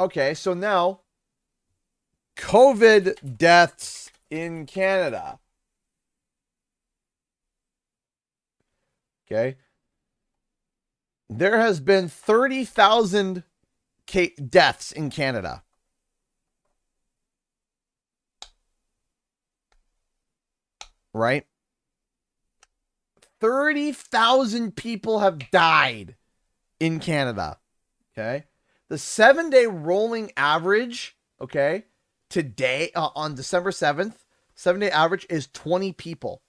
okay. So now, COVID deaths in Canada. Okay. There has been 30,000 deaths in Canada. Right? 30,000 people have died in Canada. Okay? The 7-day rolling average, okay, today on December 7th, 7-day average is 20 people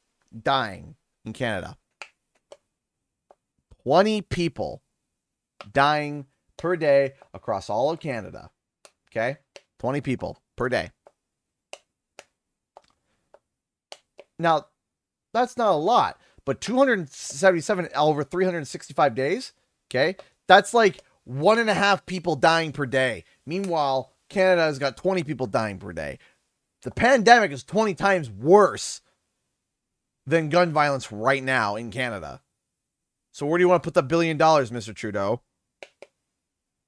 dying in Canada. 20 people dying per day across all of Canada. Okay? 20 people per day. Now, that's not a lot, but 277 over 365 days, okay? That's like 1.5 people dying per day. Meanwhile, Canada has got 20 people dying per day. The pandemic is 20 times worse than gun violence right now in Canada. So where do you want to put the $1 billion, Mr. Trudeau?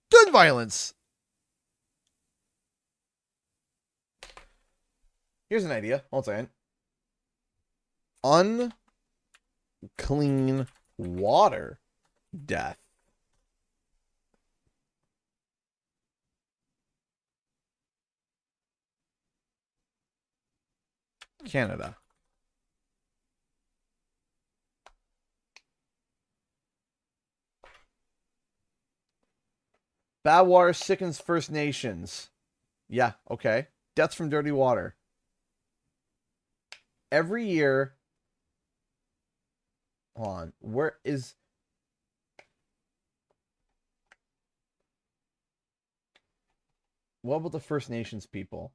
Gun violence. Here's an idea. Hold on a second. Unclean water death. Canada. Bad water sickens First Nations. Yeah, okay. Deaths from dirty water. Every year. Hold on. Where is... What about the First Nations people?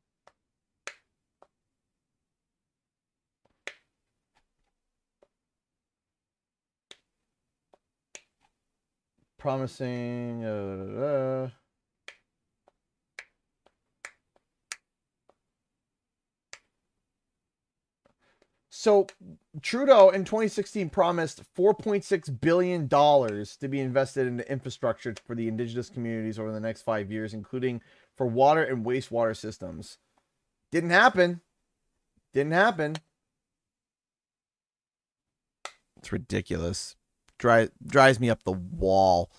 Promising... So, Trudeau in 2016 promised $4.6 billion to be invested into infrastructure for the Indigenous communities over the next 5 years, including for water and wastewater systems. Didn't happen. Didn't happen. It's ridiculous. Drives me up the wall.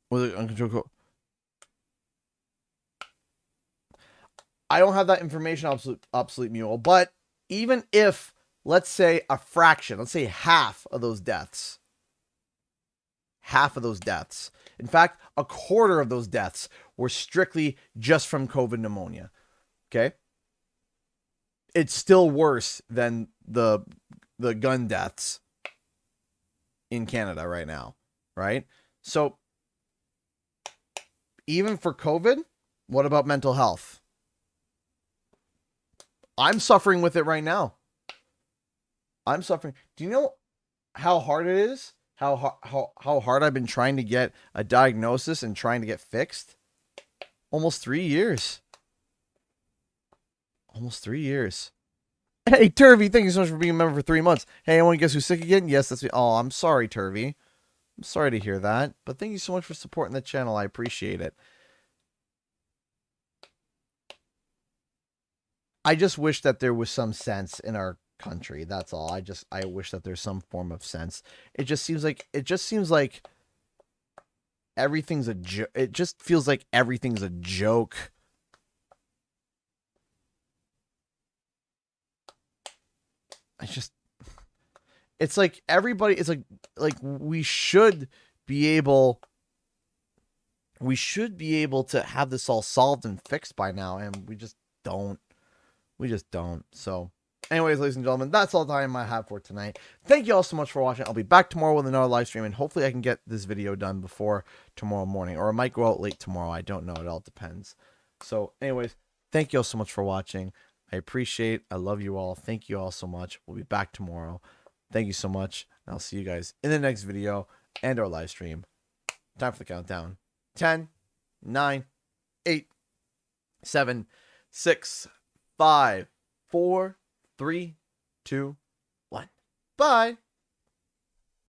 Was it uncontrolled? I don't have that information, obsolete mule, but even if, let's say, a fraction, let's say half of those deaths, in fact, a quarter of those deaths were strictly just from COVID pneumonia, okay? It's still worse than the gun deaths in Canada right now, right? So, even for COVID, what about mental health? I'm suffering with it right now. I'm suffering. Do you know how hard it is? How hard I've been trying to get a diagnosis and trying to get fixed? Almost 3 years. Almost 3 years. Hey, Turvy, thank you so much for being a member for 3 months. Hey, anyone guess who's sick again? Yes, that's me. Oh, I'm sorry, Turvy. I'm sorry to hear that. But thank you so much for supporting the channel. I appreciate it. I just wish that there was some sense in our country. That's all. I wish that there's some form of sense. It just seems like everything's a joke. It just feels like everything's a joke. It's like everybody, it's like we should be able to have this all solved and fixed by now, and we just don't. We just don't. So, anyways, ladies and gentlemen, that's all the time I have for tonight. Thank you all so much for watching. I'll be back tomorrow with another live stream, and hopefully I can get this video done before tomorrow morning, or it might go out late tomorrow. I don't know. It all depends. So, anyways, thank you all so much for watching. I appreciate. I love you all. Thank you all so much. We'll be back tomorrow. Thank you so much. I'll see you guys in the next video. and our live stream. Time for the countdown. 10, 9, 8, 7, 6, 5, 4, 3, 2, 1. Bye.